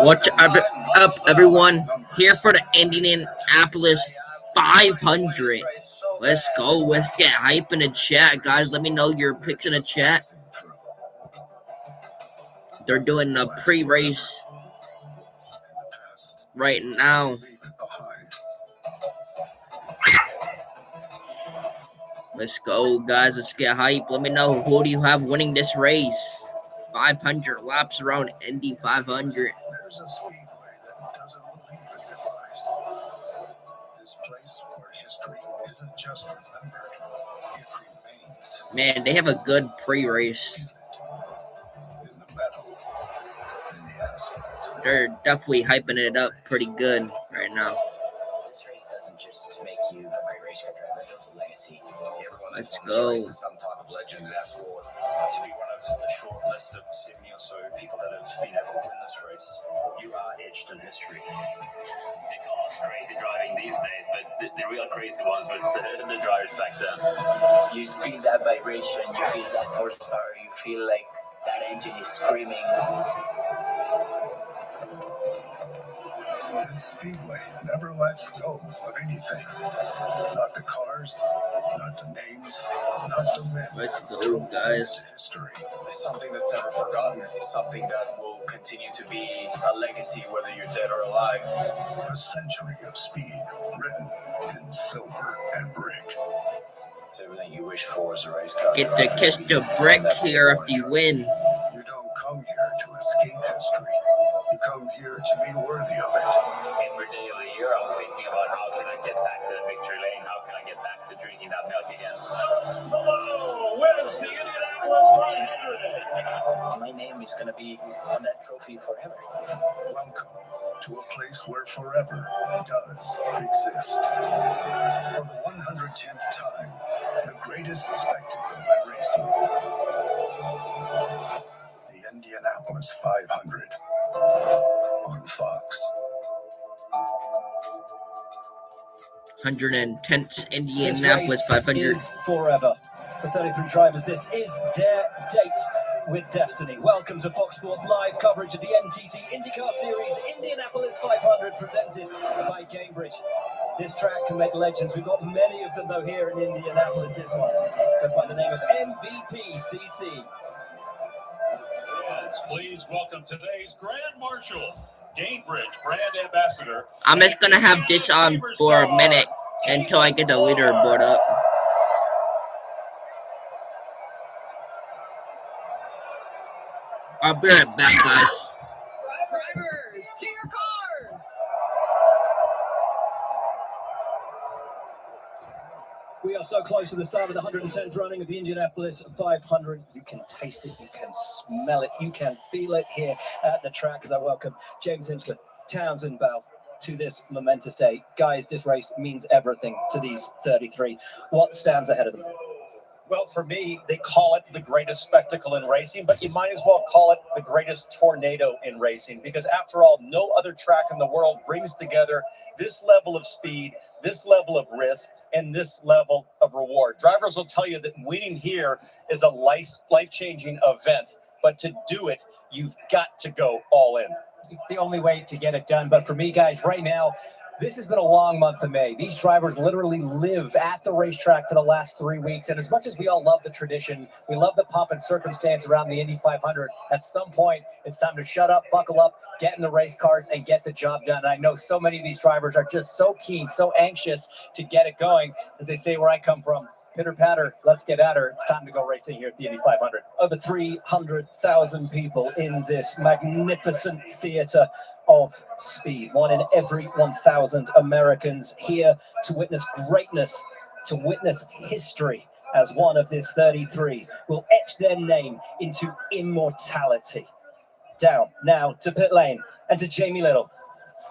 What's up, everyone? Here for the Indianapolis 500. Let's go. Let's get hype in the chat, guys. Let me know your picks in the chat. They're doing a pre-race right now. Let's go, guys. Let's get hype. Let me know, who do you have winning this race? 500 laps around Indy 500. There's a speedway that doesn't believe in goodbyes. This place where history isn't just remembered, it remains. Man, they have a good pre-race. In the metal, in the asphalt. They're definitely hyping it up pretty good right now. This race doesn't just make you a great race car driver, it's a legacy. Let's go. Is some type of legend in our sport. To be one of the short list of 70 or so people that have been able to win this race, you are etched in history. They call us crazy driving these days, but the real crazy ones was the drivers back then. You feel that vibration, you feel that horsepower, you feel like that engine is screaming. This speedway never lets go of anything. Not the cars, not the names, not the men. Let's go, guys. History. It's something that's never forgotten. It's something that will continue to be a legacy, whether you're dead or alive. A century of speed written in silver and brick. It's everything you wish for as a race car. Get to kiss the brick here if you win. You don't come here to escape history. You come here to be worthy of it. Every day of the year, I'm thinking about how can I get back to the victory lane? How can I get back to drinking that milk again? Hello, where's the Indianapolis 500? My name is going to be on that trophy forever. Welcome to a place where forever does exist. For the 110th time, the greatest spectacle in racing. The Indianapolis 500 on Fox. 110th Indianapolis 500. Is forever. For 33 drivers, this is their date with destiny. Welcome to Fox Sports live coverage of the NTT IndyCar Series Indianapolis 500, presented by Cambridge. This track can make legends. We've got many of them, though, here in Indianapolis. This one goes by the name of MVP-CC. Yes, please welcome today's Grand Marshal, Cambridge brand ambassador. I'm just gonna have this on for a minute until I get the leaderboard up. I'll be right back, guys. Drivers, to your cars! We are so close to the start of the 110th running of the Indianapolis 500. You can taste it, you can smell it, you can feel it here at the track as I welcome James Hinchcliffe, Townsend Bell to this momentous day. Guys, this race means everything to these 33. What stands ahead of them? Well, for me, they call it the greatest spectacle in racing, but you might as well call it the greatest tornado in racing, because after all, no other track in the world brings together this level of speed, this level of risk, and this level of reward. Drivers will tell you that winning here is a life-changing event, but to do it, you've got to go all in. It's the only way to get it done. But for me, guys, right now, this has been a long month of May. These drivers literally live at the racetrack for the last 3 weeks. And as much as we all love the tradition, we love the pomp and circumstance around the Indy 500, at some point, it's time to shut up, buckle up, get in the race cars, and get the job done. And I know so many of these drivers are just so keen, so anxious to get it going. As they say where I come from, pitter patter, let's get at her. It's time to go racing here at the Indy 500. Over 300,000 people in this magnificent theater of speed. One in every 1,000 Americans here to witness greatness, to witness history, as one of this 33 will etch their name into immortality. Down now to pit lane and to Jamie Little.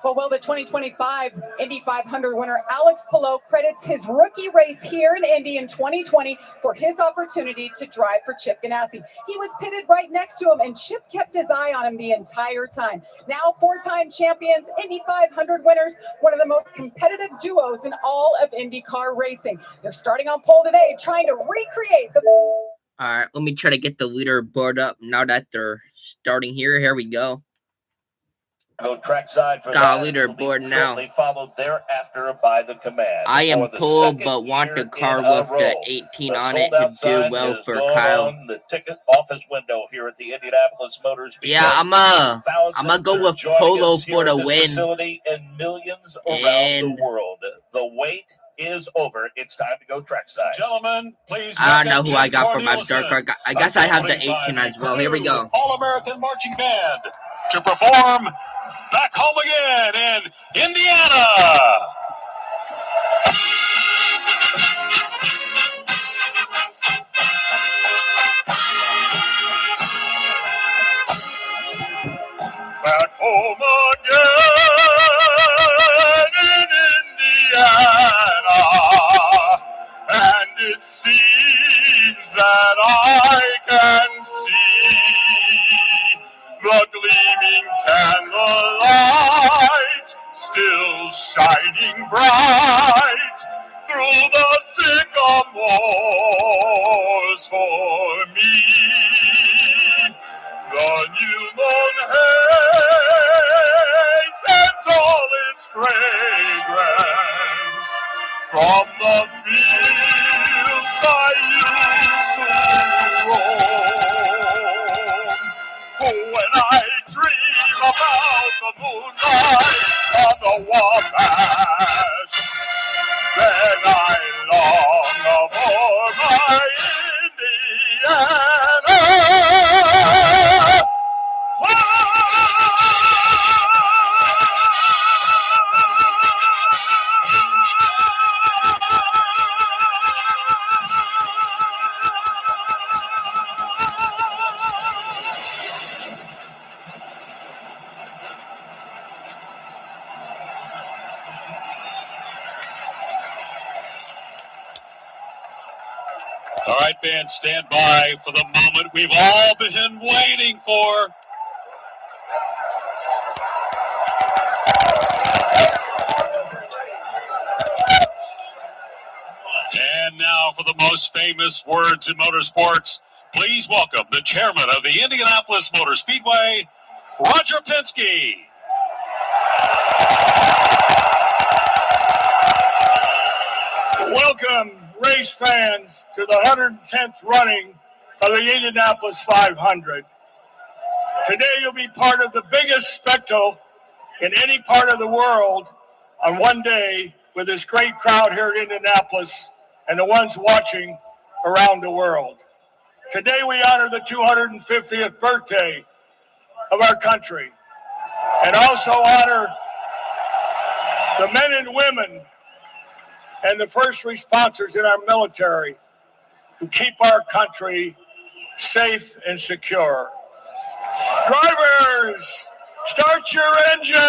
Well, the 2025 Indy 500 winner Alex Palou credits his rookie race here in Indy in 2020 for his opportunity to drive for Chip Ganassi. He was pitted right next to him, and Chip kept his eye on him the entire time. Now, four-time champions, Indy 500 winners, one of the most competitive duos in all of IndyCar racing. They're starting on pole today, trying to recreate the... All right, let me try to get the leaderboard up now that they're starting here. Here we go. Go trackside for Got a that. leaderboard now. Followed thereafter by the command. I am For the pulled, second but want the year car in a with the row, 18 the on it sold-out to do sign well is for going Kyle. on the ticket office window here at the Indianapolis Motor Speedway. Yeah, I'ma go with Polo for the win. Facility and millions around the world. The wait is over. It's time to go trackside. Gentlemen, please. I don't know who I got for my dirt car. I guess I have the 18 as well. Here we go. All-American Marching Band to perform back home again in Indiana. Back home again in Indiana, and it seems that I can see the gleaming candlelight still shining bright through the sycamores for me. The new moon haze sends all its fragrance from the fields I used to roam. When I dream about the moonlight on the Wabash, then I long for my Indiana. All right, fans, stand by for the moment we've all been waiting for. And now for the most famous words in motorsports, please welcome the chairman of the Indianapolis Motor Speedway, Roger Penske. Welcome, race fans, to the 110th running of the Indianapolis 500. Today you'll be part of the biggest spectacle in any part of the world on one day with this great crowd here in Indianapolis and the ones watching around the world. Today we honor the 250th birthday of our country and also honor the men and women and the first responders in our military who keep our country safe and secure. Drivers, start your engine!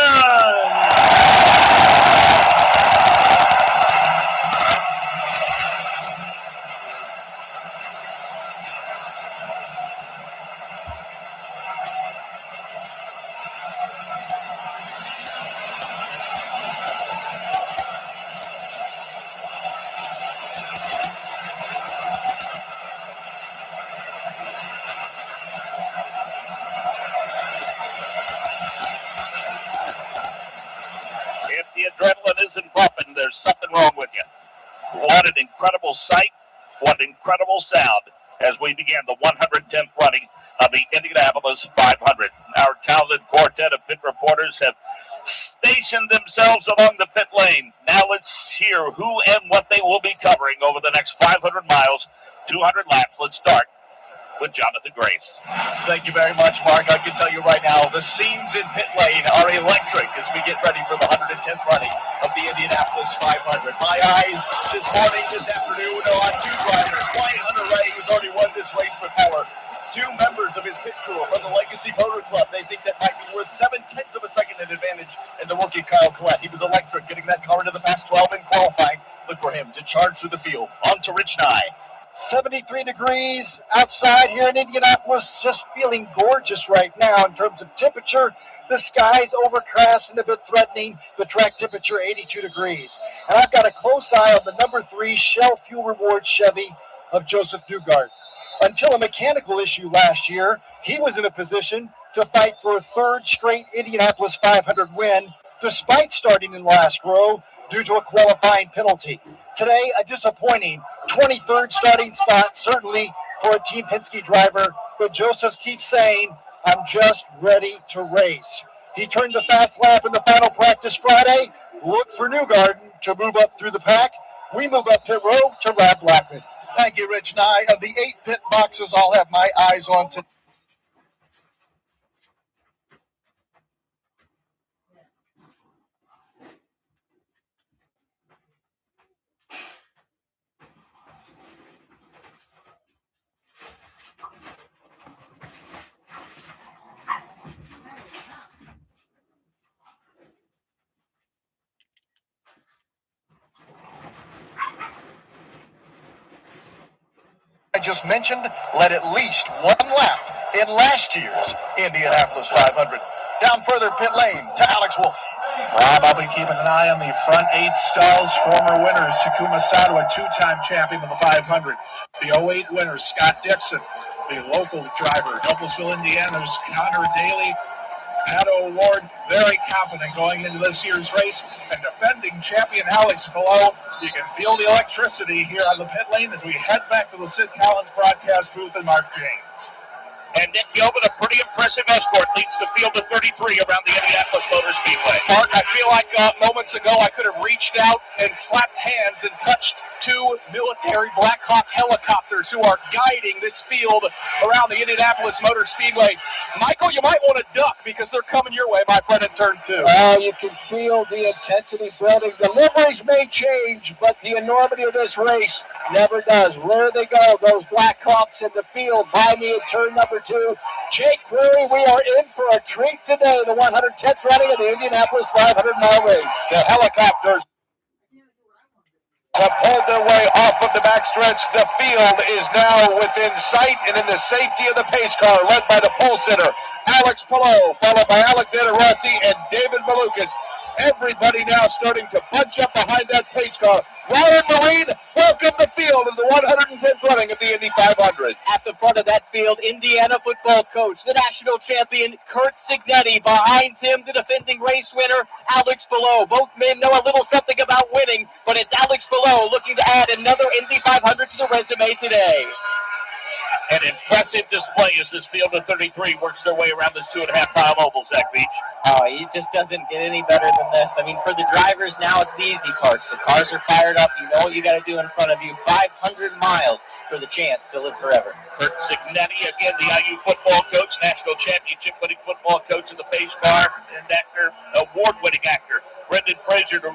If the adrenaline isn't pumping, there's something wrong with you. What an incredible sight. What an incredible sound as we begin the 110th running of the Indianapolis 500. Our talented quartet of pit reporters have stationed themselves along the pit lane. Now let's hear who and what they will be covering over the next 500 miles, 200 laps. Let's start with Jonathan Grace. Thank you very much, Mark. I can tell you right now, the scenes in pit lane are electric as we get ready for the 110th running of the Indianapolis 500. My eyes this morning, this afternoon, are on two drivers. Ryan Hunter-Reay, who's already won this race before. Two members of his pit crew from the Legacy Motor Club. They think that might be worth 0.7 of a second in advantage. And the rookie Kyle Collette, he was electric, getting that car into the fast 12 in qualifying. Look for him to charge through the field. On to Rich Nye. 73 degrees outside here in Indianapolis, just feeling gorgeous right now in terms of temperature. The sky's overcast and a bit threatening, the track temperature 82 degrees. And I've got a close eye on the number 3 Shell Fuel Rewards Chevy of Joseph Newgard. Until a mechanical issue last year, he was in a position to fight for a third straight Indianapolis 500 win, despite starting in last row due to a qualifying penalty. Today, a disappointing 23rd starting spot, certainly for a Team Penske driver, but Joseph keeps saying, I'm just ready to race. He turned the fast lap in the final practice Friday. Look for Newgarden to move up through the pack. We move up pit row to Rob Blackman. Thank you, Rich Nye. Of the 8 pit boxes I'll have my eyes on today. I just mentioned led at least one lap in last year's Indianapolis 500. Down further pit lane to Alex Wolf. Rob, I'll be keeping an eye on the front 8 stalls. Former winners, Takuma Sato, a 2-time champion of the 500. The 08 winner, Scott Dixon. The local driver, Noblesville, Indiana's Connor Daly. Pato Award, very confident going into this year's race. And defending champion Alex Below. You can feel the electricity here on the pit lane as we head back to the Sid Collins broadcast booth and Mark James. And Nick Gilbert, a pretty impressive escort, leads the field of 33 around the Indianapolis Motor Speedway. Mark, I feel like moments ago I could have reached out and slapped hands and touched 2 military Black Hawk helicopters who are guiding this field around the Indianapolis Motor Speedway. Michael, you might want to duck because they're coming your way, my friend, in turn 2. Well, you can feel the intensity building. The liveries may change, but the enormity of this race never does. Where they go, those Black Hawks in the field by me in turn number 2. Jake Query, we are in for a treat today, the 110th running of the Indianapolis 500-mile race. The helicopters have pulled their way off of the backstretch. The field is now within sight and in the safety of the pace car, led by the pole sitter, Alex Palou, followed by Alexander Rossi and David Malukas. Everybody now starting to bunch up behind that pace car. Ryan Marine, welcome the field of the 110th running of the Indy 500. At the front of that field, Indiana football coach, the national champion, Kurt Signetti. Behind him, the defending race winner, Alex Palou. Both men know a little something about winning, but it's Alex Palou looking to add another Indy 500 to the resume today. An impressive display as this field of 33 works their way around this 2.5-mile oval, Zach Beach. Oh, it just doesn't get any better than this. I mean, for the drivers, now it's the easy part. The cars are fired up. You know what you got to do in front of you. 500 miles for the chance to live forever. Kurt Signetti, again, the IU football coach, national championship-winning football coach of the pace car, and actor, award-winning actor. Brendan Fraser to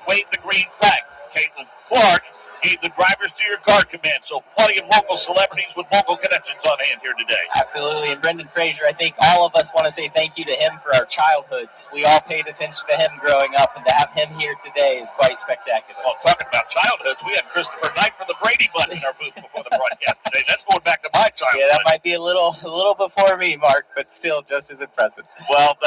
wave the green flag. Caitlin Clark gave the drivers to your car command. So plenty of local celebrities with local connections on hand here today. Absolutely. And Brendan Fraser, I think all of us want to say thank you to him for our childhoods. We all paid attention to him growing up, and to have him here today is quite spectacular. Well, talking about childhoods, we had Christopher Knight from the Brady Bunch in our booth before the broadcast today. That's going back to my childhood. Yeah, that might be a little before me, Mark, but still just as impressive. Well,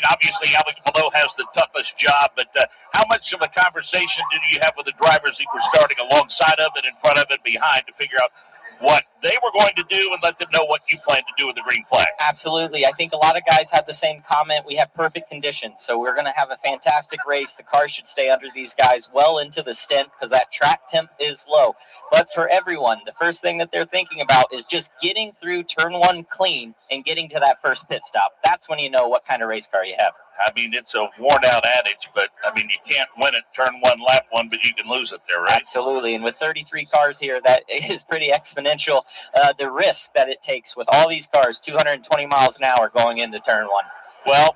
obviously Alex Palou has the toughest job, but how much of a conversation did you have with the drivers that were starting alongside of it, in front of it, behind, to figure out what they were going to do and let them know what you plan to do with the green flag? Absolutely. I think a lot of guys had the same comment. We have perfect conditions, so we're going to have a fantastic race. The car should stay under these guys well into the stint because that track temp is low. But for everyone, the first thing that they're thinking about is just getting through turn 1 clean and getting to that first pit stop. That's when you know what kind of race car you have. I mean, it's a worn-out adage, but, you can't win it turn 1, lap 1, but you can lose it there, right? Absolutely, and with 33 cars here, that is pretty exponential. The risk that it takes with all these cars, 220 miles an hour going into turn 1. Well,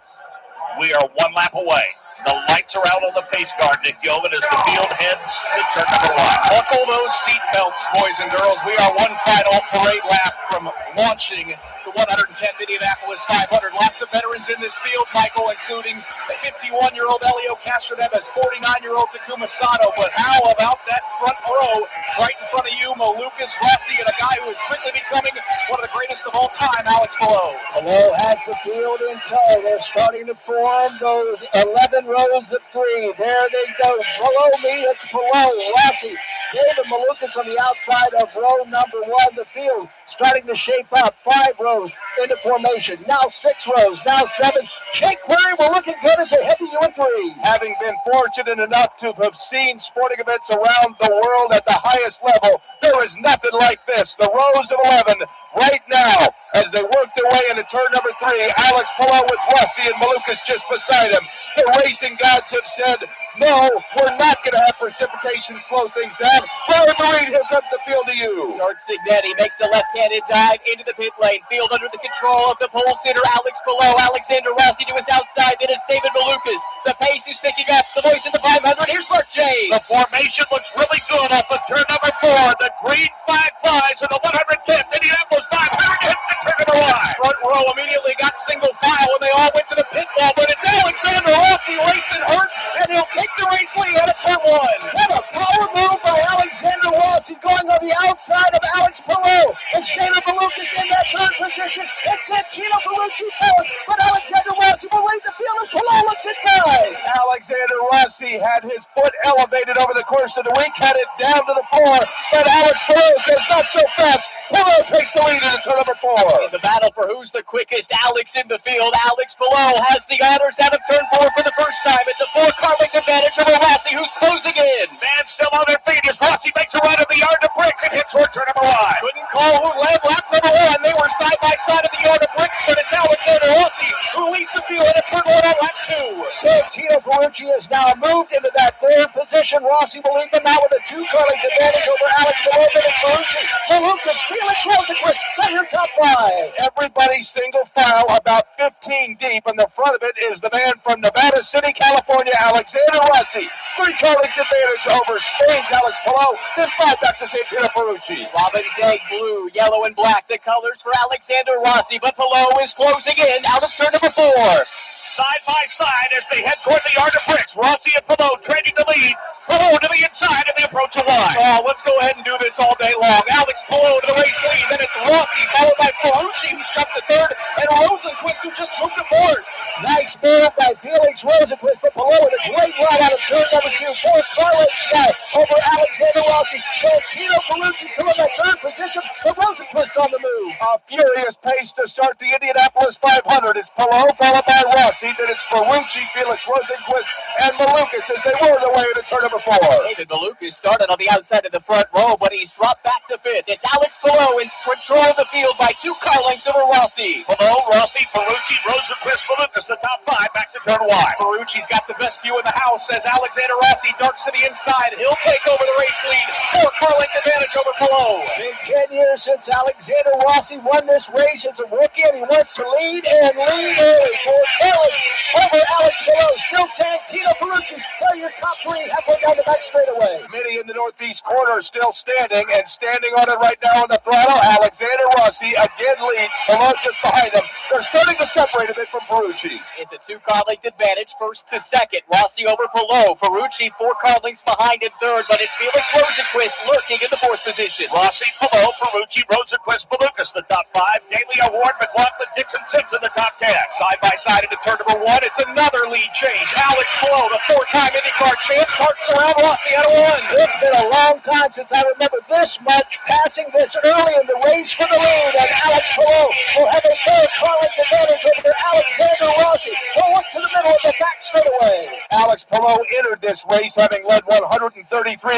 we are 1 lap away. The lights are out on the pace car, Nick Gilbert, as the field heads to turn number 1. Buckle those seatbelts, boys and girls. We are one final parade lap from launching the 110th Indianapolis 500. Lots of veterans in this field, Michael, including the 51-year-old Elio Castroneves, 49-year-old Takuma Sato. But how about that front row right in front of you, Malukas, Rossi, and a guy who is quickly becoming one of the greatest of all time, Alex Palou. Palou has the field in tow. They're starting to form those 11 rows of 3. There they go. Below me, it's Palou, Rossi, David Malukas on the outside of row number 1. The field starting to shape up. 5 rows into formation. Now 6 rows. Now 7. Jake Query will looking good as they head to U3. Having been fortunate enough to have seen sporting events around the world at the highest level, there is nothing like this. The rows of 11 right now as they work their way into turn number 3. Alex Palou with Rossi and Malukas just beside him. The racing gods have said, no, we're not going to have precipitation slow things down. Brian Marine, here comes the field to you. George Signetti makes the left-handed dive into the pit lane. Field under the control of the pole sitter, Alex Palou. Alexander Rossi to his outside. Then it's David Malukas. The pace is picking up. The voice of the 500. Here's Mark James. The formation looks really good off of turn number 4. The green flag flies in the 110th. Indianapolis 500 hits the turn number 1. Front row immediately got single file when they all went to the pit wall, but it's Alexander Rossi racing hurt, and he'll take the race lead out of turn 1. What a power move by Alexander Rossi going on the outside of Alex Palou. It's David Malukas in that third position. It's Santino Ferrucci fourth, but Alexander Rossi will lead the field as Palou looks inside. Alexander Rossi had his foot elevated over the course of the week, had it down to the floor, but Alex Palou says not so fast. Palou takes the lead into turn number 4. In the battle for who's the quickest, Alex in the field. Alex Palou has the honors out of turn 4 for the first time. It's a 4-car length advantage over Rossi, who's closing in. Man still on their feet as Rossi makes a run of the yard to bricks and hits toward turn number 1. Couldn't call who led lap number 1. They were side by side at the yard of bricks, but it's Alexander Rossi who leads the field at turn 1 on lap 2. Santino Ferrucci has now moved into that third position. Rossi will lead them now with a 2-car length advantage over Alex Palou. Then it's Ferrucci, Malukas, Felix Rosenquist. They're your top 5. Everybody single file, about 15 deep. In the front of it is the man from Nevada City, California, Alexander Rossi. 3-car length advantage over Spain's Alex Palou. Then 5 back to Santino Ferrucci. Robin's egg blue, yellow, and black, the colors for Alexander Rossi, but Palou is closing in out of turn number 4. Side by side as they head toward the yard of bricks. Rossi and Palou trading the lead. Palou to the inside of the approach of line. Oh, let's go ahead and do this all day long. Alex Palou to the race lead. Then it's Rossi followed by Ferrucci, who's got the third, and Rosenquist, who just moved aboard. Nice move by Felix Rosenquist, but Palou with a great run out of turn number 2. 4-car length start over Alexander Rossi. Santino Ferrucci still in that third position, but Rosenquist on the move. A furious pace to start the Indianapolis 500. It's Palou followed by Rossi. Then it's Ferrucci, Felix Rosenquist, and Malukas as they whirl their way into turn number 4. David Malukas started on the outside of the front row, but he's dropped back to 5th. It's Alex Palou in control of the field by 2-car lengths over Rossi. Palou, Rossi, Ferrucci, Rosenquist, Malukas, the top 5 back to turn 1. Ferrucci's got the best view in the house as Alexander Rossi darts to the inside. He'll take over the race lead. 4-car length advantage over Palou. Been 10 years since Alexander Rossi won this race as a rookie, and he wants to lead and lead early. 4-car lengths over Alex Palou. Still Santino Ferrucci. They're your top 3 halfway down the back straightaway. Many in the northeast corner still standing, and standing on it right now on the throttle. Alexander Rossi again leads. Palou just behind him. They're starting to separate a bit from Ferrucci. It's a 2-car length advantage, first to second. Rossi over Palou. Ferrucci 4-car lengths behind in third, but it's Felix Rosenquist lurking in the 4th position. Rossi, Palou, Ferrucci, Rosenquist, Malukas, the top 5. Daly Award, McLaughlin, Dixon, Simpson, the top 10. Side by side into turn number 1. It's another lead change. Alex Palou, the 4-time IndyCar champ, parks around Rossi out of 1. It's been a long time since I remember this much passing this early in the race for the lead, and Alex Palou will have a 4-car length advantage over Alexander Rossi. He'll look to the middle of the back straightaway. Alex Palou entered this race having led 133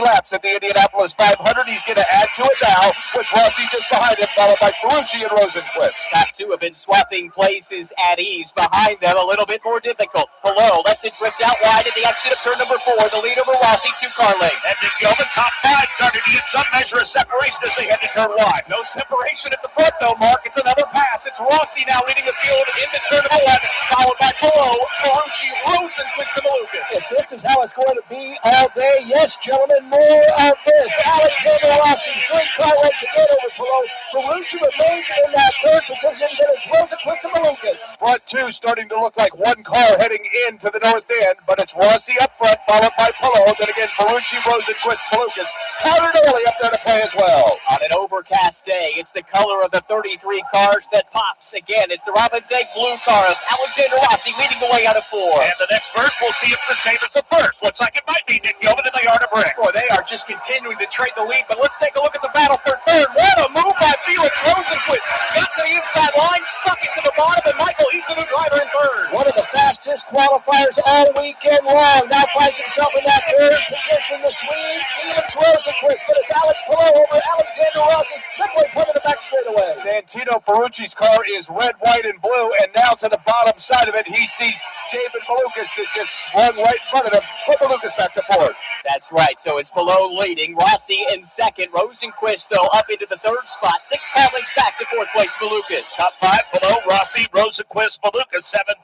laps at the Indianapolis 500. He's going to add to it now with Rossi just behind him, followed by Ferrucci and Rosenquist. Top 2 have been swapping places at ease. Behind them, a little bit more difficult. Palou lets it drift out wide at the exit of turn number 4. The lead over Rossi, 2-car length. And the Gilman top 5 started to get some measure of separation as they head to turn 1. No separation at the front, though, Mark. It's another pass. It's Rossi now leading the field into turn number 1, followed by Palou, Ferrucci, Rosenquist, and Malukas. If this is how it's going to be all day, yes, gentlemen, more of this. Alexander Rossi, 3-car lengths again over Palou. Ferrucci remains in that third position, then it's Rosenquist and Malukas. front two starting to look like one car heading into the north end, but it's Rossi up front, followed by Polo. Then again, Ferrucci, Rosenquist, Malukas. Powder Daly up there to play as well. On an overcast day, it's the color of the 33 cars that pops. Again, it's the Robin's Egg blue car of Alexander Rossi leading the way out of 4. And the next verse, we'll see if the same as the first. Looks like it might be Nick Yeoman in the yard of brick. Boy, they are just continuing to trade the lead, but let's take a look at the battle for third. What a move by Felix Rosenquist. Got to the inside line, stuck it to the bottom, and Michael, he's the new driver in third. One of the fastest qualifiers all weekend long. Now finds himself in that third position. The Swede, Felix Rosenquist, but it's Alex Palou over Alexander Rossi. Midway point of the back straightaway. Santino Ferrucci's car is red, white, and blue, and now to the bottom side of it, he sees David Malukas that just swung right in front of him. Put Malukas back to fourth. That's right, so it's Palou leading, Rossi in second, Rosenquist, though, up into the third spot. 6 car lengths back to fourth place, Malukas. Top 5 below Rossi, Rosenquist, Malukas. 7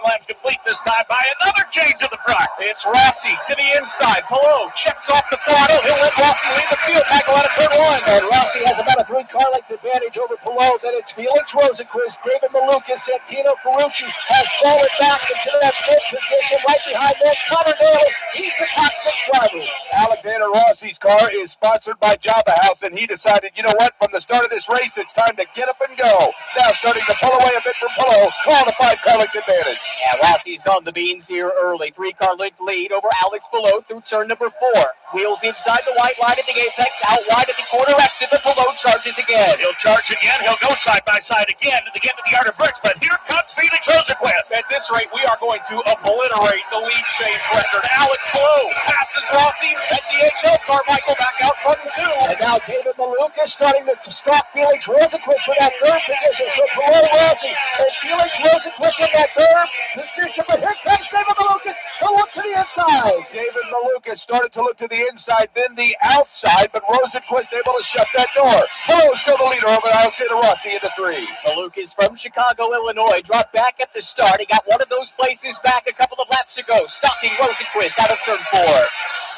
laps complete this time by another change of the front. It's Rossi to the inside. Palou checks off the throttle. He'll let Rossi lead the field back out of turn 1. And Rossi has about a 3 car length advantage over Palou. Then it's Felix Rosenquist, David Malukas, Santino Ferrucci has fallen back into that fifth position. Right behind them, Connor Daly. He's the top 6 driver. Alexander Rossi's car is sponsored by Java House, and he decided, you know what, from the start of this race, it's time to get up and go. Now starting to pull away a bit from Palou, calling a 5 car length advantage. Yeah, Rossi's on the beans here early. 3 car length lead over Alex Palou through turn number 4. Wheels inside the white line at the apex, out wide at the corner exit, but Palou charges again. He'll charge again. He'll go side by side again to get to the yard of bricks, but here comes Felix Rosenquist. At this rate, we are going to obliterate the lead change record. Alex Palou passes Rossi at the DHL car. Michael back out front in 2. And now David Malukas starting to stop Felix Rosenquist for that third position. So Palou, Rossi, and Felix Rosenquist in that third position. But here comes David Malukas to look to the inside. David Malukas started to look to the inside, then the outside, but Rosenquist able to shut that door. Palou still the leader over Alexander Rossi into 3. Malukas from Chicago, Illinois, dropped back at the start. He got one of those places back a couple of laps ago, stopping Rosenquist out of turn 4.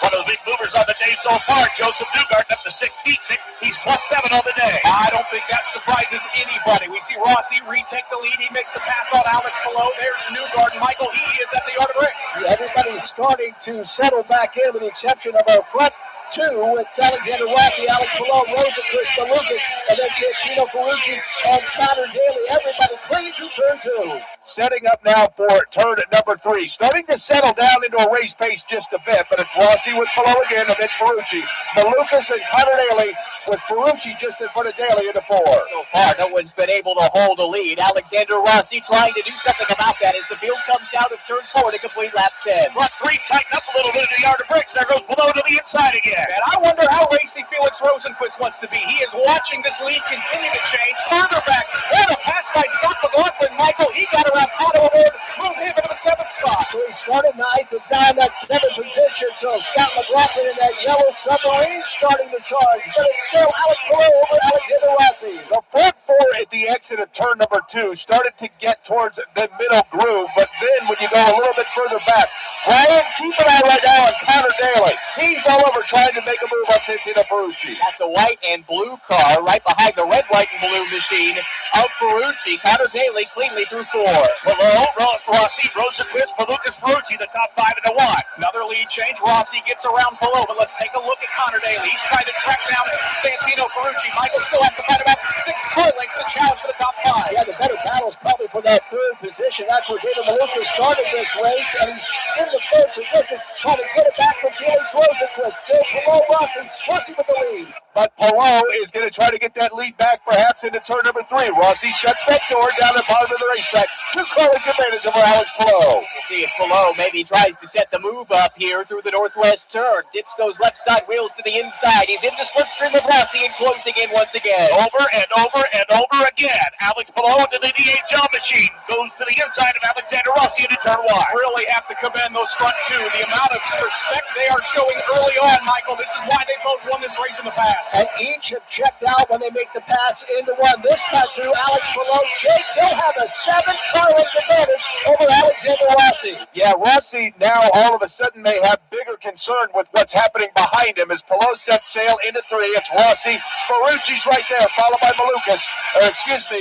One of the big movers on the day so far, Joseph Newgarden up to 16th. He's +7 on the day. I don't think that surprises anybody. We see Rossi retake the lead. He makes the pass on Alex Palou. There's Newgarden. Michael, he is at the yard of bricks. Everybody's starting to settle back in with the exception of our front 2. It's Alexander Rossi, Alex Palou, Rosenquist, Malukas, and then Santino Ferrucci and Connor Daly. Everybody clean to turn 2. Setting up now for turn number 3. Starting to settle down into a race pace just a bit, but it's Rossi with Palou again, and then Ferrucci. Malukas and Connor Daly with Ferrucci just in front of Daly into 4. So far, no one's been able to hold a lead. Alexander Rossi trying to do something about that as the field comes out of turn 4 to complete lap 10. Front 3 tighten up a little bit in the yard of bricks. There goes Palou to the inside again. And I wonder how racy Felix Rosenquist wants to be. He is watching this lead continue to change. Further back, what a pass by Scott McLaughlin. Michael, he got around Pato Award, moved him into the 7th spot. So he started 9th, it's now in that 7th position. So Scott McLaughlin in that yellow submarine starting to charge. But it's still Alex Palou over Alexander Rossi. The front 4 at the exit of turn number 2 started to get towards the middle groove, but then when you go a little bit further back, Ryan, keep an eye right now on Connor Daly. He's all over trying to make a move on Santino Ferrucci. That's a white and blue car right behind the red, white, and blue machine of Ferrucci. Connor Daly cleanly through 4. Palou, Rossi, Rosenquist, Malukas, Ferrucci, the top 5 into 1. Another lead change. Rossi gets around Palou, but let's take a look at Connor Daly. He's trying to track down Santino Ferrucci. Michael still has to fight about 6 car lengths to challenge for the top 5. Yeah, the better battle is probably for that third position. That's where David Malukas started this race, and he's in the third position, trying to get it back from Felix Rosenquist. Still Palou, Rossi with the lead. But Palou is going to try to get that lead back perhaps into turn number 3. Rossi shuts that door down at the bottom of the racetrack. 2 car length advantage over Alex Palou. We'll see if Palou maybe tries to set the move up here through the northwest turn. Dips those left side wheels to the inside. He's in the slipstream of Rossi and closing in once again. Over and over and over again. Alex Palou into the DHL machine. Goes to the inside of Alexander Rossi into turn 1. Really have to commend those front 2. The amount of respect they are showing early on, Michael. This is why they both won this race in the past. And each have checked out when they make the pass into 1. This time through Alex Palou. Jake, they'll have a 7 car length advantage over Alexander Rossi. Yeah, Rossi now all of a sudden may have bigger concern with what's happening behind him as Palou sets sail into 3. It's Rossi. Ferrucci's right there, followed by Malukas. Rosenquist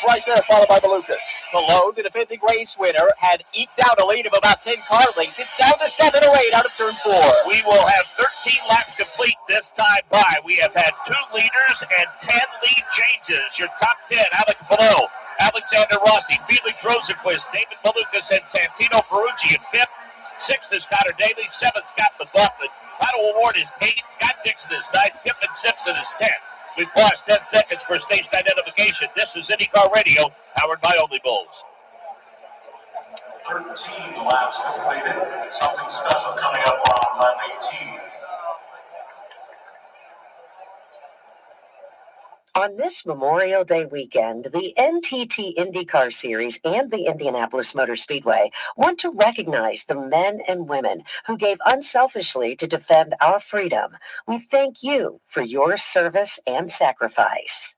right there, followed by Malukas. Below, the defending race winner had eked out a lead of about 10 car lengths. It's down to 7 or 8 out of turn 4. We will have 13 laps complete this time by. We have had 2 leaders and 10 lead changes. Your top 10, Alex Below, Alexander Rossi, Felix Rosenquist, David Malukas, and Santino Ferrucci in 5th. 6th is Connor Daly. 7th, Scott McLaughlin. Final award is Hayden. Scott Dixon is 9th. Kipman Simpson is 10th. We've paused 10 seconds for station identification. This is IndyCar Radio, powered by Only Bulls. 13 laps completed. Something special coming up on lap 18. On this Memorial Day weekend, the NTT IndyCar Series and the Indianapolis Motor Speedway want to recognize the men and women who gave unselfishly to defend our freedom. We thank you for your service and sacrifice.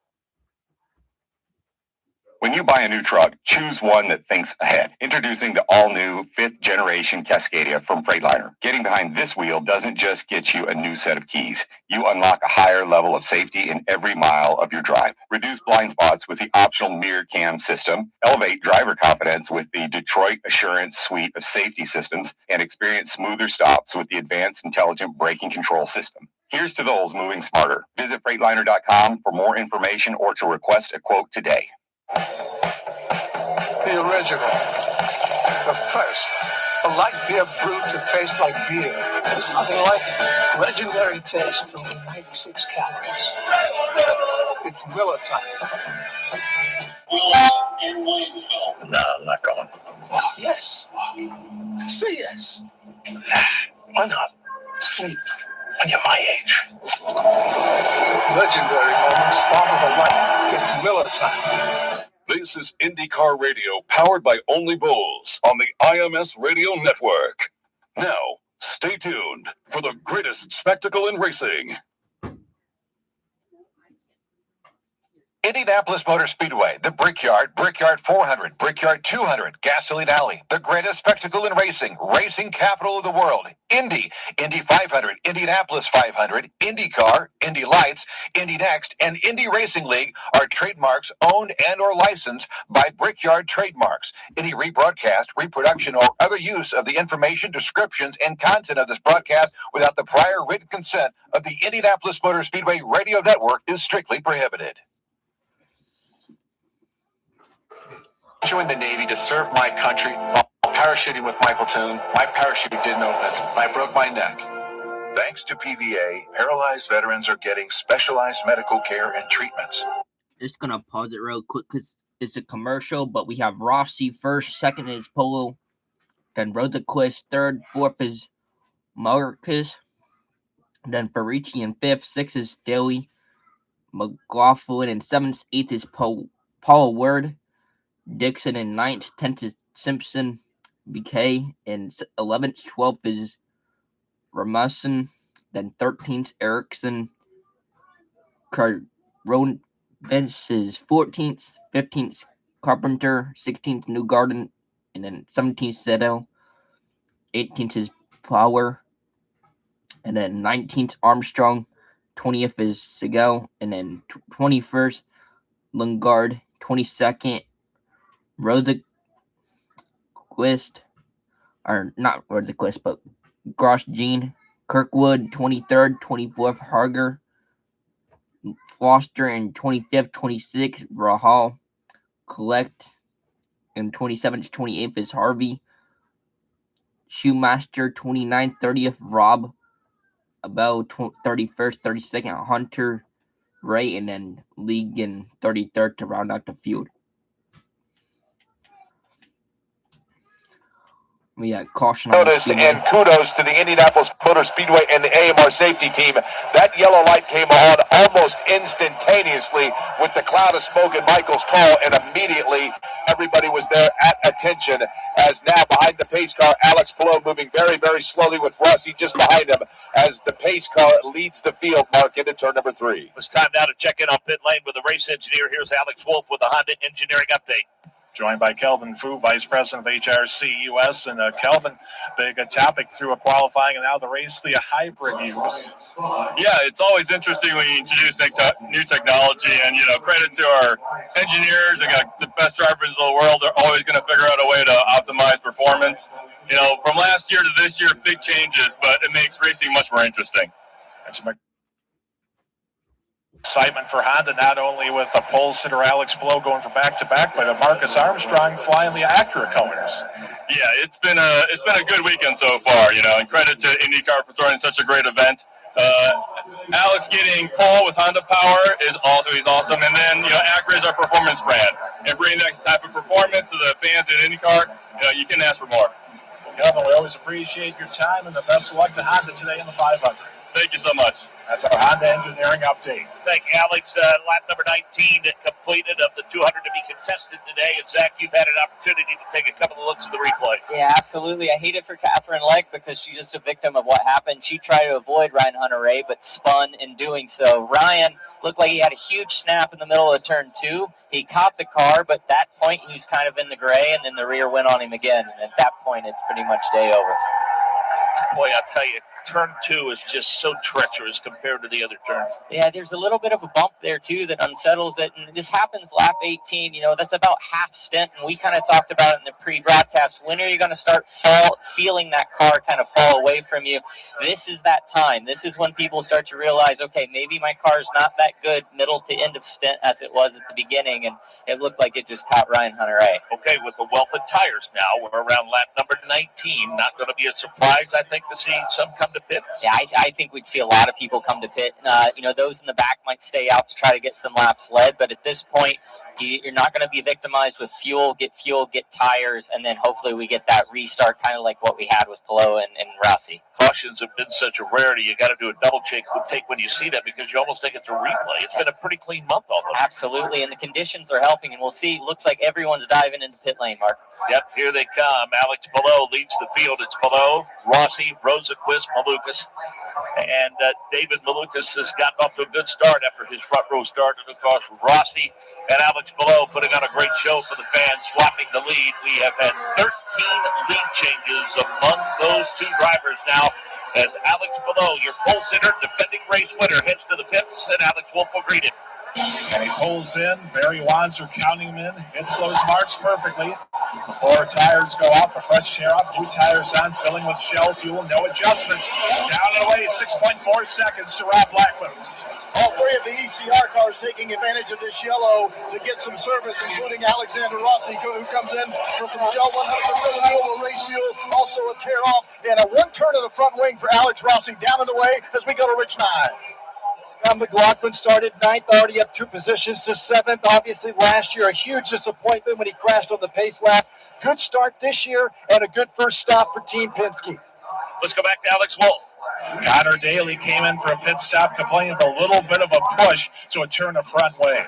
When you buy a new truck, choose one that thinks ahead. Introducing the all-new 5th generation Cascadia from Freightliner. Getting behind this wheel doesn't just get you a new set of keys. You unlock a higher level of safety in every mile of your drive. Reduce blind spots with the optional mirror cam system. Elevate driver confidence with the Detroit Assurance suite of safety systems. And experience smoother stops with the advanced intelligent braking control system. Here's to those moving smarter. Visit Freightliner.com for more information or to request a quote today. The original, the first, a light beer brewed to taste like beer. There's nothing like it. Legendary taste, only 96 calories. It's Miller time. No, I'm not going. Oh, yes. Say yes. Why not? Sleep when you're my age. Legendary moments start with a light. It's Miller time. This is IndyCar Radio, powered by Only Bulls on the IMS Radio Network. Now, stay tuned for the greatest spectacle in racing. Indianapolis Motor Speedway, the Brickyard, Brickyard 400, Brickyard 200, Gasoline Alley, the greatest spectacle in racing, racing capital of the world, Indy, Indy 500, Indianapolis 500, IndyCar, Indy Lights, Indy Next, and Indy Racing League are trademarks owned and or licensed by Brickyard Trademarks. Any rebroadcast, reproduction, or other use of the information, descriptions, and content of this broadcast without the prior written consent of the Indianapolis Motor Speedway Radio Network is strictly prohibited. I joined the Navy to serve my country while parachuting with my platoon. My parachute didn't open. I broke my neck. Thanks to PVA, paralyzed veterans are getting specialized medical care and treatments. Just gonna pause it real quick because it's a commercial, but we have Rossi first, second is Polo, then Rosenquist third, fourth is Marcus, then Ferrucci in 5th, 6th is Daly, McLaughlin in 7th, 8th is Paul Word, Dixon in 9th, 10th is Simpson, BK in 11th, 12th is Rasmussen, then 13th Erickson, Caron is 14th, 15th Carpenter, 16th Newgarden, and then 17th Settle, 18th is Power, and then 19th Armstrong, 20th is Segal, and then 21st Lundgaard, 22nd Rosenquist, or not Rosenquist, but Grosjean, Kirkwood, 23rd, 24th Harger, Foster in 25th, 26th Rahal, Collect in 27th, 28th is Harvey, Schumacher, 29th, 30th Rob, Abel, 31st, 32nd Hunter, Ray, and then League in 33rd to round out the field. We got caution on Notice and kudos to the Indianapolis Motor Speedway and the AMR safety team. That yellow light came on almost instantaneously with the cloud of smoke and Michael's call, and immediately everybody was there at attention. As now behind the pace car, Alex Palou moving very, very slowly with Rossi just behind him as the pace car leads the field, Mark, into turn number 3. It's time now to check in on pit lane with the race engineer. Here's Alex Wolf with the Honda Engineering Update. Joined by Kelvin Fu, Vice President of HRC US. And Kelvin, big topic through a qualifying and now the race, the hybrid use. Yeah, it's always interesting when you introduce new technology, and, you know, credit to our engineers. They got the best drivers in the world. They're always going to figure out a way to optimize performance. You know, from last year to this year, big changes, but it makes racing much more interesting. That's excitement for Honda, not only with the pole sitter Alex Blow going for back-to-back, but Marcus Armstrong flying the Acura colors. Yeah, it's been a good weekend so far, you know, and credit to IndyCar for throwing such a great event. Alex getting pole with Honda Power he's awesome, and then, you know, Acura is our performance brand, and bringing that type of performance to the fans in IndyCar, you know, you can ask for more. Kevin, we always appreciate your time, and the best of luck to Honda today in the 500. Thank you so much. That's our Honda engineering update. Thank you, Alex. Lap number 19 completed of the 200 to be contested today. And Zach, you've had an opportunity to take a couple of looks at the replay. Yeah, absolutely. I hate it for Catherine Leck because she's just a victim of what happened. She tried to avoid Ryan Hunter-Reay, but spun in doing so. Ryan looked like he had a huge snap in the middle of turn 2. He caught the car, but at that point he was kind of in the gray, and then the rear went on him again. And at that point, it's pretty much day over. Boy, I'll tell you, turn 2 is just so treacherous compared to the other turns. Yeah, there's a little bit of a bump there, too, that unsettles it. And this happens lap 18. You know, that's about half stint. And we kind of talked about it in the pre-broadcast. When are you going to start feeling that car kind of fall away from you? This is that time. This is when people start to realize, okay, maybe my car's not that good middle to end of stint as it was at the beginning. And it looked like it just caught Ryan Hunter-Reay. Okay, with the welded tires now, we're around lap number 19. Not going to be a surprise, I think, to see some come to pit. Yeah, I think we'd see a lot of people come to pit. You know, those in the back might stay out to try to get some laps led, but at this point, you're not going to be victimized with fuel, get tires, and then hopefully we get that restart, kind of like what we had with Palou and Rossi. Cautions have been such a rarity. You got to do a double take when you see that, because you almost think it's a replay. It's been a pretty clean month almost. Absolutely, and the conditions are helping, and we'll see. Looks like everyone's diving into pit lane, Mark. Yep, here they come. Alex Palou leads the field. It's Palou, Rossi, Rosenquist, Malukas. And David Malukas has gotten off to a good start after his front row start. And, of course, Rossi and Alex Palou putting on a great show for the fans, swapping the lead. We have had 13 lead changes among those two drivers now, as Alex Palou, your pole sitter, defending race winner, heads to the pits, and Alex Wolff will greet him. And he pulls in. Barry Wanzer counting him in. Hits those marks perfectly. Before tires go off, a fresh tear off, new tires on, filling with Shell fuel, no adjustments. Down and away, 6.4 seconds to Rob Blackman. All three of the ECR cars taking advantage of this yellow to get some service, including Alexander Rossi, who comes in for some Shell 100% renewable race fuel. Also a tear off and a one turn of the front wing for Alex Rossi. Down and away as we go to Rich 9. McLaughlin started 9th, already up 2 positions to 7th. Obviously, last year, a huge disappointment when he crashed on the pace lap. Good start this year and a good first stop for Team Penske. Let's go back to Alex Wolff. Connor Daly came in for a pit stop, complaining of a little bit of a push to a turn the front way.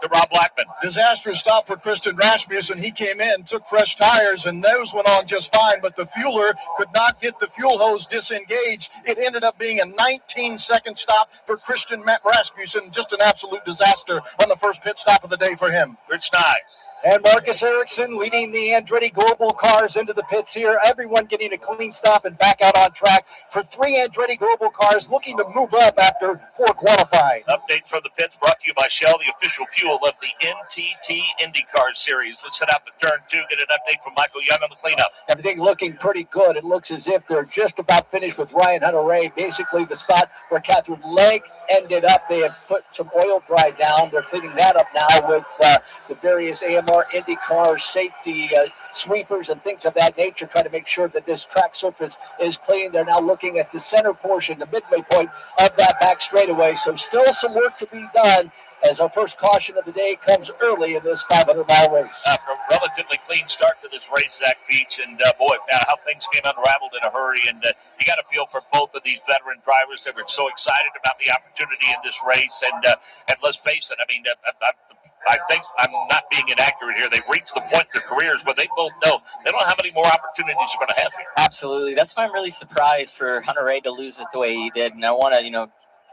To Rob Blackman. Disastrous stop for Christian Rasmussen. He came in, took fresh tires, and those went on just fine, but the fueler could not get the fuel hose disengaged. It ended up being a 19-second stop for Christian Rasmussen. Just an absolute disaster on the first pit stop of the day for him. Rich Nye. And Marcus Ericsson leading the Andretti Global cars into the pits here. Everyone getting a clean stop and back out on track for 3 Andretti Global cars looking to move up after 4 qualifying. Update from the pits brought to you by Shell, the official fuel of the NTT IndyCar Series. Let's head out to turn 2, get an update from Michael Young on the cleanup. Everything looking pretty good. It looks as if they're just about finished with Ryan Hunter-Reay. Basically the spot where Catherine Legg ended up. They have put some oil dry down. They're cleaning that up now with the various AMR IndyCar safety sweepers and things of that nature, trying to make sure that this track surface is clean. They're now looking at the center portion, the midway point of that back straightaway. So still some work to be done as our first caution of the day comes early in this 500-mile race. A relatively clean start to this race, Zach Beach, and boy, how things came unraveled in a hurry, and you got to feel for both of these veteran drivers. They were so excited about the opportunity in this race, and let's face it, I mean, I think I'm not being inaccurate here. They've reached the point in their careers where they both know they don't have any more opportunities they're going to have here. Absolutely. That's why I'm really surprised for Hunter-Reay to lose it the way he did. And I want to,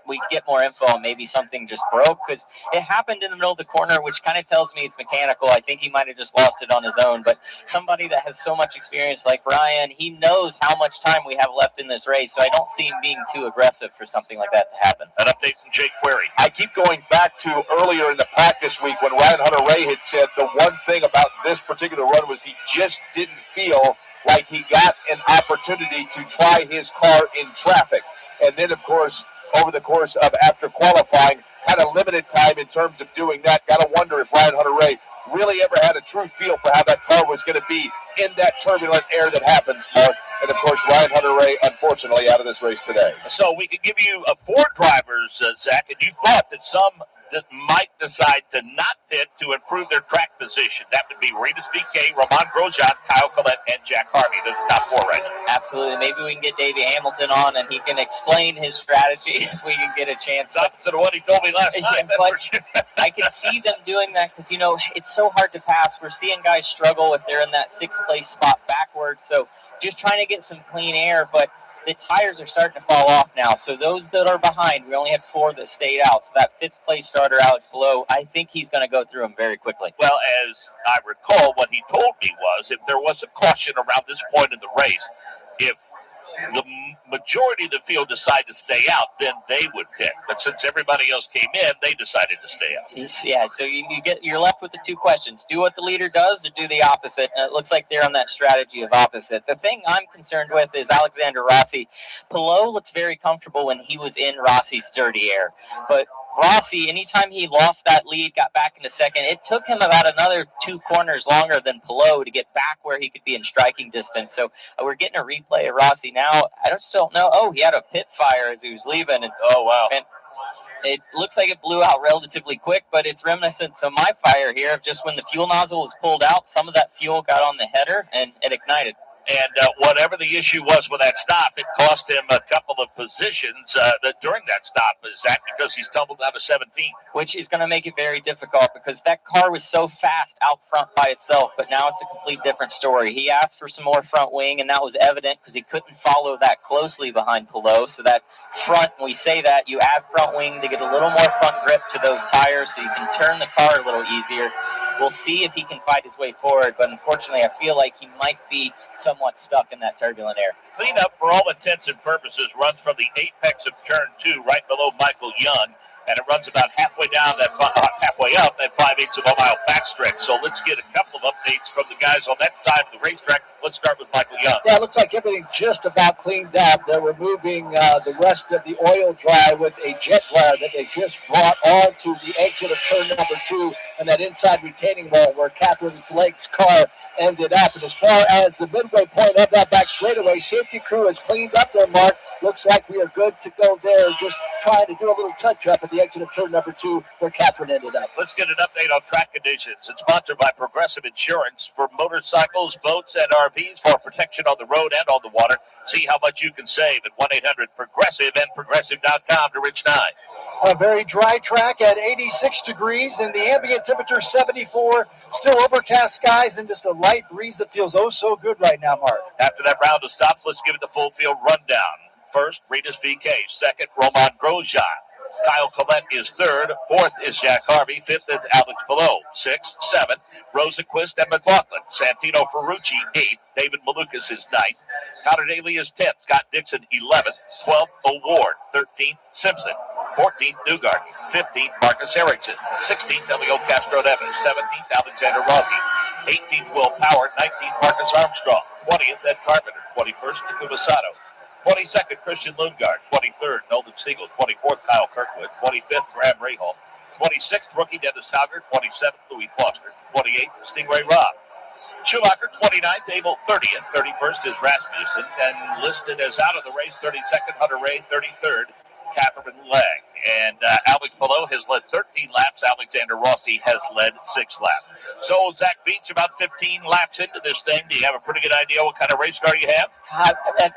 we get more info and maybe something just broke, because it happened in the middle of the corner, which kind of tells me it's mechanical. I think he might have just lost it on his own, but somebody that has so much experience like Ryan, he knows how much time we have left in this race, so I don't see him being too aggressive for something like that to happen. An update from Jake Query. I keep going back to earlier in the practice week when Ryan Hunter-Reay had said the one thing about this particular run was he just didn't feel like he got an opportunity to try his car in traffic. And then, of course, over the course of after qualifying, had a limited time in terms of doing that. Got to wonder if Ryan Hunter-Reay really ever had a true feel for how that car was going to be in that turbulent air that happens, Mark. And, of course, Ryan Hunter-Reay, unfortunately, out of this race today. So we could give you 4 drivers, Zach, and you thought that some that might decide to not pit to improve their track position. That would be Renus VK, Romain Grosjean, Kyle Collette, and Jack Harvey. Those are the top 4 right now. Absolutely. Maybe we can get Davey Hamilton on and he can explain his strategy if we can get a chance. It's opposite of what he told me last time. I can see them doing that because, you know, it's so hard to pass. We're seeing guys struggle if they're in that 6th place spot backwards. So just trying to get some clean air, but the tires are starting to fall off now. So those that are behind, we only had 4 that stayed out. So that 5th place starter, Alex Palou, I think he's going to go through them very quickly. Well, as I recall, what he told me was if there was a caution around this point in the race, if the majority of the field decided to stay out, then they would pick. But since everybody else came in, they decided to stay out. Yeah, so you're left with the 2 questions. Do what the leader does or do the opposite? And it looks like they're on that strategy of opposite. The thing I'm concerned with is Alexander Rossi. Palou looks very comfortable when he was in Rossi's dirty air. But Rossi, anytime he lost that lead, got back into second, it took him about another 2 corners longer than Palou to get back where he could be in striking distance. So we're getting a replay of Rossi now. I just don't know. Oh, he had a pit fire as he was leaving. And, oh, wow. And it looks like it blew out relatively quick, but it's reminiscent of my fire here of just when the fuel nozzle was pulled out, some of that fuel got on the header and it ignited. And whatever the issue was with that stop, it cost him a couple of positions during that stop. Is that because he's tumbled out of 17th? Which is going to make it very difficult because that car was so fast out front by itself, but now it's a complete different story. He asked for some more front wing, and that was evident because he couldn't follow that closely behind Palou. So that front, when we say that, you add front wing to get a little more front grip to those tires so you can turn the car a little easier. We'll see if he can fight his way forward, but unfortunately I feel like he might be somewhat stuck in that turbulent air. Cleanup, for all intents and purposes, runs from the apex of turn 2 right below Michael Young, and it runs about halfway up that 5/8 of a mile backstretch. So let's get a couple of updates from the guys on that side of the racetrack. Let's start with Michael Young. Yeah, it looks like everything just about cleaned up. They're removing the rest of the oil dry with a jet dryer that they just brought all to the exit of turn number 2 and that inside retaining wall where Catherine Lake's car ended up. And as far as the midway point of that back straightaway, safety crew has cleaned up their mark. Looks like we are good to go there. Just trying to do a little touch-up at the exit of turn number 2 where Catherine ended up. Let's get an update on track conditions. It's sponsored by Progressive Insurance for motorcycles, boats, and RVs for protection on the road and on the water. See how much you can save at 1-800-PROGRESSIVE and Progressive.com to Rich 9. A very dry track at 86 degrees and the ambient temperature 74. Still overcast skies and just a light breeze that feels oh so good right now, Mark. After that round of stops, let's give it the full field rundown. First, Renus VK. Second, Romain Grosjean. Kyle Collette is 3rd. 4th is Jack Harvey. 5th is Alex Palou. 6th, 7th, Rosenquist and McLaughlin. Santino Ferrucci, 8th. David Malukas is 9th. Connor Daly is 10th. Scott Dixon, 11th. 12th, O'Ward. 13th, Simpson. 14th, Newgard. 15th, Marcus Erickson. 16th, Elio Castro Neves. 17th, Alexander Rossi. 18th, Will Power. 19th, Marcus Armstrong. 20th, Ed Carpenter. 21st, Takuma Sato. 22nd, Christian Lundgaard. 23rd, Nolan Siegel. 24th, Kyle Kirkwood. 25th, Graham Rahal. 26th, rookie Dennis Hauger. 27th, Louis Foster. 28th, Stingray Robb. Schumacher, 29th, Abel, 30th. 31st is Rasmussen. And listed as out of the race, 32nd, Hunter Ray. 33rd, Catherine Legg. And Alex Palou has led 13 laps. Alexander Rossi has led 6 laps. So, Zach Beach, about 15 laps into this thing. Do you have a pretty good idea what kind of race car you have?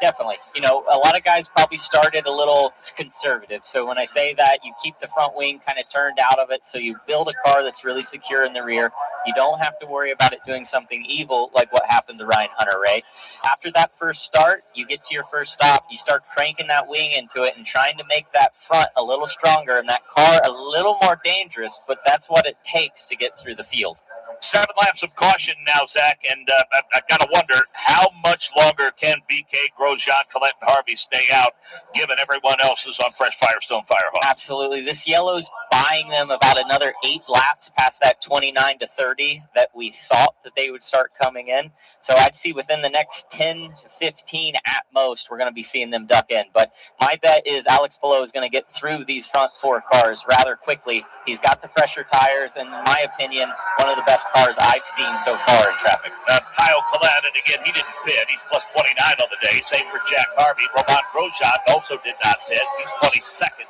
Definitely. You know, a lot of guys probably started a little conservative. So when I say that, you keep the front wing kind of turned out of it. So you build a car that's really secure in the rear. You don't have to worry about it doing something evil like what happened to Ryan Hunter-Reay. After that first start, you get to your first stop, you start cranking that wing into it and trying to make that front a little stronger and that car a little more dangerous, but that's what it takes to get through the field. 7 laps of caution now, Zach, and I've got to wonder how much longer can BK, Grosjean, Collette, and Harvey stay out, given everyone else is on fresh Firestone Firehawk. Absolutely. This yellow's buying them about another 8 laps past that 29 to 30 that we thought that they would start coming in. So I'd see within the next 10 to 15 at most, we're going to be seeing them duck in. But my bet is Alex Palou is going to get through these front 4 cars rather quickly. He's got the fresher tires, and in my opinion, one of the best cars I've seen so far in traffic. Kyle Collette, and again, he didn't pit. He's plus 29 on the day. Same for Jack Harvey. Romain Grosjean also did not pit. He's 22nd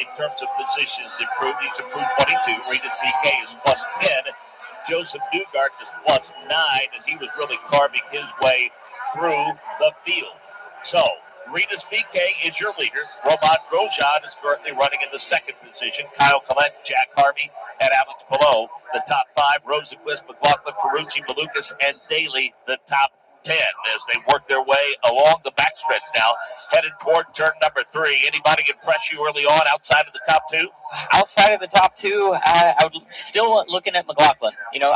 in terms of positions improved. He's improved 22. Regis BK is plus 10. Joseph Newgart is plus 9, and he was really carving his way through the field. So, Regis BK is your leader. Romain Grosjean is currently running in the 2nd position. Kyle Collette, Jack Harvey, and Alex Palou, the top 5. Rosenquist, McLaughlin, Ferrucci, Malukas, and Daly, the top 10, as they work their way along the backstretch now, headed toward turn number 3. Anybody impress you early on outside of the top 2? Outside of the top 2, I would still looking at McLaughlin. You know,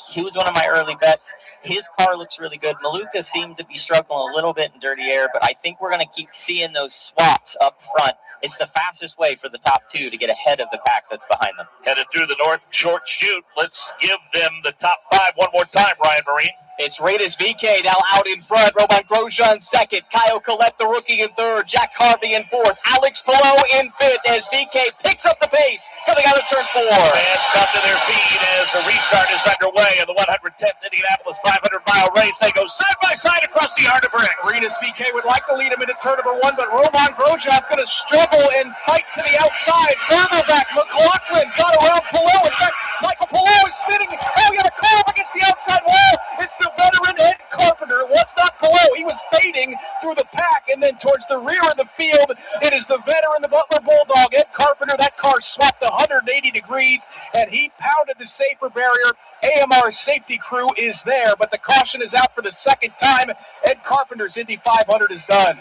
he was one of my early bets. His car looks really good. Maluka seemed to be struggling a little bit in dirty air, but I think we're going to keep seeing those swaps up front. It's the fastest way for the top 2 to get ahead of the pack that's behind them. Headed through the north short chute. Let's give them the top 5 one more time, Ryan Marine. It's Regis VK now out in front. Romain Grosjean 2nd. Kyle Collette, the rookie, in 3rd. Jack Harvey in 4th. Alex Palou in 5th as VK picks up the pace coming out of turn 4. Fans come to their feet as the restart is underway of the 110th Indianapolis 500-mile race. They go side by side across the yard of bricks. Regis VK would like to lead him into turn number 1, but Romain Grosjean's going to struggle and fight to the outside. Further back, McLaughlin got around Palou. In fact, Michael Palou is spinning. Oh, he got a car up against the outside wall. It's the veteran Ed Carpenter. What's not Palou? He was fading through the pack, and then towards the rear of the field, it is the veteran, the Butler Bulldog, Ed Carpenter. That car swapped 180 degrees, and he pounded the safer barrier. AMR safety crew is there, but the caution is out for the 2nd time. Ed Carpenter's Indy 500 is done.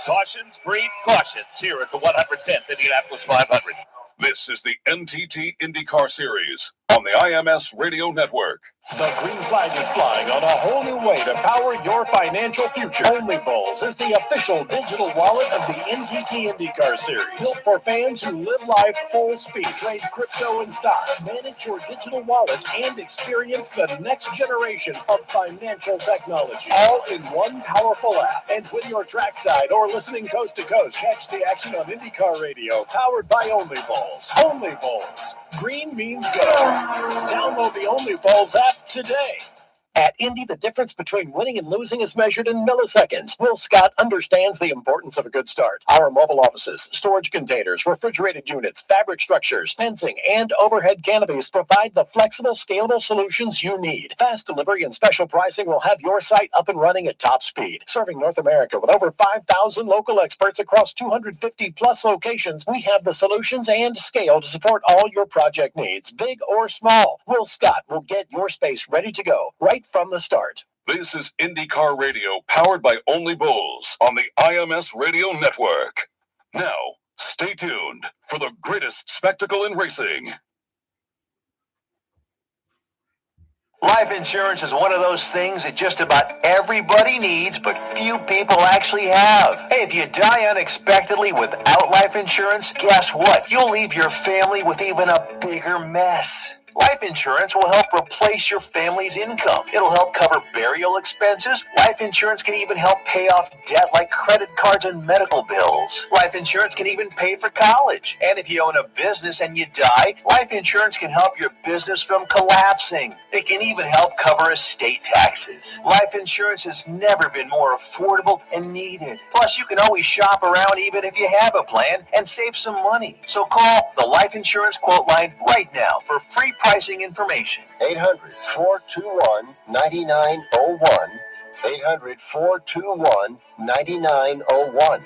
Cautions breed cautions here at the 110th Indianapolis 500. This is the NTT IndyCar Series on the IMS Radio Network. The green flag is flying on a whole new way to power your financial future. OnlyBulls is the official digital wallet of the NTT IndyCar Series. Built for fans who live life full speed. Trade crypto and stocks. Manage your digital wallet and experience the next generation of financial technology. All in one powerful app. And when you're trackside or listening coast to coast, catch the action on IndyCar Radio. Powered by OnlyBulls. OnlyBulls. Green means go. Download the OnlyBulls app today. At Indy, the difference between winning and losing is measured in milliseconds. Will Scott understands the importance of a good start. Our mobile offices, storage containers, refrigerated units, fabric structures, fencing, and overhead canopies provide the flexible, scalable solutions you need. Fast delivery and special pricing will have your site up and running at top speed. Serving North America with over 5,000 local experts across 250-plus locations, we have the solutions and scale to support all your project needs, big or small. Will Scott will get your space ready to go right from the start. This is IndyCar Radio, powered by OnlyBulls on the IMS Radio Network. Now, stay tuned for the greatest spectacle in racing. Life insurance is one of those things that just about everybody needs, but few people actually have. Hey, if you die unexpectedly without life insurance, guess what? You'll leave your family with even a bigger mess. Life insurance will help replace your family's income. It'll help cover burial expenses. Life insurance can even help pay off debt like credit cards and medical bills. Life insurance can even pay for college. And if you own a business and you die, life insurance can help your business from collapsing. It can even help cover estate taxes. Life insurance has never been more affordable and needed. Plus, you can always shop around even if you have a plan and save some money. So call the Life Insurance Quote Line right now for free pricing information. 800-421-9901. 800-421-9901.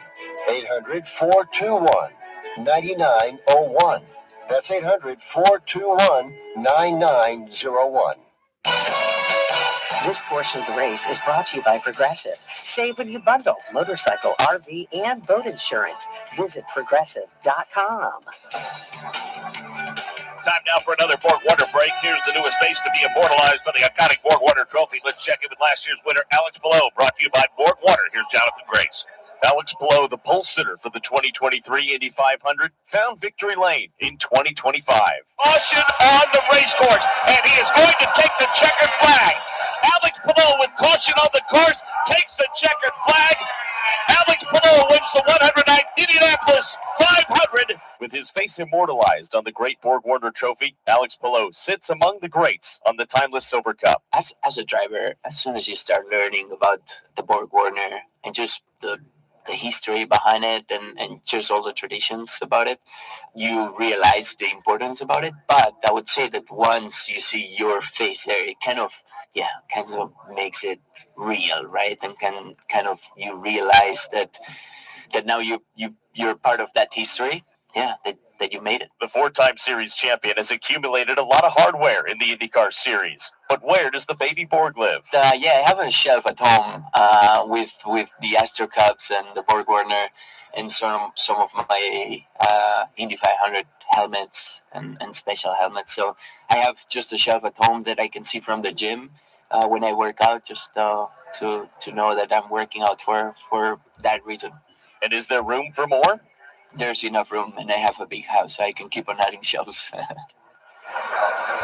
800-421-9901. That's 800-421-9901. This portion of the race is brought to you by Progressive. Save when you bundle motorcycle, RV, and boat insurance. Visit progressive.com. Time now for another Borg Wonder break. Here's the newest face to be immortalized on the iconic Borg Wonder Trophy. Let's check in with last year's winner, Alex Below, brought to you by Borg Wonder. Here's Jonathan Grace. Alex Below, the pole sitter for the 2023 Indy 500, found victory lane in 2025. Caution on the race course, and he is going to take the checkered flag. Alex Below, with caution on the course, takes the checkered flag. Alex Below wins the 109th Indianapolis 500. With his face immortalized on the Great Borg Warner Trophy, Alex Below sits among the greats on the Timeless Silver Cup. As a driver, as soon as you start learning about the Borg Warner and just the history behind it and just all the traditions about it, you realize the importance about it. But I would say that once you see your face there, it kind of makes it real, right? And kind of you realize that now you're part of that history. Yeah, that you made it. The four-time series champion has accumulated a lot of hardware in the IndyCar series. But where does the baby Borg live? I have a shelf at home with the Astro Cups and the Borg Warner and some of my Indy 500 helmets and special helmets. So I have just a shelf at home that I can see from the gym when I work out, just to know that I'm working out for that reason. And is there room for more? There's enough room, and I have a big house, so I can keep on adding shelves.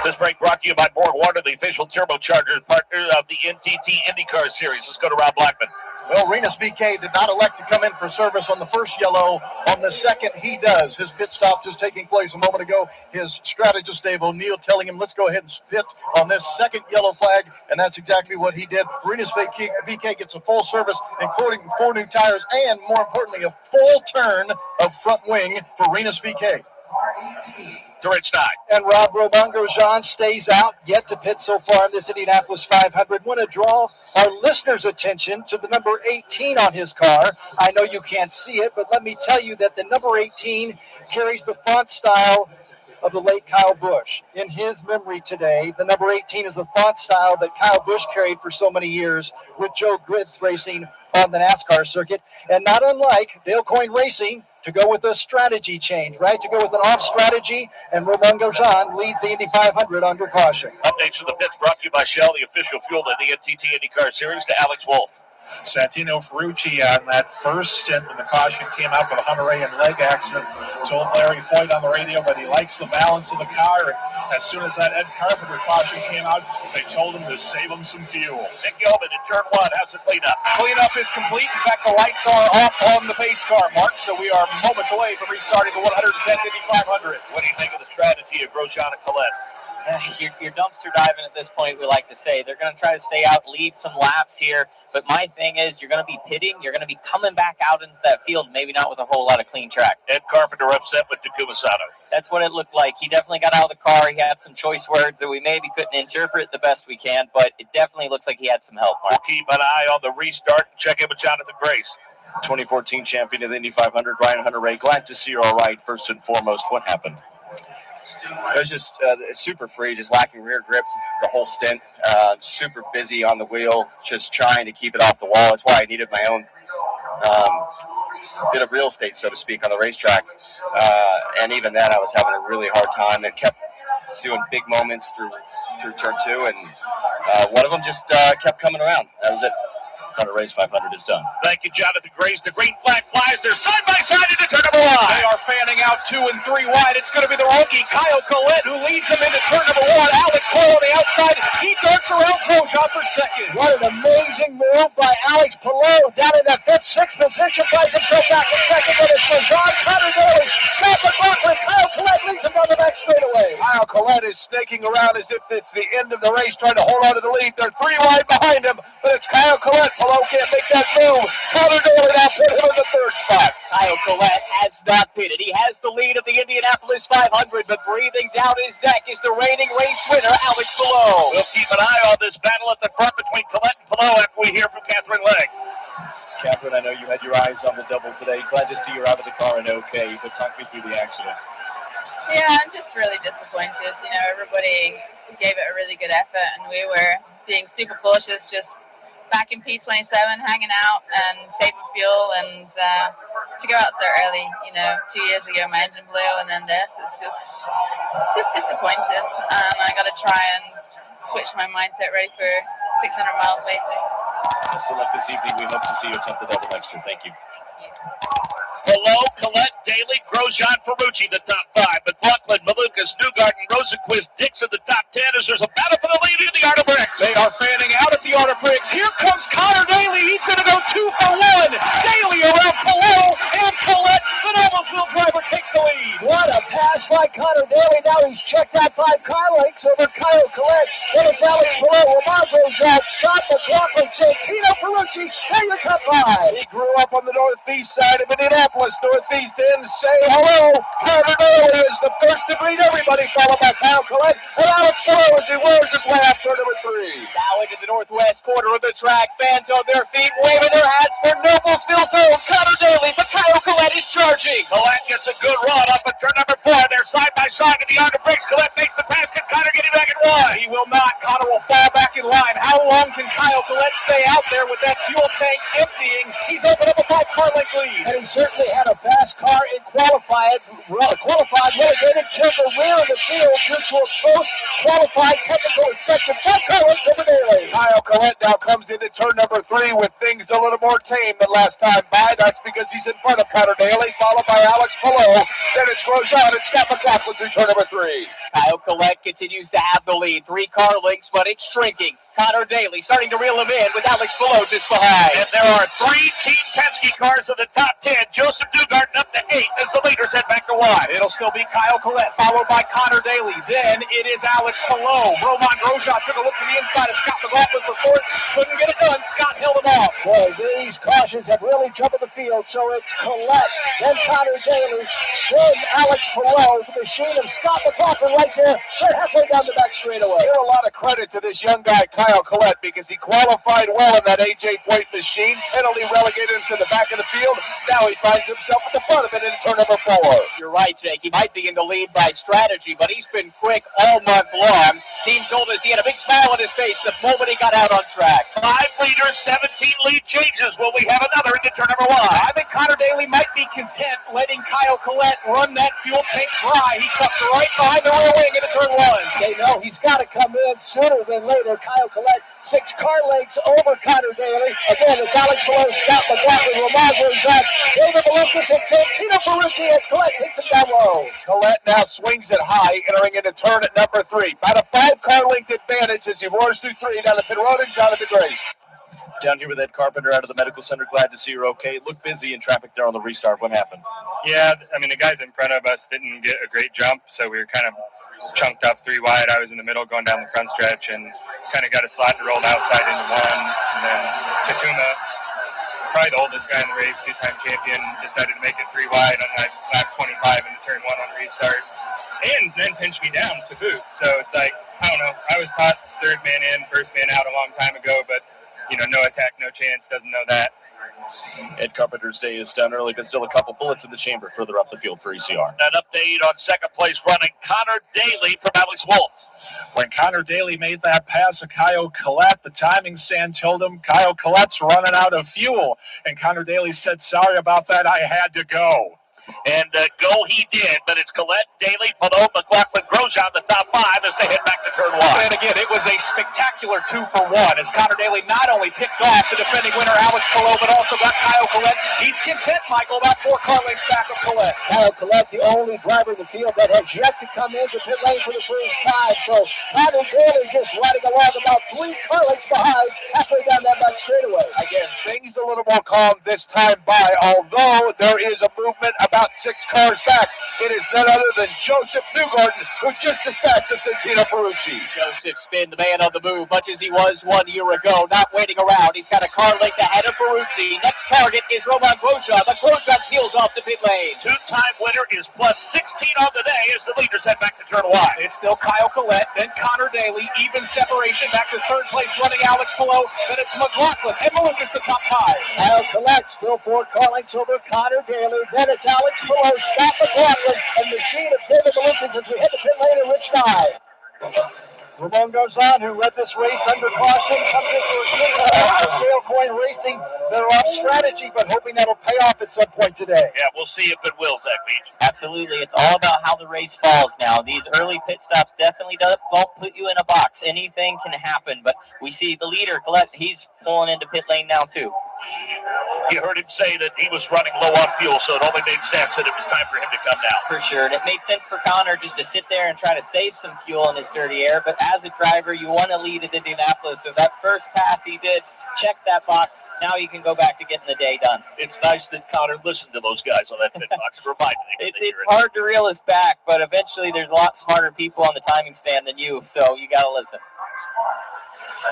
This break brought to you by Borg Warner, the official turbocharger partner of the NTT IndyCar Series. Let's go to Rob Blackman. Well, Renus VK did not elect to come in for service on the first yellow. On the second, he does. His pit stop just taking place a moment ago. His strategist, Dave O'Neill, telling him, let's go ahead and pit on this second yellow flag, and that's exactly what he did. Renus VK gets a full service, including 4 new tires, and more importantly, a full turn of front wing for Renus VK. To Rich Nye. And Rob Grosjean stays out, yet to pit so far in this Indianapolis 500. Want to draw our listeners' attention to the number 18 on his car. I know you can't see it, but let me tell you that the number 18 carries the font style of the late Kyle Busch. In his memory today, the number 18 is the font style that Kyle Busch carried for so many years with Joe Griggs racing on the NASCAR circuit. And not unlike Dale Coyne Racing, to go with a strategy change, right? To go with an off strategy, and Romain Grosjean leads the Indy 500 under caution. Updates from the pits brought to you by Shell, the official fuel of the NTT IndyCar Series, to Alex Wolff. Santino Ferrucci on that first stint when the caution came out for the Hunter-Reay and leg accident told Larry Foyt on the radio that he likes the balance of the car. And as soon as that Ed Carpenter caution came out, they told him to save him some fuel. Nick Yeoman in turn 1. How's the cleanup? Cleanup is complete. In fact, the lights are off on the pace car, Mark, so we are moments away from restarting the 110th Indy 500. What do you think of the strategy of Grosjean and Collette? You're dumpster diving at this point, we like to say. They're going to try to stay out, lead some laps here. But my thing is, you're going to be pitting. You're going to be coming back out into that field, maybe not with a whole lot of clean track. Ed Carpenter upset with Takuma Sato. That's what it looked like. He definitely got out of the car. He had some choice words that we maybe couldn't interpret the best we can, but it definitely looks like he had some help, Mark. We'll keep an eye on the restart. Check in with Jonathan Grace. 2014 champion of the Indy 500, Ryan Hunter-Reay. Glad to see you're all right. First and foremost, what happened? It was just super free, just lacking rear grip the whole stint. Super busy on the wheel, just trying to keep it off the wall. That's why I needed my own bit of real estate, so to speak, on the racetrack. And even then, I was having a really hard time. It kept doing big moments through turn 2, and one of them just kept coming around. That was it. Hunter-Reay's 500 is done. Thank you, Jonathan Grace. The green flag flies. They're side by side into turn number 1. They are fanning out 2 and 3 wide. It's going to be the rookie, Kyle Collette, who leads them into turn number 1. Alex Cole on the outside. He darts around Grosjean for second. What an amazing move by Alex Palou. Down in that 5th, 6th position, finds himself back in second. But it's Grosjean, Connor Daly, Scott McLaughlin. Kyle Collette leads him down the back straightaway. Kyle Collette is snaking around as if it's the end of the race, trying to hold on to the lead. They're 3 wide behind him, but it's Kyle Collette. Palou can't make that move. Connor Daly now put him in the 3rd spot. Kyle Collette has not pitted. He has the lead of the Indianapolis 500, but breathing down his neck is the reigning race winner, Alex Palou. We'll keep an eye on this battle at the front between Collette and Palou after we hear from Catherine Legg. Catherine, I know you had your eyes on the double today. Glad to see you're out of the car and okay, but talk me through the accident. Yeah, I'm just really disappointed. You know, everybody gave it a really good effort, and we were being super cautious, just back in P27, hanging out and saving fuel, and to go out so early. You know, 2 years ago my engine blew, and then this. It's just disappointed. I got to try and switch my mindset, ready for 600 miles later. Best of luck this evening. We hope to see you attempt the double next year. Thank you. Below, Collette, Daly, Grosjean, Ferrucci, the top 5. McLaughlin, Malukas, Newgarden, Rosenquist, Dixon, the top 10 as there's a battle for the lead in the Art of Bricks. They are fanning out at the Art of Bricks. Here comes Connor Daly. He's going to go 2 for 1. Daly around Palou and Collette. The Noblesville driver takes the lead. What a pass by Connor Daly. Now he's checked out 5 car lengths over Kyle Collette. Then it's Alex Palou, Lamar Grosjean, Scott McLaughlin, Santino Ferrucci. They're your top 5. He grew up on the northeast side of Indianapolis. Northeast end, say hello. Connor Daly is the first to greet everybody, followed by Kyle Collette and Alex Palou as he wears his way up turn number 3. Now into the northwest quarter of the track. Fans on their feet, waving their hats for Noblesville zone. Connor Daly, but Kyle Collette is charging. Collette gets a good run up at turn number 4. They're side by side in the Art of Bricks. Collette makes the pass. Can Connor get him back in 1? He will not. Connor will fall back in line. How long can Kyle Collette stay out there with that fuel tank emptying? He's opened up a 5-car length lead. And he certainly had a fast car in qualified relegated to the rear of the field due to a post-qualified technical inspection. 5 car lengths over Daly. Kyle Collette now comes into turn number 3 with things a little more tame than last time by. That's because he's in front of Connor Daly, followed by Alex Palou. Then it's Grosjean and Scott McLaughlin through turn number 3. Kyle Collette continues to have the lead. 3 car lengths, but it's shrinking. Connor Daly starting to reel him in with Alex Palou just behind. And there are 3 Team Penske cars in the top 10. Joseph Newgarden up to 8 as the leaders head back to 1. It'll still be Kyle Collette, followed by Connor Daly. Then it is Alex Palou. Roman Grosjean took a look to the inside of Scott McLaughlin for 4th. Couldn't get it done. Scott held him off. Boy, these cautions have really jumped the field. So it's Collette, then Connor Daly, then Alex Palou. The machine of Scott McLaughlin right there. They're halfway down the back straightaway. Give a lot of credit to this young guy, Kyle Collette, because he qualified well in that AJ Foyt machine. Penalty relegated him to the back of the field. Now he finds himself at the front of it in turn number 4. You're right, Jake. He might be in the lead by strategy, but he's been quick all month long. Team told us he had a big smile on his face the moment he got out on track. 5 leaders, 17 lead changes. Will we have another into turn number 1? I think Connor Daly might be content letting Kyle Collette run that fuel tank dry. He cuts right behind the rear wing into turn 1. They know he's got to come in sooner than later. Kyle Collette, 6 car lengths over Connor Daly. Again, it's Alex Palou, Scott McLaughlin, Lamar Grosjean, David Malukas, and Santino Ferrucci as Collette takes him down low. Collette now swings it high, entering into turn at number 3. About a 5-car length advantage as he roars through 3 down the pit road and Jonathan Grace. Down here with Ed Carpenter out of the medical center. Glad to see you're okay. Looked busy in traffic there on the restart. What happened? Yeah, I mean, the guys in front of us didn't get a great jump, so we were kind of chunked up 3 wide. I was in the middle going down the front stretch and kind of got a slot and rolled outside into 1. And then Takuma, probably the oldest guy in the race, 2-time champion, decided to make it 3 wide on like lap 25 into turn 1 on restart. And then pinched me down to boot. So it's like, I don't know. I was taught 3rd man in, 1st man out a long time ago, but you know, no attack, no chance, doesn't know that. Ed Carpenter's day is done early, but still a couple bullets in the chamber further up the field for ECR. An update on 2nd place running Connor Daly from Alex Wolf. When Connor Daly made that pass to Kyle Collette, the timing stand told him Kyle Collette's running out of fuel. And Connor Daly said, sorry about that, I had to go. And go he did, but it's Collette, Daly, Palou, McLaughlin, Grosjean, the top 5 as they head back to turn 1. And again, it was a spectacular 2 for 1 as Connor Daly not only picked off the defending winner Alex Palou, but also got Kyle Collette. He's content, Michael, about 4 car lengths back of Collette. Kyle Collette, the only driver in the field that has yet to come into pit lane for the first time. So Connor Daly just riding along about 3 car lengths behind, halfway down that back straightaway. Again, things a little more calm this time by, although there is a movement about 6 cars back. It is none other than Joseph Newgarden, who just dispatched of Santino Ferrucci. Joseph's been the man on the move, much as he was 1 year ago, not waiting around. He's got a car length ahead of Ferrucci. Next target is Roman Grosjean, but Grosjean peels off the pit lane. 2-time winner is plus 16 on the day as the leaders head back to turn 1. It's still Kyle Collette, then Connor Connor Daly. Even separation. Back to third place running Alex Palou. Then it's McLaughlin. And Malukas the top 5. Kyle Collette still Ford Carlings over Connor Daly. Then it's Alex Palou, Scott McLaughlin, and Machine of David Malukas as we hit the pit lane in Rich Nye. Ramon Garzon, who led this race under caution, comes in for a good Jail Coin Racing. They're off strategy, but hoping that'll pay off at some point today. Yeah, we'll see if it will, Zach Beach. Absolutely. It's all about how the race falls now. These early pit stops definitely don't put you in a box. Anything can happen, but we see the leader, Colette, he's pulling into pit lane now too. You heard him say that he was running low on fuel, so it only made sense that it was time for him to come down. For sure, and it made sense for Connor just to sit there and try to save some fuel in his dirty air, but as a driver, you want to lead at Indianapolis, so that first pass he did, check that box, now you can go back to getting the day done. It's nice that Connor listened to those guys on that pit box and reminded him. It's hard to reel us back, but eventually there's a lot smarter people on the timing stand than you, so you got to listen.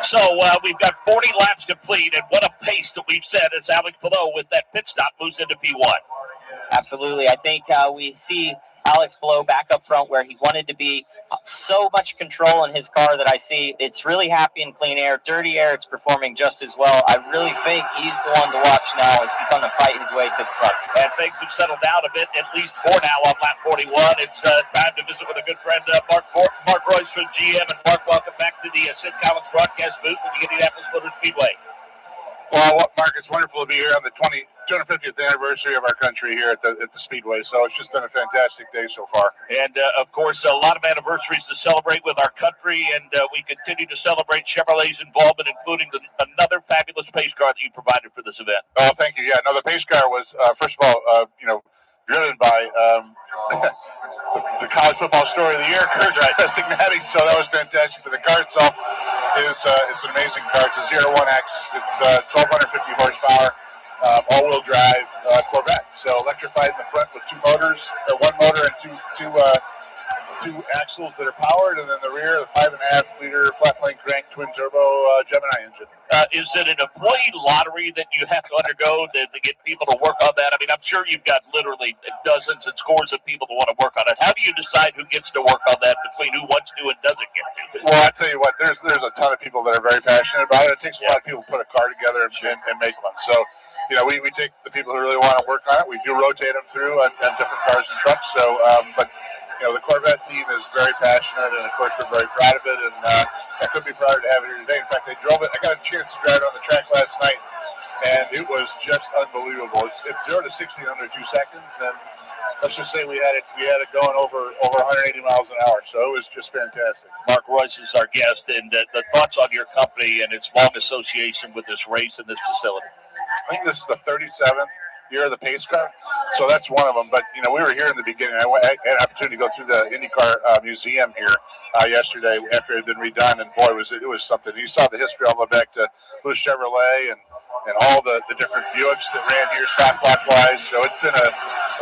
So we've got 40 laps complete, and what a pace that we've set as Alex Palou with that pit stop moves into P1. Absolutely. I think we see Alex Palou back up front where he wanted to be. So much control in his car that I see. It's really happy in clean air. Dirty air, it's performing just as well. I really think he's the one to watch now as he's going to fight his way to the front. And things have settled down a bit, at least for now on lap 41. It's time to visit with a good friend, Mark Royce from GM. And Mark, welcome back to the Sid Collins broadcast booth at the Indianapolis Motor Speedway. Well, Mark, it's wonderful to be here on the 250th anniversary of our country here at the Speedway. So it's just been a fantastic day so far. And, of course, a lot of anniversaries to celebrate with our country, and we continue to celebrate Chevrolet's involvement, including another fabulous pace car that you provided for this event. Oh, thank you. Yeah, no, the pace car was, first of all, driven by the college football story of the year, Kurt Signatic. So that was fantastic. For the car itself it's an amazing car. It's a 01X. It's 1,250 horsepower, all-wheel drive Corvette. So electrified in the front with one motor and two axles that are powered, and then the rear, the 5.5-liter flat-plane crank twin-turbo Gemini engine. Is it an employee lottery that you have to undergo to get people to work on that? I mean, I'm sure you've got literally dozens and scores of people that want to work on it. How do you decide who gets to work on that between who wants to and doesn't get to? Well, I tell you what, there's a ton of people that are very passionate about it. It takes a lot of people to put a car together and make one. So, we take the people who really want to work on it. We do rotate them through on different cars and trucks. So, the Corvette team is very passionate, and of course we're very proud of it, and I couldn't be prouder to have it here today. In fact, I got a chance to drive it on the track last night, and it was just unbelievable. It's 0 to 60 in under 2 seconds, and let's just say we had it going over 180 miles an hour, so it was just fantastic. Mark Royce is our guest, and the thoughts on your company and its long association with this race and this facility. I think this is the 37th year of the pace car, so that's one of them. But we were here in the beginning. I had an opportunity to go through the IndyCar museum here yesterday after it had been redone, and boy, it was something. You saw the history all the way back to Louis Chevrolet and all the different Buicks that ran here stock block wise. So it's been a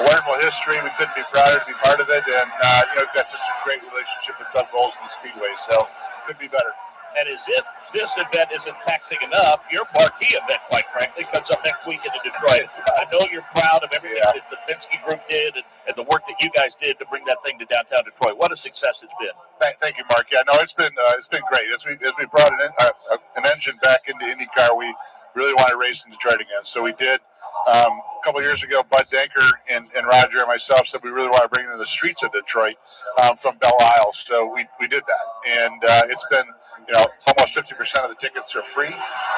wonderful history. We couldn't be prouder to be part of it, and we've got such a great relationship with Doug Bowles and the Speedway, so it could be better. And as if this event isn't taxing enough, your marquee event, quite frankly, comes up next weekend in Detroit. I know you're proud of everything that the Penske Group did and the work that you guys did to bring that thing to downtown Detroit. What a success it's been. Thank you, Mark. Yeah, no, it's been great. As we brought an engine back into IndyCar, we really want to race in Detroit again. So we did. A couple of years ago, Bud Denker and Roger and myself said we really want to bring it to the streets of Detroit from Belle Isle. So we did that, and it's been almost 50% of the tickets are free.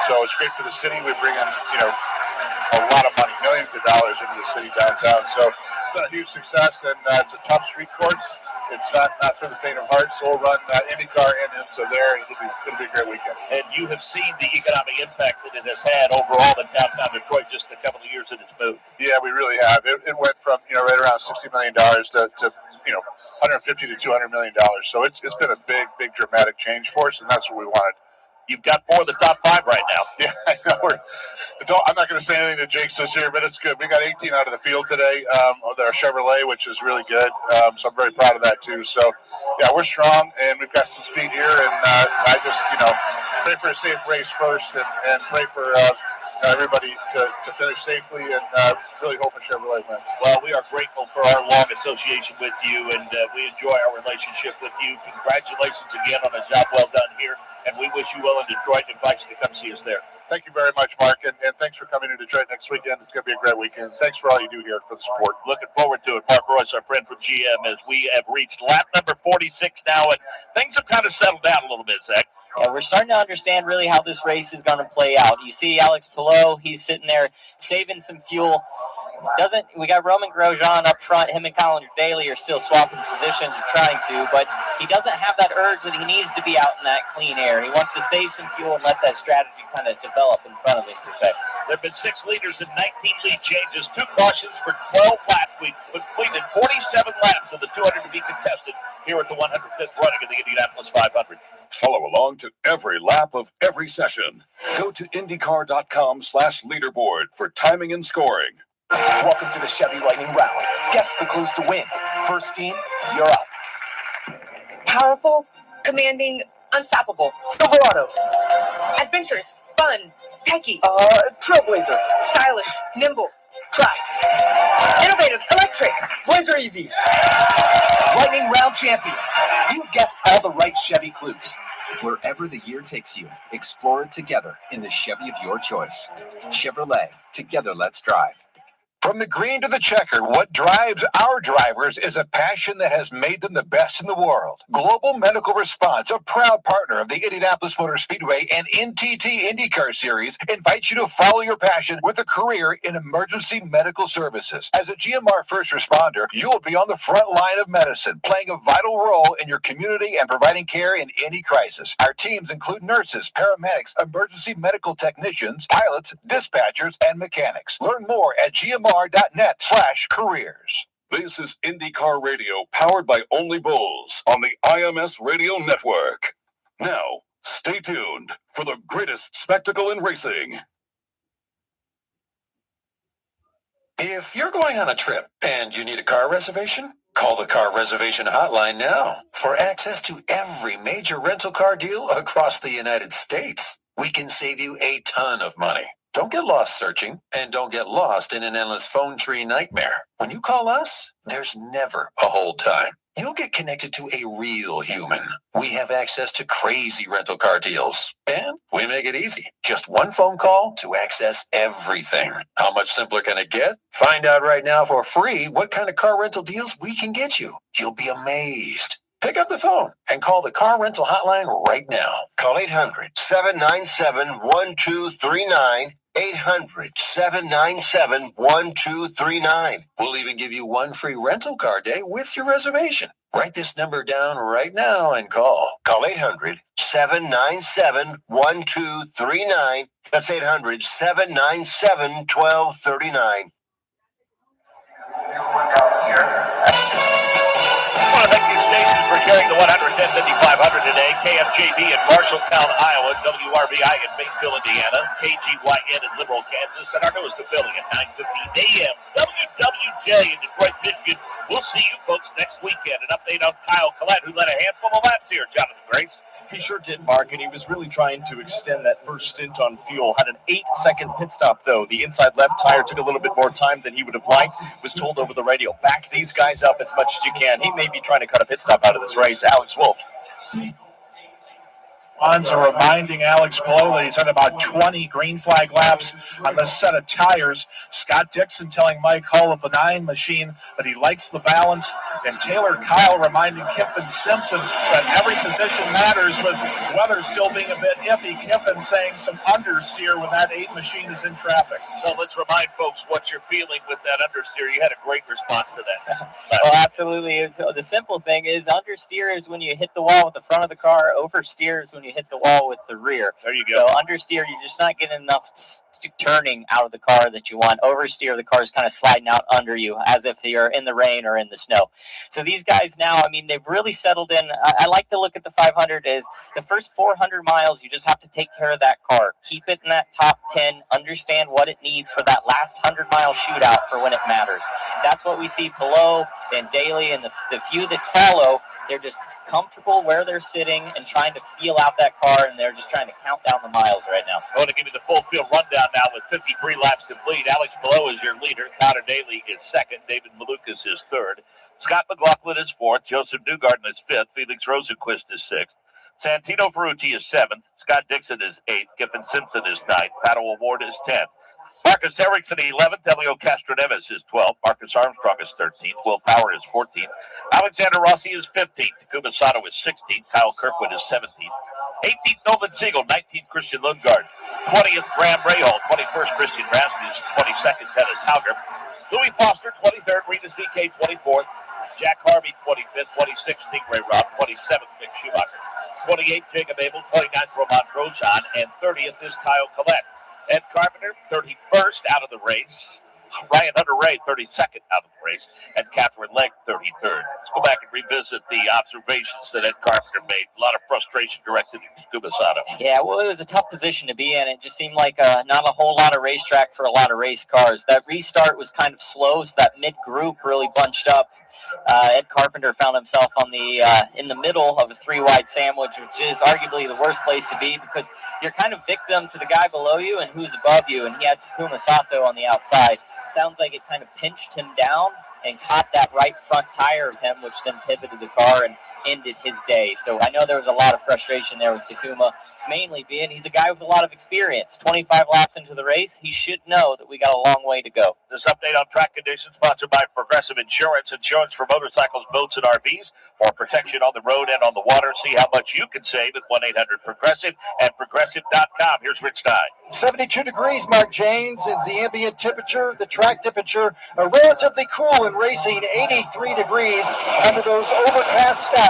So it's great for the city. We bring in a lot of money, millions of dollars into the city downtown. So it's been a huge success, and it's a tough street course. It's not for the faint of heart. So we'll run IndyCar and IMSA there, and it'll be a great weekend. And you have seen the economic impact that it has had overall in downtown Detroit just in a couple of years that it's moved. Yeah, we really have. It went from right around $60 million to $150 to $200 million. So it's been a big dramatic change for us, and that's what we wanted. You've got 4 of the top 5 right now. Yeah, I know. I'm not going to say anything to jinx us here, but it's good. We got 18 out of the field today. Our Chevrolet, which is really good. So I'm very proud of that too. So yeah, we're strong, and we've got some speed here. And I just pray for a safe race first, and pray for everybody to finish safely and really hoping Chevrolet wins. Well, we are grateful for our long association with you, and we enjoy our relationship with you. Congratulations again on a job well done here, and we wish you well in Detroit and invite you to come see us there. Thank you very much, Mark, and thanks for coming to Detroit next weekend. It's going to be a great weekend. Thanks for all you do here for the sport. Looking forward to it. Mark Royce, our friend from GM, as we have reached lap number 46 now, and things have kind of settled down a little bit, Zach. Yeah, we're starting to understand really how this race is going to play out. You see Alex Palou, he's sitting there saving some fuel. We got Roman Grosjean up front. Him and Colin Daly are still swapping positions or trying to, but he doesn't have that urge that he needs to be out in that clean air. He wants to save some fuel and let that strategy kind of develop in front of him, per se. There have been 6 leaders and 19 lead changes, 2 cautions for 12 laps. We completed 47 laps of the 200 to be contested here at the 105th running of the Indianapolis 500. Follow along to every lap of every session. Go to IndyCar.com/leaderboard for timing and scoring. Welcome to the Chevy Lightning Round. Guess the clues to win. First team, you're up. Powerful, commanding, unstoppable. Silverado. Adventurous, fun, techy. Trailblazer. Stylish, nimble. Tracks. Innovative, electric. Blazer EV. Lightning Round champions. You've guessed all the right Chevy clues. Wherever the year takes you, explore it together in the Chevy of your choice. Chevrolet. Together, let's drive. From the green to the checkered, what drives our drivers is a passion that has made them the best in the world. Global Medical Response, a proud partner of the Indianapolis Motor Speedway and NTT IndyCar Series, invites you to follow your passion with a career in emergency medical services. As a GMR first responder, you will be on the front line of medicine, playing a vital role in your community and providing care in any crisis. Our teams include nurses, paramedics, emergency medical technicians, pilots, dispatchers, and mechanics. Learn more at gmr.net/careers. This is IndyCar Radio, powered by Only Bulls on the IMS Radio Network. Now, stay tuned for the greatest spectacle in racing. If you're going on a trip and you need a car reservation, call the car reservation hotline now for access to every major rental car deal across the United States. We can save you a ton of money. Don't get lost searching, and don't get lost in an endless phone tree nightmare. When you call us, there's never a hold time. You'll get connected to a real human. We have access to crazy rental car deals, and we make it easy. Just one phone call to access everything. How much simpler can it get? Find out right now for free what kind of car rental deals we can get you. You'll be amazed. Pick up the phone and call the car rental hotline right now. Call 800-797-1239. 800-797-1239. We'll even give you one free rental car day with your reservation. Write this number down right now and call. Call 800-797-1239. That's 800-797-1239. I want to thank these stations for carrying the 110 Indy 500 today. KFJB in Marshalltown, Iowa, WRBI in Batesville, Indiana, KGYN in Liberal, Kansas, and our newest affiliate, 9:50 a.m. WWJ in Detroit, Michigan. We'll see you folks next weekend. An update on Kyle Collette, who led a handful of laps here, Jonathan Grace. He sure did, Mark, and he was really trying to extend that first stint on fuel. Had an 8-second pit stop, though. The inside left tire took a little bit more time than he would have liked. Was told over the radio, back these guys up as much as you can. He may be trying to cut a pit stop out of this race. Alex Wolff. Bonds are reminding Alex Palou that he's had about 20 green flag laps on this set of tires. Scott Dixon telling Mike Hull of the 9 machine that he likes the balance. And Taylor Kyle reminding Kiffin Simpson that every position matters, with weather still being a bit iffy. Kiffin saying some understeer when that 8 machine is in traffic. So let's remind folks what you're feeling with that understeer. You had a great response to that. Well, absolutely. The simple thing is understeer is when you hit the wall with the front of the car. Oversteer is when you hit the wall with the rear. There you go. So understeer, you're just not getting enough turning out of the car that you want. Oversteer, the car is kind of sliding out under you as if you're in the rain or in the snow. So these guys now, I mean, they've really settled in. I like to look at the 500 as the first 400 miles, you just have to take care of that car. Keep it in that top 10. Understand what it needs for that last 100-mile shootout for when it matters. That's what we see below and Daly and the few that follow. They're just comfortable where they're sitting and trying to feel out that car, and they're just trying to count down the miles right now. I'm going to give you the full field rundown now with 53 laps complete. Alex Below is your leader. Connor Daly is second. David Malukas is third. Scott McLaughlin is fourth. Joseph Newgarden is fifth. Felix Rosenquist is sixth. Santino Ferrucci is seventh. Scott Dixon is eighth. Giffen Simpson is ninth. Pato Award is 10th. Marcus Erickson 11th. Elio Castroneves is 12th. Marcus Armstrong is 13th. Will Power is 14th. Alexander Rossi is 15th. Takuma Sato is 16th. Kyle Kirkwood is 17th. 18th, Nolan Siegel. 19th, Christian Lundgaard. 20th, Graham Rahal. 21st, Christian Rasmussen. 22nd, Dennis Hauger. Louis Foster, 23rd. Renus VK, 24th. Jack Harvey, 25th. 26th, Stingray Rob. 27th, Mick Schumacher. 28th, Jacob Abel. 29th, Roman Grosjean. And 30th is Kyle Collette. Ed Carpenter, 31st out of the race. Ryan Hunter-Ray, 32nd out of the race. And Catherine Legg, 33rd. Let's go back and revisit the observations that Ed Carpenter made. A lot of frustration directed at Takuma Sato. Yeah, well, it was a tough position to be in. It just seemed like not a whole lot of racetrack for a lot of race cars. That restart was kind of slow, so that mid-group really bunched up. Ed Carpenter found himself on the in the middle of a three-wide sandwich, which is arguably the worst place to be because you're kind of victim to the guy below you and who's above you, and he had Takuma Sato on the outside. Sounds like it kind of pinched him down and caught that right front tire of him, which then pivoted the car and ended his day. So I know there was a lot of frustration there with Takuma, mainly being he's a guy with a lot of experience. 25 laps into the race, he should know that we got a long way to go. This update on track conditions sponsored by Progressive Insurance. Insurance for motorcycles, boats, and RVs. More protection on the road and on the water. See how much you can save at 1-800-PROGRESSIVE and Progressive.com. Here's Rich Dye. 72 degrees, Mark James, is the ambient temperature. The track temperature relatively cool in racing, 83 degrees under those overcast skies.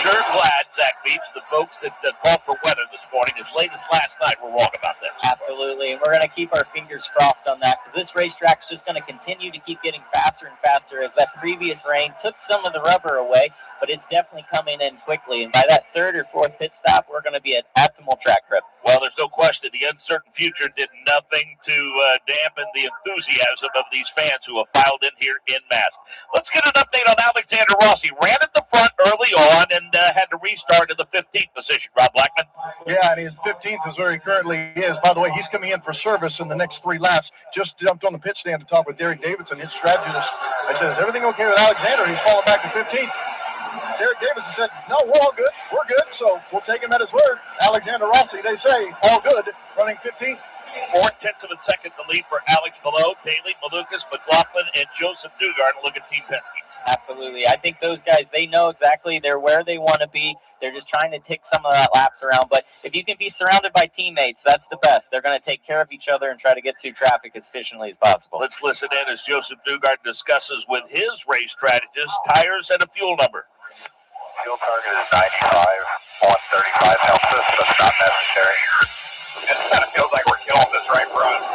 Sure glad, Zach Beach, the folks that called for weather this morning, as late as last night, were wrong about that. Absolutely, and we're going to keep our fingers crossed on that because this racetrack's just going to continue to keep getting faster and faster as that previous rain took some of the rubber away, but it's definitely coming in quickly, and by that third or fourth pit stop, we're going to be at optimal track grip. Well, there's no question the uncertain future did nothing to dampen the enthusiasm of these fans who have filed in here en masse. Let's get an update on Alexander Rossi. Ran at the front early on and had to restart in the 15th position, Rob Blackman. Yeah, and his 15th is where he currently is. By the way, he's coming in for service in the next 3 laps. Just jumped on the pit stand to talk with Derek Davidson, his strategist. I said, is everything okay with Alexander? He's falling back to 15th. Derek Davidson said, no, we're all good. We're good, so we'll take him at his word. Alexander Rossi, they say, all good, running 15th. 4/10 of a second to lead for Alex Below, Daly, Malukas, McLaughlin, and Joseph Newgarden. Look at Team Penske. Absolutely. I think those guys, they know exactly they're where they want to be. They're just trying to tick some of that laps around. But if you can be surrounded by teammates, that's the best. They're going to take care of each other and try to get through traffic as efficiently as possible. Let's listen in as Joseph Newgarden discusses with his race strategist, tires, and a fuel number. Fuel target is 95. 135 helps us, but not necessary. It kind of feels like we're killing this right front.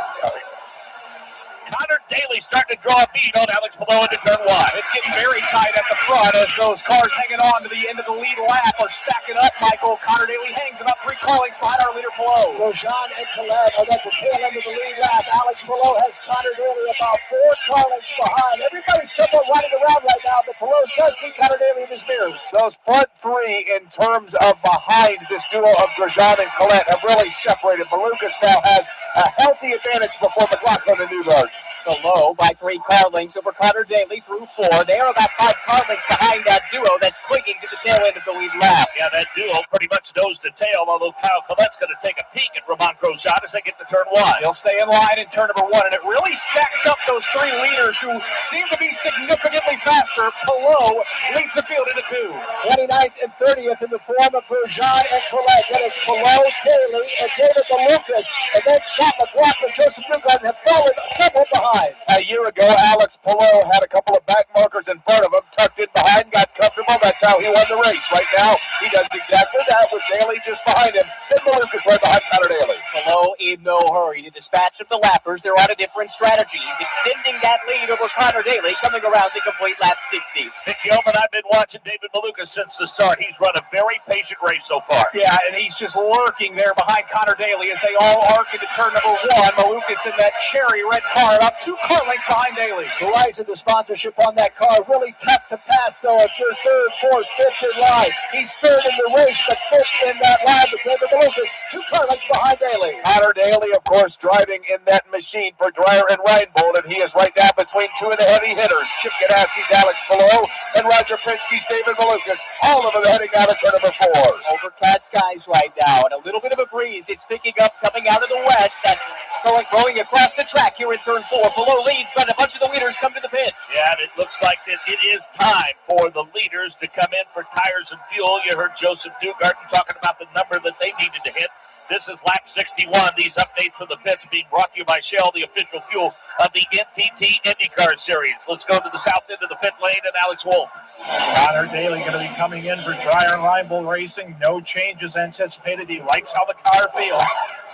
Connor Daly starting to draw a bead on Alex Below into turn 1. It's getting very tight at the front as those cars hanging on to the end of the lead lap are stacking up, Michael. Connor Daly hangs about 3 car lengths behind our leader Below. Grosjean and Collette are at the tail end of the lead lap. Alex Below has Connor Daly about 4 car lengths behind. Everybody's somewhat riding around right now, but Below does see Connor Daly in his mirrors. Those front 3 in terms of behind this duo of Grosjean and Collette have really separated. Malukas now has a healthy advantage before McLaughlin and Newgarden. Below by 3 car lengths over Connor Daly through 4. They are about 5 car lengths behind that duo that's clinging to the tail end of the lead lap. Yeah, that duo pretty much nose to tail, although Kyle Collette's going to take a peek at Roman Grosjean as they get to turn 1. He'll stay in line in turn number 1, and it really stacks up those 3 leaders who seem to be significantly faster. Below leads the field into 2. 29th and 30th in the form of Grosjean and Collette. That is Below, Daly, and David Malukas. And then Scott McLaughlin, Joseph Newgarden have fallen somewhat behind. A year ago, Alex Palou had a couple of back markers in front of him, tucked in behind, got comfortable. That's how he won the race. Right now, he does exactly that with Daly just behind him, and Malukas right behind Connor Daly. Palou in no hurry to dispatch of the lappers. They're on a different strategy. He's extending that lead over Connor Daly, coming around to complete lap 60. Nick Yeoman, I've been watching David Maluka since the start. He's run a very patient race so far. Yeah, and he's just lurking there behind Connor Daly as they all arc into turn number 1. Malukas in that cherry red car, about 2 car lengths behind Daly. The rise of the sponsorship on that car, really tough to pass though. If you're third, fourth, fifth in line, he's third in the race, but fifth in that line with David Malukas, 2 car lengths behind Daly. Connor Daly, of course, driving in that machine for Dreyer and Reinbold, and he is right now between 2 of the heavy hitters. Chip Ganassi's Alex Palou and Roger Pinsky's David Malukas, all of them heading out of turn number 4. Overcast skies right now, and a little bit of a breeze. It's picking up coming out of the west. That's going across the track here in turn 4. Below leads, but a bunch of the leaders come to the pits. Yeah, and it looks like that it is time for the leaders to come in for tires and fuel. You heard Joseph Newgarden talking about the number that they needed to hit. This is lap 61. These updates from the pits being brought to you by Shell, the official fuel of the NTT IndyCar Series. Let's go to the south end of the pit lane and Alex Wolf. Connor Daly going to be coming in for Dreyer and Reinbold Racing. No changes anticipated. He likes how the car feels.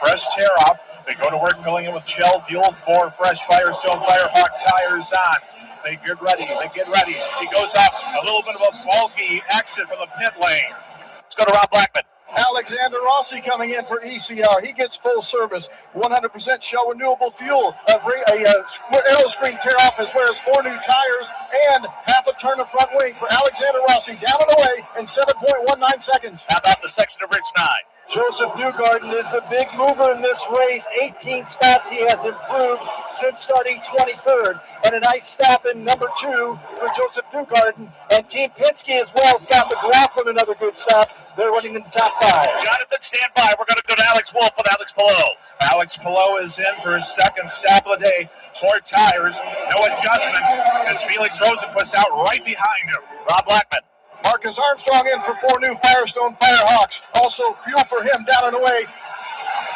Fresh tear off. They go to work filling it with Shell fuel for fresh Firestone Firehawk tires on. They get ready. He goes up a little bit of a bulky exit from the pit lane. Let's go to Rob Blackman. Alexander Rossi coming in for ECR. He gets full service, 100% Shell renewable fuel, a aero screen tear off as well as 4 new tires and half a turn of front wing for Alexander Rossi, down and away in 7.19 seconds. How about the section of Rich 9? Joseph Newgarden is the big mover in this race. 18 spots he has improved since starting 23rd. And a nice stop in number 2 for Joseph Newgarden. And Team Penske as well. Scott McLaughlin, another good stop. They're running in the top 5. Jonathan, stand by. We're going to go to Alex Wolf with Alex Palou. Alex Palou is in for his second stop of the day. 4 tires, no adjustments, as Felix Rosenquist out right behind him. Rob Blackman. Marcus Armstrong in for 4 new Firestone Firehawks. Also fuel for him down and away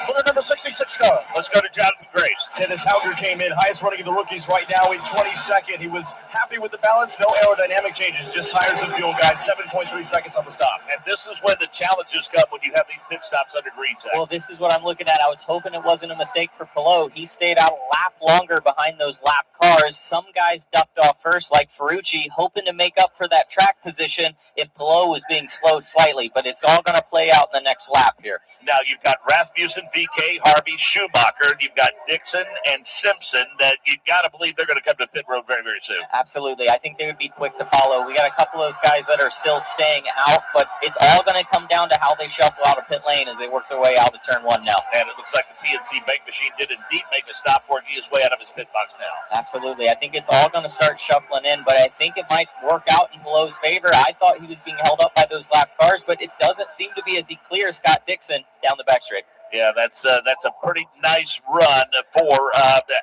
for the number 66 car. Let's go to Jonathan Grace. Dennis Hauger came in, highest running of the rookies right now in 22nd. He was happy with the balance, no aerodynamic changes, just tires and fuel, guys. 7.3 seconds on the stop. And this is when the challenges come when you have these pit stops under green tag. Well, this is what I'm looking at. I was hoping it wasn't a mistake for Palou. He stayed out a lap longer behind those lap cars. Some guys ducked off first, like Ferrucci, hoping to make up for that track position if Palou was being slowed slightly. But it's all going to play out in the next lap here. Now you've got Rasmussen, VK, Harvey, Schumacher. You've got Dixon and Simpson that you've got to believe they're going to come to pit road very, very soon. Absolutely. I think they would be quick to follow. We got a couple of those guys that are still staying out, but it's all going to come down to how they shuffle out of pit lane as they work their way out of turn 1 now. And it looks like the PNC Bank machine did indeed make a stop for his way out of his pit box now. Absolutely. I think it's all going to start shuffling in, but I think it might work out in Palou's favor. I thought he was being held up by those lap cars, but it doesn't seem to be as he clears Scott Dixon down the backstraight. Yeah, that's a pretty nice run for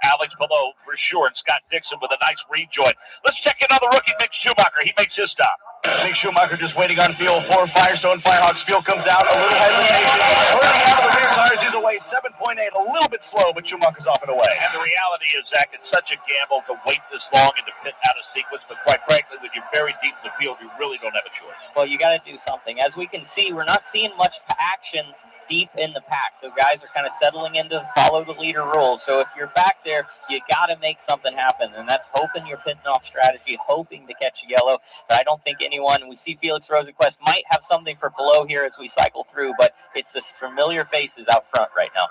Alex Palou for sure, and Scott Dixon with a nice rejoin. Let's check in on the rookie Mick Schumacher. He makes his stop. Mick Schumacher just waiting on fuel for Firestone Firehawks. Fuel comes out, a little hesitation. Turning out of the rear tires, he's away 7.8, a little bit slow, but Schumacher's off and away. And the reality is, Zach, it's such a gamble to wait this long and to pit out of sequence, but quite frankly, when you're very deep in the field, you really don't have a choice. Well, you got to do something. As we can see, we're not seeing much action deep in the pack. The guys are kind of settling into follow the leader rules. So if you're back there, you got to make something happen. And that's hoping you're pitting off strategy, hoping to catch a yellow. But I don't think anyone, we see Felix Rosenquist might have something for Palou here as we cycle through, but it's this familiar faces out front right now.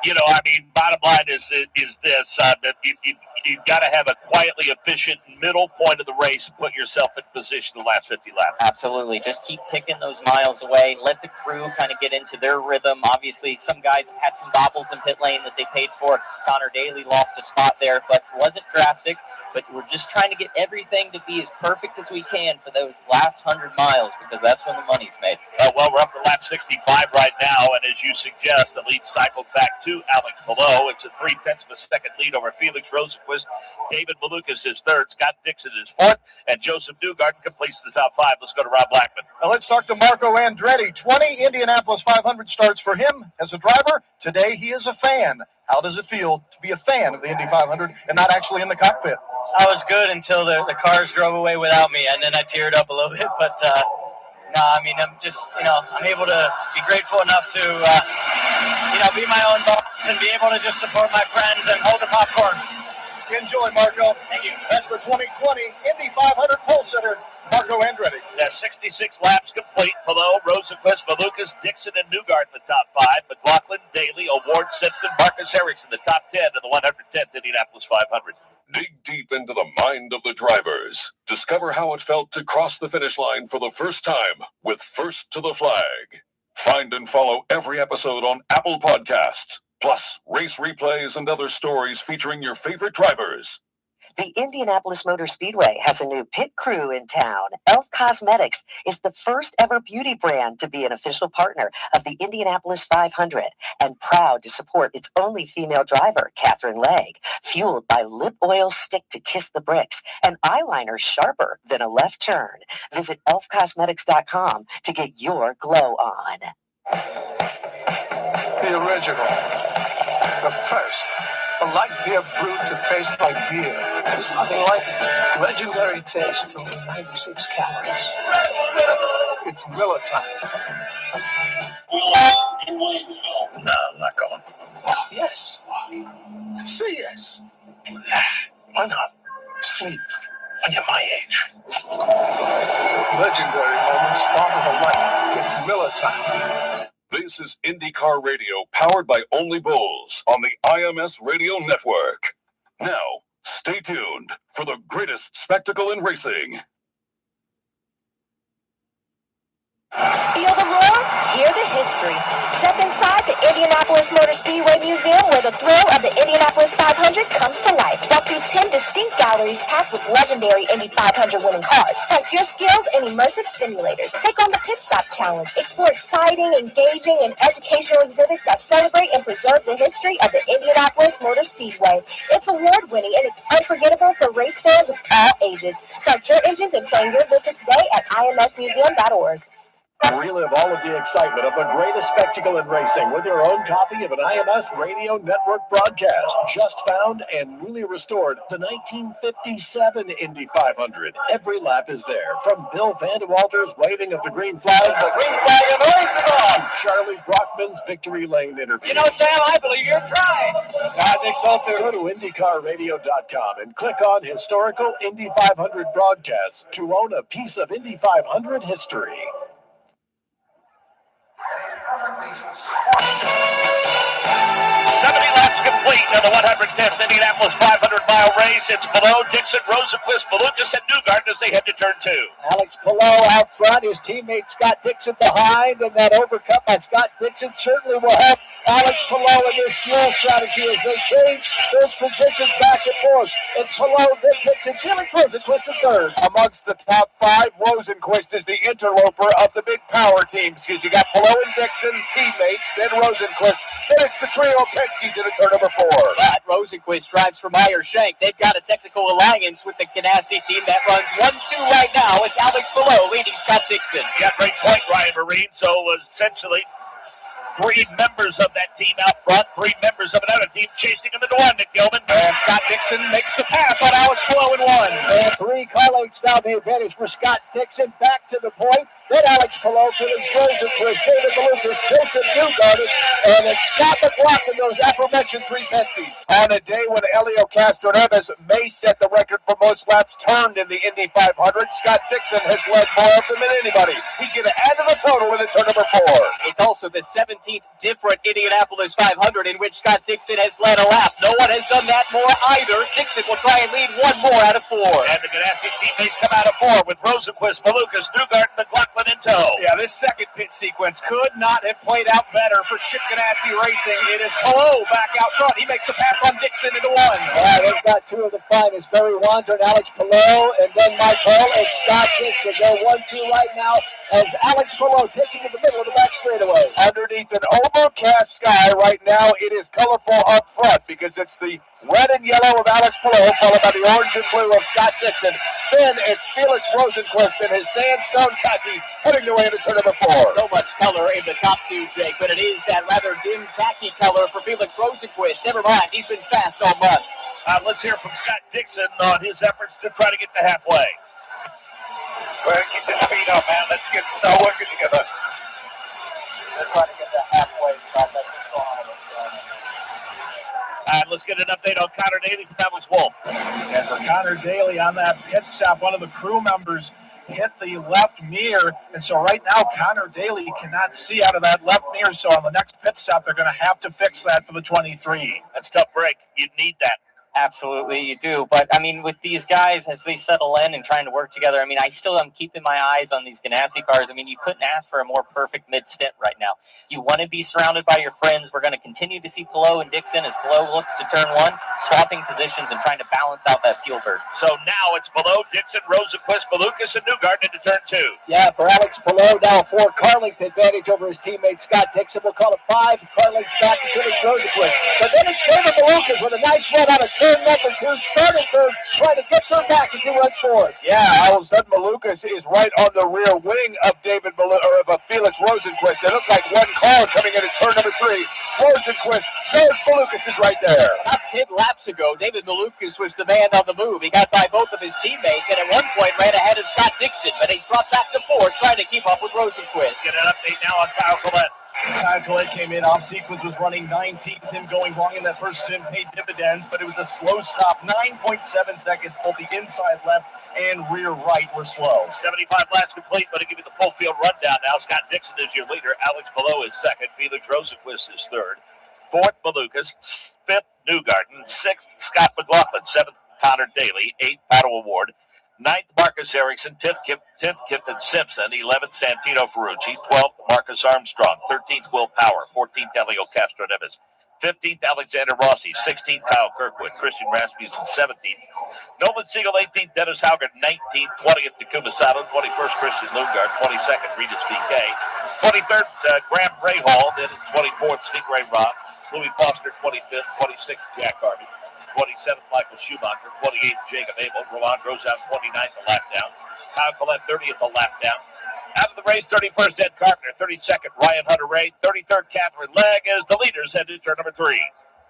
You know, I mean, bottom line is this, that you've got to have a quietly efficient middle point of the race and put yourself in position the last 50 laps. Absolutely. Just keep ticking those miles away. Let the crew kind of get into their rhythm. Obviously, some guys have had some bobbles in pit lane that they paid for. Connor Daly lost a spot there, but wasn't drastic. But we're just trying to get everything to be as perfect as we can for those last 100 miles because that's when the money's made. Well, we're up to lap 65 right now, and as you suggest, the lead cycled back to Alex Palou. It's a 0.3 of a second lead over Felix Rosenquist. David Malukas is third, Scott Dixon is fourth, and Joseph Newgarden completes the top 5. Let's go to Rob Blackman. Now let's talk to Marco Andretti. 20 Indianapolis 500 starts for him as a driver. Today he is a fan. How does it feel to be a fan of the Indy 500 and not actually in the cockpit? I was good until the cars drove away without me, and then I teared up a little bit. But no, I mean, I'm just, I'm able to be grateful enough to be my own boss and be able to just support my friends and hold the popcorn. Enjoy, Marco. Thank you. That's the 2020 Indy 500 pole sitter, Marco Andretti. Yeah, 66 laps complete. Below, Rosenquist, Malukas, Dixon, and Newgard in the top 5. McLaughlin, Daly, Award, Simpson, Marcus Erickson in the top 10 of the 110th Indianapolis 500. Dig deep into the mind of the drivers. Discover how it felt to cross the finish line for the first time with First to the Flag. Find and follow every episode on Apple Podcasts, plus race replays and other stories featuring your favorite drivers. The Indianapolis Motor Speedway has a new pit crew in town. Elf Cosmetics is the first ever beauty brand to be an official partner of the Indianapolis 500 and proud to support its only female driver, Catherine Legg, fueled by lip oil stick to kiss the bricks and eyeliner sharper than a left turn. Visit elfcosmetics.com to get your glow on. The original, the first. A light beer brewed to taste like beer. There's nothing like it. Legendary taste, only 96 calories. It's Miller time. No, I'm not going. Yes. Say yes. Why not? Sleep when you're my age. Legendary moments start with a light. It's Miller time. This is IndyCar Radio, powered by Only Bulls on the IMS Radio Network. Now, stay tuned for the greatest spectacle in racing. Feel the roar, hear the history. Step inside the Indianapolis Motor Speedway Museum where the thrill of the Indianapolis 500 comes to life. Walk through 10 distinct galleries packed with legendary Indy 500 winning cars. Test your skills in immersive simulators. Take on the Pit Stop Challenge. Explore exciting, engaging, and educational exhibits that celebrate and preserve the history of the Indianapolis Motor Speedway. It's award-winning and it's unforgettable for race fans of all ages. Start your engines and plan your visit today at imsmuseum.org. Relive all of the excitement of the greatest spectacle in racing with your own copy of an IMS Radio Network broadcast. Just found and newly restored, the 1957 Indy 500. Every lap is there, from Bill Vanderwalter's waving of the green flag, to Charlie Brockman's victory lane interview. You know, Sam, I believe you're trying. I think so too. Go to IndyCarRadio.com and click on Historical Indy 500 Broadcasts to own a piece of Indy 500 history. 70 laps complete in the 110th Indianapolis 500-mile race. It's Below, Dixon, Rosenquist, Malukas, and Newgard as they head to turn 2. Alex Palou out front, his teammate Scott Dixon behind, and that overcut by Scott Dixon certainly will help Alex Palou in this fuel strategy as they change those positions back and forth. It's Palou, then Dixon, Felix Rosenquist in third. Amongst the top 5, Rosenquist is the interloper of the big power teams because you got Palou and Dixon, teammates, then Rosenquist, then it's the trio of Penske's in turn number 4. But Rosenquist drives for Meyer Shank. They've got a technical alliance with the Ganassi team that runs 1-2 right now. It's Alex Palou leading Scott Dixon. Yeah, great point, Ryan Marine. So essentially, 3 members of that team out front, 3 members of another team chasing him into one, Nick Gilman. And Scott Dixon makes the pass on Alex Palou in 1. And 3 car-mates now the advantage for Scott Dixon. Back to the point. Then Alex Palou, Felix Rosenquist, David Malukas, Jason Newgard, and it's Scott McLaughlin, those aforementioned 3 Penske's. On a day when Helio Castroneves may set the record for most laps turned in the Indy 500, Scott Dixon has led more of them than anybody. He's going to add to the total in turn number 4. It's also the 17th different Indianapolis 500 in which Scott Dixon has led a lap. No one has done that more either. Dixon will try and lead 1 more out of 4. And the Ganassi teammates come out of 4 with Rosenquist, Malukas, Newgard, and McLaughlin in tow. Yeah, this second pit sequence could not have played out better for Chip Ganassi Racing. It is Palou back out front. He makes the pass on Dixon into 1. They've got 2 of the finest, Barry Wander and Alex Palou, and then Mike Hull and Scott Dixon. They're 1-2 right now as Alex Palou taking to the middle of the back straightaway. Underneath an overcast sky right now, it is colorful up front because it's the red and yellow of Alex Palou, followed by the orange and blue of Scott Dixon. Then it's Felix Rosenquist in his sandstone khaki heading the way into turn number 4. So much color in the top 2, Jake, but it is that rather dim khaki color for Felix Rosenquist. Never mind, he's been fast all month. Let's hear from Scott Dixon on his efforts to try to get to halfway. Well, keep the speed up, man. Let's get working together. They're trying to get to halfway, Scott. That's right, let's get an update on Connor Daly from Alex Wolf. And for Connor Daly on that pit stop, one of the crew members hit the left mirror, and so right now Connor Daly cannot see out of that left mirror, so on the next pit stop they're going to have to fix that for the 23. That's a tough break. You need that. Absolutely, you do. But, I mean, with these guys, as they settle in and trying to work together, I mean, I still am keeping my eyes on these Ganassi cars. I mean, you couldn't ask for a more perfect mid-stint right now. You want to be surrounded by your friends. We're going to continue to see Palou and Dixon as Palou looks to turn one, swapping positions and trying to balance out that fuel burn. So now it's Palou, Dixon, Rosenquist, Malukas, and Newgarden into turn 2. Yeah, for Alex Palou, now a 4 car length advantage over his teammate Scott Dixon. We'll call it 5 car lengths back to Felix Rosenquist. But then it's David Malukas with a nice run out of turn number 2, starting third, trying to get third back as he runs forward. Yeah, all of a sudden Malukas is right on the rear wing of Felix Rosenquist. It looked like one car coming in at turn number 3. Rosenquist knows Malukas is right there. About 10 laps ago, David Malukas was the man on the move. He got by both of his teammates and at one point ran ahead of Scott Dixon, but he's dropped back to 4th, trying to keep up with Rosenquist. Get an update now on Kyle Collette. Kyle Collette came in off sequence, was running 19th. Him going wrong in that first stint paid dividends, but it was a slow stop. 9.7 seconds, both the inside left and rear right were slow. 75 laps complete, but to give you the full field rundown now, Scott Dixon is your leader. Alex Palou is second. Felix Rosenquist is third. 4th, Malukas. 5th, Newgarden. 6th, Scott McLaughlin. 7th, Connor Daly. 8th, Paddle Award. 9th, Marcus Erickson. 10th, Kipton Simpson. 11th, Santino Ferrucci. 12th, Marcus Armstrong. 13th, Will Power. 14th, Elio Castro Neves. 15th, Alexander Rossi. 16th, Kyle Kirkwood. Christian Rasmussen, 17th. Nolan Siegel, 18th. Dennis Hauger, 19th. 20th, Takuma Sato. 21st, Christian Lundgaard. 22nd, Regis VK. 23rd, Graham Rahal. Then 24th, Stingray Rob. Louis Foster, 25th. 26th, Jack Harvey. 27th, Michael Schumacher. 28th, Jacob Abel. Roland Grosjean, 29th, a lap down. Kyle Collette, 30th, a lap down. Out of the race, 31st, Ed Carpenter. 32nd, Ryan Hunter-Reay. 33rd, Catherine Legg as the leaders head to turn number 3.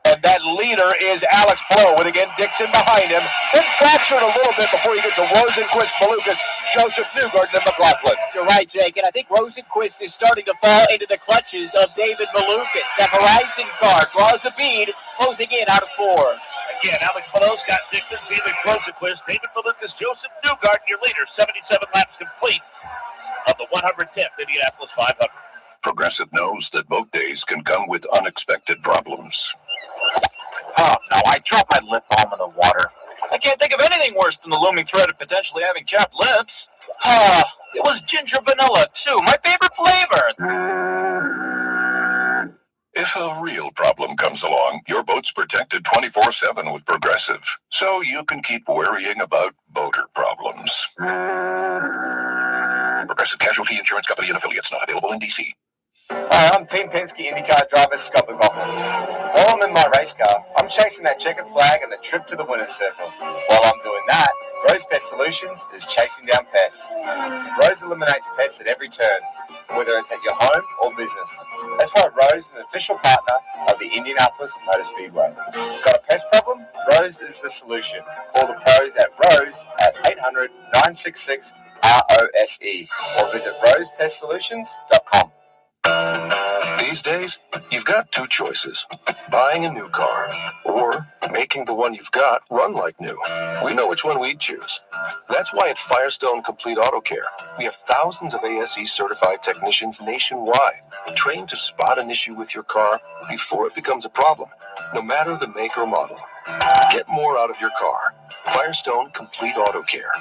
And that leader is Alex Palou, with again Dixon behind him. Then fractured a little bit before you get to Rosenquist, Malukas, Joseph Newgarden, and McLaughlin. You're right, Jake, and I think Rosenquist is starting to fall into the clutches of David Malukas. That Horizon car draws a bead, closing in out of 4. Again, Alex Palou, Scott Dixon, Felix Rosenquist, David Malukas, Joseph Newgarden, your leader. 77 laps complete of the 110th Indianapolis 500. Progressive knows that boat days can come with unexpected problems. Oh, no, I dropped my lip balm in the water. I can't think of anything worse than the looming threat of potentially having chapped lips. It was ginger vanilla, too, my favorite flavor. If a real problem comes along, your boat's protected 24/7 with Progressive, so you can keep worrying about boater problems. Progressive Casualty Insurance Company and Affiliates, not available in D.C. Hi, I'm Team Penske IndyCar driver Scott McLaughlin. While I'm in my race car, I'm chasing that checkered flag and the trip to the winner's circle. While I'm doing that, Rose Pest Solutions is chasing down pests. Rose eliminates pests at every turn, whether it's at your home or business. That's why Rose is an official partner of the Indianapolis Motor Speedway. Got a pest problem? Rose is the solution. Call the pros at Rose at 800-966-ROSE or visit rosepestsolutions.com. These days, you've got 2 choices. Buying a new car or making the one you've got run like new. We know which one we'd choose. That's why at Firestone Complete Auto Care, we have thousands of ASE certified technicians nationwide trained to spot an issue with your car before it becomes a problem, no matter the make or model. Get more out of your car. Firestone Complete Auto Care.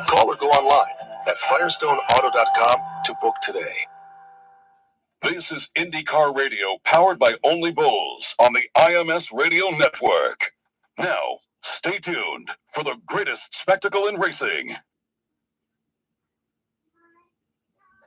Call or go online at firestoneauto.com to book today. This is IndyCar Radio, powered by Only Bulls on the IMS Radio Network. Now, stay tuned for the greatest spectacle in racing.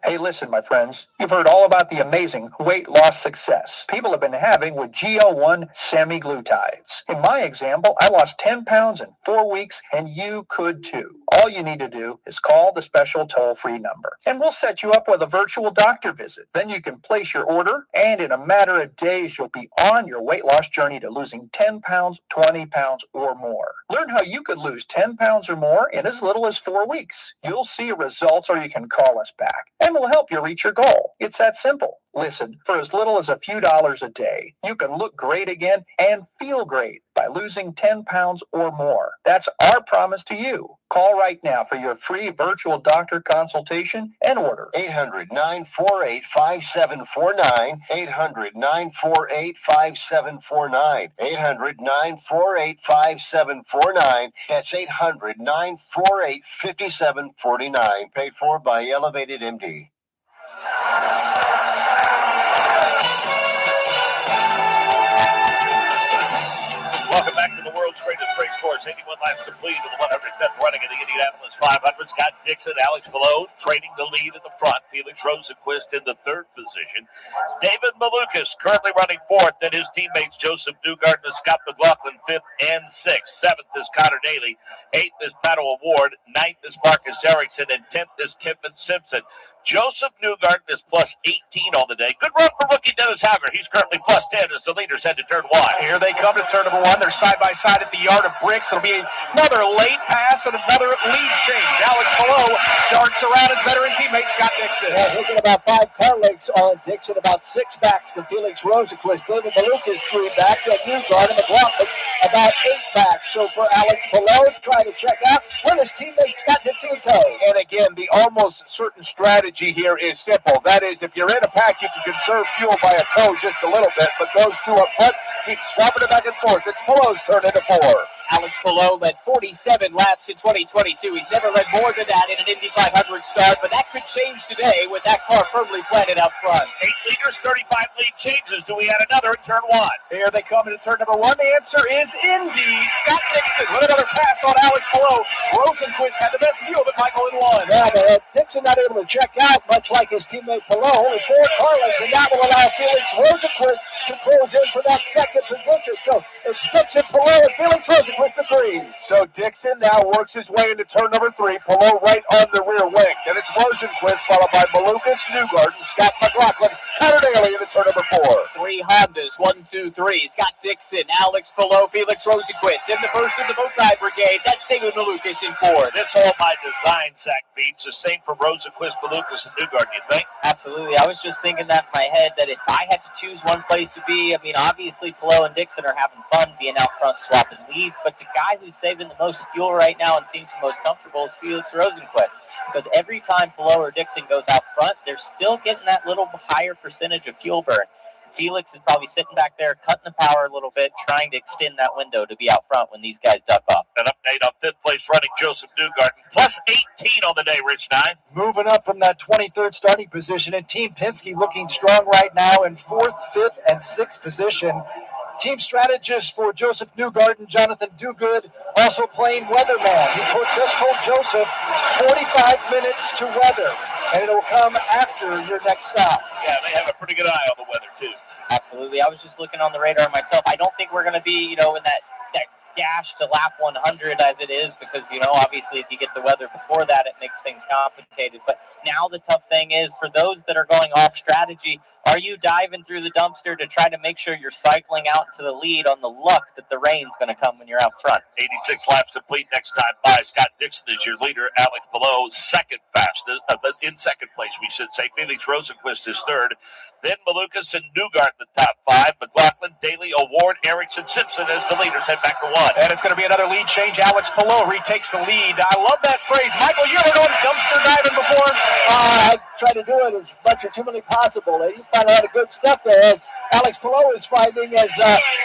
Hey, listen, my friends. You've heard all about the amazing weight loss success people have been having with GL1 semaglutides. In my example, I lost 10 pounds in 4 weeks, and you could too. All you need to do is call the special toll-free number, and we'll set you up with a virtual doctor visit. Then you can place your order, and in a matter of days, you'll be on your weight loss journey to losing 10 pounds, 20 pounds, or more. Learn how you could lose 10 pounds or more in as little as 4 weeks. You'll see results, or you can call us back, and we'll help you reach your goal. It's that simple. Listen, for as little as a few dollars a day, you can look great again and feel great by losing 10 pounds or more. That's our promise to you. Call right now for your free virtual doctor consultation and order. 800-948-5749. 800-948-5749. 800-948-5749. That's 800-948-5749. Paid for by Elevated MD. Welcome back to the world's greatest race course. 81 laps complete of the 110th running of the Indianapolis 500. Scott Dixon, Alex Below trading the lead at the front. Felix Rosenquist in the third position. David Malukas currently running fourth, and his teammates Joseph Newgarden and Scott McLaughlin fifth and sixth. Seventh is Connor Daly. Eighth is Pato Award. Ninth is Marcus Erickson, and 10th is Kiffin Simpson. Joseph Newgarden is plus 18 on the day. Good run for rookie Dennis Hauger. He's currently plus 10 as the leaders head to turn one. Here they come to turn number one. They're side by side at the yard of bricks. It'll be another late pass and another lead change. Alex Below darts around his veteran teammate Scott Dixon. Yeah, he's got about 5 car lengths on Dixon, about 6 backs to Felix Rosenquist. David Malukas 3 back, and Newgarden and McLaughlin about 8 backs. So for Alex Below to try to check out where his teammate Scott Dixon toes. And again, the almost certain strategy here is simple. That is, if you're in a pack, you can conserve fuel by a toe just a little bit, but those two up front keep swapping it back and forth. It's Below's turn into 4. Alex Below led 47 laps in 2022. He's never led more than that in an Indy 500 start, but that could change today with that car firmly planted out front. 8 leaders, 35 lead changes. Do we add another in turn one? Here they come into turn number one. The answer is indeed Scott Dixon with another pass on Alex Below. Rosenquist had the best view of it, Michael, in one. Yeah, but Dixon not able to check out, much like his teammate Below. Only 4 car lengths, and that will allow Felix Rosenquist to close in for that second position. So it's Dixon, Below, and Felix Rosenquist to 3. So Dixon now works his way into turn number 3. Below right on the rear wing. Then it's Rosenquist, followed by Malukas, Newgarden, Scott McLaughlin, Connor Daly into turn number 4. 3 Hondas, 1, 2, 3. Scott Dixon, Alex Below, Felix Rosenquist. In the first of the Bowtie Brigade, that's David Malukas in 4th. This all by design, Zach Beats. The same for Rosenquist, Malukas, and Newgarden, you think? Absolutely. I was just thinking that in my head that if I had to choose one place to be, I mean, obviously Below and Dixon are having fun being out front swapping leads, but the guy who's saving the most fuel right now and seems the most comfortable is Felix Rosenquist. Because every time Below or Dixon goes out front, they're still getting that little higher percentage of fuel burn. Felix is probably sitting back there, cutting the power a little bit, trying to extend that window to be out front when these guys duck off. An update on 5th place running Joseph Newgarden, plus 18 on the day, Rich 9. Moving up from that 23rd starting position, and Team Penske looking strong right now in 4th, 5th, and 6th position. Team strategist for Joseph Newgarden, Jonathan Duguid, also playing weatherman. He just told Joseph 45 minutes to weather, and it'll come after your next stop. Yeah, they have a pretty good eye on the weather, too. Absolutely. I was just looking on the radar myself. I don't think we're going to be, in that dash to lap 100 as it is, because, obviously if you get the weather before that, it makes things complicated. But now the tough thing is, for those that are going off strategy, are you diving through the dumpster to try to make sure you're cycling out to the lead on the luck that the rain's going to come when you're out front? 86 laps complete next time by. Scott Dixon is your leader. Alex Below, second fastest. In second place, we should say. Felix Rosenquist is third. Then Malukas and Newgarden the top 5. McLaughlin, Daly, Award, Erickson, Simpson as the leaders head back to 1. And it's going to be another lead change. Alex Below retakes the lead. I love that phrase. Michael, you ever gone dumpster diving before? I try to do it as much as humanly possible. You find a lot of good stuff there, as Alex Below is finding, as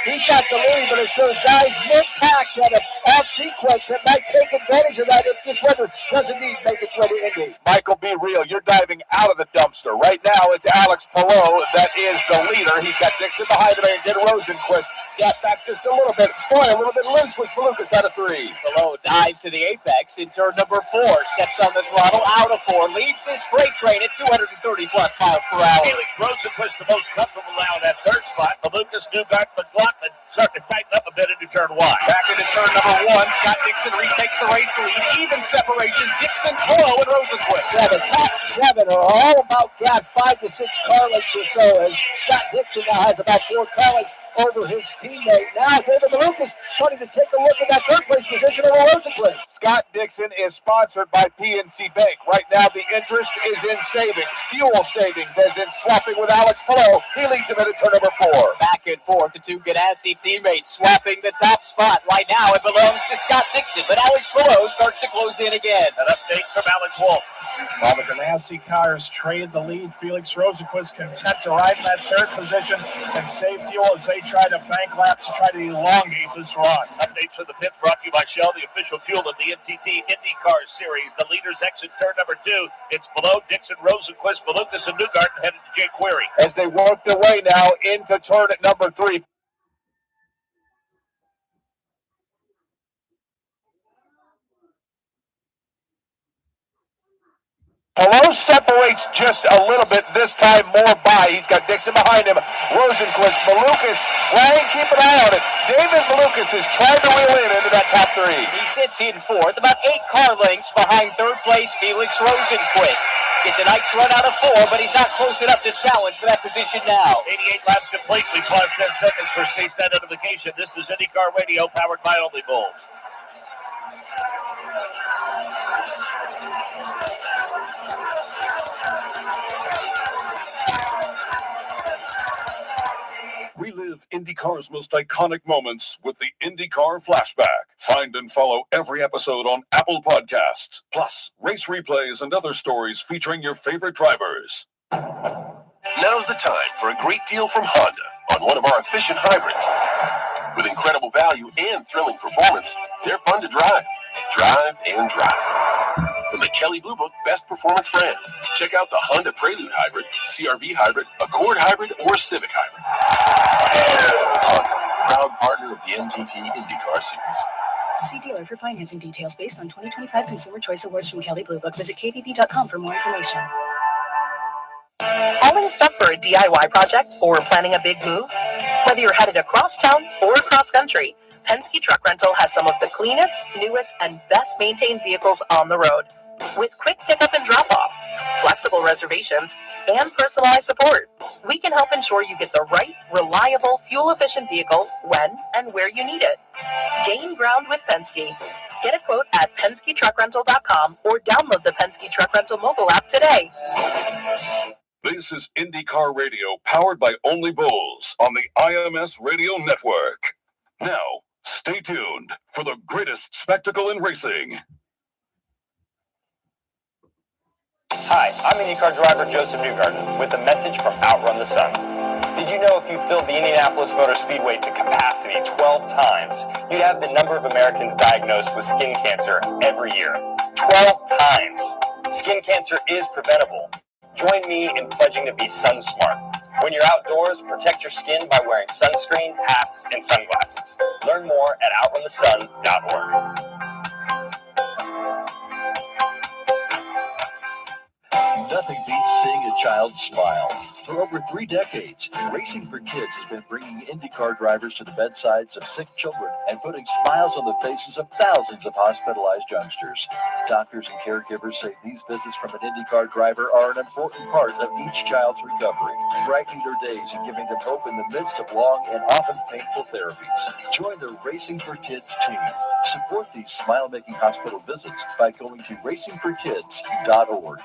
he's got the lead, but it's those guys mid-pack that have off-sequence that might take advantage of that if this weather doesn't need to make its way to Indy. Michael, be real. You're diving out of the dumpster. Right now, it's Alex Below that is the leader. He's got Dixon behind him and then Rosenquist. Got back just a little bit. Boy, a little bit loose was Malukas out of 3. Below dives to the apex in turn number 4. Steps on the throttle, out of 4. Leads this freight train at 230 plus miles per hour. Felix Rosenquist the most comfortable now in that third spot. Malukas, Newgarden, McLaughlin starting to tighten up a bit into turn 1. Back into turn number 1. Scott Dixon retakes the race lead. Even separation. Dixon, Polo, and Rosenquist. Yeah, the top 7 are all about gap 5 to 6 car lengths or so, as Scott Dixon now has about 4 car lengths over his teammate. Now David Malukas starting to take a look at that third place position over Rosenquist. Scott Dixon is sponsored by PNC Bank. Right now, the interest is in savings, fuel savings, as in swapping with Alex Pillow. He leads him into turn number 4. Back and forth, the two Ganassi teammates swapping the top spot. Right now, it belongs to Scott Dixon, but Alex Pillow starts to close in again. An update from Alex Wolf. While the Ganassi cars trade the lead, Felix Rosenquist content to ride in that third position and save fuel as they try to bank laps to try to elongate this run. Updates from the pit brought to you by Shell, the official fuel of the NTT IndyCar Series. The leaders exit turn number 2. It's below Dixon, Rosenquist, Malukas, and Newgarden headed to Jake Query. As they work their way now into turn number 3. Pillow separates just a little bit, this time more by. He's got Dixon behind him. Rosenquist, Malukas, Ryan, keep an eye on it. David Malukas is trying to reel into that top 3. He sits in 4th, about 8 car lengths behind third place Felix Rosenquist. Gets a nice run out of 4, but he's not close enough to challenge for that position now. 88 laps complete. We pause 10 seconds for safe set notification. This is IndyCar Radio, powered by Only Bulls. Relive IndyCar's most iconic moments with the IndyCar Flashback. Find and follow every episode on Apple Podcasts, plus race replays and other stories featuring your favorite drivers. Now's the time for a great deal from Honda on one of our efficient hybrids. With incredible value and thrilling performance, they're fun to drive. Drive and drive. From the Kelley Blue Book Best Performance brand, check out the Honda Prelude Hybrid, CR-V Hybrid, Accord Hybrid, or Civic Hybrid. Honda, proud partner of the NTT IndyCar Series. See dealer for financing details based on 2025 Consumer Choice Awards from Kelley Blue Book. Visit kbb.com for more information. Hauling stuff for a DIY project or planning a big move? Whether you're headed across town or across country, Penske Truck Rental has some of the cleanest, newest, and best maintained vehicles on the road. With quick pickup and drop-off, flexible reservations, and personalized support, we can help ensure you get the right, reliable, fuel-efficient vehicle when and where you need it. Gain ground with Penske. Get a quote at PenskeTruckRental.com or download the Penske Truck Rental mobile app today. This is IndyCar Radio, powered by Only Bulls on the IMS Radio Network. Now, stay tuned for the greatest spectacle in racing. Hi, I'm IndyCar driver Joseph Newgarden with a message from Outrun the Sun. Did you know if you filled the Indianapolis Motor Speedway to capacity 12 times, you'd have the number of Americans diagnosed with skin cancer every year? 12 times! Skin cancer is preventable. Join me in pledging to be sun smart. When you're outdoors, protect your skin by wearing sunscreen, hats, and sunglasses. Learn more at outrunthesun.org. Nothing beats seeing a child smile. For over 3 decades, Racing for Kids has been bringing IndyCar drivers to the bedsides of sick children and putting smiles on the faces of thousands of hospitalized youngsters. Doctors and caregivers say these visits from an IndyCar driver are an important part of each child's recovery, brightening their days and giving them hope in the midst of long and often painful therapies. Join the Racing for Kids team. Support these smile-making hospital visits by going to racingforkids.org.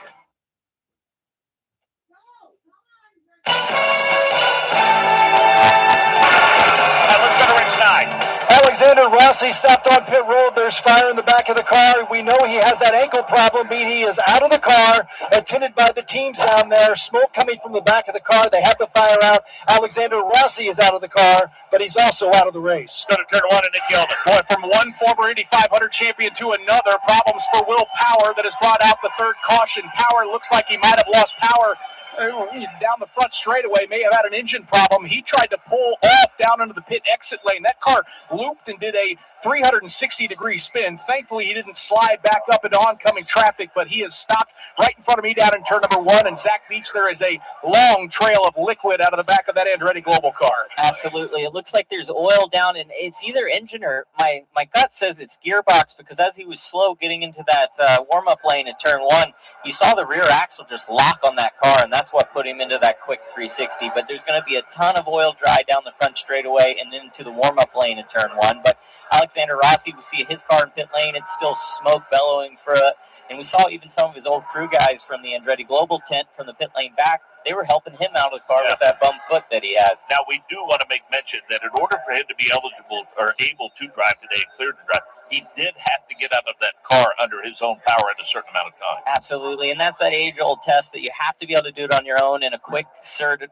Alexander Rossi stopped on pit road. There's fire in the back of the car. We know he has that ankle problem, but he is out of the car, attended by the teams down there. Smoke coming from the back of the car. They have the fire out. Alexander Rossi is out of the car, but he's also out of the race. Go to turn 1 and Nick Gilman. Boy, from one former Indy 500 champion to another, problems for Will Power that has brought out the third caution. Power looks like he might have lost power down the front straightaway, may have had an engine problem. He tried to pull off down into the pit exit lane. That car looped and did a 360-degree spin. Thankfully, he didn't slide back up into oncoming traffic, but he has stopped right in front of me down in turn number 1. And Zach Beach, there is a long trail of liquid out of the back of that Andretti Global car. Absolutely. It looks like there's oil down, and it's either engine or my gut says it's gearbox, because as he was slow getting into that warm-up lane at turn 1, you saw the rear axle just lock on that car, and that's what put him into that quick 360. But there's going to be a ton of oil dry down the front straightaway and into the warm-up lane in turn 1. But Alexander Rossi, we see his car in pit lane. It's still smoke bellowing for it. And we saw even some of his old crew guys from the Andretti Global tent from the pit lane back. They were helping him out of the car with that bum foot that he has. Now, we do want to make mention that in order for him to be eligible or able to drive today and cleared to drive, he did have to get out of that car under his own power in a certain amount of time. Absolutely, and that's that age-old test that you have to be able to do it on your own in a quick, certain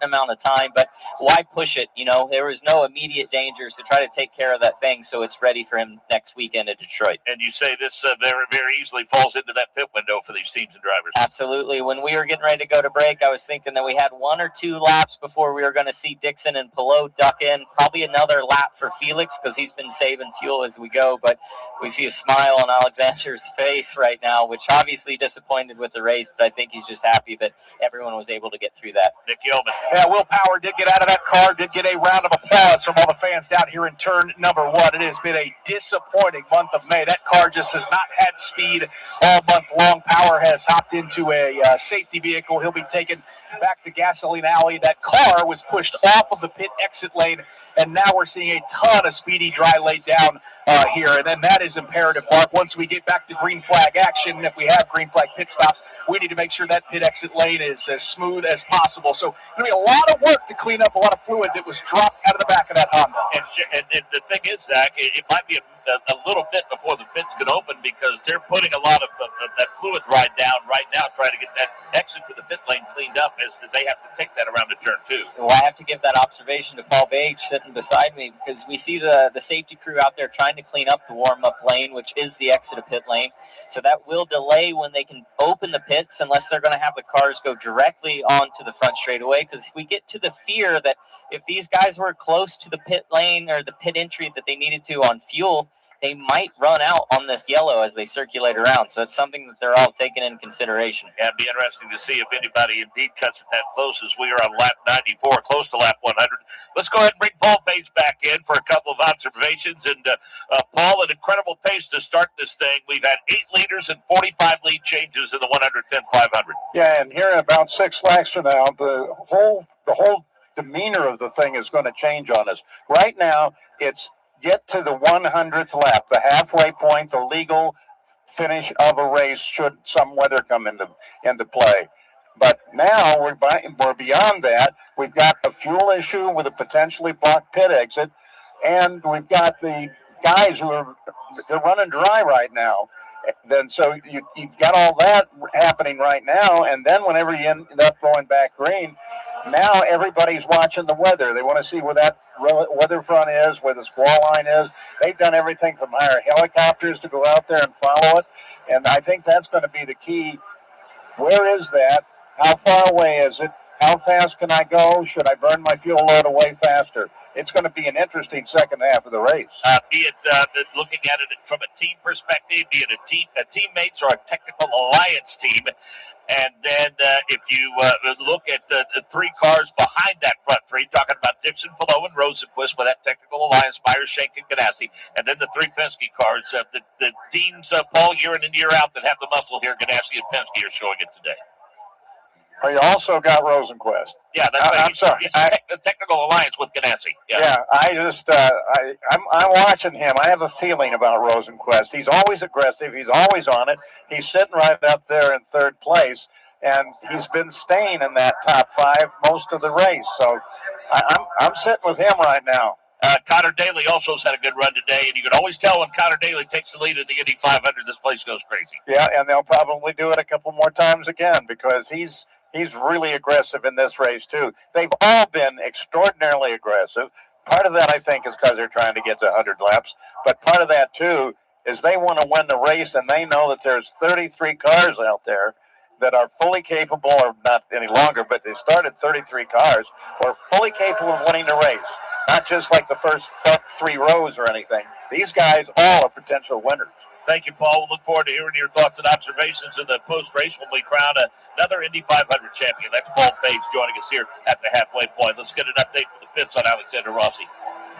amount of time. But why push it? You know, there was no immediate danger, so try to take care of that thing so it's ready for him next weekend at Detroit. And you say this very, very easily falls into that pit window for these teams and drivers. Absolutely. When we were getting ready to go to break, I was thinking that we had 1 or 2 laps before we were going to see Dixon and Pillow duck in. Probably another lap for Felix because he's been saving fuel as we go. But we see a smile on Alexander's face right now, which obviously disappointed with the race, but I think he's just happy that everyone was able to get through that. Nick Yeoman. Yeah, Will Power did get out of that car, did get a round of applause from all the fans down here in turn number 1. It has been a disappointing month of May. That car just has not had speed all month long. Power has hopped into a safety vehicle. He'll be taken back to Gasoline Alley. That car was pushed off of the pit exit lane, and now we're seeing a ton of speedy dry laid down here, and then that is imperative, Mark. Once we get back to green flag action, and if we have green flag pit stops, we need to make sure that pit exit lane is as smooth as possible. So there'll be a lot of work to clean up a lot of fluid that was dropped out of the back of that Honda. And the thing is, Zach, it might be a little bit before the pits can open because they're putting a lot of that fluid ride down right now, trying to get that exit to the pit lane cleaned up, as they have to take that around the turn 2. Well, I have to give that observation to Paul Bage sitting beside me, because we see the safety crew out there trying to clean up the warm-up lane, which is the exit of pit lane. So that will delay when they can open the pits, unless they're going to have the cars go directly onto the front straightaway. Because if we get to the fear that if these guys were close to the pit lane or the pit entry that they needed to on fuel, they might run out on this yellow as they circulate around. So that's something that they're all taking in consideration. Yeah, it'd be interesting to see if anybody indeed cuts it that close, as we are on lap 94, close to lap 100. Let's go ahead and bring Paul Bates back in for a couple of observations. And Paul, an incredible pace to start this thing. We've had 8 leaders and 45 lead changes in the 110 500. Yeah, and here about 6 laps from now, the whole demeanor of the thing is going to change on us. Right now, it's get to the 100th lap, the halfway point, the legal finish of a race should some weather come into play. But now we're beyond that. We've got a fuel issue with a potentially blocked pit exit, and we've got the guys they're running dry right now. Then so you've got all that happening right now, and then whenever you end up going back green, now everybody's watching the weather. They want to see where that weather front is, where the squall line is. They've done everything from hire helicopters to go out there and follow it, and I think that's going to be the key. Where is that? How far away is it? How fast can I go? Should I burn my fuel load away faster? It's going to be an interesting second half of the race. Be it looking at it from a team perspective, be it a teammates or a technical alliance team. And then if you look at the 3 cars behind that front 3, talking about Dixon, Pillow, and Rosenquist with that technical alliance, Myers, Shank, and Ganassi, and then the 3 Penske cars, the teams, Paul, year in and year out that have the muscle here, Ganassi and Penske are showing it today. You also got Rosenquist. Yeah, that's right. I'm sorry. He's a technical alliance with Ganassi. Yeah, I'm watching him. I have a feeling about Rosenquist. He's always aggressive. He's always on it. He's sitting right up there in 3rd place, and he's been staying in that top 5 most of the race. So I'm sitting with him right now. Connor Daly also has had a good run today, and you can always tell when Connor Daly takes the lead in the Indy 500, this place goes crazy. Yeah, and they'll probably do it a couple more times again because he's really aggressive in this race, too. They've all been extraordinarily aggressive. Part of that, I think, is because they're trying to get to 100 laps. But part of that, too, is they want to win the race, and they know that there's 33 cars out there that are fully capable, or not any longer, but they started 33 cars, were fully capable of winning the race. Not just like the first 3 rows or anything. These guys all are potential winners. Thank you, Paul. We'll look forward to hearing your thoughts and observations in the post-race when we crown another Indy 500 champion. That's Paul Page joining us here at the halfway point. Let's get an update from the pits on Alexander Rossi.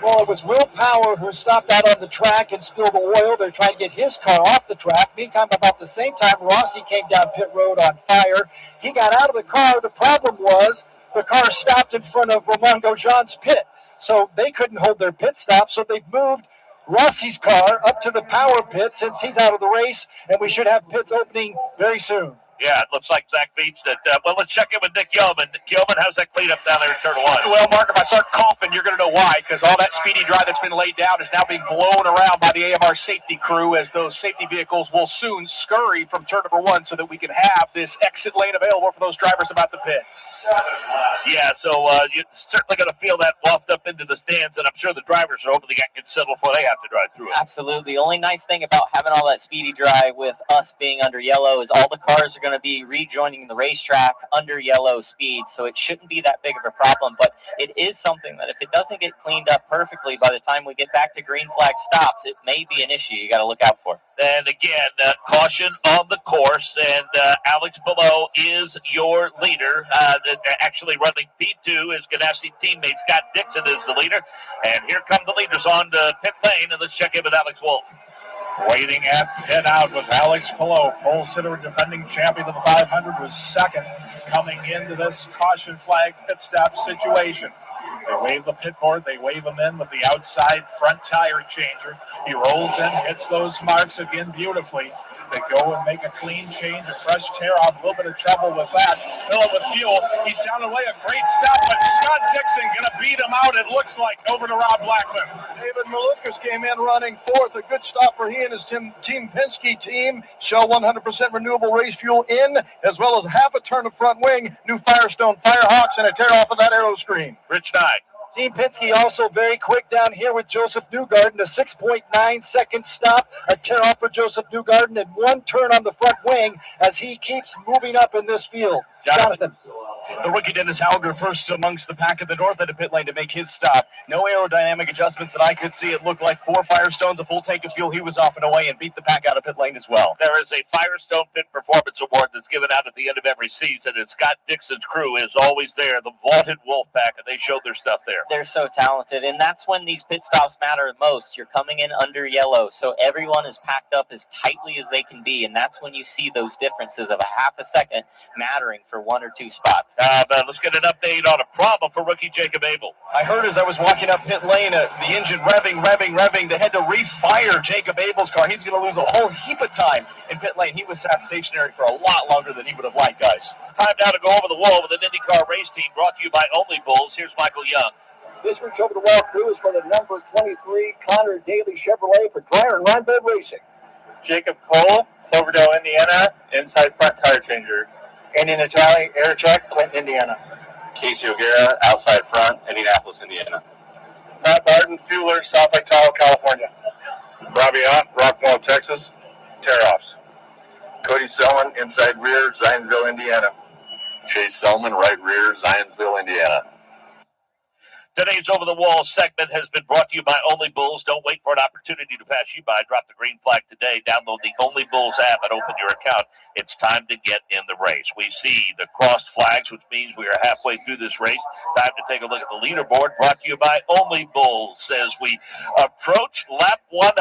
Well, it was Will Power who stopped out on the track and spilled oil. They're trying to get his car off the track. Meantime, about the same time, Rossi came down pit road on fire. He got out of the car. The problem was the car stopped in front of Romain Grosjean's pit. So they couldn't hold their pit stop, so they've moved Rossi's car up to the Power pit since he's out of the race, and we should have pits opening very soon. Yeah, it looks like Zach beats that. Well, let's check in with Nick Yeoman. Nick Yeoman, how's that cleanup down there in Turn 1? Well, Mark, if I start coughing, you're going to know why, because all that speedy dry that's been laid down is now being blown around by the AMR safety crew, as those safety vehicles will soon scurry from turn number 1 so that we can have this exit lane available for those drivers about to pit. Yeah, so you're certainly going to feel that waft up into the stands, and I'm sure the drivers are hoping to get settled before they have to drive through it. Absolutely. The only nice thing about having all that speedy dry with us being under yellow is all the cars are going to be rejoining the racetrack under yellow speed, so it shouldn't be that big of a problem. But it is something that if it doesn't get cleaned up perfectly by the time we get back to green flag stops, it may be an issue you got to look out for. And again, caution on the course, and Alex Below is your leader. Actually running P2 is Ganassi teammate Scott Dixon is the leader. And here come the leaders on to pit lane, and let's check in with Alex Wolf. Waiting at pit out with Alex Pillow, pole sitter and defending champion of the 500, was second coming into this caution flag pit stop situation. They wave the pit board, they wave him in with the outside front tire changer. He rolls in, hits those marks again beautifully. They go and make a clean change, a fresh tear off, a little bit of trouble with that. Fill it with fuel. He's down away, a great stop, but Scott Dixon going to beat him out, it looks like, over to Rob Blackman. David Malukas came in running fourth. A good stop for he and his Team Penske team. Shell 100% renewable race fuel in, as well as half a turn of front wing, new Firestone Firehawks, and a tear off of that aero screen. Rich Nye. Team Penske also very quick down here with Joseph Newgarden, a 6.9 second stop, a tear off for Joseph Newgarden, and one turn on the front wing as he keeps moving up in this field. Jonathan. The rookie Dennis Hauger first amongst the pack at the north end of pit lane to make his stop. No aerodynamic adjustments that I could see. It looked like 4 Firestones, a full tank of fuel. He was off and away and beat the pack out of pit lane as well. There is a Firestone Pit Performance Award that's given out at the end of every season, and Scott Dixon's crew is always there, the vaunted Wolf Pack, and they showed their stuff there. They're so talented, and that's when these pit stops matter most. You're coming in under yellow, so everyone is packed up as tightly as they can be, and that's when you see those differences of a half a second mattering for 1 or 2 spots. Let's get an update on a problem for rookie Jacob Abel. I heard as I was walking up pit lane, the engine revving. They had to refire Jacob Abel's car. He's going to lose a whole heap of time in pit lane. He was sat stationary for a lot longer than he would have liked, guys. Time now to go over the wall with an IndyCar race team brought to you by Only Bulls. Here's Michael Young. This week's Over the Wall crew is for the number 23 Connor Daly Chevrolet for Dryer and Reinberg Racing. Jacob Cole, Cloverdale, Indiana, inside front tire changer. Andy Natali, air check, Clinton, Indiana. Casey O'Gara, outside front, Indianapolis, Indiana. Matt Barton, fueler, South Lake Tahoe, California. Robbie Ott, Rockwall, Texas, tear-offs. Cody Selman, inside rear, Zionsville, Indiana. Chase Selman, right rear, Zionsville, Indiana. Today's Over the Wall segment has been brought to you by Only Bulls. Don't wait for an opportunity to pass you by. Drop the green flag today. Download the Only Bulls app and open your account. It's time to get in the race. We see the crossed flags, which means we are halfway through this race. Time to take a look at the leaderboard, brought to you by Only Bulls. As we approach lap 100,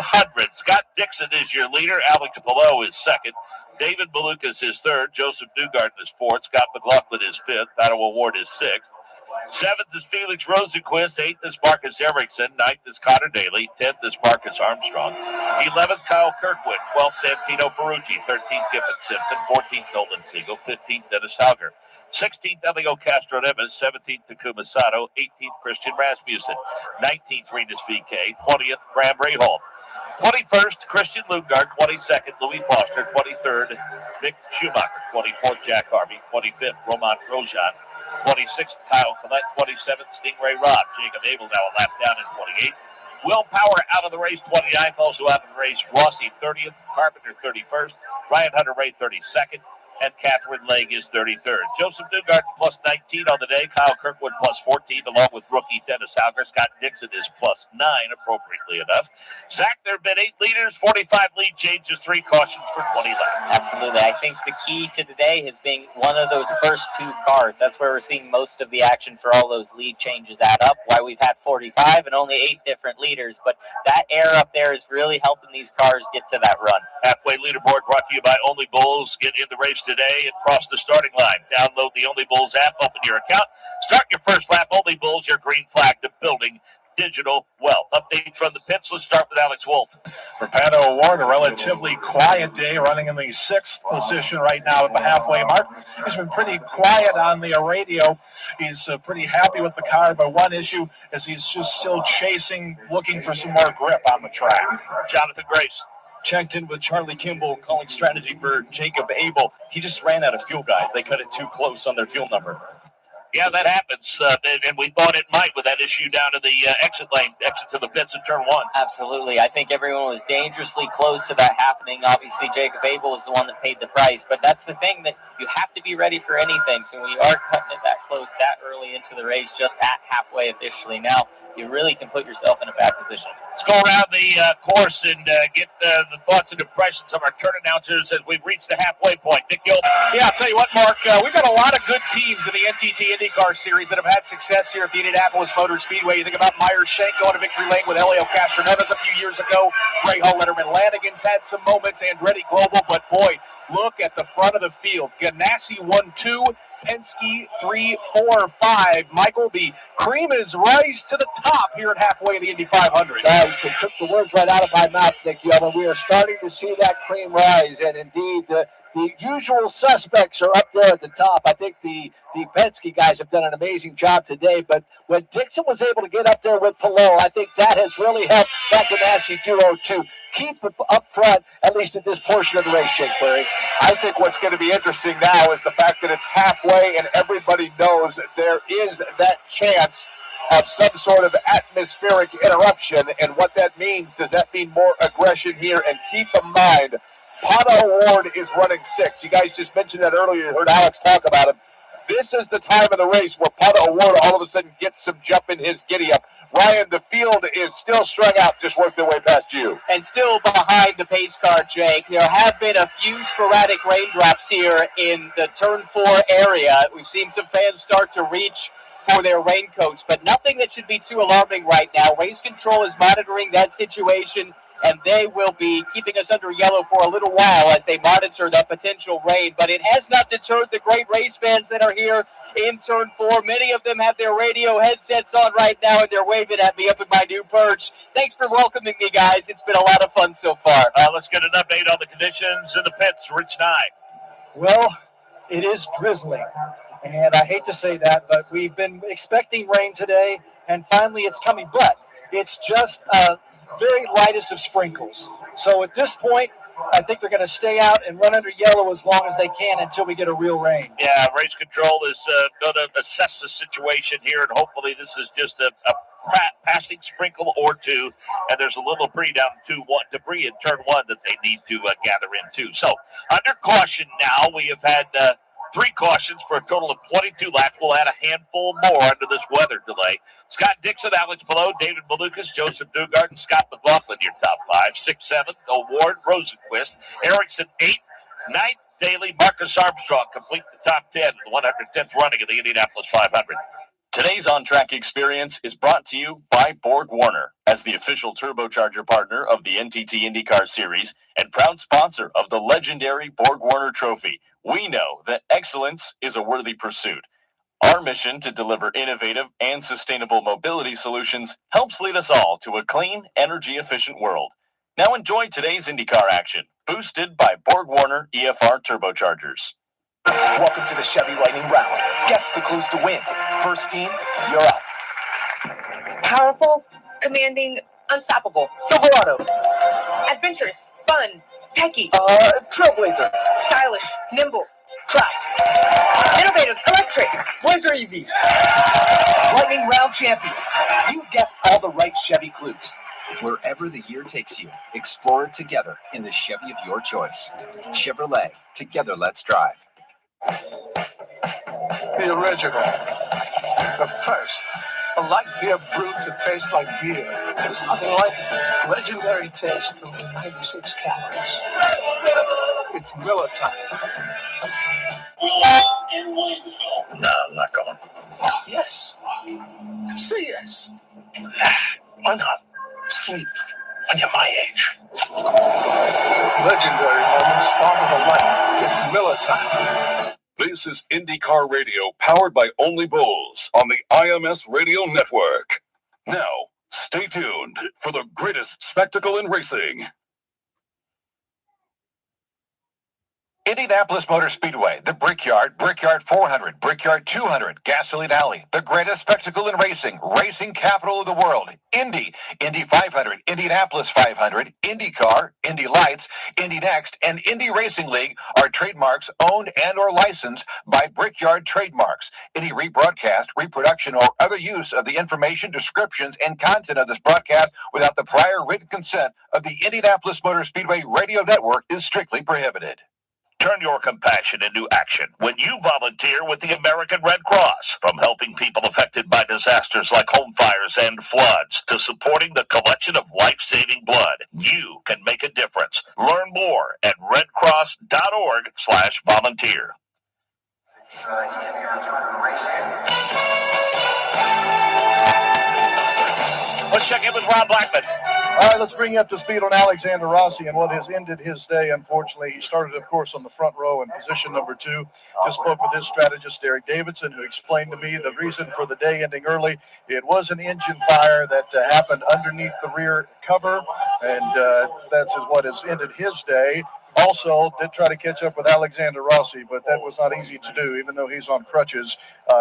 Scott Dixon is your leader. Alex Below is second. David Malukas is third. Joseph Newgarden is fourth. Scott McLaughlin is fifth. Battle Award is sixth. 7th is Felix Rosenquist. 8th is Marcus Erickson. 9th is Connor Daly. 10th is Marcus Armstrong. 11th, Kyle Kirkwood. 12th, Santino Ferrucci. 13th, Giffen Simpson. 14th, Nolan Siegel. 15th, Dennis Hauger. 16th, Elio Castro Neves. 17th, Takuma Sato. 18th, Christian Rasmussen. 19th, Renus VK. 20th, Graham Rahal. 21st, Christian Lugard. 22nd, Louis Foster. 23rd, Mick Schumacher. 24th, Jack Harvey. 25th, Romain Grosjean. 26th, Kyle Collette. 27th, Stingray Robb. Jacob Abel now a lap down in 28th. Will Power out of the race, 29th. Also out of the race, Rossi 30th. Carpenter 31st. Ryan Hunter-Ray 32nd. and Catherine Legge is 33rd. Joseph Newgarden plus 19 on the day. Kyle Kirkwood plus 14, along with rookie Dennis Hauger. Scott Dixon is plus 9, appropriately enough. Zach, there have been 8 leaders, 45 lead changes, 3 cautions for 20 laps. Absolutely. I think the key to today has been one of those first 2 cars. That's where we're seeing most of the action for all those lead changes add up. Why we've had 45 and only 8 different leaders. But that air up there is really helping these cars get to that run. Halfway leaderboard brought to you by Only Bulls. Get in the race today and cross the starting line. Download the Only Bulls app, open your account, start your first lap. Only Bulls, your green flag to building digital wealth. Update from the pits. Let's start with Alex Wolf. For Pato O'Ward, a relatively quiet day, running in the 6th position right now at the halfway mark. He's been pretty quiet on the radio. He's pretty happy with the car, but one issue is he's just still chasing, looking for some more grip on the track. Jonathan Grace. Checked in with Charlie Kimball, calling strategy for Jacob Abel. He just ran out of fuel, guys. They cut it too close on their fuel number. Yeah, that happens, and we thought it might with that issue down to the exit lane, exit to the pits in turn 1. Absolutely. I think everyone was dangerously close to that happening. Obviously, Jacob Abel was the one that paid the price, but that's the thing, that you have to be ready for anything. So when you are cutting it that close, that early into the race, just at halfway officially now, you really can put yourself in a bad position. Let's go around the course and get the thoughts and impressions of our turn announcers as we've reached the halfway point. Nick Gilbert. Yeah, I'll tell you what, Mark, we've got a lot of good teams in the NTT IndyCar Series that have had success here at the Indianapolis Motor Speedway. You think about M.E.Racing going to victory lane with Helio Castroneves a few years ago. Ray Hall, Letterman Lanigan's had some moments, Andretti Global, but boy, look at the front of the field. Ganassi 1-2, Penske 3, 4, 5. Michael, the cream is rise to the top here at halfway of the Indy 500. You took the words right out of my mouth, Nick Yeoman. We are starting to see that cream rise, and indeed, the usual suspects are up there at the top. I think the Penske guys have done an amazing job today, but when Dixon was able to get up there with Palou, I think that has really helped that Ganassi duo to keep it up front, at least at this portion of the race, Jake Query. I think what's going to be interesting now is the fact that it's halfway and everybody knows that there is that chance of some sort of atmospheric interruption. And what that means, does that mean more aggression here? And keep in mind, Pato O'Ward is running 6. You guys just mentioned that earlier. You heard Alex talk about him. This is the time of the race where Pato O'Ward all of a sudden gets some jump in his giddy-up. Ryan, the field is still strung out, just worked their way past you. And still behind the pace car, Jake. There have been a few sporadic raindrops here in the turn 4 area. We've seen some fans start to reach for their raincoats, but nothing that should be too alarming right now. Race control is monitoring that situation, and they will be keeping us under yellow for a little while as they monitor the potential rain. But it has not deterred the great race fans that are here in turn 4. Many of them have their radio headsets on right now, and they're waving at me up in my new perch. Thanks for welcoming me, guys. It's been a lot of fun so far. Let's get an update on the conditions in the pits. Rich Nye. Well, it is drizzling, and I hate to say that, but we've been expecting rain today, and finally it's coming. But it's just very lightest of sprinkles. So at this point, I think they're going to stay out and run under yellow as long as they can until we get a real rain. Yeah, race control is going to assess the situation here, and hopefully this is just a passing sprinkle or two, and there's a little debris in turn 1 that they need to gather into. So under caution now, we have had 3 cautions for a total of 22 laps. We'll add a handful more under this weather delay. Scott Dixon, Alex Palou, David Malukas, Joseph Newgarden, Scott McLaughlin, your top 5. 6, 7, O'Ward, Rosenquist, Erickson, 8, 9th, Daly, Marcus Armstrong complete the top 10 in the 110th running of the Indianapolis 500. Today's on-track experience is brought to you by Borg Warner as the official turbocharger partner of the NTT IndyCar Series and proud sponsor of the legendary Borg Warner Trophy. We know that excellence is a worthy pursuit. Our mission to deliver innovative and sustainable mobility solutions helps lead us all to a clean, energy-efficient world. Now enjoy today's IndyCar action, boosted by Borg Warner EFR turbochargers. Welcome to the Chevy Lightning Round. Guess the clues to win. First team, you're up. Powerful, commanding, unstoppable. Silverado. Adventurous, fun, techy. Trailblazer. Stylish, nimble. Tracks. Innovative, electric. Blazer EV. Lightning Round champions. You've guessed all the right Chevy clues. Wherever the year takes you, explore it together in the Chevy of your choice. Chevrolet, together let's drive. The original. The first. A light beer brewed to taste like beer. There's nothing like it. Legendary taste, only 96 calories. It's Miller time. No, I'm not going. Yes. Say yes. Why not? Sleep when you're my age. Legendary moments start with a light. It's Miller time. This is IndyCar Radio, powered by Only Bulls on the IMS Radio Network. Now, stay tuned for the greatest spectacle in racing. Indianapolis Motor Speedway, the Brickyard, Brickyard 400, Brickyard 200, Gasoline Alley, the greatest spectacle in racing, racing capital of the world, Indy, Indy 500, Indianapolis 500, IndyCar, Indy Lights, Indy Next, and M.E.Racing League are trademarks owned and or licensed by Brickyard Trademarks. Any rebroadcast, reproduction, or other use of the information, descriptions, and content of this broadcast without the prior written consent of the Indianapolis Motor Speedway Radio Network is strictly prohibited. Turn your compassion into action when you volunteer with the American Red Cross. From helping people affected by disasters like home fires and floods to supporting the collection of life-saving blood, you can make a difference. Learn more at redcross.org/volunteer. Let's check in with Ron Blackman. All right, let's bring you up to speed on Alexander Rossi and what has ended his day, unfortunately. He started, of course, on the front row in position number 2. Just spoke with his strategist, Derek Davidson, who explained to me the reason for the day ending early. It was an engine fire that happened underneath the rear cover, and that's what has ended his day. Also, did try to catch up with Alexander Rossi, but that was not easy to do, even though he's on crutches.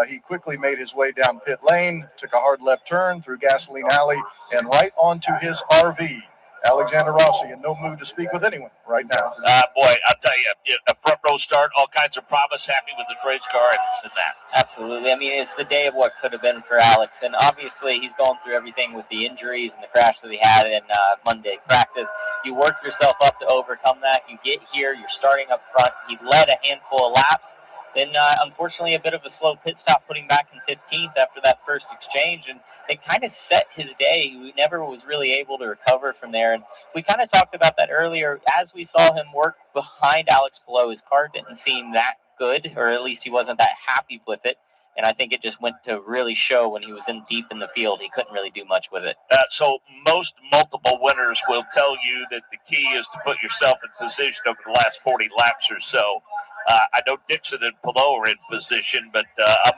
He quickly made his way down pit lane, took a hard left turn through Gasoline Alley, and right onto his RV. Alexander Rossi in no mood to speak with anyone right now. Boy, I'll tell you, a front row start, all kinds of promise, happy with the race car and that. Absolutely. I mean, it's the day of what could have been for Alex. And obviously, he's going through everything with the injuries and the crash that he had in Monday practice. You work yourself up to overcome that. You get here, you're starting up front. He led a handful of laps. Then, unfortunately, a bit of a slow pit stop, putting back in 15th after that first exchange. And it kind of set his day. He never was really able to recover from there. And we kind of talked about that earlier. As we saw him work behind Alex Palou, his car didn't seem that good, or at least he wasn't that happy with it. And I think it just went to really show when he was in deep in the field. He couldn't really do much with it. So most multiple winners will tell you that the key is to put yourself in position over the last 40 laps or so. I know Dixon and Palou are in position, but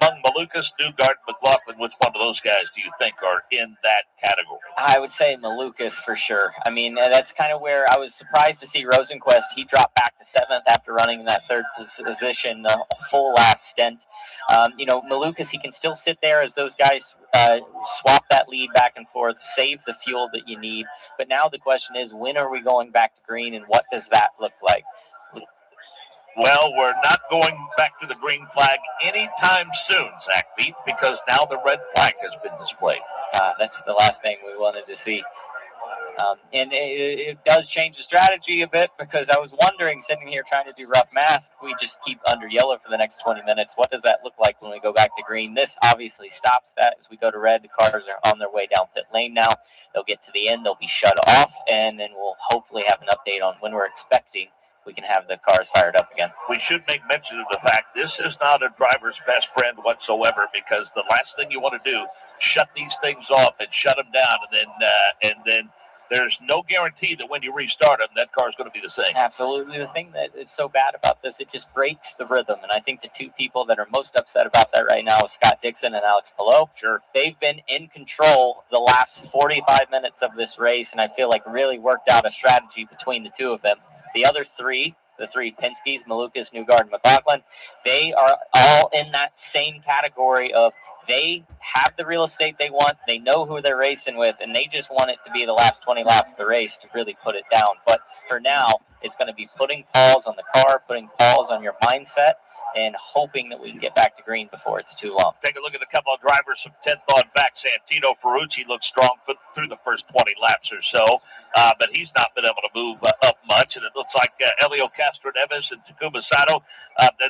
among Malukas, Newgarden, McLaughlin, which one of those guys do you think are in that category? I would say Malukas for sure. I mean, that's kind of where I was surprised to see Rosenquist. He dropped back to 7th after running in that 3rd position the full last stint. Malukas, he can still sit there as those guys swap that lead back and forth, save the fuel that you need. But now the question is, when are we going back to green, and what does that look like? Well, we're not going back to the green flag anytime soon, Zach Beat, because now the red flag has been displayed. That's the last thing we wanted to see. And it does change the strategy a bit, because I was wondering, sitting here trying to do rough math, if we just keep under yellow for the next 20 minutes, what does that look like when we go back to green? This obviously stops that. As we go to red, the cars are on their way down pit lane now. They'll get to the end, they'll be shut off, and then we'll hopefully have an update on when we're expecting we can have the cars fired up again. We should make mention of the fact this is not a driver's best friend whatsoever, because the last thing you want to do, shut these things off and shut them down, and then there's no guarantee that when you restart them, that car is going to be the same. Absolutely. The thing that is so bad about this, it just breaks the rhythm. And I think the two people that are most upset about that right now is Scott Dixon and Alex Palou. Sure. They've been in control the last 45 minutes of this race, and I feel like really worked out a strategy between the two of them. The other three, the three Penskes, Malukas, Newgarden, McLaughlin, they are all in that same category of they have the real estate they want, they know who they're racing with, and they just want it to be the last 20 laps of the race to really put it down. But for now, it's going to be putting pause on the car, putting pause on your mindset, and hoping that we can get back to green before it's too long. Take a look at a couple of drivers from 10th on back. Santino Ferrucci looks strong through the first 20 laps or so, but he's not been able to move up much. And it looks like Elio Castroneves and Takuma Sato,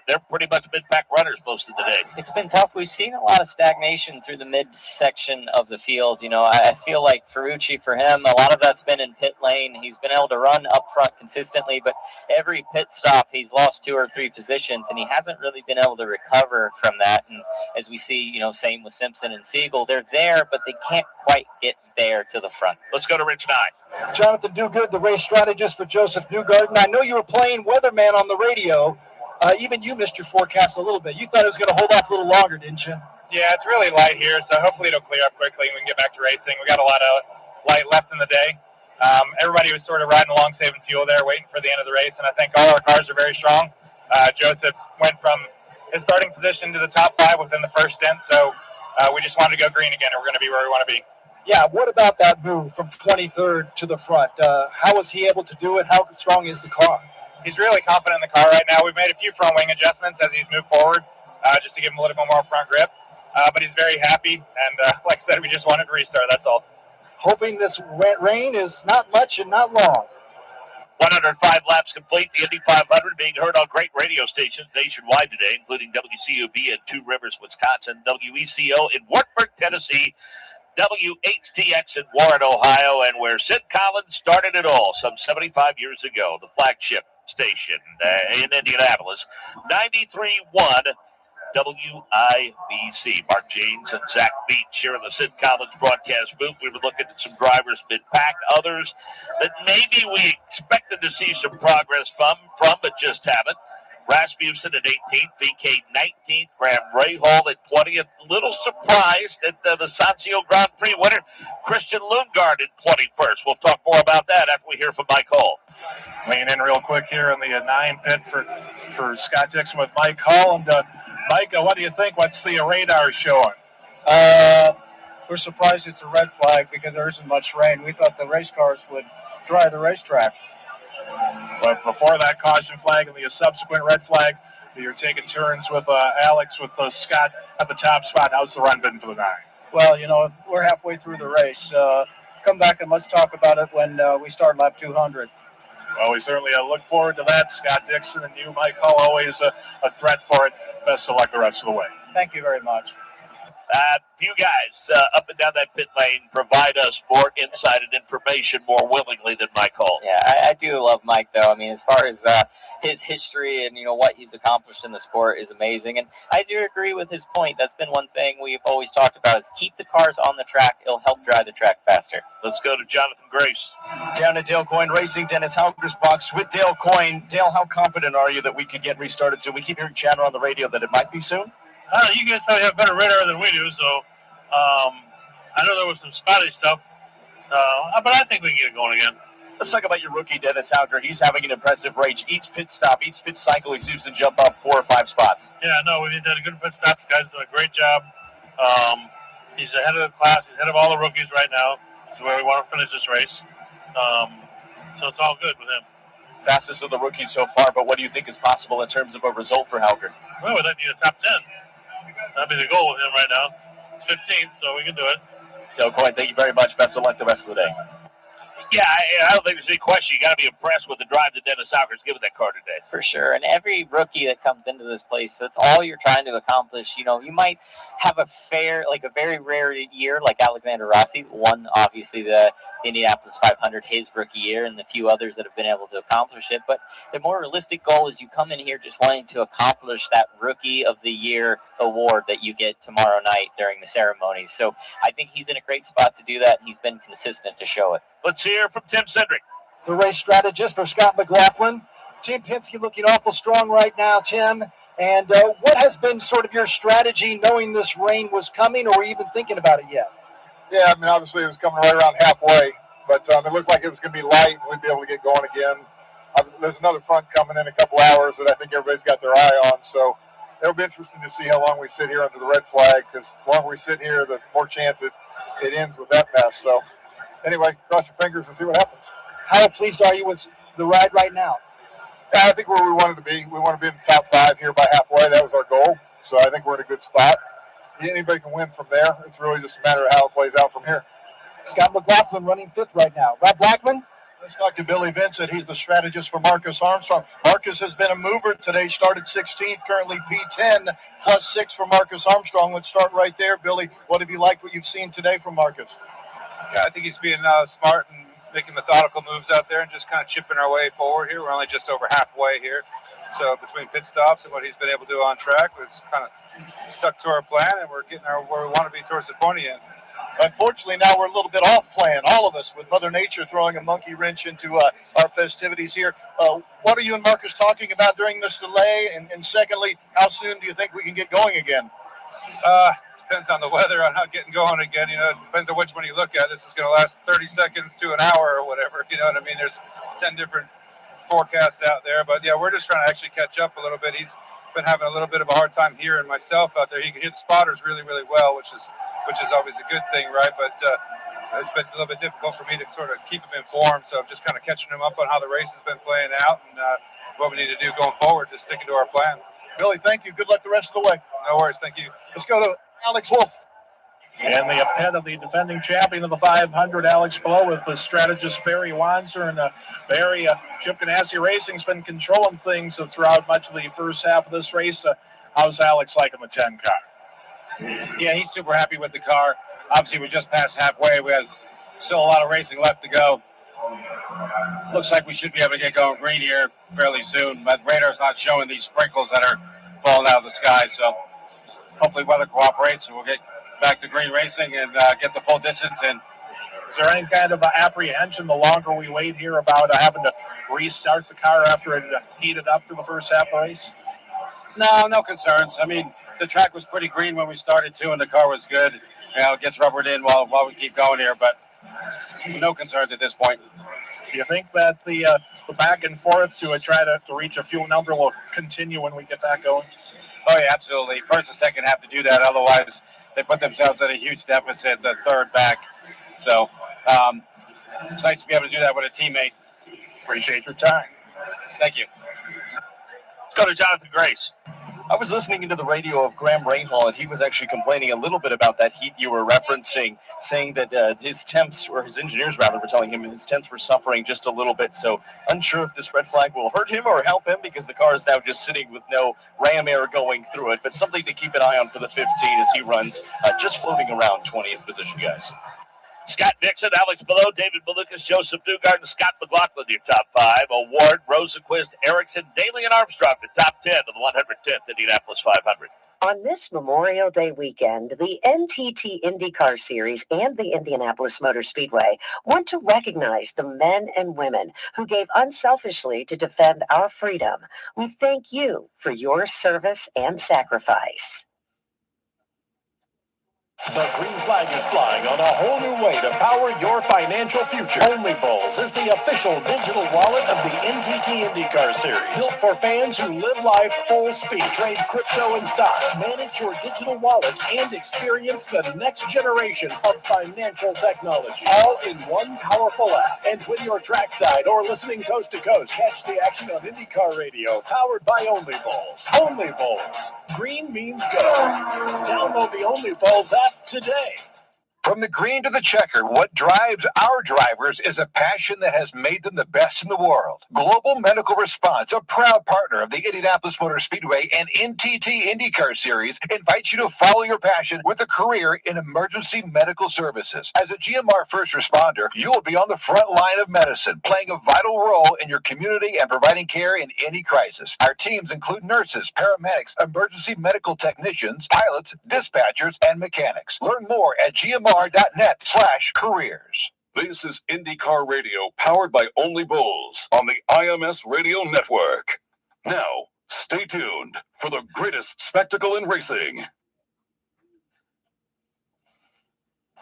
they're pretty much mid-pack runners most of the day. It's been tough. We've seen a lot of stagnation through the mid-section of the field. I feel like Ferrucci, for him, a lot of that's been in pit lane. He's been able to run up front consistently, but every pit stop, he's lost 2 or 3 positions, and he hasn't really been able to recover from that. And as we see, same with Simpson and Siegel, they're there, but they can't quite get there to the front. Let's go to Rich 9. Jonathan Dugood, the race strategist for Joseph Newgarden. I know you were playing weatherman on the radio. Even you missed your forecast a little bit. You thought it was going to hold off a little longer, didn't you? Yeah, it's really light here, so hopefully it'll clear up quickly and we can get back to racing. We got a lot of light left in the day. Everybody was sort of riding along, saving fuel there, waiting for the end of the race, and I think all our cars are very strong. Joseph went from his starting position to the top 5 within the first stint, so we just wanted to go green again, and we're going to be where we want to be. Yeah, what about that move from 23rd to the front? How was he able to do it? How strong is the car? He's really confident in the car right now. We've made a few front wing adjustments as he's moved forward, just to give him a little bit more front grip. But he's very happy, and like I said, we just wanted to restart, that's all. Hoping this wet rain is not much and not long. 105 laps complete. The Indy 500 being heard on great radio stations nationwide today, including WCOB in Two Rivers, Wisconsin, WECO in Wartburg, Tennessee, WHTX in Warren, Ohio, and where Sid Collins started it all some 75 years ago, the flagship station in Indianapolis, 93.1 WIBC. Mark James and Zach Beach here in the Sid Collins broadcast booth. We were looking at some drivers mid-pack, others that maybe we expected to see some progress from but just haven't. Rasmussen at 18th, VK 19th, Graham Rahal at 20th. A little surprised at the Sancio Grand Prix winner, Christian Lundgaard at 21st. We'll talk more about that after we hear from Mike Hall. Weighing in real quick here in the 9 pit for Scott Dixon with Mike Hall. And Mike, what do you think? What's the radar showing? We're surprised it's a red flag because there isn't much rain. We thought the race cars would dry the racetrack. But before that caution flag and the subsequent red flag, you're taking turns with Alex, with Scott at the top spot. How's the run been for the 9? Well, we're halfway through the race. Come back and let's talk about it when we start lap 200. Well, we certainly look forward to that. Scott Dixon and you, Mike Hall, always a threat for it. Best of luck the rest of the way. Thank you very much. You guys up and down that pit lane provide us more insight and information more willingly than Mike Hall. Yeah, I do love Mike, though. I mean, as far as his history and, what he's accomplished in the sport is amazing. And I do agree with his point. That's been one thing we've always talked about is keep the cars on the track. It'll help drive the track faster. Let's go to Jonathan Grace. Down at Dale Coyne Racing, Dennis Hauger's box with Dale Coyne. Dale, how confident are you that we could get restarted soon? We keep hearing chatter on the radio that it might be soon. You guys probably have better radar than we do, so I know there was some spotty stuff, but I think we can get it going again. Let's talk about your rookie, Dennis Hauger. He's having an impressive race. Each pit stop, each pit cycle, he seems to jump up 4 or 5 spots. Yeah, no, we've had a good pit stop. This guy's doing a great job. He's ahead of the class. He's ahead of all the rookies right now. This is where we want to finish this race. So it's all good with him. Fastest of the rookies so far, but what do you think is possible in terms of a result for Hauger? Well, we'd like to get a top 10. That'd be the goal with him right now. It's 15th, so we can do it. Dale Coyne, thank you very much. Best of luck the rest of the day. Yeah, I don't think there's any question. You got to be impressed with the drive that Dennis Hauger's given that car today. For sure. And every rookie that comes into this place, that's all you're trying to accomplish. You might have a very rare year like Alexander Rossi, won obviously the Indianapolis 500 his rookie year, and the few others that have been able to accomplish it. But the more realistic goal is you come in here just wanting to accomplish that Rookie of the Year award that you get tomorrow night during the ceremony. So I think he's in a great spot to do that, and he's been consistent to show it. Let's hear from Tim Cedric. The race strategist for Scott McLaughlin. Tim Penske looking awful strong right now, Tim. And what has been sort of your strategy knowing this rain was coming, or even thinking about it yet? Yeah, I mean, obviously it was coming right around halfway, but it looked like it was going to be light and we'd be able to get going again. There's another front coming in a couple hours that I think everybody's got their eye on, so it'll be interesting to see how long we sit here under the red flag, because the longer we sit here, the more chance it ends with that mess. So anyway, cross your fingers and see what happens. How pleased are you with the ride right now? Yeah, I think where we wanted to be. We want to be in the top 5 here by halfway. That was our goal. So I think we're in a good spot. Anybody can win from there. It's really just a matter of how it plays out from here. Scott McLaughlin running 5th right now. Rob Blackman? Let's talk to Billy Vincent. He's the strategist for Marcus Armstrong. Marcus has been a mover today, started 16th, currently P10, plus 6 for Marcus Armstrong. Let's start right there. Billy, what have you liked what you've seen today from Marcus? Yeah, I think he's being smart and making methodical moves out there and just kind of chipping our way forward here. We're only just over halfway here. So between pit stops and what he's been able to do on track, we're kind of stuck to our plan, and we're getting where we want to be towards the pointy end. Unfortunately, now we're a little bit off plan, all of us, with Mother Nature throwing a monkey wrench into our festivities here. What are you and Marcus talking about during this delay? And secondly, how soon do you think we can get going again? Depends on the weather, on how getting going again. You know, it depends on which one you look at. This is going to last 30 seconds to an hour or whatever. You know what I mean? There's 10 different forecasts out there. But, yeah, we're just trying to actually catch up a little bit. He's been having a little bit of a hard time hearing myself out there. He can hear the spotters really, really well, which is always a good thing, right? But it's been a little bit difficult for me to sort of keep him informed. So I'm just kind of catching him up on how the race has been playing out and what we need to do going forward, just sticking to our plan. Billy, thank you. Good luck the rest of the way. No worries. Thank you. Let's go to Alex Wolf. And the head of the defending champion of the 500, Alex Palou, with the strategist Barry Wanzer. And Barry, Chip Ganassi Racing's been controlling things throughout much of the first half of this race. How's Alex liking the 10 car? Yeah, he's super happy with the car. Obviously, we're just past halfway. We have still a lot of racing left to go. Looks like we should be able to get going green here fairly soon, but radar's not showing these sprinkles that are falling out of the sky. So hopefully weather cooperates and we'll get back to green racing and get the full distance in. Is there any kind of apprehension the longer we wait here about having to restart the car after it heated up for the first half of the race? No concerns. I mean, the track was pretty green when we started too, and the car was good. You know, it gets rubbered in while we keep going here, but no concerns at this point. Do you think that the back and forth to try to reach a fuel number will continue when we get back going? Oh, yeah, absolutely. First and second have to do that. Otherwise, they put themselves at a huge deficit, the third back. So it's nice to be able to do that with a teammate. Appreciate your time. Thank you. Let's go to Jonathan Grace. I was listening into the radio of Graham Rainhall, and he was actually complaining a little bit about that heat you were referencing, saying that his temps, or his engineers rather, were telling him his temps were suffering just a little bit. So unsure if this red flag will hurt him or help him, because the car is now just sitting with no ram air going through it. But something to keep an eye on for the 15 as he runs, just floating around 20th position, guys. Scott Dixon, Alex Palou, David Malukas, Joseph Newgarden, and Scott McLaughlin, your top 5. Award, Rosenquist, Erickson, Daly, and Armstrong, the top 10 of the 110th Indianapolis 500. On this Memorial Day weekend, the NTT IndyCar Series and the Indianapolis Motor Speedway want to recognize the men and women who gave unselfishly to defend our freedom. We thank you for your service and sacrifice. The green flag is flying on a whole new way to power your financial future. OnlyBulls is the official digital wallet of the NTT IndyCar Series. Built for fans who live life full speed. Trade crypto and stocks. Manage your digital wallet and experience the next generation of financial technology. All in one powerful app. And when you're trackside or listening coast to coast, catch the action on IndyCar Radio, powered by OnlyBulls. OnlyBulls. Green means go. Download the OnlyBulls app today. From the green to the checkered, what drives our drivers is a passion that has made them the best in the world. Global Medical Response, a proud partner of the Indianapolis Motor Speedway and NTT IndyCar Series, invites you to follow your passion with a career in emergency medical services. As a GMR first responder, you will be on the front line of medicine, playing a vital role in your community and providing care in any crisis. Our teams include nurses, paramedics, emergency medical technicians, pilots, dispatchers, and mechanics. Learn more at gmr.net/careers. This is IndyCar Radio, powered by Only Bulls on the IMS Radio Network. Now, stay tuned for the greatest spectacle in racing.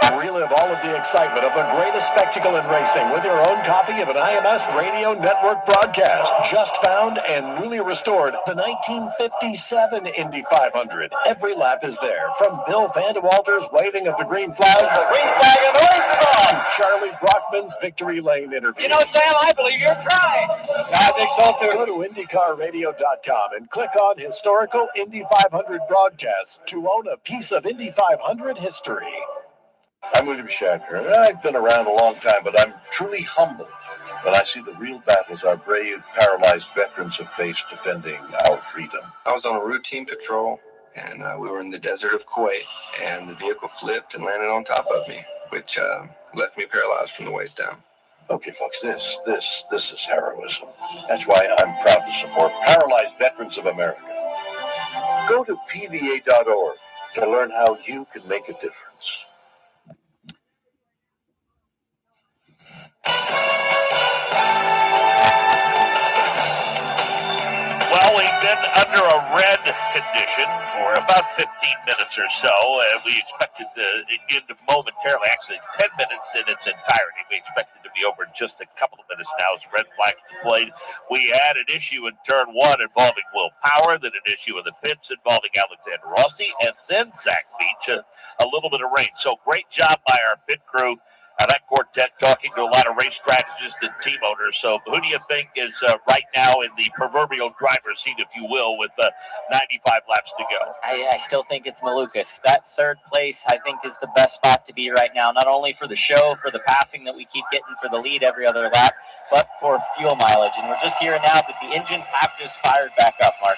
Relive all of the excitement of the greatest spectacle in racing with your own copy of an IMS Radio Network broadcast. Just found and newly restored, the 1957 Indy 500. Every lap is there, from Bill Van de Walter's waving of the green flag, and the race is on, Charlie Brock Hickman's Victory Lane interview. You know, Sam, I believe you're crying. I think so too. Go to IndyCarRadio.com and click on Historical Indy 500 Broadcasts to own a piece of Indy 500 history. I'm William Shatner. I've been around a long time, but I'm truly humbled when I see the real battles our brave, paralyzed veterans have faced defending our freedom. I was on a routine patrol, and we were in the desert of Kuwait, and the vehicle flipped and landed on top of me, which left me paralyzed from the waist down. Okay, folks, this is heroism. That's why I'm proud to support Paralyzed Veterans of America. Go to pva.org to learn how you can make a difference. Well, we've been under a red condition for about 15 minutes or so, and we expected to end momentarily, actually 10 minutes in its entirety. We expected to be over in just a couple of minutes now as red flag deployed. We had an issue in turn one involving Will Power, then an issue in the pits involving Alexander Rossi, and then Zach Beach, a little bit of rain. So great job by our pit crew. That quartet talking to a lot of race strategists and team owners. So who do you think is right now in the proverbial driver's seat, if you will, with 95 laps to go? I still think it's Malukas. That third place, I think, is the best spot to be right now, not only for the show, for the passing that we keep getting for the lead every other lap, but for fuel mileage. And we're just hearing now that the engines have just fired back up, Mark.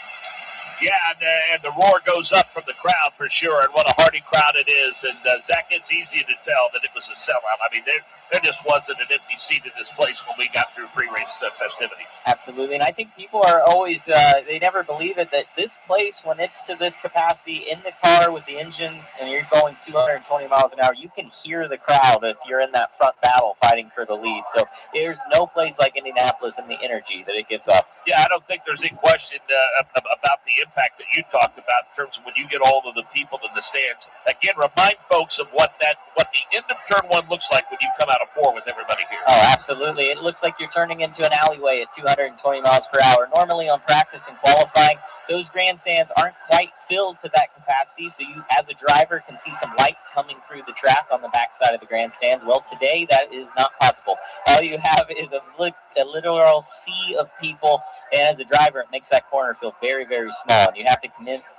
Yeah, and the roar goes up from the crowd for sure, and what a hearty crowd it is. And Zach, it's easy to tell that it was a sellout. I mean, there just wasn't an empty seat in this place when we got through pre-race festivities. Absolutely, and I think people are always, they never believe it, that this place, when it's to this capacity in the car with the engine and you're going 220 miles an hour, you can hear the crowd if you're in that front battle fighting for the lead. So there's no place like Indianapolis and the energy that it gives off. Yeah, I don't think there's any question about the impact that you talked about in terms of when you get all of the people in the stands. Again, remind folks of what the end of turn one looks like when you come out of four with everybody here. Oh, absolutely. It looks like you're turning into an alleyway at 220 miles per hour. Normally on practice and qualifying, those grandstands aren't quite filled to that capacity, so you, as a driver, can see some light coming through the track on the backside of the grandstands. Well, today that is not possible. All you have is a literal sea of people, and as a driver, it makes that corner feel very, very small, and you have to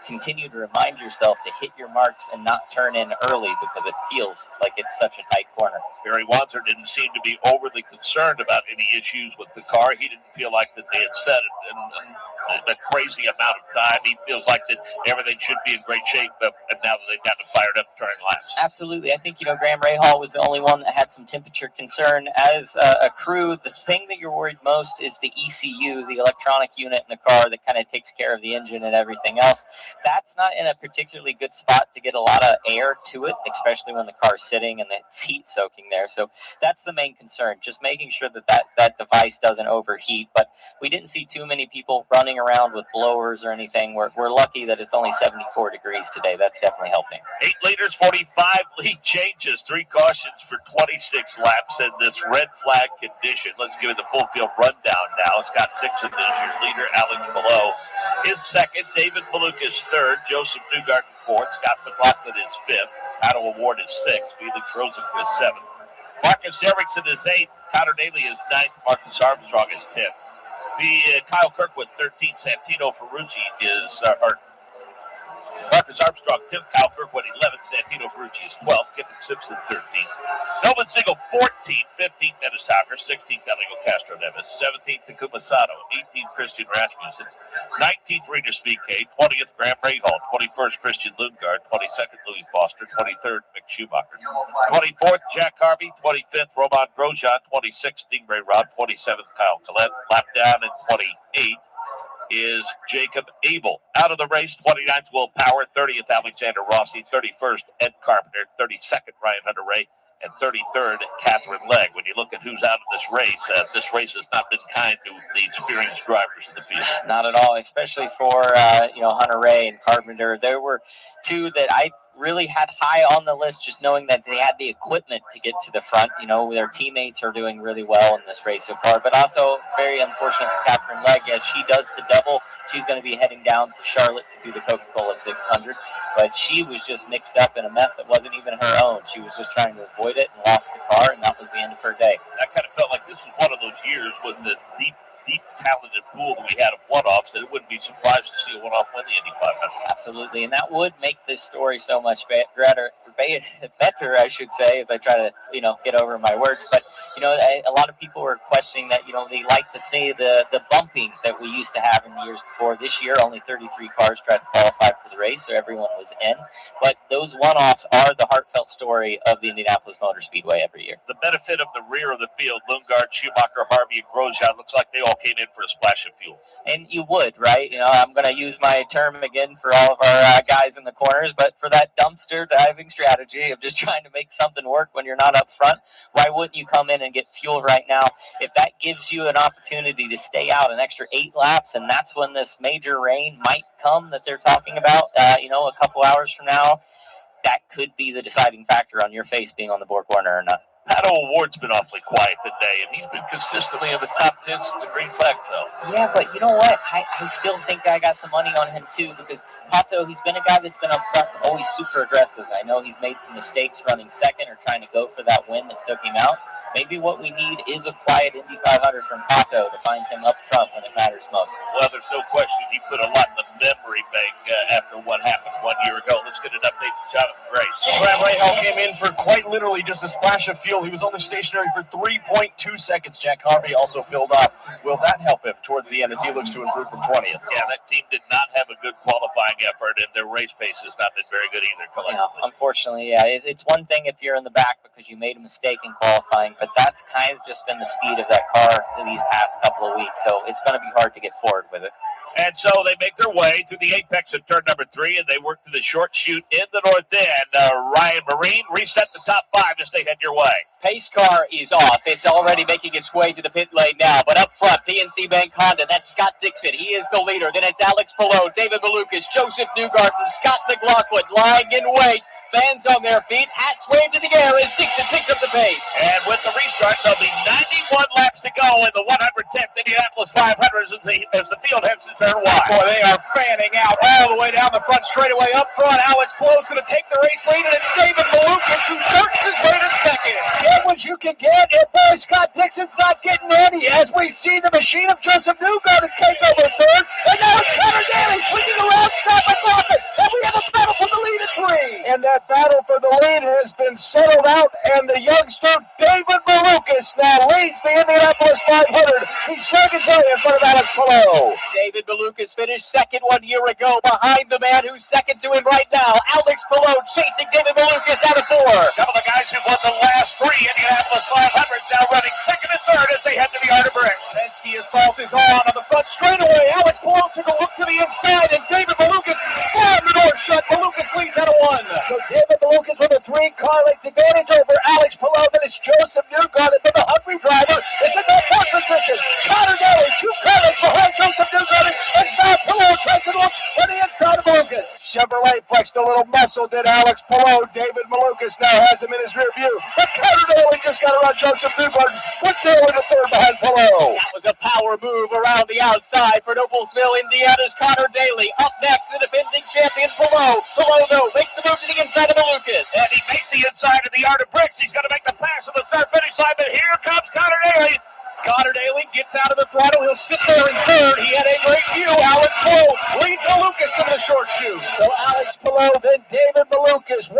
continue to remind yourself to hit your marks and not turn in early because it feels like it's such a tight corner. Barry Wanzer didn't seem to be overly concerned about any issues with the car. He didn't feel like that they had set it in a crazy amount of time. He feels like that everything should be in great shape, and now that they've gotten fired up during laps. Absolutely. I think, Graham Rahal was the only one that had some temperature concern. As a crew, the thing that you're worried most is the ECU, the electronic unit in the car that kind of takes care of the engine and everything else. That's not in a particularly good spot to get a lot of air to it, especially when the car's sitting and it's heat soaking there. So that's the main concern, just making sure that device doesn't overheat. But we didn't see too many people running around with blowers or anything. We're lucky that it's only 74 degrees today. That's definitely helping. 8 leaders, 45 lead changes, 3 cautions for 26 laps in this red flag condition. Let's give it the full field rundown now. Scott Dixon is your leader. Alex Below is second. David Malukas third. Joseph Newgarden fourth. Scott McLaughlin is fifth. Otto Award is sixth. Felix Rosenqvist is seventh. Marcus Erickson is eighth. Connor Daly is ninth. Marcus Armstrong is 10th. Kyle Kirkwood 13th. Santino Ferrucci is Marcus Armstrong 10th. Kyle Kirkwood 11th. Santino Ferrucci is 12th. Kevin Simpson 13th. Melvin Siegel 14th. 15th Dennis Hauger. 16th Eligo Castro Neves. 17th Takuma Sato. 18th Christian Rasmussen. 19th Regis VK. 20th Graham Rahal. 21st Christian Lundgaard. 22nd Louis Foster. 23rd Mick Schumacher. 24th Jack Harvey. 25th Roman Grosjean. 26th Stingray Robb. 27th Kyle Collette. Lap down in 28th is Jacob Abel. Out of the race, 29th Will Power, 30th Alexander Rossi, 31st Ed Carpenter, 32nd Ryan Hunter-Reay, and 33rd Catherine Legg. When you look at who's out of this race has not been kind to the experienced drivers in the field. Not at all, especially for Hunter-Reay and Carpenter. There were two that I really had high on the list, just knowing that they had the equipment to get to the front. Their teammates are doing really well in this race so far, but also very unfortunate for Catherine Legg. As she does the double, she's going to be heading down to Charlotte to do the Coca-Cola 600, but she was just mixed up in a mess that wasn't even her own. She was just trying to avoid it and lost the car, and that was was the end of her day. I kind of felt like this was one of those years with the deep talented pool that we had of one-offs that it wouldn't be surprised to see a one-off win the Indy 500. Absolutely, and that would make this story so much better, I should say, as I try to, get over my words. But, a lot of people were questioning that, they like to see the bumping that we used to have in the years before. This year, only 33 cars tried to qualify for the race, so everyone was in. But those one-offs are the heartfelt story of the Indianapolis Motor Speedway every year. The benefit of the rear of the field, Lundgaard, Schumacher, Harvey, and Grosjean, looks like they all came in for a splash of fuel. And you would, right? I'm going to use my term again for all of our guys in the corners, but for that dumpster diving strategy of just trying to make something work when you're not up front, why wouldn't you come in and get fuel right now? If that gives you an opportunity to stay out an extra 8 laps, and that's when this major rain might come that they're talking about, a couple hours from now, that could be the deciding factor on your face being on the Borg Warner or not. Pato O'Ward's been awfully quiet today, and he's been consistently in the top 10 since the green flag fell. Yeah, but you know what? I still think I got some money on him, too, because Pato, he's been a guy that's been up front, always super aggressive. I know he's made some mistakes running second or trying to go for that win that took him out. Maybe what we need is a quiet Indy 500 from Pato to find him up front when it matters most. Well, there's no question he put a lot in the memory bank after what happened 1 year ago. Let's get an update from Jonathan Grace. Brad Rahal came in for quite literally just a splash of fuel. He was only stationary for 3.2 seconds. Jack Harvey also filled up. Will that help him towards the end as he looks to improve from 20th? Yeah, that team did not have a good qualifying effort, and their race pace has not been very good either collectively. Yeah, unfortunately, yeah. It's one thing if you're in the back because you made a mistake in qualifying, but that's kind of just been the speed of that car in these past couple of weeks, so it's going to be hard to get forward with it. And so they make their way to the apex of turn number 3, and they work to the short chute in the north end. Ryan Marine reset the top 5 as they head your way. Pace car is off. It's already making its way to the pit lane now. But up front, PNC Bank Honda, that's Scott Dixon. He is the leader. Then it's Alex Palou, David Malukas, Joseph Newgarden, Scott McLaughlin lying in wait. Fans on their feet, hats waved in the air as Dixon picks up the pace. And with the restart, there'll be 91 laps to go in the 110th Indianapolis 500 as the field heads to turn 1. Boy, they are fanning out all the way down the front straightaway. Up front, Alex Palou's going to take the race lead, and it's David Malukas who starts his way to second. Get what you can get, and boy, Scott Dixon's not getting any as we see the machine of Joseph Newgarden take over third. And now it's Connor Daly swinging around Scott McLaughlin, and we have a battle for the lead at 3. And that battle for the lead has been settled out, and the youngster David Malukas now leads the Indianapolis 500. He struck his way in front of Alex Palou. David Malukas finished second 1 year ago behind the man who's second to him right now, Alex Palou, chasing David Malukas out of 4. Some of the guys who won the last 3 Indianapolis 500s now running second and third as they head to the Art of Bricks. Penske assault is on the front straightaway. Alex Palou took a look to the inside, and David Malukas slammed the door shut. Malukas leads out of 1. So David Malukas with a 3-car length advantage over Alex Palou. Then it's Joseph Newgarden, then the hungry driver. It's in that fourth position. Connor Daly, 2 car lengths behind Joseph Newgarden. It's now Palou tries to look for the inside of Malukas. Chevrolet flexed a little muscle, did Alex Palou. David Malukas now has him in his rear view. But Connor Daly just got around Joseph Newgarden. Put Daly to third behind Palou. That was a power move around the outside for Noblesville, Indiana's Connor Daly. Up next, the defending champion Palou. Palou, though, makes the move to the inside of Malukas. And he makes the inside of the Art of Bricks. He's going to make the pass on the third finish line, but here comes Connor Daly. Connor Daly gets out of the throttle. He'll sit there in third. He had a great view. Alex Palou leads Malukas in the short shoot. So Alex Palou, then David Malukas, 1-2.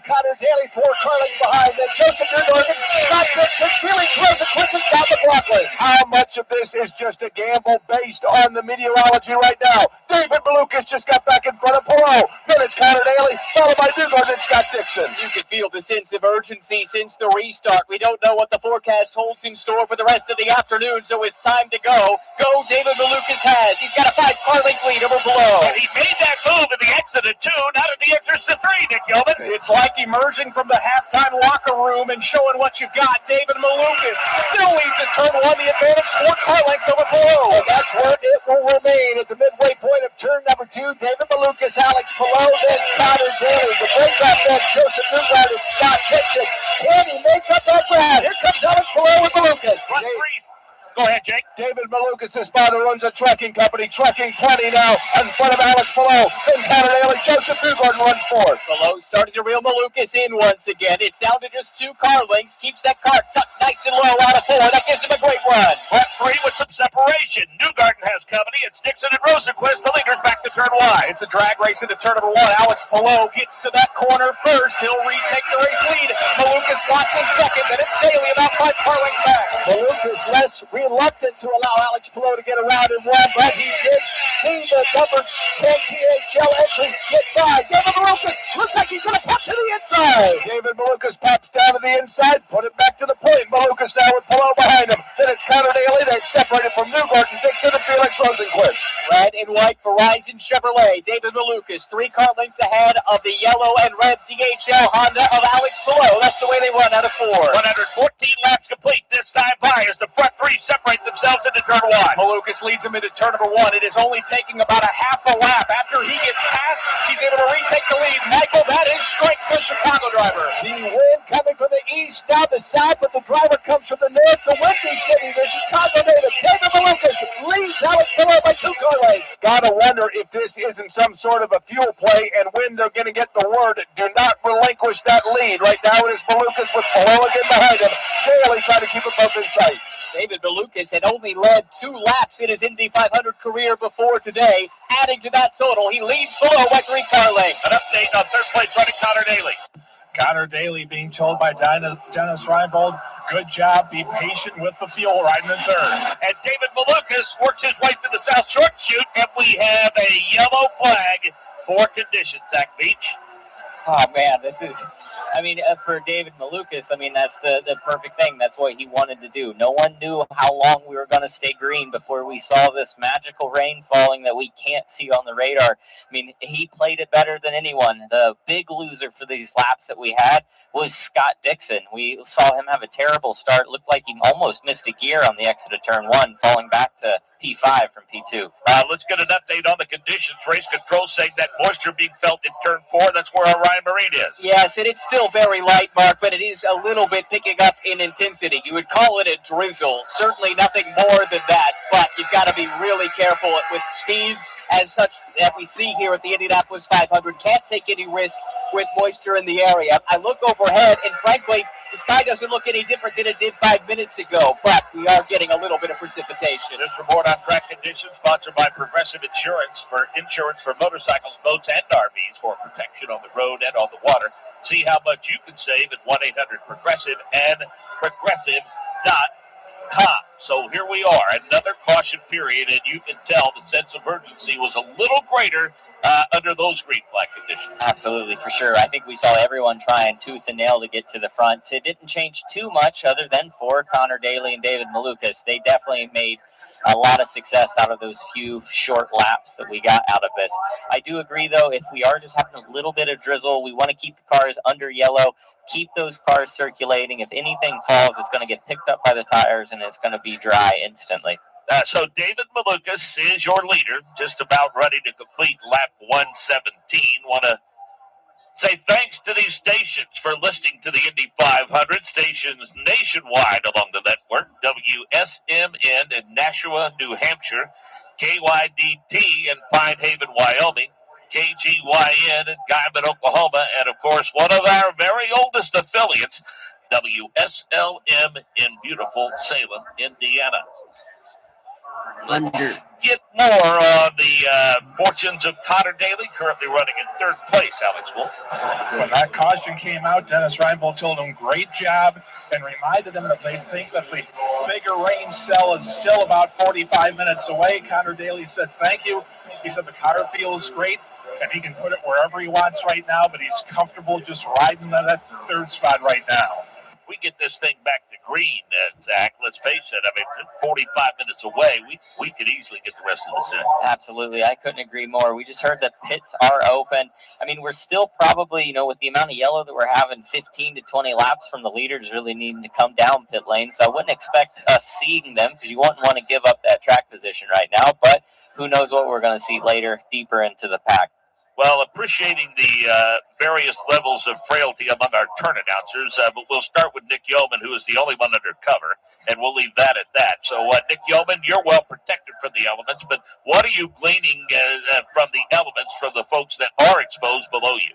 Connor Daly, 4 car lengths behind. Then Joseph Newgarden, Scott Dixon, Felix Rose, and Quinton Scott McLaughlin. How much of this is just a gamble based on the meteorology right now? David Malukas just got back in front of Palou. Then it's Connor Daly, followed by Newgarden and Scott Dixon. You can feel the sense of urgency since the restart. We don't know what the forecast holds in store for the rest of the afternoon, so it's time to go. Go David Malukas has. He's got a 5-car length lead over Palou. And he made that move at the exit of 2, not at the entrance to 3, Nick Gilman. It's like emerging from the halftime locker room and showing what you've got. David Malukas still leads at turn 1, the advantage 4 car lengths over Palou. And that's where it will remain at the midway point of turn number 2. David Malukas, Alex Palou, then Connor Daly. The breakup then Joseph Newgarden, Scott Dixon. Can he make up that ground? Here comes Alex Palou with Malukas. Go ahead, Jake. David David Malukas' father runs a trucking company, trucking plenty now in front of Alex Palou. Then Connor Daly, Joseph Newgarden runs fourth. Palou starting to reel Malukas in once again. It's down to just 2 car lengths. Keeps that car tucked nice and low out of 4. That gives him a great run. Left 3 with some separation. Newgarden has company. It's Dixon and Rosenquist. The leaders back to turn 1. It's a drag race into turn number 1. Alex Palou gets to that corner first. He'll retake the race lead. Malukas slots in second, then it's Daly about 5 car lengths back. Malukas less reluctant to allow Alex Palou to get around in 1, but he did see the number 10 THL entry get by. David Malukas looks like he's going to pop to the inside. David Malukas pops down to the inside, put it back to the point. Malukas now with Palou behind him. Then it's Connor Daly. They're separated from Newgarden, Dixon, and Felix Rosenquist. Red and white Verizon Chevrolet. David Malukas 3 car lengths ahead of the yellow and red DHL Honda of Alex Palou. That's the way they run out of 4. 114 laps complete this time by as the front 3 separate themselves into turn 1. Malukas leads him into turn number 1. It is only taking about a half a lap. After he gets past, he's able to retake the lead. Michael, that is strength for the Chicago driver. The wind coming from the east, down the south, but the driver comes from the north, the Windy City, the Chicago native. David Malukas leads Alex Palou by 2 car lengths. Gotta wonder if this isn't some sort of a fuel play, and when they're going to get the word, do not relinquish that lead. Right now it is Malukas with Palou again behind him. Daly trying to keep them both in sight. David Malukas had only led 2 laps in his Indy 500 career before today. Adding to that total, he leads Palou by 3 car lengths. An update on third place running Connor Daly. Connor Daly being told by Dennis Reinbold, good job, be patient with the fuel riding in third. And David Malukas works his way to the South Short chute, and we have a yellow flag for conditions, Zach Beach. Oh, man, this is, for David Malukas, that's the perfect thing. That's what he wanted to do. No one knew how long we were going to stay green before we saw this magical rain falling that we can't see on the radar. He played it better than anyone. The big loser for these laps that we had was Scott Dixon. We saw him have a terrible start. Looked like he almost missed a gear on the exit of turn 1, falling back to P5 from P2. Let's get an update on the conditions. Race control saying that moisture being felt in turn 4. That's where our Ryan Marine is. Yes, and it's still very light, Mark, but it is a little bit picking up in intensity. You would call it a drizzle. Certainly nothing more than that, but you've got to be really careful with speeds as such that we see here at the Indianapolis 500. Can't take any risk with moisture in the area. I look overhead, and frankly, the sky doesn't look any different than it did 5 minutes ago, but we are getting a little bit of precipitation. This report on track conditions sponsored by Progressive Insurance for motorcycles, boats, and RVs for protection on the road and on the water. See how much you can save at 1-800-PROGRESSIVE and progressive.com. So here we are, another caution period, and you can tell the sense of urgency was a little greater under those green flag conditions. Absolutely, for sure. I think we saw everyone trying tooth and nail to get to the front. It didn't change too much other than for Connor Daly and David Malukas. They definitely made a lot of success out of those few short laps that we got out of this. I do agree, though, if we are just having a little bit of drizzle, we want to keep the cars under yellow, keep those cars circulating. If anything falls, it's going to get picked up by the tires, and it's going to be dry instantly. So David Malukas is your leader, just about ready to complete lap 117. Want to say thanks to these stations for listening to the Indy 500, stations nationwide along the network, WSMN in Nashua, New Hampshire, KYDT in Pine Haven, Wyoming, KGYN in Guyman, Oklahoma, and of course one of our very oldest affiliates, WSLM in beautiful Salem, Indiana. Get more on the fortunes of Connor Daly, currently running in third place, Alex Wolf. When that caution came out, Dennis Reinbold told him great job and reminded him that they think that the bigger rain cell is still about 45 minutes away. Connor Daly said thank you. He said the car feels great and he can put it wherever he wants right now, but he's comfortable just riding that third spot right now. We get this thing back to green, Zach. Let's face it. 45 minutes away, we could easily get the rest of the set. Absolutely. I couldn't agree more. We just heard that pits are open. We're still probably, with the amount of yellow that we're having, 15 to 20 laps from the leaders really needing to come down pit lane. So I wouldn't expect us seeing them because you wouldn't want to give up that track position right now. But who knows what we're going to see later, deeper into the pack. Well, appreciating the various levels of frailty among our turn announcers, but we'll start with Nick Yeoman, who is the only one under cover. and we'll leave that at that. So, Nick Yeoman, you're well protected from the elements, but what are you gleaning from the elements from the folks that are exposed below you?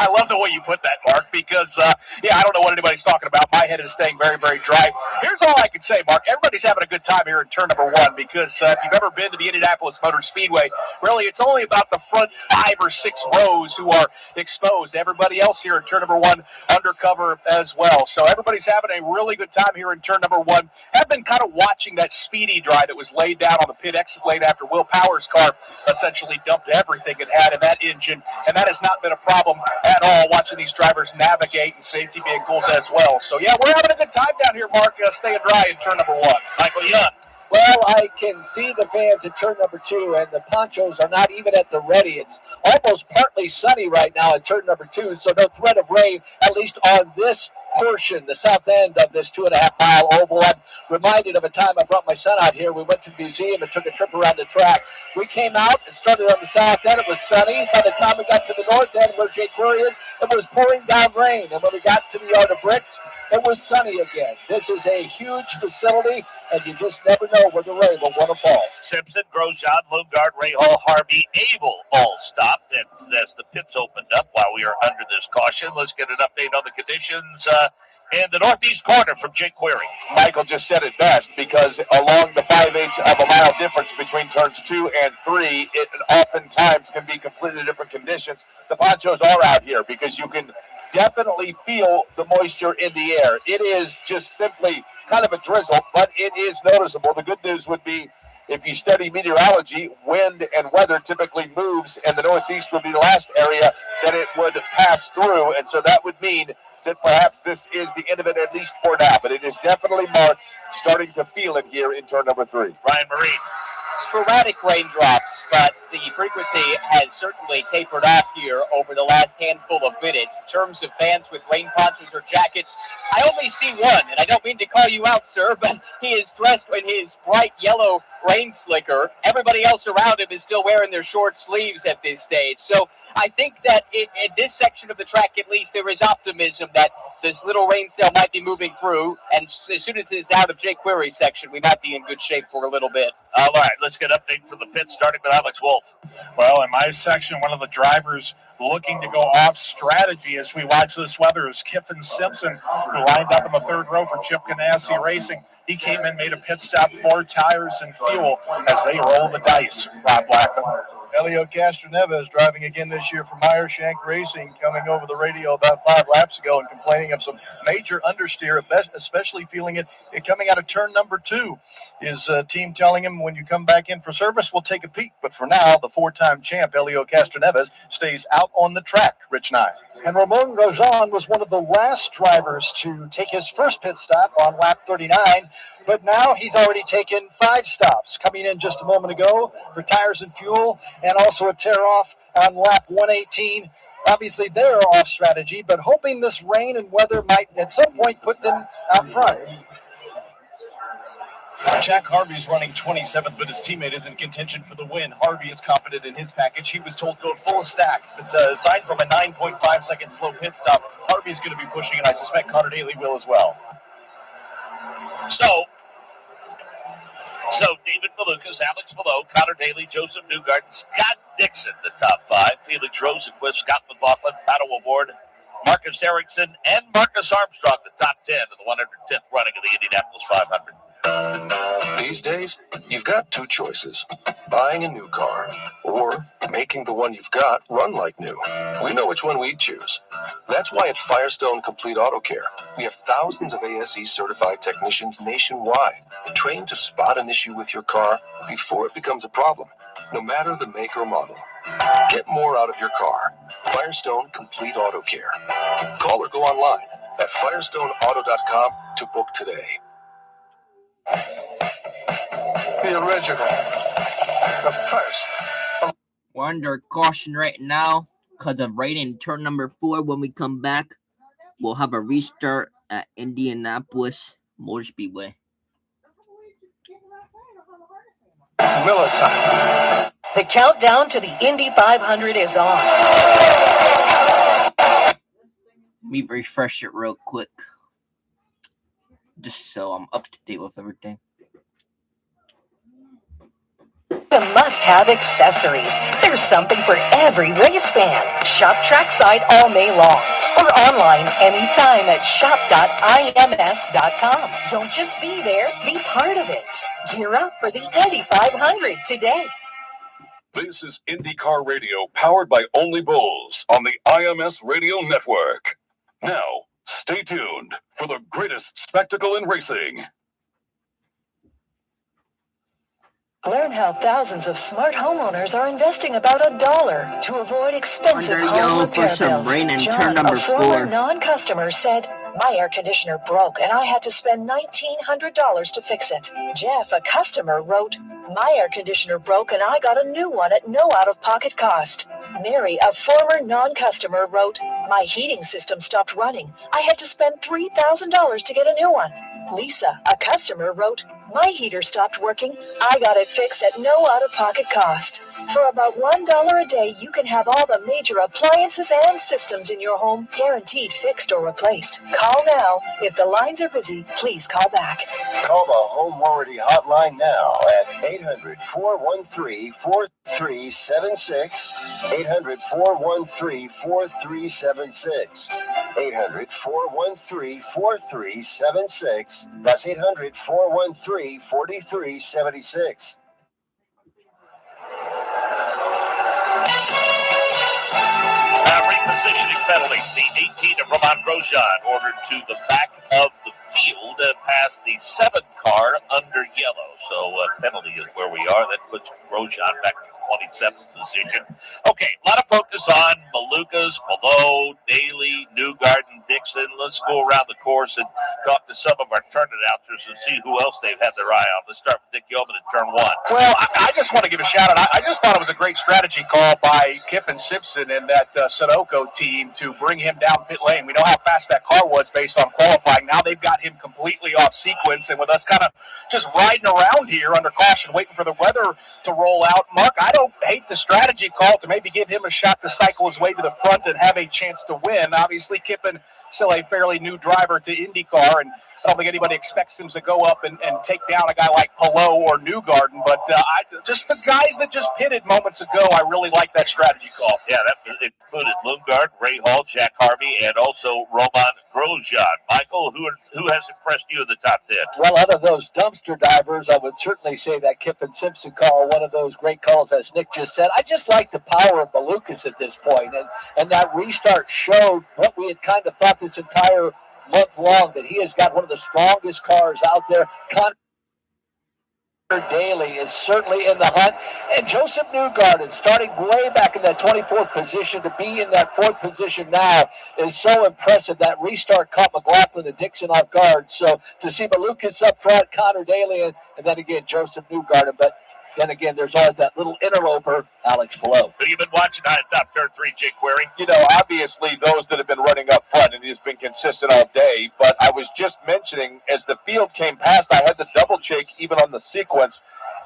I love the way you put that, Mark, because, I don't know what anybody's talking about. My head is staying very, very dry. Here's all I can say, Mark. Everybody's having a good time here in turn number 1 because if you've ever been to the Indianapolis Motor Speedway, really it's only about the front 5 or 6 rows who are exposed. Everybody else here in turn number 1 undercover as well. So everybody's having a really good time here in turn number 1. I've been kind of watching that speedy dry that was laid down on the pit exit lane after Will Power's car essentially dumped everything it had in that engine, and that has not been a problem at all, watching these drivers navigate and safety vehicles as well. So, yeah, we're having a good time down here, Mark, staying dry in turn number 1. Michael Young. Well, I can see the fans in turn number 2, and the ponchos are not even at the ready. It's almost partly sunny right now at turn number 2, so no threat of rain, at least on this portion, the south end of this 2.5-mile oval. I'm reminded of a time I brought my son out here. We went to the museum and took a trip around the track. We came out and started on the south end. It was sunny. By the time we got to the north end where Jake Quarry is, it was pouring down rain. And when we got to the Yard of Bricks, it was sunny again. This is a huge facility, and you just never know where the rain will want to fall. Simpson, Grosjean, Lundgaard, Ray Hall, Harvey, Abel all stopped as the pits opened up while we are under this caution. Let's get an update on the conditions in the northeast corner from Jake Quarry. Michael just said it best, because along the 5/8 of a mile difference between turns 2 and 3, it oftentimes can be completely different conditions. The ponchos are out here because you can definitely feel the moisture in the air. It is just simply kind of a drizzle, but it is noticeable. The good news would be, if you study meteorology, wind and weather typically moves, and the northeast would be the last area that it would pass through, and so that would mean that perhaps this is the end of it, at least for now. But it is definitely, Mark, starting to feel it here in turn number 3. Ryan Marine. Sporadic raindrops, but the frequency has certainly tapered off here over the last handful of minutes. In terms of fans with rain ponchos or jackets, I only see one, and I don't mean to call you out, sir, but he is dressed in his bright yellow rain slicker. Everybody else around him is still wearing their short sleeves at this stage. So I think that in this section of the track, at least, there is optimism that this little rain cell might be moving through, and as soon as it's out of Jake Quarry's section, we might be in good shape for a little bit. All right, let's get an update from the pit, starting with Alex Wolf. Well, in my section, one of the drivers looking to go off strategy as we watch this weather is Kiffin Simpson, who lined up in the 3rd row for Chip Ganassi Racing. He came in, made a pit stop, 4 tires and fuel as they roll the dice. Rob Blackman. Elio Castroneves is driving again this year for M.E.Racing, coming over the radio about 5 laps ago and complaining of some major understeer, especially feeling it coming out of turn number 2. His team telling him, when you come back in for service, we'll take a peek. But for now, the 4-time champ, Elio Castroneves, stays out on the track. Rich Nye. And Ramon Grosjean was one of the last drivers to take his first pit stop on lap 39, but now he's already taken 5 stops, coming in just a moment ago for tires and fuel, and also a tear-off on lap 118. Obviously, they're off strategy, but hoping this rain and weather might at some point put them out front. Jack Harvey's running 27th, but his teammate is in contention for the win. Harvey is confident in his package. He was told go full stack, but aside from a 9.5-second slow pit stop, Harvey's going to be pushing, and I suspect Connor Daly will as well. So David Malukas, Alex Malone, Connor Daly, Joseph Newgarden, Scott Dixon, the top 5, Felix Rosenquist, Scott McLaughlin, Pato Award, Marcus Erickson, and Marcus Armstrong, the top 10 of the 110th running of the Indianapolis 500. These days, you've got 2 choices: buying a new car or making the one you've got run like new. We know which one we'd choose. That's why at Firestone Complete Auto Care, we have thousands of ASE certified technicians nationwide, trained to spot an issue with your car before it becomes a problem, no matter the make or model. Get more out of your car. Firestone Complete Auto Care. Call or go online at firestoneauto.com to book today. The original. The first. We're under caution right now because of rain in turn number 4. When we come back, we'll have a restart at Indianapolis Motor Speedway. It's Miller time. The countdown to the Indy 500 is on. Let me refresh it real quick. just so I'm up to date with everything. The must-have accessories. There's something for every race fan. Shop trackside all May long or online anytime at shop.ims.com. Don't just be there, be part of it. Gear up for the Indy 500 today. This is IndyCar Radio, powered by Only Bulls on the IMS Radio Network. Now, stay tuned for the greatest spectacle in racing. Learn how thousands of smart homeowners are investing about $1 to avoid expensive home repair bills. John, a former non-customer, said, "My air conditioner broke and I had to spend $1,900 to fix it." Jeff, a customer, wrote, "My air conditioner broke and I got a new one at no out-of-pocket cost." Mary, a former non-customer, wrote, "My heating system stopped running. I had to spend $3,000 to get a new one." Lisa, a customer, wrote, "My heater stopped working. I got it fixed at no out-of-pocket cost." For about $1 a day, you can have all the major appliances and systems in your home guaranteed fixed or replaced. Call now. If the lines are busy, please call back. Call the Home Warranty Hotline now at 800-413-4376, 800-413-4376, 800-413-4376. That's 800-413-4376. Repositioning penalty. The 18 of Roman Grosjean ordered to the back of the field past the 7th car under yellow. So penalty is where we are. That puts Grosjean back to 27th position. Okay, a lot of focus on Malukas, Below, Daly, Newgarden, Dixon. Let's go around the course and talk to some of our turn announcers and see who else they've had their eye on. Let's start with Dick Yeoman in turn 1. Well, I just want to give a shout out. I just thought it was a great strategy call by Kip and Simpson and that Sunoco team to bring him down pit lane. We know how fast that car was based on qualifying. Now they've got him completely off sequence, and with us kind of just riding around here under caution, waiting for the weather to roll out. Mark, I don't hate the strategy call to maybe give him a shot to cycle his way to the front and have a chance to win. Obviously, Kippen still a fairly new driver to IndyCar, and I don't think anybody expects him to go up and take down a guy like Pelot or Newgarden, but just the guys that just pitted moments ago, I really like that strategy call. Yeah, that included Lundgaard, Ray Hall, Jack Harvey, and also Roman Grosjean. Michael, who has impressed you in the top 10? Well, out of those dumpster divers, I would certainly say that Kip and Simpson call, one of those great calls, as Nick just said. I just like the power of Malukas at this point, and that restart showed what we had kind of thought this entire month long, that he has got one of the strongest cars out there. Daly is certainly in the hunt, and Joseph Newgarden, starting way back in that 24th position to be in that 4th position now, is so impressive. That restart caught McLaughlin and Dixon off guard. So to see Malukas up front, Connor Daly, and then again Joseph Newgarden, but then again, there's always that little interloper, Alex Pelot. Who you been watching on top turn 3, Jake Query? You know, obviously those that have been running up front, and he's been consistent all day. But I was just mentioning, as the field came past, I had to double check even on the sequence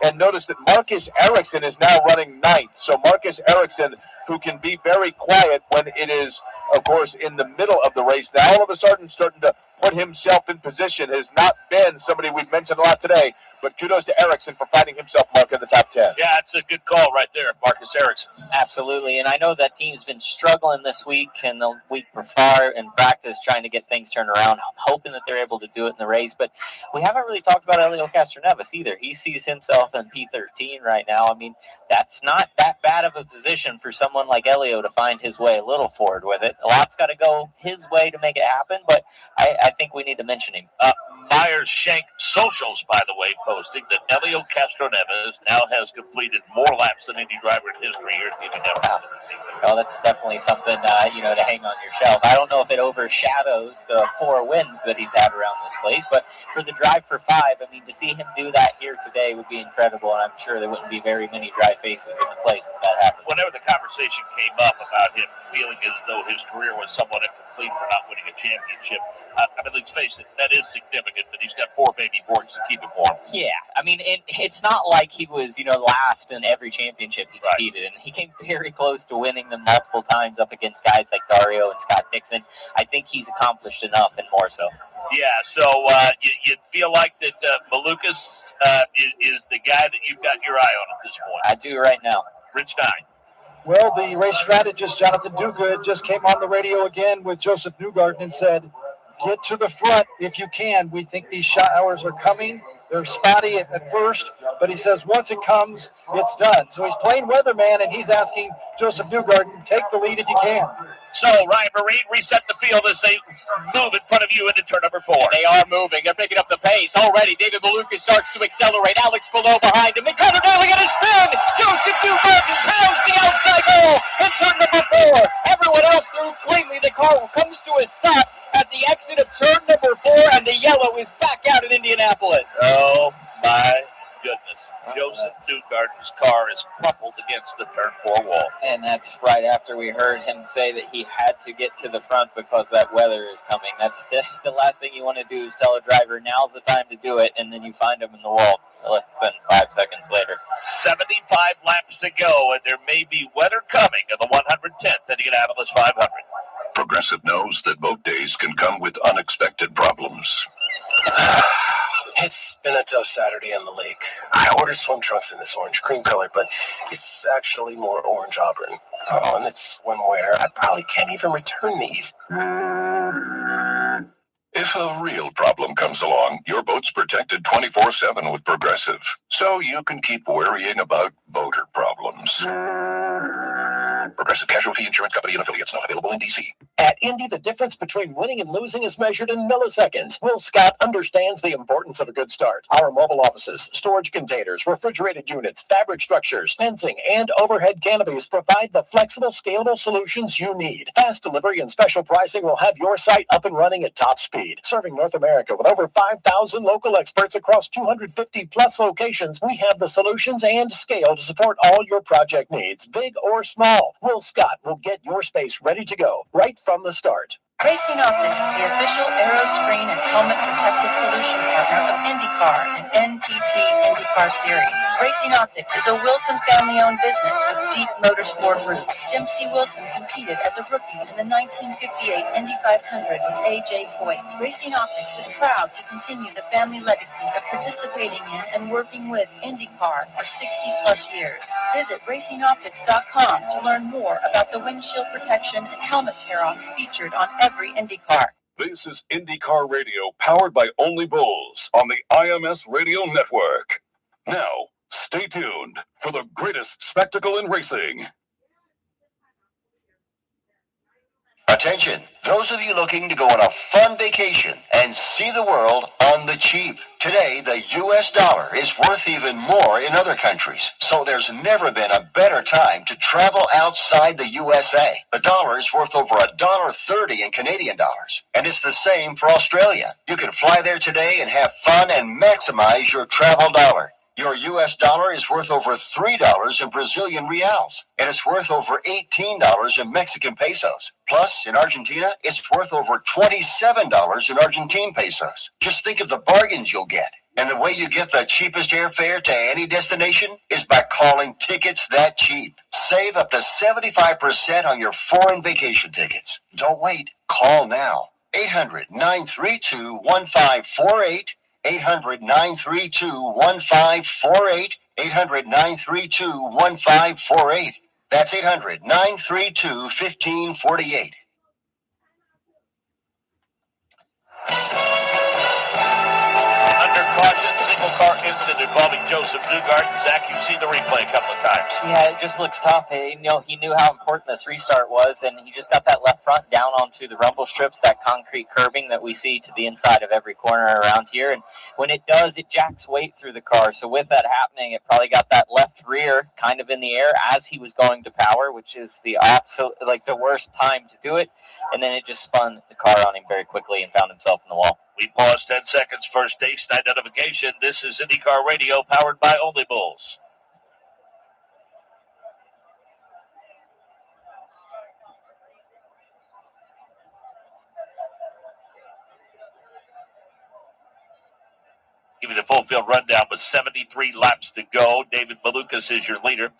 and noticed that Marcus Ericsson is now running 9th. So Marcus Ericsson, who can be very quiet when it is, of course, in the middle of the race, now all of a sudden starting to put himself in position, has not been somebody we've mentioned a lot today. But kudos to Ericsson for finding himself, Mark, in the top 10. Yeah, it's a good call right there, Marcus Ericsson. Absolutely, and I know that team's been struggling this week and the week before in practice trying to get things turned around. I'm hoping that they're able to do it in the race, but we haven't really talked about Elio Castroneves either. He sees himself in P13 right now. I mean, that's not that bad of a position for someone like Elio to find his way a little forward with it. A lot's got to go his way to make it happen, but I think we need to mention him. Myers Shank Socials, by the way, posting that Elio Castroneves now has completed more laps than any driver in history here at the Indianapolis. Well, that's definitely something, to hang on your shelf. I don't know if it overshadows the 4 wins that he's had around this place, but for the drive for 5, I mean, to see him do that here today would be incredible, and I'm sure there wouldn't be very many dry faces in the place if that happened. Whenever the conversation came up about him feeling as though his career was somewhat incomplete for not winning a championship, I mean, let's face it, that is significant, but he's got 4 baby boys to keep him warm. Yeah, I mean, it's not like he was, last in every championship he competed in. He came very close to winning them multiple times up against guys like Dario and Scott Dixon. I think he's accomplished enough and more so. Yeah, so you feel like that Malukas is the guy that you've got your eye on at this point. I do right now. Rich Nye. Well, the race strategist, Jonathan Duguid, just came on the radio again with Joseph Newgarden and said, get to the front if you can. We think these showers are coming. They're spotty at first, but he says once it comes, it's done. So he's playing weatherman, and he's asking Joseph Newgarden, take the lead if you can. So Ryan Marine reset the field as they move in front of you into turn number 4. They are moving. They're picking up the pace already. David Malukas starts to accelerate. Alex below behind him. McConnell Daly at a spin. Joseph Newgarden pounds the outside goal in turn number 4. Everyone else through cleanly. The car comes to a stop at the exit of turn number 4, and the yellow is back out in Indianapolis. Oh, my goodness. Joseph Newgarden's car is crumpled against the turn 4 wall. And that's right after we heard him say that he had to get to the front because that weather is coming. That's the last thing you want to do is tell a driver, now's the time to do it, and then you find him in the wall less than 5 seconds later. 75 laps to go, and there may be weather coming in the 110th Indianapolis 500. Progressive knows that boat days can come with unexpected problems. It's been a tough Saturday on the lake. I ordered swim trunks in this orange cream color, but it's actually more orange auburn. Oh, and it's swimwear. I probably can't even return these. If a real problem comes along, your boat's protected 24/7 with Progressive, so you can keep worrying about boater problems. Progressive Casualty Insurance Company and affiliates, not available in D.C. At Indy, the difference between winning and losing is measured in milliseconds. Will Scott understands the importance of a good start. Our mobile offices, storage containers, refrigerated units, fabric structures, fencing, and overhead canopies provide the flexible, scalable solutions you need. Fast delivery and special pricing will have your site up and running at top speed. Serving North America with over 5,000 local experts across 250-plus locations, we have the solutions and scale to support all your project needs, big or small. Will Scott will get your space ready to go right from the start. Racing Optics is the official aero screen and helmet protective solution partner of IndyCar and NTT IndyCar Series. Racing Optics is a Wilson family-owned business with deep motorsport roots. Dempsey Wilson competed as a rookie in the 1958 Indy 500 with A.J. Foyt. Racing Optics is proud to continue the family legacy of participating in and working with IndyCar for 60-plus years. Visit racingoptics.com to learn more about the windshield protection and helmet tear-offs featured on every IndyCar. This is IndyCar Radio, powered by Only Bulls on the IMS Radio Network. Now, stay tuned for the greatest spectacle in racing. Attention, those of you looking to go on a fun vacation and see the world on the cheap. Today, the U.S. dollar is worth even more in other countries, so there's never been a better time to travel outside the USA. The dollar is worth over $1.30 in Canadian dollars, and it's the same for Australia. You can fly there today and have fun and maximize your travel dollar. Your U.S. dollar is worth over $3 in Brazilian reals, and it's worth over $18 in Mexican pesos. Plus, in Argentina, it's worth over $27 in Argentine pesos. Just think of the bargains you'll get. And the way you get the cheapest airfare to any destination is by calling Tickets That Cheap. Save up to 75% on your foreign vacation tickets. Don't wait. Call now. 800-932-1548. 800-932-1548. 800-932-1548. That's 800-932-1548. Under caution, single car incident involving Joseph Newgarden. Zach, you've seen the replay a couple of times. Yeah, it just looks tough. He knew how important this restart was, and he just got that left front down onto the rumble strips, that concrete curbing that we see to the inside of every corner around here. And when it does, it jacks weight through the car. So with that happening, it probably got that left rear kind of in the air as he was going to power, which is the the worst time to do it. And then it just spun the car on him very quickly and found himself in the wall. We pause 10 seconds for station identification. This is IndyCar Radio, powered by Only Bulls. Give you the full field rundown with 73 laps to go. David Malukas is your leader.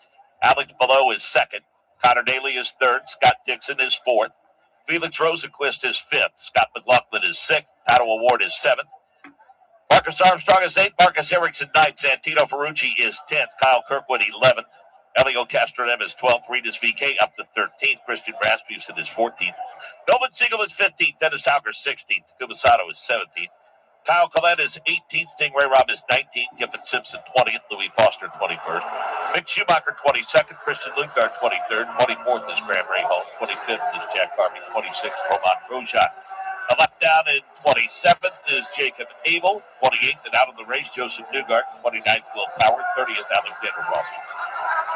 Alex Below is second. Connor Daly is third. Scott Dixon is fourth. Felix Rosenquist is 5th. Scott McLaughlin is 6th. Pato Award is 7th. Marcus Armstrong is 8th. Marcus Erickson 9th. Santino Ferrucci is 10th. Kyle Kirkwood 11th. Elio Castronev is 12th. Regis VK up to 13th. Christian Rasmussen is 14th. Melvin Siegel is 15th. Dennis Hauger 16th. Kumasato is 17th. Kyle Collette is 18th. Stingray Rob is 19th. Giffen Simpson 20th. Louis Foster 21st. Mick Schumacher 22nd. Christian Lundgaard 23rd. 24th is Graham Rahal. 25th is Jack Harvey. 26th, Roman Grosjean. Left down in 27th is Jacob Abel. 28th and out of the race, Joseph Newgarden. 29th, Will Power. 30th, Alexander Rossi.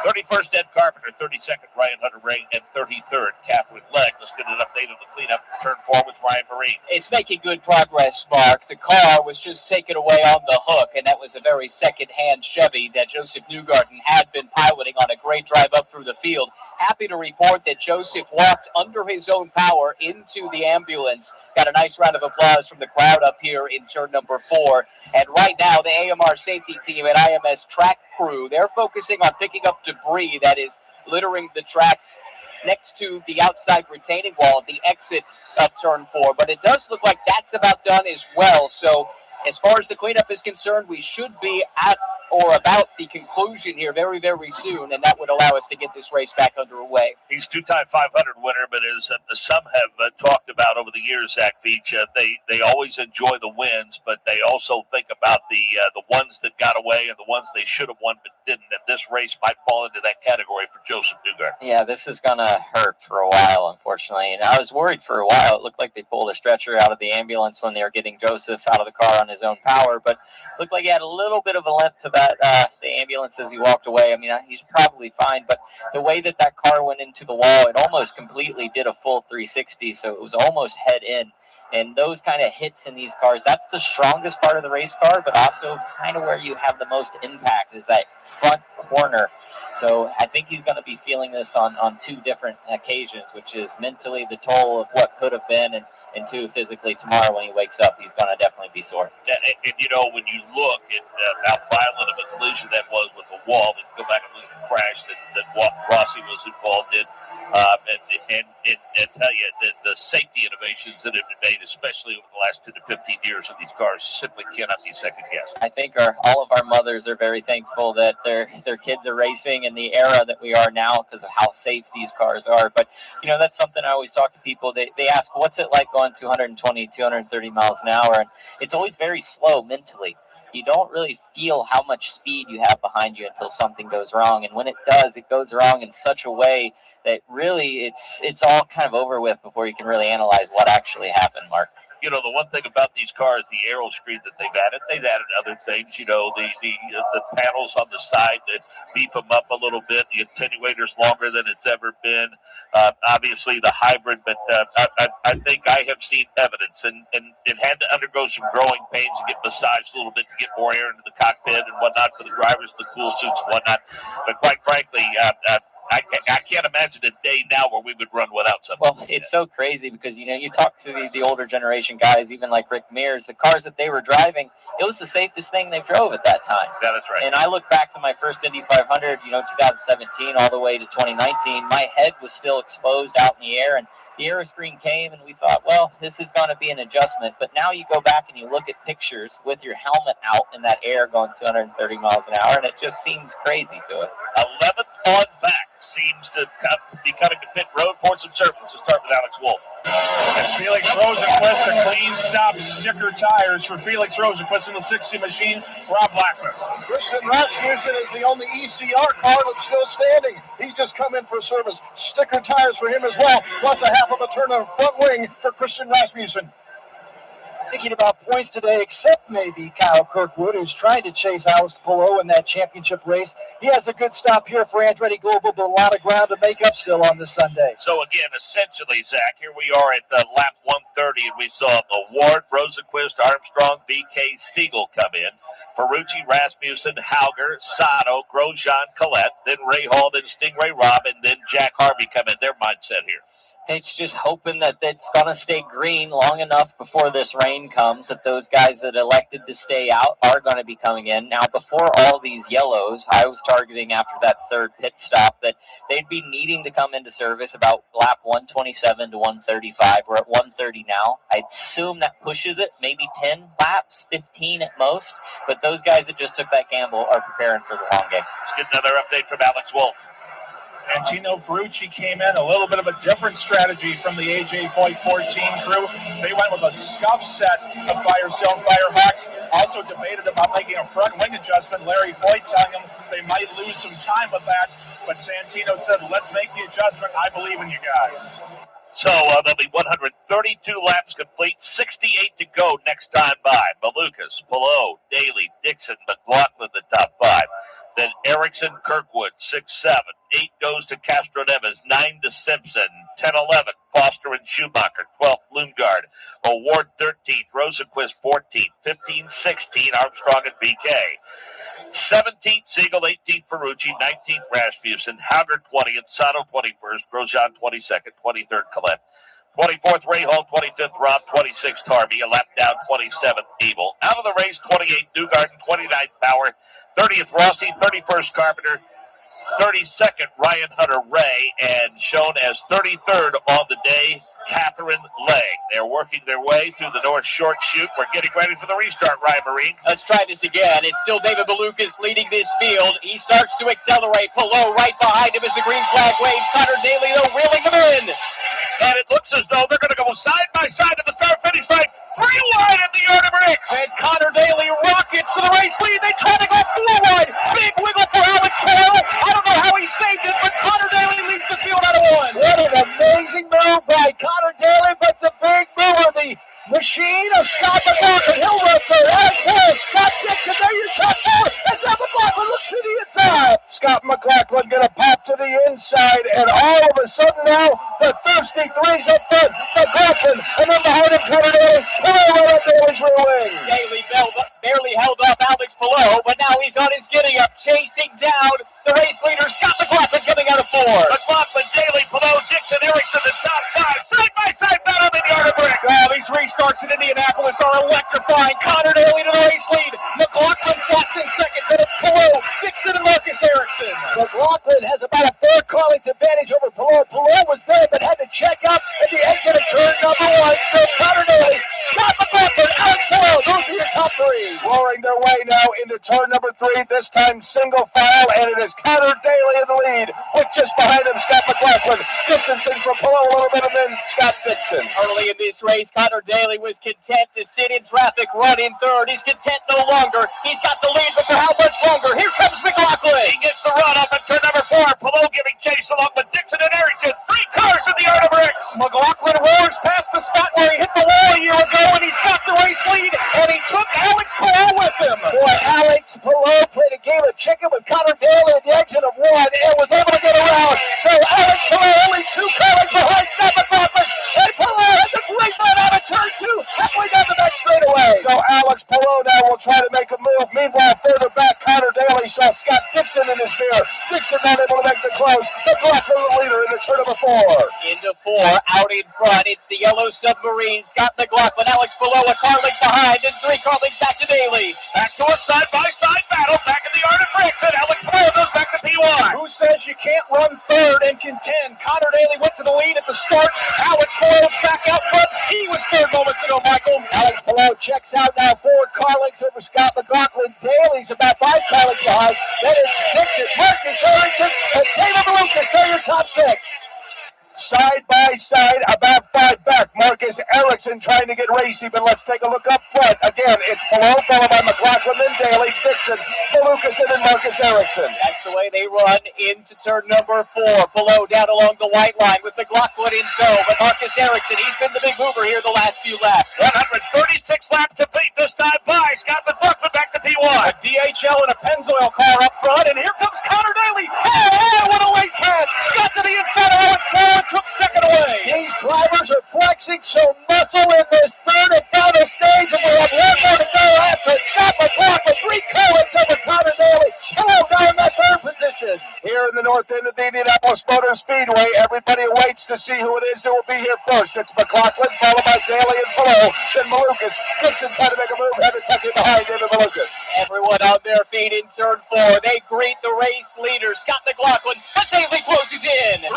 31st, Ed Carpenter. 32nd, Ryan Hunter-Reay. And 33rd, Catherine Legg. Let's get an update on the cleanup. Turn 4 with Ryan Marine. It's making good progress, Mark. The car was just taken away on the hook, and that was a very second-hand Chevy that Joseph Newgarden had been piloting on a great drive up through the field. Happy to report that Joseph walked under his own power into the ambulance. Got a nice round of applause from the crowd up here in turn number 4. And right now, the AMR safety team and IMS track crew, they're focusing on picking up debris that is littering the track next to the outside retaining wall at the exit of turn 4. But it does look like that's about done as well. So as far as the cleanup is concerned, we should be at or about the conclusion here very, very soon, and that would allow us to get this race back underway. He's two-time 500 winner, but as some have talked about over the years, Zach Veach, they always enjoy the wins, but they also think about the ones that got away and the ones they should have won but didn't, and this race might fall into that category for Joseph Newgarden. Yeah, this is going to hurt for a while, unfortunately, and I was worried for a while. It looked like they pulled a stretcher out of the ambulance when they were getting Joseph out of the car on his own power, but it looked like he had a little bit of a limp to the ambulance as he walked away. I mean, he's probably fine, but the way that car went into the wall, it almost completely did a full 360, so it was almost head in. And those kind of hits in these cars, that's the strongest part of the race car, but also kind of where you have the most impact is that front corner. So I think he's going to be feeling this on 2 different occasions, which is mentally the toll of what could have been, and 2, physically tomorrow when he wakes up, he's going to definitely be sore. And you know, when you look at how violent of a collision that was with the wall, and go back and look at the crash that Rossi was involved in, and tell you that the safety innovations that have been made, especially over the last 10 to 15 years of these cars, simply cannot be second guessed. I think all of our mothers are very thankful that their kids are racing in the era that we are now because of how safe these cars are. But, you know, that's something I always talk to people. They ask, what's it like going 220, 230 miles an hour? And it's always very slow mentally. You don't really feel how much speed you have behind you until something goes wrong. And when it does, it goes wrong in such a way that really it's all kind of over with before you can really analyze what actually happened, Mark. You know, the one thing about these cars, the aero screen that they've added other things, you know, the panels on the side that beef them up a little bit, the attenuator's longer than it's ever been, obviously the hybrid, but I think I have seen evidence, and it had to undergo some growing pains and get massaged a little bit to get more air into the cockpit and whatnot for the drivers, the cool suits and whatnot, but quite frankly, I can't imagine a day now where we would run without something. Well, it's so crazy because, you know, you talk to the older generation guys, even like Rick Mears, the cars that they were driving, it was the safest thing they drove at that time. Yeah, that's right. And I look back to my first Indy 500, you know, 2017 all the way to 2019, my head was still exposed out in the air, and the aero screen came and we thought, well, this is going to be an adjustment. But now you go back and you look at pictures with your helmet out in that air going 230 miles an hour, and it just seems crazy to us. 11th on back seems to be coming to pit road for some service. Let's start with Alex Wolff. As Felix Rosenquist, a clean stop, sticker tires for Felix Rosenquist in the 60 machine. Rob Blackman. Christian Rasmussen is the only ECR car that's still standing. He's just come in for service. Sticker tires for him as well, plus a half of a turn of front wing for Christian Rasmussen. Thinking about points today, except maybe Kyle Kirkwood, who's trying to chase Alex Palou in that championship race. He has a good stop here for Andretti Global, but a lot of ground to make up still on this Sunday. So again, essentially, Zach, here we are at lap 130, and we saw Award, Rosenquist, Armstrong, VK, Siegel come in. Ferrucci, Rasmussen, Hauger, Sato, Grosjean, Collette, then Ray Hall, then Stingray Rob, and then Jack Harvey come in. Their mindset here. It's just hoping that it's going to stay green long enough before this rain comes, that those guys that elected to stay out are going to be coming in. Now, before all these yellows, I was targeting after that third pit stop that they'd be needing to come into service about lap 127 to 135. We're at 130 now. I'd assume that pushes it, maybe 10 laps, 15 at most. But those guys that just took that gamble are preparing for the long game. Let's get another update from Alex Wolf. Antino Ferrucci came in, a little bit of a different strategy from the AJ Foyt 14 crew. They went with a scuff set of Firestone Firehawks. Also debated about making a front wing adjustment. Larry Foyt telling them they might lose some time with that. But Santino said, let's make the adjustment. I believe in you guys. So there'll be 132 laps complete, 68 to go next time by. Malukas, Pillow, Daly, Dixon, McLaughlin, the top five. Then Erickson, Kirkwood, 6-7. 8 goes to Castro Neves, 9 to Simpson, 10-11, Foster and Schumacher, 12th, Lundgaard, Award 13th, Rosenquist 14th, 15-16, Armstrong and BK. 17th, Siegel, 18th, Ferrucci, 19th, Rasmussen, Hauger 20th, Sato 21st, Grosjean 22nd, 23rd, Collette. 24th, Rahal, 25th, Rob, 26th, Harvey, a lap down, 27th, Evil. Out of the race, 28th, Newgarden, 29th, Power, 30th, Rossi, 31st, Carpenter, 32nd, Ryan Hunter-Ray, and shown as 33rd on the day, Catherine Legg. They're working their way through the North Short Chute. We're getting ready for the restart, Ryan Marine. Let's try this again. It's still David Malukas leading this field. He starts to accelerate. Pillow right behind him as the green flag waves. Connor Daly, though, reeling him in. And it looks as though they're going to go side by side at the start-finish line. 3 wide at the M.E.Racing. And Connor Daly rockets to the race lead. They try to go 4 wide. Big wiggle for Alex Pillow. I don't know how he saved it, but Connor Daly leads the field out of 1. What an amazing move by Connor Daly, but the big move of the machine of Scott McLaughlin. He'll run through Alex Pillow. Scott Dixon, there your top 4. And Scott McLaughlin looks to the inside. Scott McLaughlin going to pop to the inside, and all of a sudden now, the thirsty threes up front. McLaughlin, and then behind him, Connor Daly. Pillow right up Daly's rear wing. Daly barely held up Alex Pillow, but now he's on his giddy up, chasing down the race leader, Scott McLaughlin, coming out of 4. McLaughlin, Daly, Pillow, Dixon, Erickson, the top 5. Side-by-side battle in the M.E.Racing. Well, these restarts in Indianapolis are electrifying. Connor Daly to the race lead. McLaughlin slots in second, then it's Pillow, Dixon, and Marcus Erickson. McLaughlin has about a 4-car length advantage over Pillow. Pillow was there, but had to check up at the exit of turn number 1. Still Connor Daly, Scott McLaughlin, Alex Pillow. Those are your top 3. Roaring their way now into turn number 3. This time single file, and it is Connor Daly in the lead, with just behind him Scott McLaughlin, distancing from Pillow a little bit, and then Scott Dixon. Early in this race, Connor Daly was content to sit in traffic, run in third. He's content no longer. He's got the lead, but for how much longer? Here comes McLaughlin. He gets the run up at turn number 4. Pillow giving chase along with Dixon and Erickson. 3 cars in the M.E.Racing. McLaughlin roars past the spot where he hit the wall a year ago, and he's got the race lead, and he took Alex Pillow with him. Boy, Alex Pillow played a game of chicken with Connor Daly at the exit of 1 and was able to get around. So Alex Pillow only 2 cars behind Scott McLaughlin, and Pillow has a great run out of turn 2, halfway down the back straightaway. So Alex Pillow now will try to make a move. Meanwhile, further back, Connor Daly saw Scott Dixon in his mirror. Dixon not able to make the close. McLaughlin the leader in the turn number 4. Into 4, out in front, it's the yellow submarine. Scott McLaughlin, Alex Pillow, a car length behind, and 3 car lengths back to Daly. Back to a side-by-side battle, back in the M.E.Racing, and Alex Pillow goes back to P1. Who says you can't run third and contend? Connor Daly went to the lead at the start. Alex Pillow's back out front. He was third moments ago, Michael. Alex Pillow checks out now, 4 car lengths over Scott McLaughlin. Daly's about 5 car lengths behind. Then it's Dixon, Marcus Erickson, and David Malukas. They're your top 6. Side by side, about 5 back. Marcus Erickson trying to get racy, but let's take a look up front. Again, it's Pillow, followed by McLaughlin, then Daly, Dixon, Malukas, and then Marcus Erickson. That's the way they run into turn number 4. Pillow down along the white line with McLaughlin in tow, but Marcus Erickson, he's been the big mover here the last few laps. 136 laps complete this time by Scott McLaughlin back to P1. A DHL and a Pennzoil car up front, and here comes Connor Daly. Oh, what a late pass. Got to the inside of Alex Pillow, took second away. These drivers are flexing some muscle in this third and final stage, and we have 1 more to go after it. Scott McLaughlin, 3 car lengths over Connor Daly. Pillow down in that third position. Here in the north end of the Indianapolis Motor Speedway, everybody awaits waits to see who it is that will be here first. It's McLaughlin, followed by Daly and Below, then Malukas. Dixon trying to make a move, having tucked in behind David Malukas. Everyone on their feet in turn 4. They greet the race leader, Scott McLaughlin, but Daly closes in. 300,000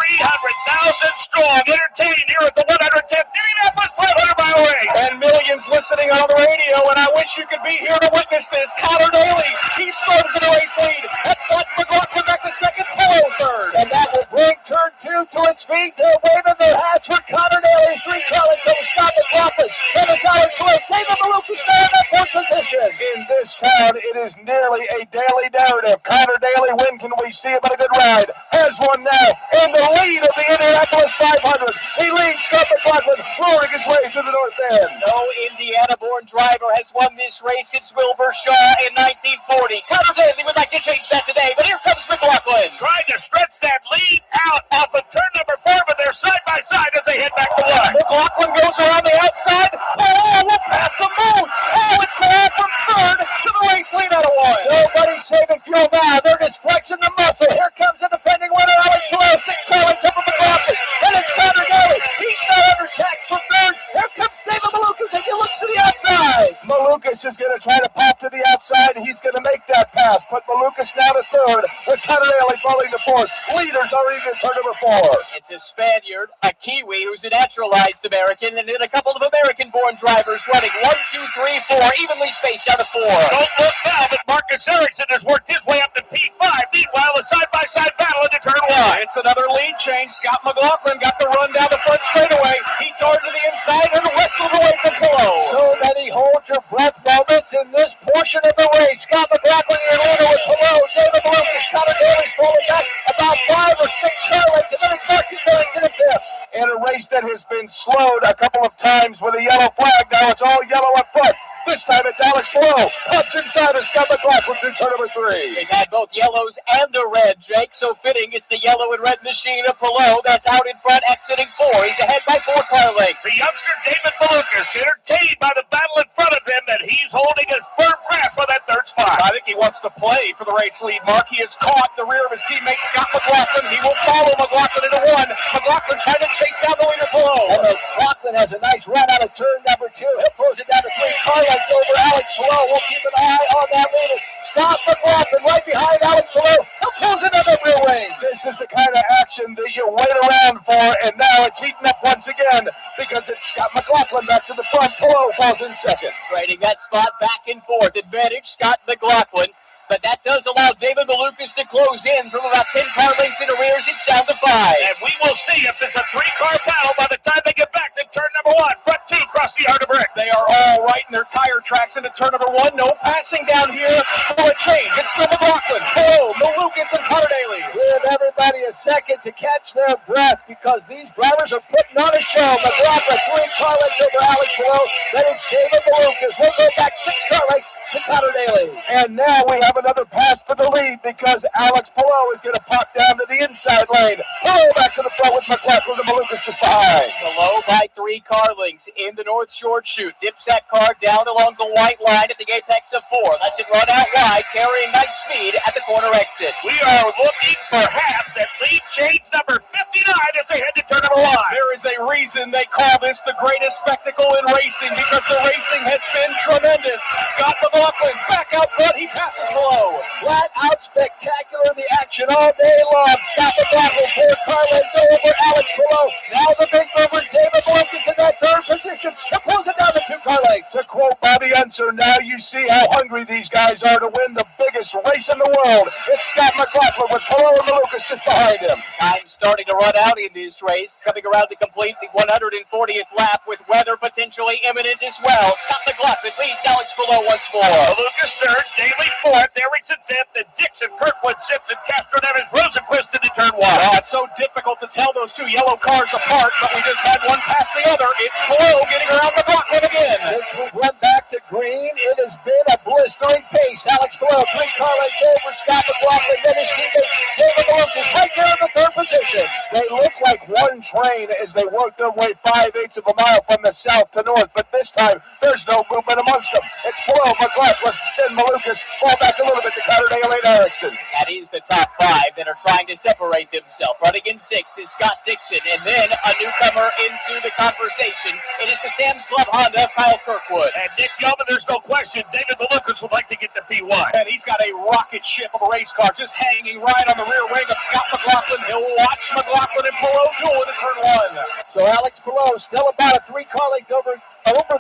strong, entertained here at the 110th Indianapolis 500-mile race. And millions listening on the radio, and I wish you could be here to witness this. Connor Daly, he storms in the race lead. That's McLaughlin back to second, Polo third. And that will bring turn 2 to its feet. They're waving their hats for Connor Daly. 3 colleagues over Scott McLaughlin. Then it's Alex Blake. David Malukas there in that fourth position. In this town, it is nearly a daily narrative. Connor Daly, when can we see him on a good ride? Has one now in the lead of the Indianapolis 500. He leads Scott McLaughlin, roaring his way to the north end. No Indiana-born driver has won this race since Wilbur Shaw in 1940. Connor Daly would like to change that today, but here comes McLaughlin. Trying to stretch that lead out off of turn number 4, but they're side by side as they head back to 1. McLaughlin goes around the outside. Oh, we'll pass the moon. Oh, it's going from third to the race lead out of 1. Nobody's saving fuel now. They're just flexing the muscle. Here comes the defending winner, Alex Blake. 6 colleagues up from McLaughlin. And it's Connor Daly. He's now under attack for third. Here comes David Malukas as he looks to the outside. Malukas is going to try to pop to the outside. He's going to make that pass, but Malukas now to third, with Connor Daly falling to fourth. Leaders are even turn number 4. It's a Spaniard, a Kiwi who's a naturalized American, and then a couple of American-born drivers running 1, 2, 3, 4, evenly spaced out of 4. Don't look now, but Marcus Erickson has worked his way up to P5. Meanwhile, a side-by-side battle into turn 1. It's another lead change. Scott McLaughlin got the run down the front straightaway. He darted to the inside and wrestled away from Polo. So many hold your breath moments in this portion of the race. Scott McLaughlin, your leader with Polo. David Malukas, Connor Daly's falling back about 5 or 6 car lengths, and then it's Marcus Erickson in 5th. In a race that has been slowed a couple of times with a yellow flag, now it's all yellow up front. This time it's Alex Below. Up inside of Scott McLaughlin to turn number 3. They've had both yellows and a red, Jake. So fitting, it's the yellow and red machine of Polo that's out in front, exiting 4. He's ahead by 4 car lengths. The youngster David Malukas, entertained by the battle in front of him, that he's holding his firm grasp on that third spot. I think he wants to play for the race lead. Mark, he is caught in the rear of his teammate Scott McLaughlin. He will follow McLaughlin into 1. McLaughlin trying to chase down the leader Polo. And McLaughlin has a nice run out of turn number 2. He'll close it down to 3 car lengths over Alex Polo. We'll keep an eye on that leader. Scott McLaughlin right behind Alex Polo. He'll close it on the rear wing. This is the kind of action that you wait around for, and now it's heating up once again because it's Scott McLaughlin back to the front. Polo falls in second. Trading that spot back and forth. Advantage Scott McLaughlin. But that does allow David Malukas to close in from about 10 car lengths in arrears. It's down to 5. And we will see if it's a 3-car battle by the time they get back to turn number 1. Front 2 cross the yard of brick. They are all right in their tire tracks into turn number 1. No passing down here for a change. It's still McLaughlin, Polo, Malukas, and Connor Daly. Give everybody a second to catch their breath because these drivers are putting on a show. McLaughlin 3 car lengths over Alex Polo. Then it's David Malukas. We'll go back 6 car lengths to Connor Daly. And now we have another pass for the lead because Alex Polo is going to pop down to the inside lane. Polo back to the front with McLaughlin and Malukas just behind. Below by 3 car lengths in the North Shore chute. Dips that car down along the white line at the apex of 4. Lets it run out wide, carrying nice speed at the corner exit. We are looking perhaps at lead change number 59 as they head to turn number 1. There is a reason they call this the greatest spectacle in racing because the racing has been tremendous. Scott McLaughlin back out front, he passes Below. Flat out spectacular in the action all day long. Scott McLaughlin 4 car lengths over Alex Polo. Now the big mover David Malukas in that 3rd position. He'll close it down to 2 car lengths. To quote Bobby Unser, now you see how hungry these guys are to win the biggest race in the world. It's Scott McLaughlin with Polo and Malukas just behind him. Time starting to run out in this race, coming around to complete the 140th lap with weather potentially imminent as well. Scott McLaughlin leads Alex Polo once more. Malukas 3rd, Daly 4th, Erickson 5th, and Dixon, Kirkwood, Simpson, Castro, Evans, Rosenquist into turn 1. Oh, it's so difficult to tell those 2 yellow cars apart, but we just had one pass the other. It's Polo getting around McLaughlin again. Since we've run back to green, it has been a blistering pace. Alex Polo 3 car lengths over Scott McLaughlin. Then his teammate David Malukas right there in the 3rd position. They look like one rain as they work their way 5/8 of a mile from the south to north, but this time there's no movement amongst them. It's Boyle, McLaughlin, then Malukas, fall back a little bit to Connerdale and Erickson. That is the top five that are trying to separate themselves. Running in sixth is Scott Dixon, and then a newcomer into the conversation. It is the Sam's Club Honda, Kyle Kirkwood. And Nick Yeoman, there's no question, David Malukas would like to get the P1. And he's got a rocket ship of a race car just hanging right on the rear wing of Scott McLaughlin. He'll watch McLaughlin and Perot duel into turn one. So Alex Perot still about a 3-car length over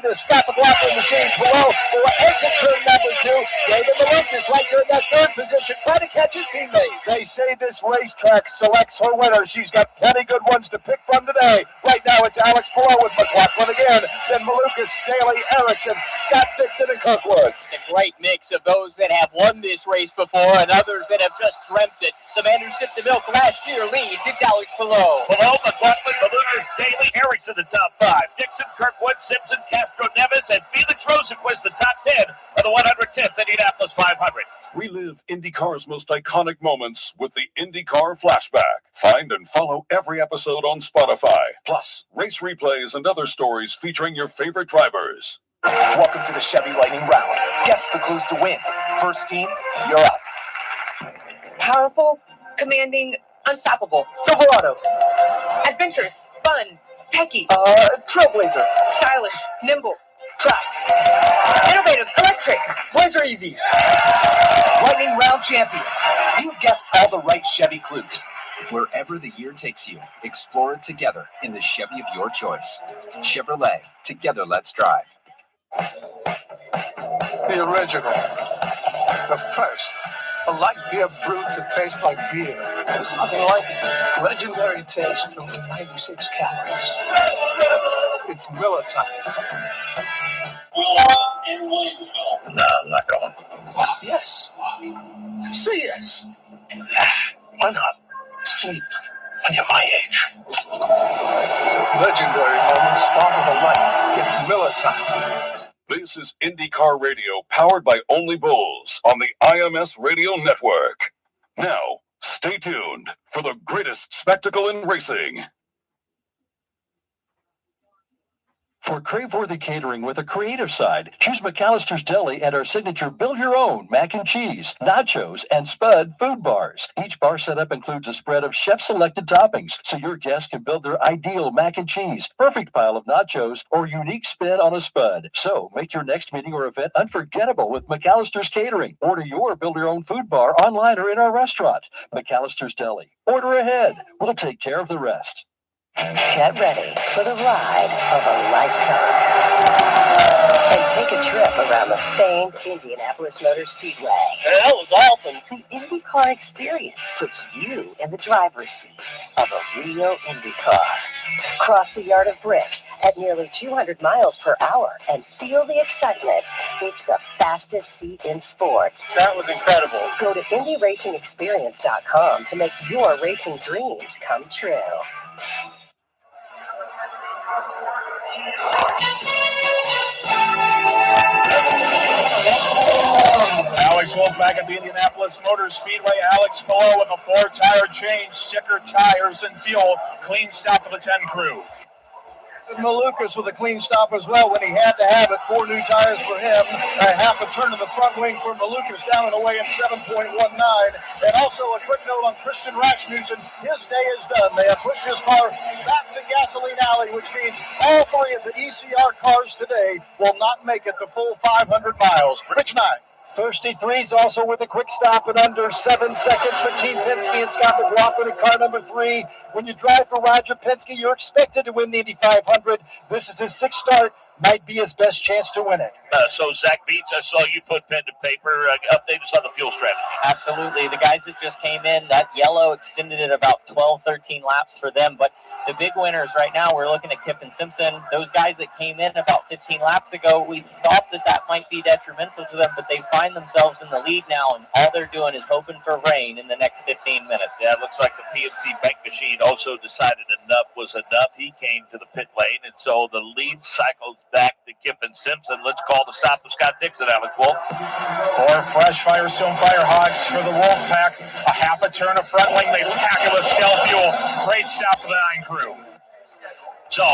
the Scott McLaughlin machine. Perot will exit turn number 2. David Malukas right there in that third position, trying to catch his teammate. They say this racetrack selects her winner. She's got plenty good ones to pick from today. Right now it's Alex Perot with McLaughlin again, then Malukas, Daly, Erickson, Scott Dixon, and Kirkwood. It's a great mix of those that have won this race before and others that have just dreamt it. The man who sipped the milk last year leads. It's Alex Perot. Below, McLaughlin, Malukas, Daly, Erickson, the top 5. Dixon, Kirkwood, Simpson, Castro, Neves, and Felix Rosenquist, the top 10 of the 110th Indianapolis 500. Relive IndyCar's most iconic moments with the IndyCar Flashback. Find and follow every episode on Spotify. Plus, race replays and other stories featuring your favorite drivers. Welcome to the Chevy Lightning Round. Guess the clues to win. First team, you're up. Powerful, commanding, unstoppable. Silverado. Adventurous, fun, techie. Trailblazer. Stylish, nimble. Trucks. Innovative, electric. Blazer EV. Lightning Round champions. You've guessed all the right Chevy clues. Wherever the year takes you, explore it together in the Chevy of your choice. Chevrolet. Together, let's drive. The original. The first. A light beer brewed to taste like beer. There's nothing like it. Legendary taste of 96 calories. It's Miller time. No, I'm not going. Oh, yes. Say yes. Why not? Sleep when you're my age. Legendary moments start with a light. It's Miller time. This is IndyCar Radio, powered by Only Bulls on the IMS Radio Network. Now, stay tuned for the greatest spectacle in racing. For crave-worthy catering with a creative side, choose McAllister's Deli and our signature build-your-own mac and cheese, nachos, and Spud food bars. Each bar setup includes a spread of chef-selected toppings, so your guests can build their ideal mac and cheese, perfect pile of nachos, or unique spin on a Spud. So make your next meeting or event unforgettable with McAllister's Catering. Order your build-your-own food bar online or in our restaurant. McAllister's Deli. Order ahead. We'll take care of the rest. Get ready for the ride of a lifetime. And take a trip around the famed Indianapolis Motor Speedway. That was awesome. The IndyCar experience puts you in the driver's seat of a real IndyCar. Cross the yard of bricks at nearly 200 miles per hour and feel the excitement. It's the fastest seat in sports. That was incredible. Go to IndyRacingExperience.com to make your racing dreams come true. Alex Wolf back at the Indianapolis Motor Speedway. Alex Perot with a 4-tire change, sticker tires and fuel. Clean stop for the 10 crew. Malukas with a clean stop as well when he had to have it. 4 new tires for him. A half a turn to the front wing for Malukas, down and away in 7.19. And also a quick note on Christian Rasmussen. His day is done. They have pushed his car back to Gasoline Alley, which means all 3 of the ECR cars today will not make it the full 500 miles. Rich 9. Thirsty Threes also with a quick stop in under 7 seconds for Team Penske and Scott McLaughlin in car number 3. When you drive for Roger Penske, you're expected to win the Indy 500. This is his 6th start. Might be his best chance to win it. So, Zach Beats, I saw you put pen to paper. Update us on the fuel strategy. Absolutely. The guys that just came in, that yellow extended it about 12, 13 laps for them. But the big winners right now, we're looking at Kip and Simpson. Those guys that came in about 15 laps ago, we thought that might be detrimental to them, but they find themselves in the lead now, and all they're doing is hoping for rain in the next 15 minutes. Yeah, it looks like the PNC bank machine also decided enough was enough. He came to the pit lane, and so the lead cycles back to Kip and Simpson. Let's call the stop of Scott Dixon, Alex Wolf. 4 fresh Firestone Firehawks for the Wolfpack. A half a turn of front wing. They pack it with shell fuel. Great stop for the 9 crew. So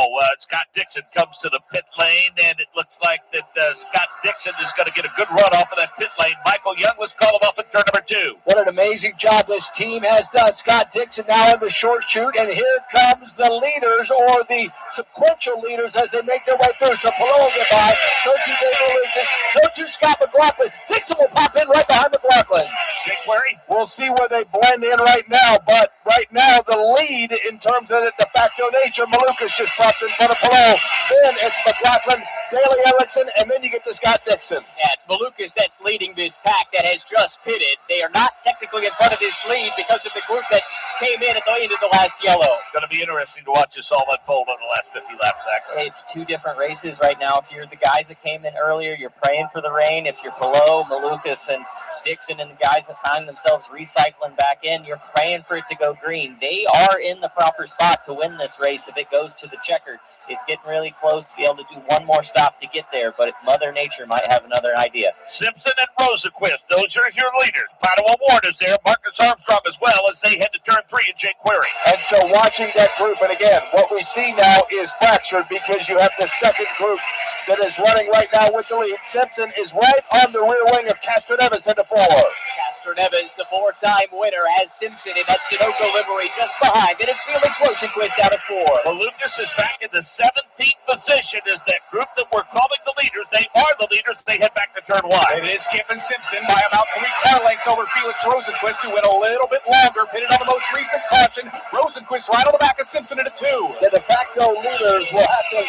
Scott Dixon comes to the pit lane, and it looks like that Scott Dixon is going to get a good run off of that pit lane. Michael Young, let's call him off at turn number 2. What an amazing job this team has done. Scott Dixon now in the short chute, and here comes the leaders, or the sequential leaders, as they make their way through. So Palou will get by, so to David Lucas, so to Scott McLaughlin. Dixon will pop in right behind McLaughlin. Jake Query? We'll see where they blend in right now, but right now the lead in terms of the de facto nature, Malukas just popped in front of Palou. Then it's McLaughlin, Daly Erickson, and then you get to Scott Dixon. Yeah, it's Malukas that's leading this pack that has just pitted. They are not technically in front of this lead because of the group that came in at the end of the last yellow. Going to be interesting to watch this all unfold on the last 50 laps, Zach. It's two different races right now. If you're the guys that came in earlier, you're praying for the rain. If you're below, Malukas and Dixon and the guys that find themselves recycling back in, you're praying for it to go green. They are in the proper spot to win this race if it goes to the checkered. It's getting really close to be able to do one more stop to get there, but Mother Nature might have another idea. Simpson and Rosenquist, those are your leaders. Pato Ward is there, Marcus Armstrong as well as they head to turn 3 and Jake Query. And so watching that group, and again, what we see now is fractured because you have the second group that is running right now with the lead. Simpson is right on the rear wing of Castroneves into 4. Castroneves, the 4-time winner, has Simpson in that Sunoco livery just behind. Then it's Felix Rosenquist out of 4. Lucas is back in the 17th position as that group that we're calling the leaders. They are the leaders. They head back to turn 1. It is Kiffin Simpson by about 3 car lengths over Felix Rosenquist, who went a little bit longer, pitted on the most recent caution. Rosenquist right on the back of Simpson at a 2. The de facto leaders will have to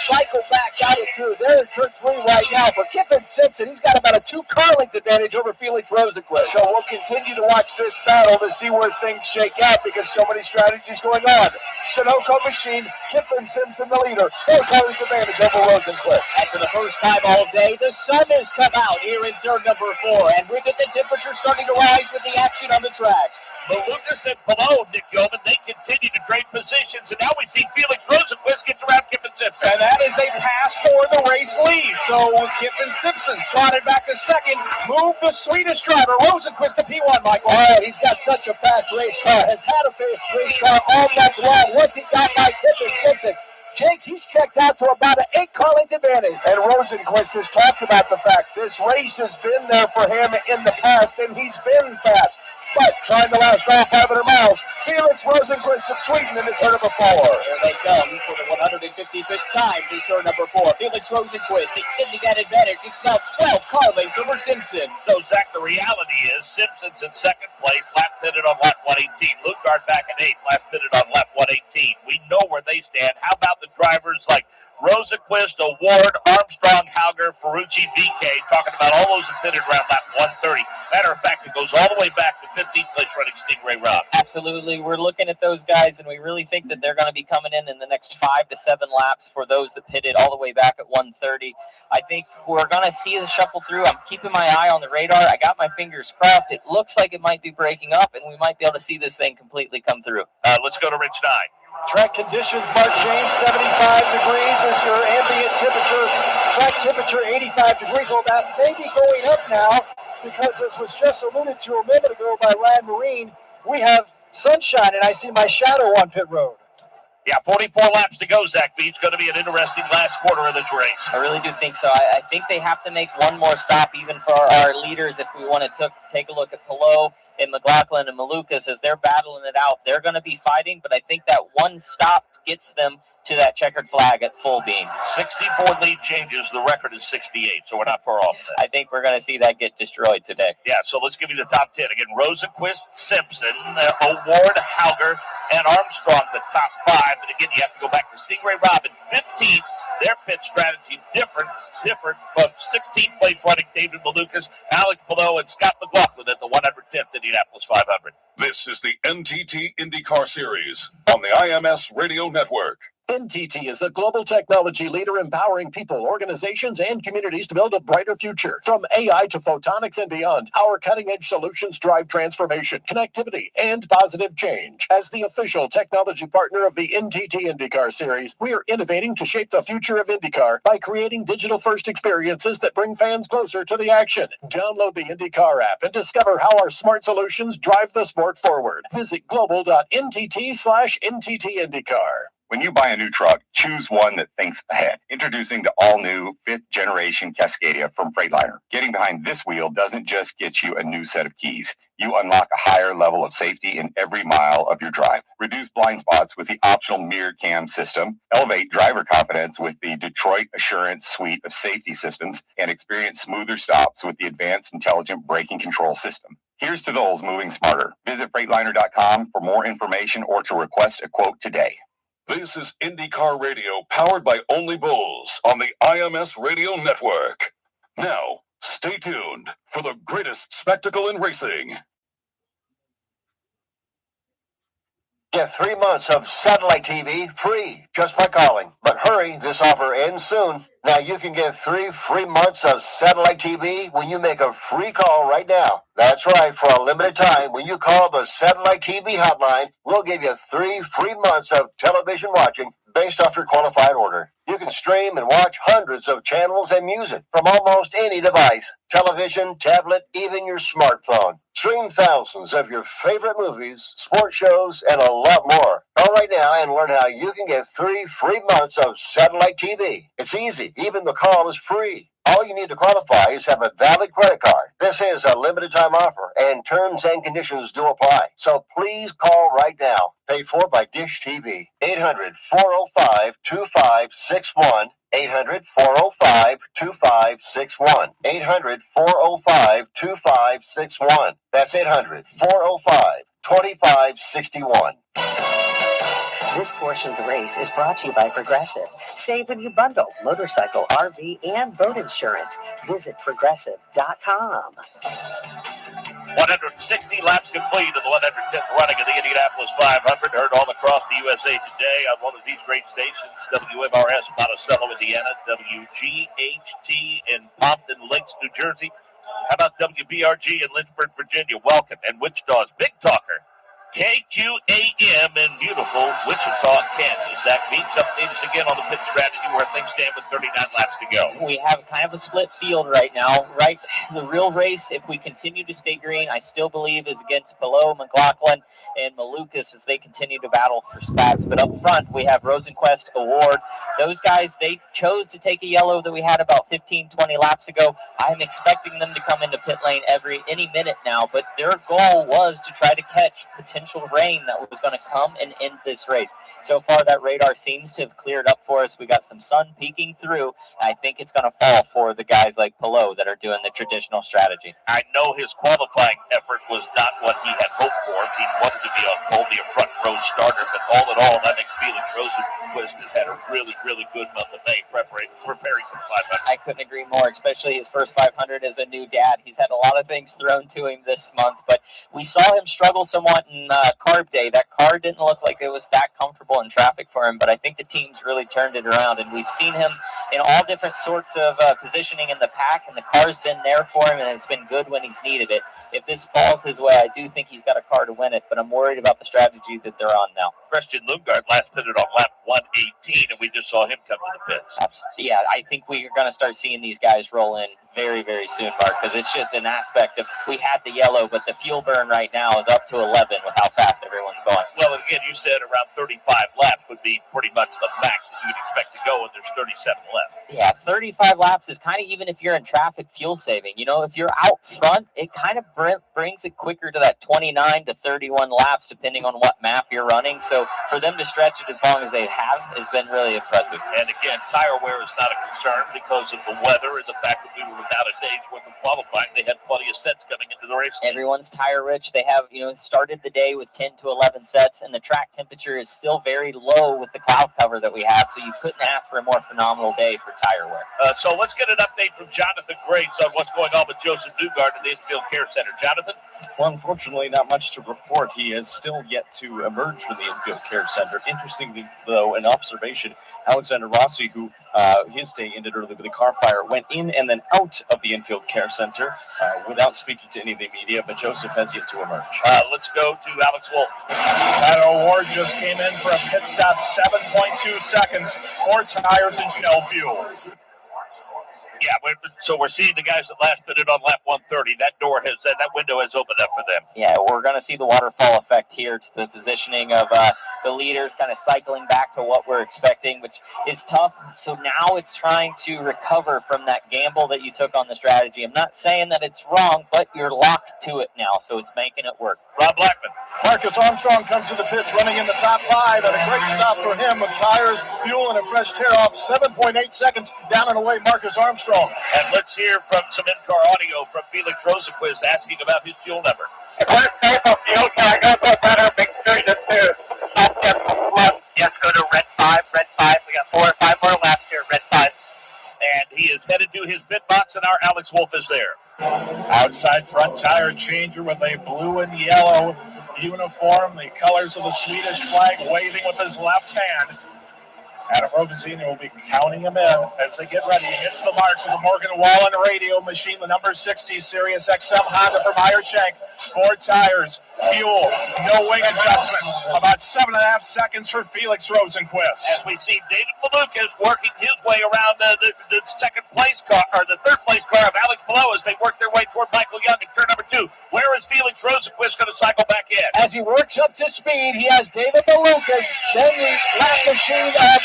cycle back out of through. They're in turn 3 right now. For Kiffin Simpson, he's got about a 2 car length advantage over Felix Rosenquist. So we'll continue to watch this battle to see where things shake out because so many strategies going on. Sunoco machine, Kiffin Simpson the leader. 4 car length advantage over Rosenquist. And for the first time all day, the sun has come out here in turn number 4. And with it, the temperature starting to rise with the action on the track. Lucas and Palou, Nick Yeoman, they continue to trade positions, and now we see Felix Rosenquist gets around Kiffin Simpson. And that is a pass for the race lead. So Kiffin Simpson slotted back to second, moved the Swedish driver, Rosenquist to P1, Michael. Oh, he's got such a fast race car, has had a fast race car all night long. Once he got by Kiffin Simpson, Jake, he's checked out to about an 8 car length advantage. And Rosenquist has talked about the fact this race has been there for him in the past, and he's been fast. But trying to last all 500 miles, Felix Rosenquist of Sweden into turn number 4. Here they come for the 155th time through turn number 4. Felix Rosenquist extending that advantage. It's now 12 car lengths over Simpson. So, Zach, the reality is Simpson's in second place, lap pitted on lap 118. Lugard back in 8th, lap pitted on lap 118. We know where they stand. How about the drivers like Rosenquist, Award, Armstrong, Hauger, Ferrucci, BK, talking about all those that pitted around lap 130. Matter of fact, it goes all the way back to 15th place running Stingray Rob. Absolutely. We're looking at those guys, and we really think that they're going to be coming in the next 5 to 7 laps for those that pitted all the way back at 130. I think we're going to see the shuffle through. I'm keeping my eye on the radar. I got my fingers crossed. It looks like it might be breaking up, and we might be able to see this thing completely come through. Let's go to Rich 9. Track conditions, Mark James, 75 degrees is your ambient temperature. Track temperature, 85 degrees. Well, that may be going up now because, as was just alluded to a minute ago by Ryan Marine, we have sunshine, and I see my shadow on pit road. Yeah, 44 laps to go, Zach B. It's going to be an interesting last quarter of this race. I really do think so. I think they have to make one more stop even for our leaders if we want to take a look at Palou and McLaughlin and Malukas as they're battling it out. They're going to be fighting, but I think that one stop gets them to that checkered flag at full beans. 64 lead changes. The record is 68, so we're not far off that. I think we're going to see that get destroyed today. Yeah, so let's give you the top 10. Again, Rosenquist, Simpson, Award, Hauger, and Armstrong, the top 5. And again, you have to go back to Stingray Robin, 15th. Their pit strategy different from 16th place running David Malukas, Alex Palou, and Scott McLaughlin at the 110th Indianapolis 500. This is the NTT IndyCar Series on the IMS Radio Network. NTT is a global technology leader empowering people, organizations, and communities to build a brighter future. From AI to photonics and beyond, our cutting-edge solutions drive transformation, connectivity, and positive change. As the official technology partner of the NTT IndyCar Series, we are innovating to shape the future of IndyCar by creating digital-first experiences that bring fans closer to the action. Download the IndyCar app and discover how our smart solutions drive the sport forward. Visit global.ntt/NTT IndyCar. When you buy a new truck, choose one that thinks ahead. Introducing the all-new 5th generation Cascadia from Freightliner. Getting behind this wheel doesn't just get you a new set of keys. You unlock a higher level of safety in every mile of your drive. Reduce blind spots with the optional mirror cam system. Elevate driver confidence with the Detroit Assurance suite of safety systems. And experience smoother stops with the advanced intelligent braking control system. Here's to those moving smarter. Visit Freightliner.com for more information or to request a quote today. This is IndyCar Radio, powered by Only Bulls on the IMS Radio Network. Now, stay tuned for the greatest spectacle in racing. Get 3 months of satellite TV free just by calling. But hurry, this offer ends soon. Now you can get 3 free months of satellite TV when you make a free call right now. That's right, for a limited time, when you call the satellite TV hotline, we'll give you 3 free months of television watching based off your qualified order. You can stream and watch hundreds of channels and music from almost any device, television, tablet, even your smartphone. Stream thousands of your favorite movies, sports shows, and a lot more. Call right now and learn how you can get 3 free months of satellite TV. It's easy. Even the call is free. All you need to qualify is have a valid credit card. This is a limited time offer, and terms and conditions do apply. So please call right now. Paid for by Dish TV. 800-405-2561. 800-405-2561. 800-405-2561. That's 800-405-2561. This portion of the race is brought to you by Progressive. Save when you bundle motorcycle, RV, and boat insurance. Visit Progressive.com. 160 laps complete of the 110th running of the Indianapolis 500. Heard all across the USA today on one of these great stations, WMRS Monticello, Indiana, WGHT in Pompton Lakes, New Jersey. How about WBRG in Lynchburg, Virginia? Welcome. And Wichita's Big Talker, KQAM in beautiful Wichita, Kansas. Zach Beats updates again on the pit strategy where things stand with 39 laps to go. We have kind of a split field right now, right? The real race, if we continue to stay green, I still believe is against Pillow, McLaughlin, and Malukas as they continue to battle for spots. But up front, we have Rosenquist, Award. Those guys, they chose to take a yellow that we had about 15, 20 laps ago. I'm expecting them to come into pit lane any minute now, but their goal was to try to catch potential rain that was going to come and end this race. So far, that radar seems to have cleared up for us. We got some sun peeking through. I think it's going to fall for the guys like Pillow that are doing the traditional strategy. I know his qualifying effort was not what he had hoped for. He wanted to be only a front row starter, but all in all, that makes Felix Rosenquist has had a really, really good month of May preparing for the 500. I couldn't agree more, especially his first 500 as a new dad. He's had a lot of things thrown to him this month, but we saw him struggle somewhat in carb day. That car didn't look like it was that comfortable in traffic for him, but I think the team's really turned it around, and we've seen him in all different sorts of positioning in the pack, and the car's been there for him, and it's been good when he's needed it. If this falls his way, I do think he's got a car to win it, but I'm worried about the strategy that they're on now. Christian Lundgaard last pitted on lap 118, and we just saw him come to the pits. Yeah, I think we are going to start seeing these guys roll in very, very soon, Mark, because it's just an aspect of we had the yellow, but the fuel burn right now is up to 11 with how fast everyone's going. Well, again, you said around 35 laps would be pretty much the max that you would expect to go, and there's 37 left. Yeah, 35 laps is kind of even if you're in traffic fuel saving. You know, if you're out front, it kind of brings it quicker to that 29 to 31 laps, depending on what map you're running. So for them to stretch it as long as they have has been really impressive. And again, tire wear is not a concern because of the weather and the fact that we were without a day's worth of qualifying. They had plenty of sets coming into the race. Everyone's tire rich. They have, started the day with 10 to 11 sets, and the track temperature is still very low with the cloud cover that we have. So you couldn't ask for a more phenomenal day for tire wear. So let's get an update from Jonathan Grace on what's going on with Joseph Newgard in the Infield Care Center. Jonathan? Well, unfortunately, not much to report. He has still yet to emerge from the Infield Care Center. Interestingly, though, an observation, Alexander Rossi, who his day ended early with a car fire, went in and then out of the Infield Care Center without speaking to any of the media, but Joseph has yet to emerge. Let's go to Alex Wolf. That award just came in for a pit stop, 7.2 seconds, 4 tires and shell fuel. Yeah, so we're seeing the guys that last pitted on lap 130. That window has opened up for them. Yeah, we're going to see the waterfall effect here to the positioning of the leaders kind of cycling back to what we're expecting, which is tough. So now it's trying to recover from that gamble that you took on the strategy. I'm not saying that it's wrong, but you're locked to it now, so it's making it work. Rob Blackman. Marcus Armstrong comes to the pits running in the top 5, and a great stop for him with tires, fuel, and a fresh tear-off. 7.8 seconds down and away, Marcus Armstrong. And let's hear from some in-car audio from Felix Rosenquist asking about his fuel number. Fuel, can I go to a better? Make sure you just yes, go to red 5. We got 4 or 5 more laps here, red 5. And he is headed to his pit box, and our Alex Wolf is there. Outside front tire changer with a blue and yellow uniform, the colors of the Swedish flag, waving with his left hand. Adam Rovazini will be counting him in as they get ready. He hits the marks of the Morgan Wallen radio machine, the number 60 Sirius XM Honda from Meyershank. 4 tires, fuel, no wing adjustment. About 7.5 seconds for Felix Rosenquist. As we see David Malukas working his way around the second place car, or the third place car of Alex Palou as they work their way toward Michael Young in turn number 2. Where is Felix Rosenquist going to cycle back in? As he works up to speed, he has David Malukas, then the lap machine of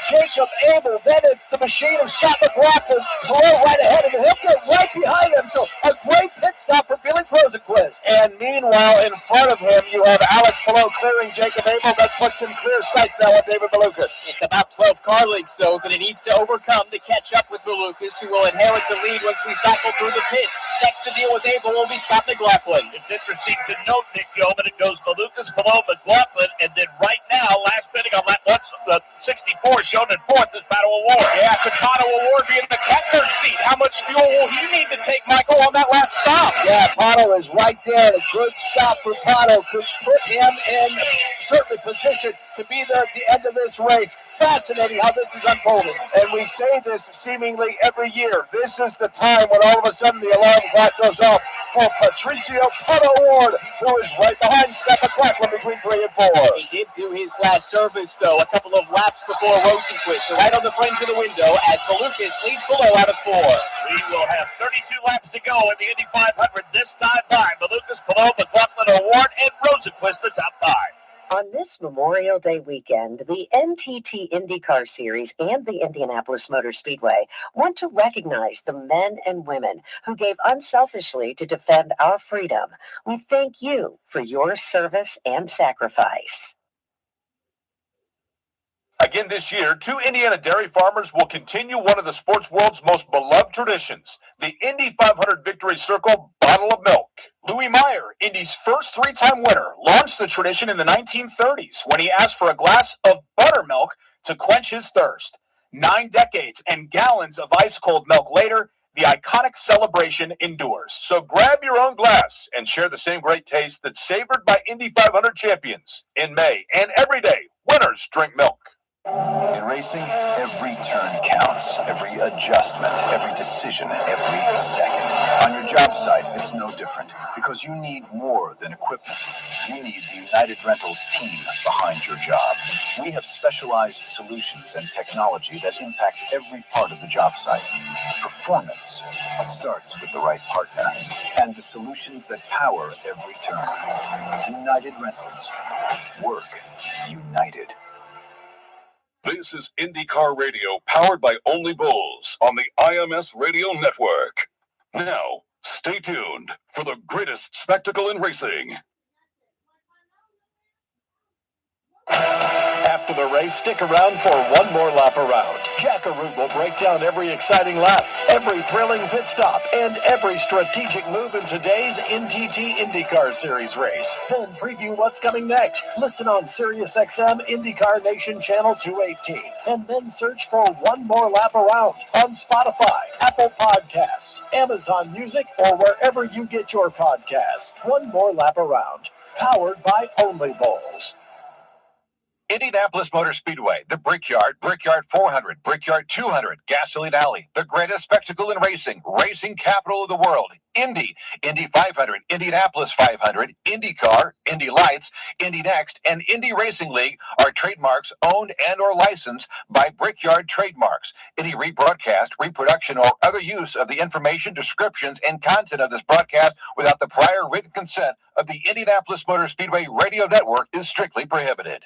Jacob Abel, then it's the machine of Scott McLaughlin, Palou right ahead of him. He'll get right behind him, so a great pit stop for Felix Rosenquist. And meanwhile, in front of him, you have Alex Palou clearing Jacob Abel. That puts in clear sights now with David Malukas. It's about 12 car lengths, though, that it needs to overcome to catch up with Malukas, who will inherit the lead once we cycle through the pits. Next to deal with Abel will be Scott McLaughlin. It's interesting to note, Nick Yeoman, it goes Malukas, Palou, McLaughlin, and then right now, last pitting on lap 64, shown in 4th is Pato O'Ward. Yeah, could Pato O'Ward be in the catbird seat? How much fuel will he need to take, Michael, on that last stop? Yeah, Pato is right there. A good stop for Pato could put him in certainly position to be there at the end of this race. Fascinating how this is unfolding. And we say this seemingly every year. This is the time when all of a sudden the alarm clock goes off for Patricio Pato O'Ward, who is right behind Scott McLaughlin between 3 and 4. He did do his last service, though, a couple of laps before Rosenquist, so right on the fringe of the window as Malukas leads Palou out of 4. We will have 32 laps to go in the Indy 500 this time by Malukas, Palou, McLaughlin, O'Ward, and Rosenquist, the top 5. On this Memorial Day weekend, the NTT IndyCar Series and the Indianapolis Motor Speedway want to recognize the men and women who gave unselfishly to defend our freedom. We thank you for your service and sacrifice. Again this year, 2 Indiana dairy farmers will continue one of the sports world's most beloved traditions, the Indy 500 Victory Circle Bottle of Milk. Louis Meyer, Indy's first 3-time winner, launched the tradition in the 1930s when he asked for a glass of buttermilk to quench his thirst. 9 decades and gallons of ice-cold milk later, the iconic celebration endures. So grab your own glass and share the same great taste that's savored by Indy 500 champions. In May and every day, winners drink milk. In racing, every turn counts, every adjustment, every decision, every second. On your job site, it's no different because you need more than equipment. You need the United Rentals team behind your job. We have specialized solutions and technology that impact every part of the job site. Performance starts with the right partner and the solutions that power every turn. United Rentals. Work united. This is IndyCar Radio, powered by Only Bulls on the IMS Radio Network. Now, stay tuned for the greatest spectacle in racing. After the race, stick around for one more lap around. Jackaroo will break down every exciting lap, every thrilling pit stop, and every strategic move in today's NTT IndyCar Series race. Then preview what's coming next. Listen on Sirius XM IndyCar Nation Channel 218, and then search for One More Lap Around on Spotify, Apple Podcasts, Amazon Music, or wherever you get your podcasts. One More Lap Around, powered by Only Bulls. Indianapolis Motor Speedway, the Brickyard, Brickyard 400, Brickyard 200, Gasoline Alley, the greatest spectacle in racing, racing capital of the world, Indy 500, Indianapolis 500, IndyCar, Indy Lights, Indy Next, and M.E.Racing League are trademarks owned and or licensed by Brickyard Trademarks. Any rebroadcast, reproduction, or other use of the information, descriptions, and content of this broadcast without the prior written consent of the Indianapolis Motor Speedway Radio Network is strictly prohibited.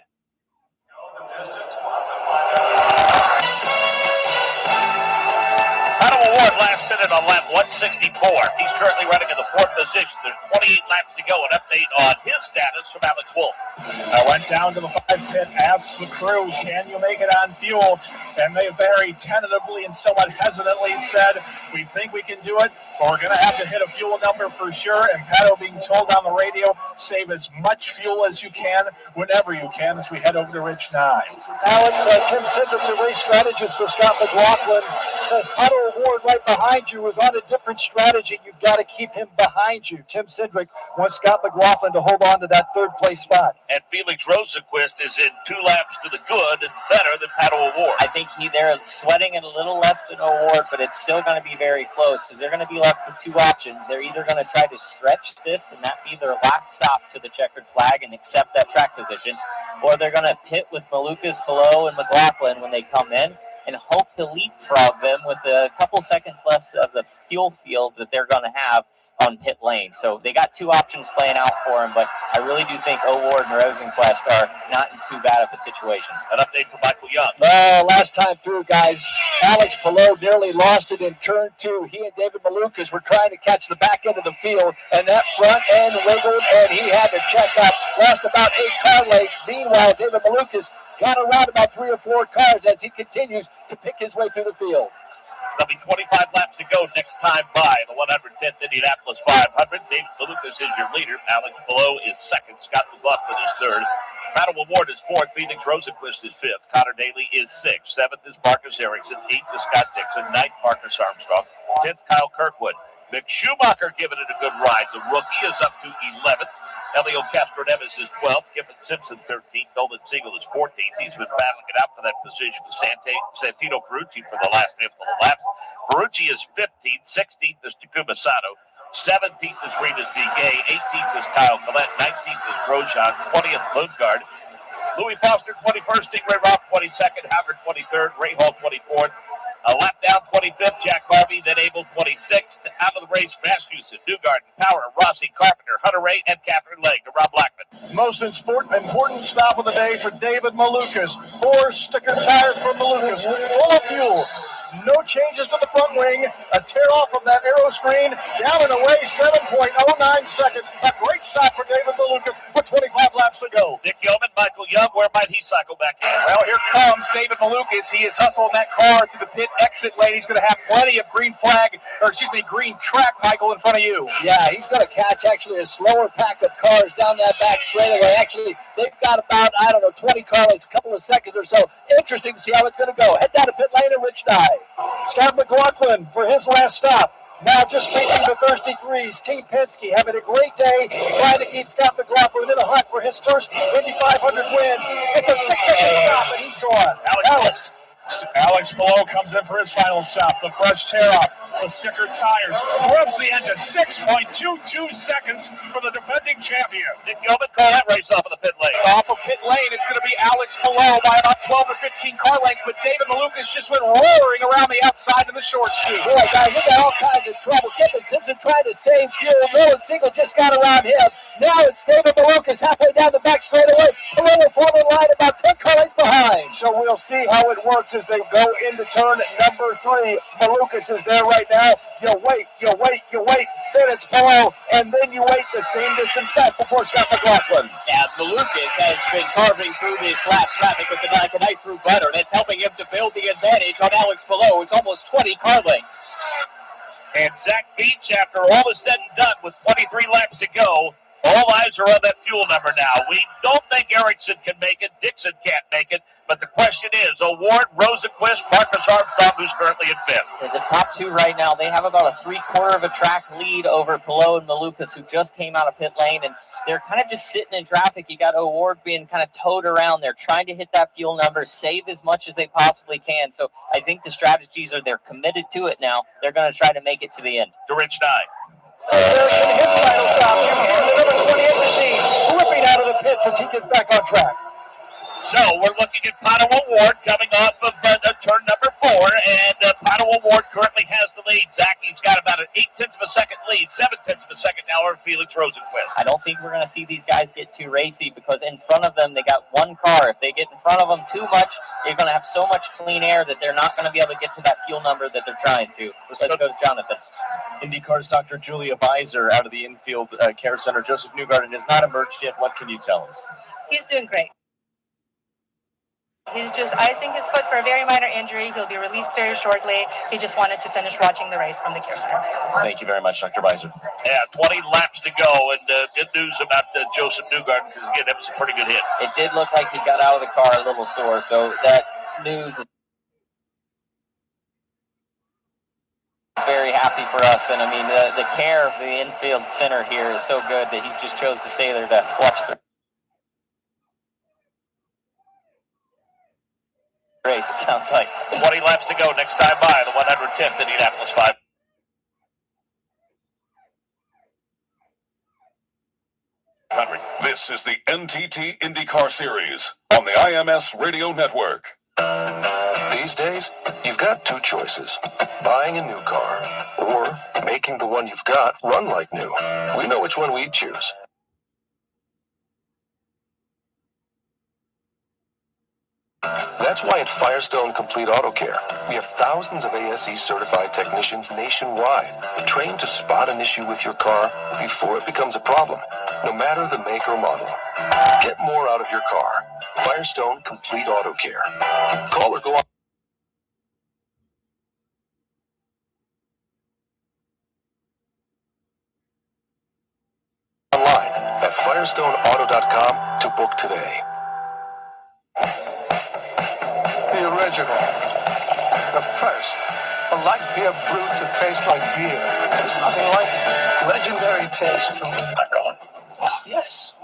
Adam Award last minute on lap 164. He's currently running in the fourth position. There's 28 laps to go. An update on his status from Alex Wolf. I went down to the 5 pit, asked the crew, can you make it on fuel? And they very tentatively and somewhat hesitantly said, we think we can do it, but we're going to have to hit a fuel number for sure. And Pato being told on the radio, save as much fuel as you can, whenever you can, as we head over to Rich 9. Alex, Tim Cindric, the race strategist for Scott McLaughlin, says Pato Award right behind you is on a different strategy. You've got to keep him behind you. Tim Cindric wants Scott McLaughlin to hold on to that third place spot. And Felix Rosenquist is in 2 laps to the good and better than Pato Award. I think they're sweating it a little less than Award, but it's still going to be very close because they're going to be left with 2 options. They're either going to try to stretch this and that be their last stop to the checkered flag and accept that track position, or they're going to pit with Malukas below and McLaughlin when they come in and hope to leapfrog them with a couple seconds less of the fuel field that they're going to have on pit lane. So they got 2 options playing out for him, but I really do think O'Ward and Rosenquist are not in too bad of a situation. An update from Michael Young. Last time through, guys, Alex Palou nearly lost it in turn 2. He and David Malukas were trying to catch the back end of the field, and that front end wiggled, and he had to check up. Lost about 8 car lengths. Meanwhile, David Malukas got around about 3 or 4 cars as he continues to pick his way through the field. There'll be 25 laps to go next time by the 110th Indianapolis 500. David Malukas is your leader. Alex Palou is second. Scott McLaughlin is third. Pato Award is fourth. Felix Rosenquist is fifth. Connor Daly is sixth. Seventh is Marcus Erickson. Eighth is Scott Dixon. Ninth, Marcus Armstrong. 10th, Kyle Kirkwood. Mick Schumacher giving it a good ride. The rookie is up to 11th. Elio Castro-Neves is 12th. Kiffin Simpson 13th. Nolan Siegel is 14th. He's been battling it out for that position with Santino Ferrucci for the last fifth of the laps. Ferrucci is 15th. 16th is Takuma Sato. 17th is Renus Vigay. 18th is Kyle Collette. 19th is Grosjean. 20th, Lundgaard. Louis Foster 21st. Stingray Rock 22nd. Howard 23rd. Ray Hall 24th. A lap down 25th, Jack Harvey, then Abel 26th. Out of the race, Massachusetts, Newgarden, Power, Rossi, Carpenter, Hunter Ray, and Catherine Legg to Rob Blackman. Most important stop of the day for David Malukas. 4 sticker tires for Malukas, full of fuel. No changes to the front wing. A tear off from that aero screen. Down and away, 7.09 seconds. A great stop for David Malukas with 25 laps to go. Nick Yeoman, Michael Young, where might he cycle back in? Well, here comes David Malukas. He is hustling that car through the pit exit lane. He's going to have plenty of green track, Michael, in front of you. Yeah, he's going to catch actually a slower pack of cars down that back straightaway. Actually, they've got about, 20 car lengths, a couple of seconds or so. Interesting to see how it's going to go. Head down to pit lane and Rich Dye. Scott McLaughlin for his last stop. Now just facing the Thirsty Threes. Team Penske having a great day, trying to keep Scott McLaughlin in the hunt for his first Indy 500 win. It's a 6-second stop, and he's gone. Alex Palou comes in for his final stop. The fresh tear off, the sticker tires, revs the engine. 6.22 seconds for the defending champion. Nick Yeoman, call that race off of the pit lane. Off of pit lane, it's going to be Alex Palou by about 12 or 15 car lengths, but David Malukas just went roaring around the outside of the short chute. Boy, guys, we got all kinds of trouble. Kiffin Simpson trying to save fuel. Nolan Siegel just got around him. Now it's David Malukas halfway down the back straightaway. Palou forming line about 10 car lengths behind. So we'll see how it works as they go into turn number 3. Malukas is there right now. You wait. Then it's Palou, and then you wait the same distance back before Scott McLaughlin. Yeah, Malukas has been carving through this lap traffic with the night through butter, and it's helping him to build the advantage on Alex Palou. It's almost 20 car lengths. And Zach Beach, after all is said and done with 23 laps to go, all eyes are on that fuel number now. We don't think Erickson can make it. Dixon can't make it. But the question is, Award, Rosenquist, Marcus Armstrong, who's currently in fifth. The top two right now, they have about a 3/4 of a track lead over Pillow and Malukas, who just came out of pit lane, and they're kind of just sitting in traffic. You got Award being kind of towed around. They're trying to hit that fuel number, save as much as they possibly can. So I think the strategies are they're committed to it now. They're going to try to make it to the end. To Rich Nye. In his final stop, you can hear the number 28 machine whipping out of the pits as he gets back on track. So we're looking at Pato Award coming off of turn number 4, and Pato Award currently has the lead. Zach, he's got about an 0.8 of a second lead, 0.7 of a second now over Felix Rosenquist. I don't think we're going to see these guys get too racy because in front of them, they got one car. If they get in front of them too much, they're going to have so much clean air that they're not going to be able to get to that fuel number that they're trying to. Let's go to Jonathan. IndyCar's Dr. Julia Beiser out of the infield care center. Joseph Newgarden has not emerged yet. What can you tell us? He's doing great. He's just icing his foot for a very minor injury. He'll be released very shortly. He just wanted to finish watching the race from the care center. Thank you very much, Dr. Beiser. Yeah, 20 laps to go, and good news about Joseph Newgarden, because again, that was a pretty good hit. It did look like he got out of the car a little sore, so that news is very happy for us. And I mean, the care of the infield center here is so good that he just chose to stay there to watch the race, it sounds like. 20 laps to go next time by, the 110th Indianapolis 500. This is the NTT IndyCar Series on the IMS Radio Network. These days, you've got two choices. Buying a new car or making the one you've got run like new. We know which one we'd choose. That's why at Firestone Complete Auto Care, we have thousands of ASE certified technicians nationwide trained to spot an issue with your car before it becomes a problem, no matter the make or model. Get more out of your car. Firestone Complete Auto Care. Call or go on. Online at firestoneauto.com to book today. The original. The first. A light beer brewed to taste like beer. There's nothing like it. Legendary taste. Back on. Oh, yes.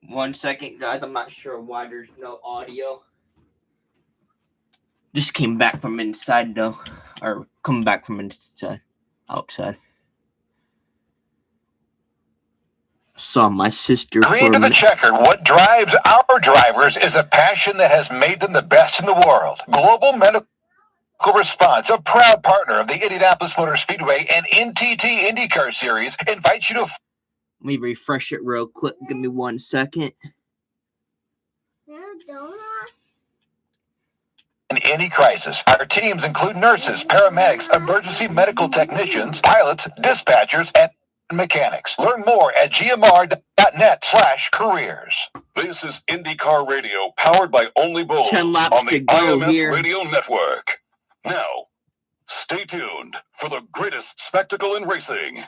1 second, guys. I'm not sure why there's no audio. Just came back from inside, though. Or coming back from inside. Outside. Saw my sister Green to the checker. What drives our drivers is a passion that has made them the best in the world. Global Medical Response, a proud partner of the Indianapolis Motor Speedway and NTT IndyCar Series, invites you to... Let me refresh it real quick. Give me 1 second. In any crisis, our teams include nurses, paramedics, emergency medical technicians, pilots, dispatchers, and mechanics. Learn more at gmr.net/careers. This is IndyCar Radio, powered by Only Bulls 10 laps on the to go IMS here. Radio Network. Now, stay tuned for the greatest spectacle in racing.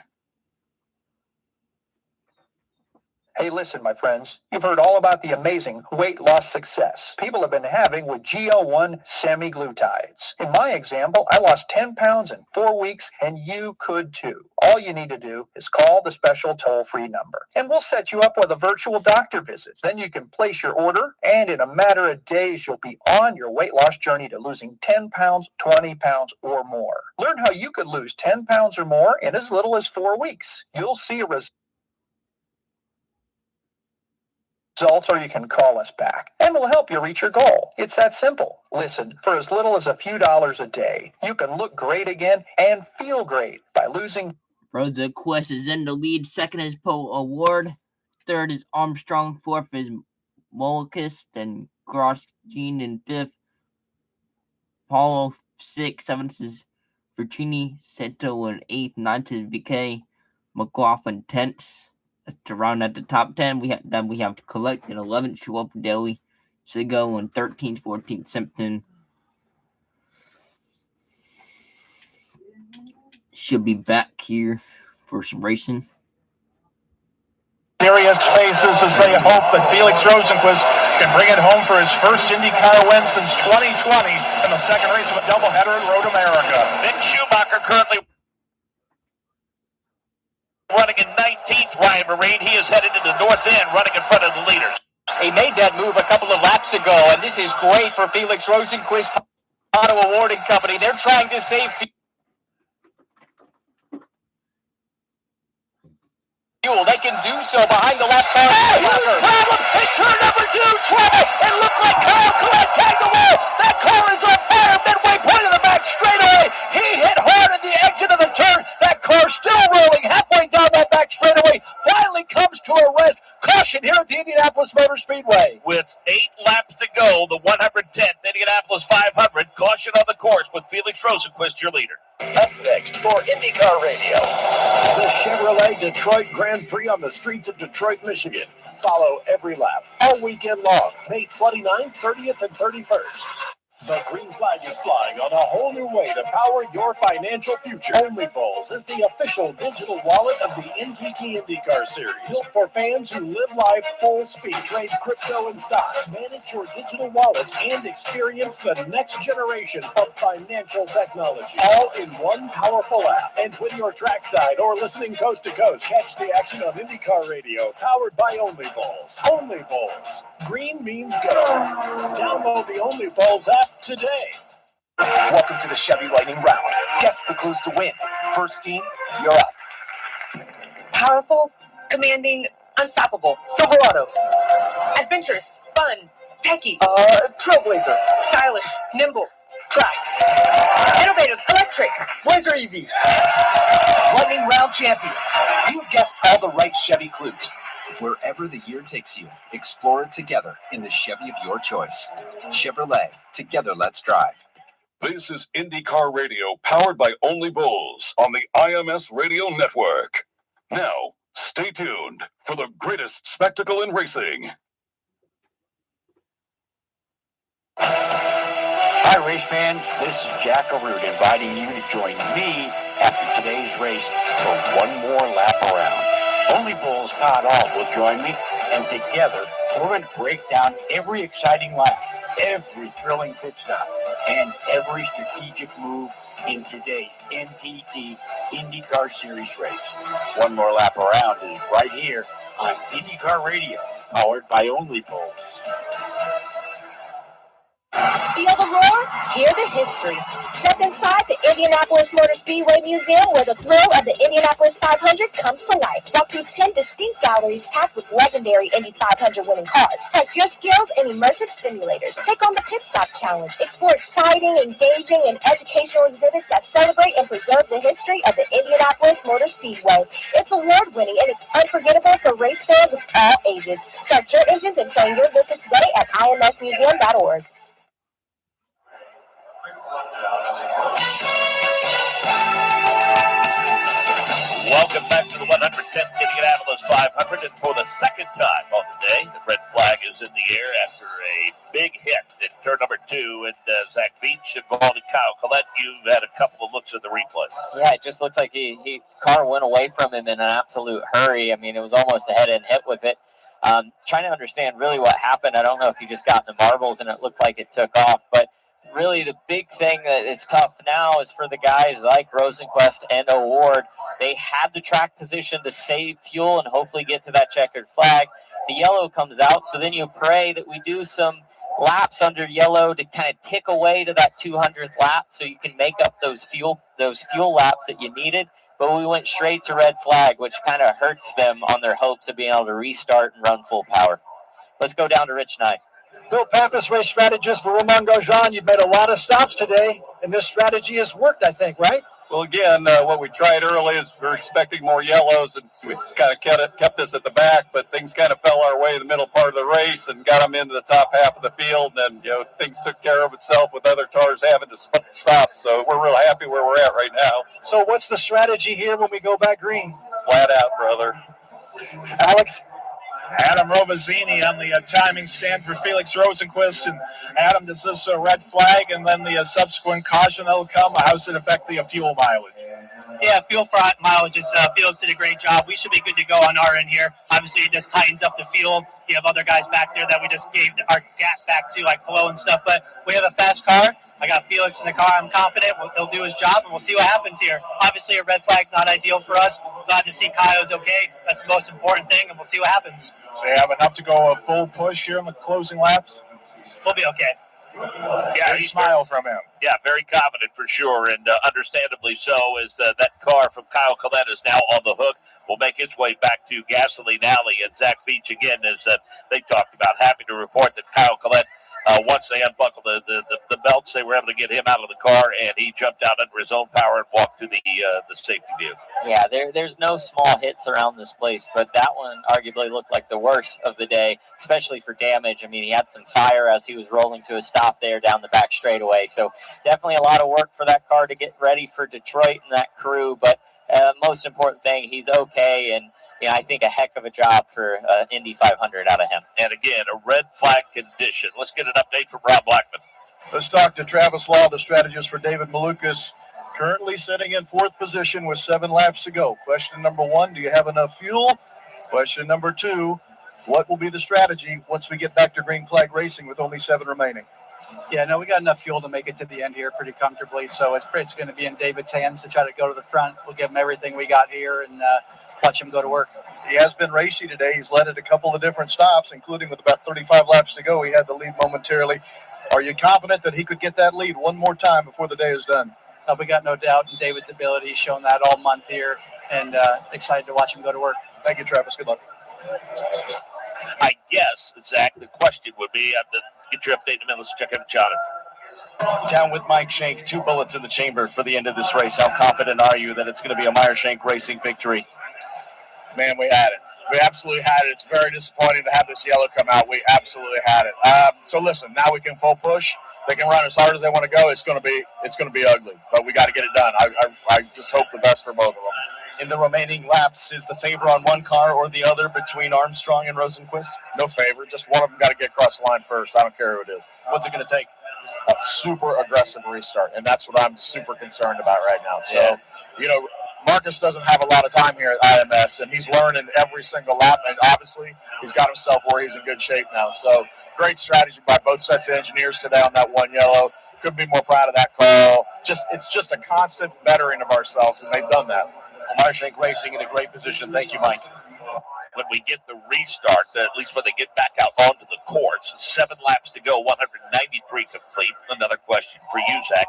Hey, listen, my friends. You've heard all about the amazing weight loss success people have been having with GL1 semaglutides. In my example, I lost 10 pounds in 4 weeks, and you could too. All you need to do is call the special toll-free number, and we'll set you up with a virtual doctor visit. Then you can place your order, and in a matter of days, you'll be on your weight loss journey to losing 10 pounds, 20 pounds, or more. Learn how you could lose 10 pounds or more in as little as 4 weeks. You'll see a results, or you can call us back, and we'll help you reach your goal. It's that simple. Listen, for as little as a few dollars a day, you can look great again and feel great by losing. Rosa Quest is in the lead. Second is Poe Award. Third is Armstrong. Fourth is Molokis. Then Grosjean in fifth. Paulo 6th. Seventh is Virginie. Seto in 8th. 9th is VK. McLaughlin 10th. To round at the top 10, we have to collect in 11th, Schwab Daly, Sigo in 13th, 14th, Simpson. She'll be back here for some racing. Serious faces as they hope that Felix Rosenquist can bring it home for his first IndyCar win since 2020 in the second race of a doubleheader in Road America. Mick Schumacher currently running in 19th, Ryan Marine. He is headed to the north end, running in front of the leaders. He made that move a couple of laps ago, and this is great for Felix Rosenquist, Auto Awarding Company. They're trying to save fuel. They can do so behind the lap car. Problem in turn number 2. Trouble. It looked like Kyle Collette tagged the wall. That car is on fire. Midway point of the back straightaway. He hit hard at the exit of the turn. That car still rolling halfway down that back straightaway. Finally comes to a rest. Caution here at the Indianapolis Motor Speedway. With 8 laps to go, the 110th Indianapolis 500. Caution on the course with Felix Rosenquist, your leader. Up next for IndyCar Radio, the Chevrolet Detroit Grand Prix on the streets of Detroit, Michigan. Follow every lap all weekend long, May 29th, 30th, and 31st. The green flag is flying on a whole new way to power your financial future. Only Bowls is the official digital wallet of the NTT IndyCar Series. Built for fans who live life full speed. Trade crypto and stocks. Manage your digital wallet and experience the next generation of financial technology. All in one powerful app. And when you're trackside or listening coast to coast, catch the action on IndyCar Radio, powered by Only Bowls. Only Bowls. Green means go. Download the Only Bowls app today. Welcome to the Chevy Lightning Round. Guess the clues to win. First team, you're up. Powerful, commanding, unstoppable. Silverado. Adventurous, fun, techy. Trailblazer. Stylish, nimble. Tracks. Innovative, electric. Blazer EV. Lightning Round champions. You've guessed all the right Chevy clues. Wherever the year takes you, explore it together in the Chevy of your choice. Chevrolet, together let's drive. This is IndyCar Radio, powered by Only Bulls on the IMS Radio Network. Now, stay tuned for the greatest spectacle in racing. Hi, race fans. This is Jack Arute inviting you to join me after today's race for one more lap around. Only Bulls Todd All will join me, and together we're going to break down every exciting lap, every thrilling pit stop, and every strategic move in today's NTT IndyCar Series race. One more lap around is right here on IndyCar Radio. powered by Only Bulls. Feel the roar, hear the history. Step inside the Indianapolis Motor Speedway Museum where the thrill of the Indianapolis 500 comes to life. Walk through 10 distinct galleries packed with legendary Indy 500 winning cars. Test your skills in immersive simulators. Take on the Pit Stop Challenge. Explore exciting, engaging, and educational exhibits that celebrate and preserve the history of the Indianapolis Motor Speedway. It's award-winning and it's unforgettable for race fans of all ages. Start your engines and plan your visit today at imsmuseum.org. Welcome back to the 110th Indianapolis 500, and for the second time on the day, the red flag is in the air after a big hit in turn number 2, and Zach Beach involving Kyle Collette. You've had a couple of looks at the replay. Yeah, it just looks like he car went away from him in an absolute hurry. I mean, it was almost a head-end hit with it. Trying to understand really what happened. I don't know if he just got in the marbles and it looked like it took off, but really the big thing that is tough now is for the guys like Rosenquist and O'Ward. They had the track position to save fuel and hopefully get to that checkered flag. The yellow comes out, so then you pray that we do some laps under yellow to kind of tick away to that 200th lap so you can make up those fuel laps that you needed. But we went straight to red flag, which kind of hurts them on their hopes of being able to restart and run full power. Let's go down to Rich Nye. Bill Pappas, race strategist for Romain Grosjean. You've made a lot of stops today, and this strategy has worked, I think, right? Well, again, what we tried early is we're expecting more yellows, and we kind of kept this at the back, but things kind of fell our way in the middle part of the race and got them into the top half of the field, and things took care of itself with other cars having to stop. So we're real happy where we're at right now. So what's the strategy here when we go back green? Flat out, brother. Alex? Adam Rovazzini on the timing stand for Felix Rosenquist. And Adam, does this red flag and then the subsequent caution that'll come, how does it affect the fuel mileage? Yeah, fuel mileage is Felix did a great job. We should be good to go on our end here. Obviously, it just tightens up the field. You have other guys back there that we just gave our gap back to, like Flo and stuff. But we have a fast car. I got Felix in the car. I'm confident he'll do his job, and we'll see what happens here. Obviously, a red flag's not ideal for us. Glad to see Kyle's okay. That's the most important thing, and we'll see what happens. So you have enough to go a full push here in the closing laps? We'll be okay. Yeah, he smile from him. Yeah, very confident for sure, and understandably so, as that car from Kyle Collette is now on the hook. Will make its way back to Gasoline Alley, and Zach Beach again, as they talked about. Happy to report that Kyle Collette, once they unbuckled the belts, they were able to get him out of the car, and he jumped out under his own power and walked to the safety vehicle. Yeah, there's no small hits around this place, but that one arguably looked like the worst of the day, especially for damage. I mean, he had some fire as he was rolling to a stop there down the back straightaway. So definitely a lot of work for that car to get ready for Detroit and that crew. But most important thing, he's okay, and I think a heck of a job for Indy 500 out of him. And again, a red flag condition. Let's get an update from Rob Blackman. Let's talk to Travis Law, the strategist for David Malukas, currently sitting in 4th position with 7 laps to go. Question number 1, do you have enough fuel? Question number 2, what will be the strategy once we get back to green flag racing with only 7 remaining? Yeah, no, we got enough fuel to make it to the end here pretty comfortably, so it's going to be in David's hands to try to go to the front. We'll give him everything we got here and watch him go to work. He has been racy today. He's led at a couple of different stops, including with about 35 laps to go. He had the lead momentarily. Are you confident that he could get that lead one more time before the day is done? We got no doubt in David's ability. He's shown that all month here, and excited to watch him go to work. Thank you, Travis. Good luck. I guess, Zach, the question would be, get your update in a minute. Let's check out Jonathan. Down with Mike Shank, 2 bullets in the chamber for the end of this race. How confident are you that it's going to be a M.E.Racing Racing victory? Man, we had it. We absolutely had it. It's very disappointing to have this yellow come out. We absolutely had it. So listen, now we can full push. They can run as hard as they want to go. It's going to be ugly, but we got to get it done. I just hope the best for both of them. In the remaining laps, is the favor on one car or the other between Armstrong and Rosenquist? No favor. Just one of them got to get across the line first. I don't care who it is. What's it going to take? A super aggressive restart, and that's what I'm super concerned about right now. So, Marcus doesn't have a lot of time here at IMS, and he's learning every single lap, and obviously he's got himself where he's in good shape now. So great strategy by both sets of engineers today on that one yellow. Couldn't be more proud of that call. It's just a constant bettering of ourselves, and they've done that. M.E.Racing Racing in a great position. Thank you, Mike. when we get the restart, at least when they get back out onto the course. 7 laps to go, 193 complete. Another question for you, Zach.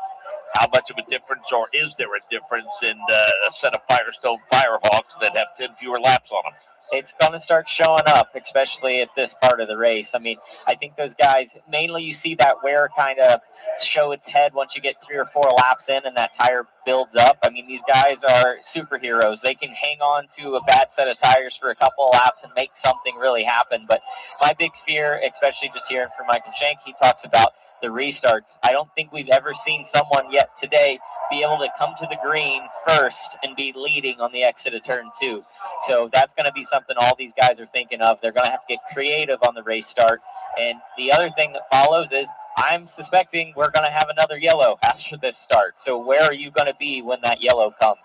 How much of a difference, or is there a difference in a set of Firestone Firehawks that have 10 fewer laps on them? It's going to start showing up, especially at this part of the race. I mean, I think those guys, mainly you see that wear kind of show its head once you get 3 or 4 laps in and that tire builds up. I mean, these guys are superheroes. They can hang on to a bad set of tires for a couple of laps and make something really happen. But my big fear, especially just hearing from Michael Shank, he talks about the restarts. I don't think we've ever seen someone yet today be able to come to the green first and be leading on the exit of turn 2. So that's going to be something all these guys are thinking of. They're going to have to get creative on the race start. And the other thing that follows is I'm suspecting we're going to have another yellow after this start. So where are you going to be when that yellow comes?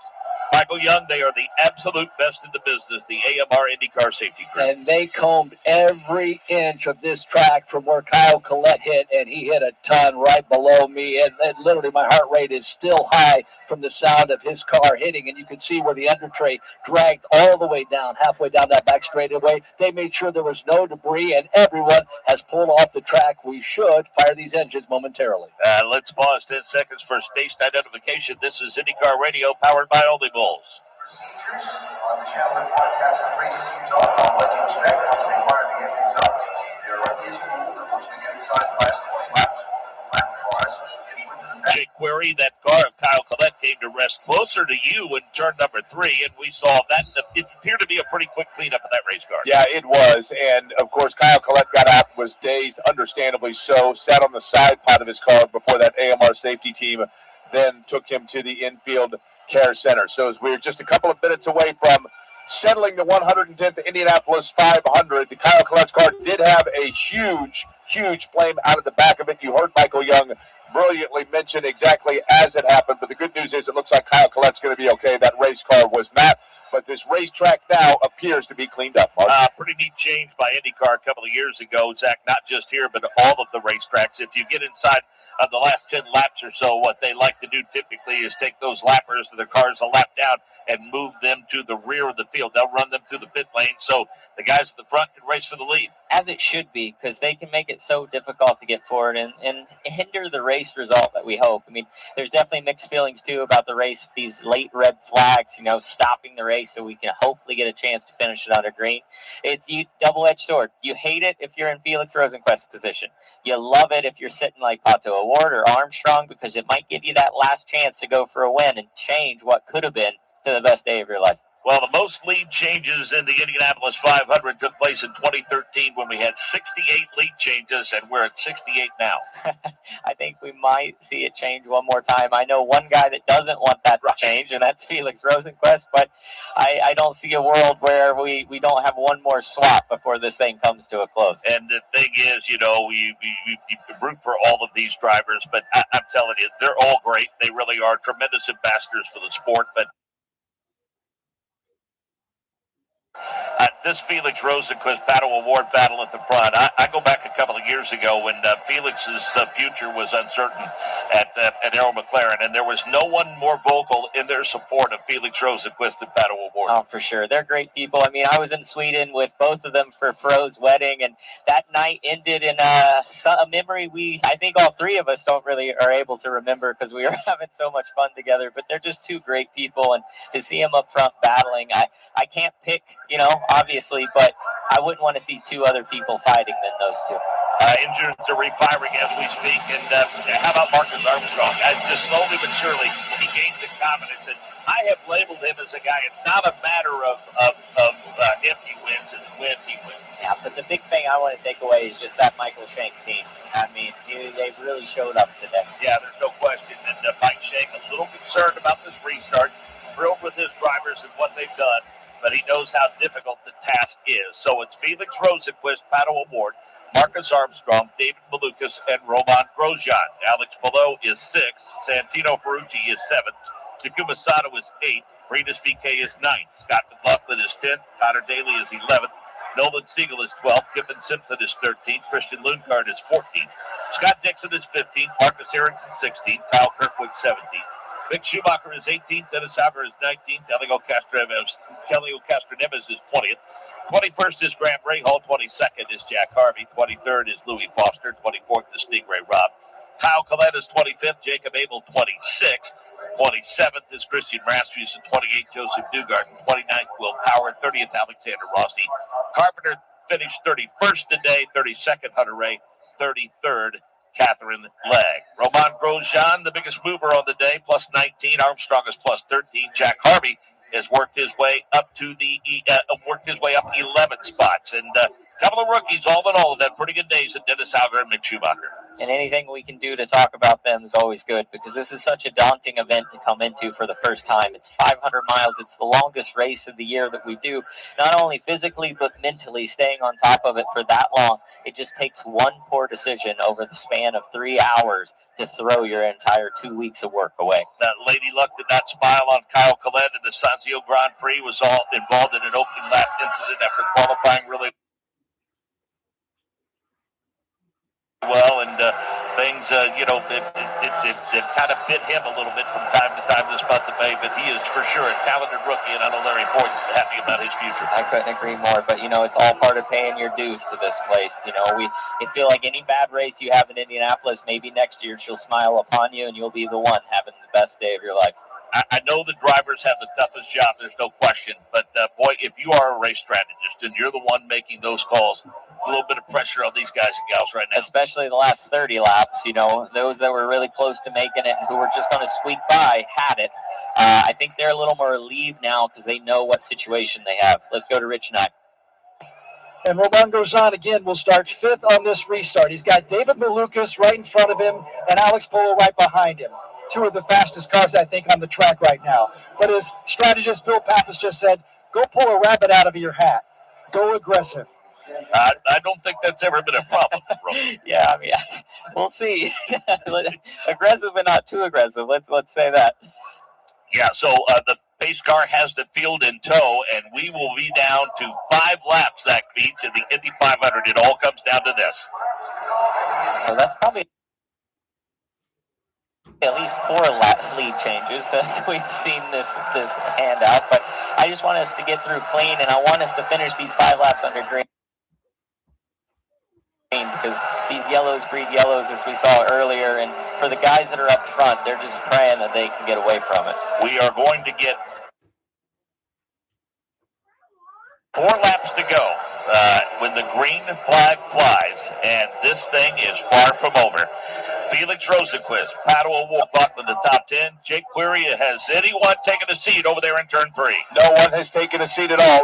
Michael Young, they are the absolute best in the business, the AMR IndyCar Safety Crew. And they combed every inch of this track from where Kyle Collette hit, and he hit a ton right below me. And literally my heart rate is still high from the sound of his car hitting. And you can see where the under tray dragged all the way down, halfway down that back straightaway. They made sure there was no debris, and everyone has pulled off the track. We should fire these engines momentarily. Let's pause 10 seconds for station identification. This is IndyCar Radio, powered by Oldie Bulls. On the channel podcast, the race seems on. What to expect once they fire the engines up? There is movement once we get inside the last 20 laps. Lap cars get put to the back. Jake Query, that car of Kyle Collette came to rest closer to you in turn number 3, and we saw that it appeared to be a pretty quick cleanup of that race car. Yeah, it was. And, of course, Kyle Collette got out, was dazed, understandably so, sat on the side pod of his car before that AMR safety team then took him to the infield care center. So as we're just a couple of minutes away from settling the 110th Indianapolis 500, the Kyle Collette's car did have a huge flame out of the back of it. You heard Michael Young brilliantly mention exactly as it happened, but the good news is it looks like Kyle Collette's going to be okay. That race car was not, but this racetrack now appears to be cleaned up. Pretty neat change by IndyCar a couple of years ago, Zach, not just here, but all of the racetracks. If you get inside of the last 10 laps or so, what they like to do typically is take those lappers to their cars a lap down and move them to the rear of the field. They'll run them through the pit lane so the guys at the front can race for the lead. As it should be, because they can make it so difficult to get forward and hinder the race result that we hope. I mean, there's definitely mixed feelings, too, about the race, these late red flags, stopping the race so we can hopefully get a chance to finish it under green. It's a double-edged sword. You hate it if you're in Felix Rosenquist's position. You love it if you're sitting like Pato O'Ward or Armstrong, because it might give you that last chance to go for a win and change what could have been to the best day of your life. Well, the most lead changes in the Indianapolis 500 took place in 2013 when we had 68 lead changes, and we're at 68 now. I think we might see it change one more time. I know one guy that doesn't want that to change, and that's Felix Rosenquist, but I don't see a world where we don't have one more swap before this thing comes to a close. And the thing is, we root for all of these drivers, but I'm telling you, they're all great. They really are tremendous ambassadors for the sport, but this Felix Rosenquist Paddle Award battle at the front, I go back a couple of years ago when Felix's future was uncertain at Arrow McLaren, and there was no one more vocal in their support of Felix Rosenquist and Paddle Award. Oh, for sure. They're great people. I mean, I was in Sweden with both of them for Fro's wedding, and that night ended in a memory I think all three of us are able to remember because we were having so much fun together, but they're just two great people, and to see them up front battling, I can't pick, obviously, but I wouldn't want to see two other people fighting than those two. Engines are refiring as we speak, and how about Marcus Armstrong? Just slowly but surely, he gains in confidence, and I have labeled him as a guy, it's not a matter of if he wins, it's when he wins. Yeah, but the big thing I want to take away is just that Michael Shank team. I mean, they've really showed up today. Yeah, there's no question, and Mike Shank a little concerned about this restart, thrilled with his drivers and what they've done, but he knows how difficult the task is. So it's Felix Rosenquist, Paddle Award, Marcus Armstrong, David Malukas, and Roman Grosjean. Alex Palou is 6th. Santino Ferrucci is 7th. Takuma Sato is 8th. Rinus VK is 9th. Scott McLaughlin is 10th. Connor Daly is 11th. Nolan Siegel is 12th. Giffen Simpson is 13th. Christian Lundgaard is 14th. Scott Dixon is 15th. Marcus Ericsson 16th. Kyle Kirkwood 17th. Mick Schumacher is 18th. Dennis Hauger is 19th. Kelly Castroneves is 20th. 21st is Graham Rahal. 22nd is Jack Harvey. 23rd is Louis Foster. 24th is Stingray Robb. Kyle Collette is 25th. Jacob Abel 26th. 27th is Christian Rasmussen. 28th Joseph Newgarden. 29th Will Power. 30th Alexander Rossi. Carpenter finished 31st today. 32nd Hunter Ray. 33rd Catherine Legg. Romain Grosjean, the biggest mover on the day, plus 19. Armstrong is plus 13. Jack Harvey has worked his way up to worked his way up 11 spots, and a couple of rookies, all in all, have had pretty good days. And Dennis Hauger and Mick Schumacher. And anything we can do to talk about them is always good, because this is such a daunting event to come into for the first time. It's 500 miles. It's the longest race of the year that we do, not only physically but mentally, staying on top of it for that long. It just takes one poor decision over the span of 3 hours to throw your entire 2 weeks of work away. Lady Luck did not smile on Kyle Collette in the Sanzio Grand Prix, was all involved in an opening lap incident after qualifying really well, and things, it kind of bit him a little bit from time to time this month of May, but he is for sure a talented rookie, and I know Larry Boyd's happy about his future. I couldn't agree more, but, it's all part of paying your dues to this place. I feel like any bad race you have in Indianapolis, maybe next year she'll smile upon you, and you'll be the one having the best day of your life. I know the drivers have the toughest job, there's no question, but boy, if you are a race strategist and you're the one making those calls, a little bit of pressure on these guys and gals right now. Especially the last 30 laps, those that were really close to making it and who were just going to squeak by had it. I think they're a little more relieved now because they know what situation they have. Let's go to Rich Knight. And Romain Grosjean, again, will start 5th on this restart. He's got David Malukas right in front of him and Alex Polo right behind him. 2 of the fastest cars, I think, on the track right now. But as strategist Bill Pappas just said, go pull a rabbit out of your hat. Go aggressive. I don't think that's ever been a problem for him. Yeah, we'll see. Aggressive but not too aggressive. Let's say that. Yeah, so the pace car has the field in tow, and we will be down to 5 laps, Zach Beats, in the Indy 500. It all comes down to this. So that's probably at least 4 lap lead changes as we've seen this handout, but I just want us to get through clean, and I want us to finish these 5 laps under green, because these yellows breed yellows, as we saw earlier, and for the guys that are up front, they're just praying that they can get away from it. We are going to get 4 laps to go when the green flag flies, and this thing is far from over. Felix Rosenquist, Pato O'Ward, in the top 10. Jake Query, has anyone taken a seat over there in turn 3? No one has taken a seat at all.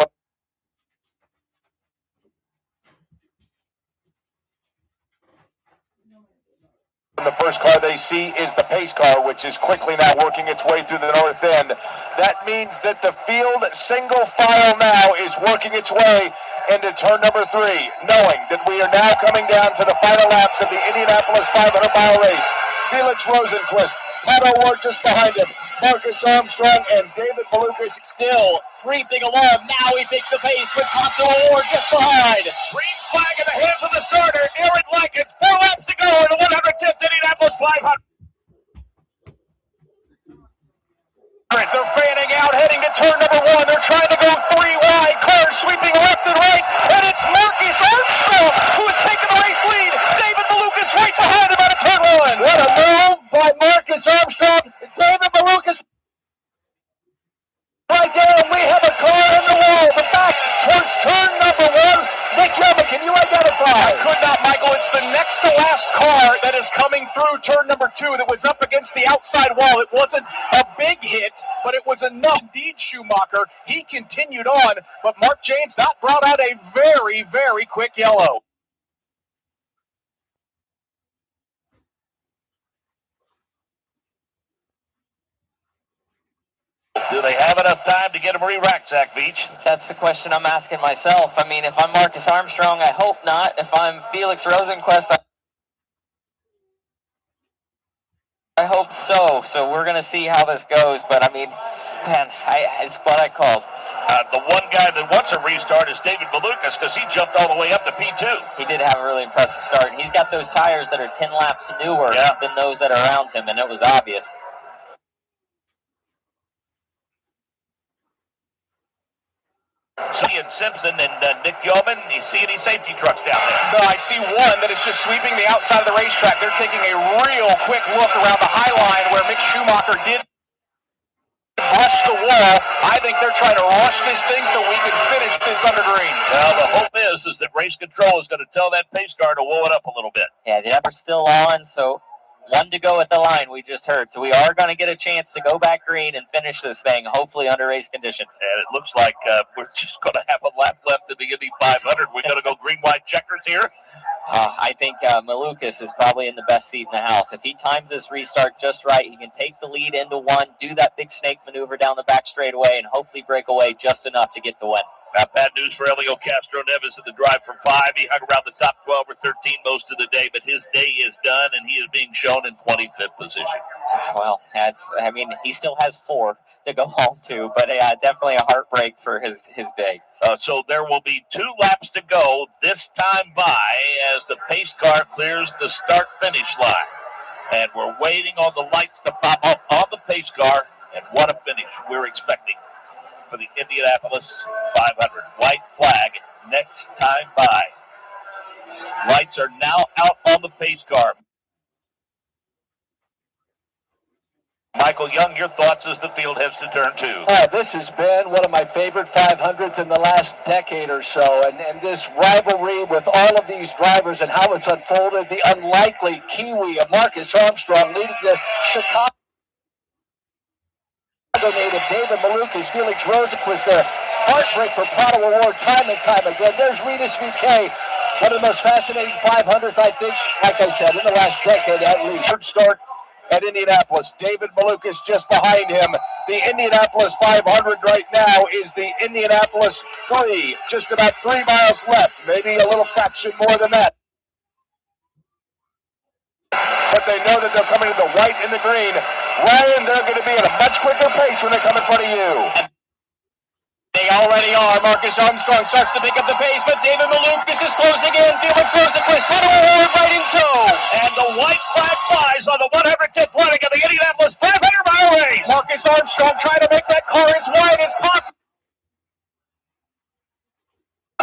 The first car they see is the pace car, which is quickly now working its way through the north end. That means that the field single file now is working its way into turn number 3, knowing that we are now coming down to the final laps of the Indianapolis 500-mile race. Felix Rosenquist, Pat O'Ward just behind him, Marcus Armstrong, and David Malukas still creeping along. Now he takes the pace with Pato O'Ward just behind. Green flag in the hands of the starter, Aaron Lincoln. 4 laps to go in the 110th Indianapolis 500. They're fanning out, heading to turn number 1. They're trying to go 3 wide. Cars sweeping left and right, and it's Marcus Armstrong who has taken the race lead. David Malukas right behind him out of turn 1. What a move by Marcus Armstrong. David Malukas right there, and we have a car in the wall. The back towards turn number 1. Nick Yelman, can you identify? I could not, Michael. It's the next to last car that is coming through turn number 2 that was up against the outside wall. It wasn't a big hit, but it was enough. Indeed, Schumacher. He continued on, but Mark James not brought out a very, very quick yellow. Do they have enough time to get him re-racked, Zach Beach? That's the question I'm asking myself. If I'm Marcus Armstrong, I hope not. If I'm Felix Rosenquist, I hope so. So we're going to see how this goes. But, it's what I called. The one guy that wants a restart is David Malukas, because he jumped all the way up to P2. He did have a really impressive start. And he's got those tires that are 10 laps newer than those that are around him, and it was obvious. C and Simpson and Nick Yeoman. Do you see any safety trucks down there? No, I see one that is just sweeping the outside of the racetrack. They're taking a real quick look around the high line where Mick Schumacher did brush the wall. I think they're trying to rush this thing so we can finish this under green. Well, the hope is that race control is going to tell that pace car to whoa it up a little bit. Yeah, the number's still on, so 1 to go at the line, we just heard. So we are going to get a chance to go back green and finish this thing, hopefully under race conditions. And it looks like we're just going to have a lap left in the Indy 500. We're going to go green, white checkers here. I think Malukas is probably in the best seat in the house. If he times this restart just right, he can take the lead into 1, do that big snake maneuver down the back straightaway, and hopefully break away just enough to get the win. Not bad news for Elio Castro Neves in the drive for 5. He hung around the top 12 or 13 most of the day, but his day is done, and he is being shown in 25th position. Well, he still has 4 to go home to, but definitely a heartbreak for his day. So there will be 2 laps to go, this time by, as the pace car clears the start-finish line. And we're waiting on the lights to pop up on the pace car, and what a finish we're expecting for the Indianapolis 500. White flag next time by. Lights are now out on the pace car. Michael Young, your thoughts as the field heads to turn 2. This has been one of my favorite 500s in the last decade or so, and this rivalry with all of these drivers and how it's unfolded, the unlikely Kiwi of Marcus Armstrong leading the Chicago native David Malukas, Felix Rosenquist, their heartbreak for Paddle Award time and time again. There's Ritas VK, one of the most fascinating 500s, I think, like I said, in the last decade at least. Third start at Indianapolis. David Malukas just behind him. The Indianapolis 500 right now is the Indianapolis 3. Just about 3 miles left, maybe a little fraction more than that. But they know that they're coming to the white and the green. Ryan, they're going to be at a much quicker pace when they come in front of you. They already are. Marcus Armstrong starts to pick up the pace, but David Malukas is closing in. Felix Rosenquist, Paddle Award right in tow. And the white flag flies on the 110th running of the Indianapolis 500-mile race. Marcus Armstrong trying to make that car as wide as possible.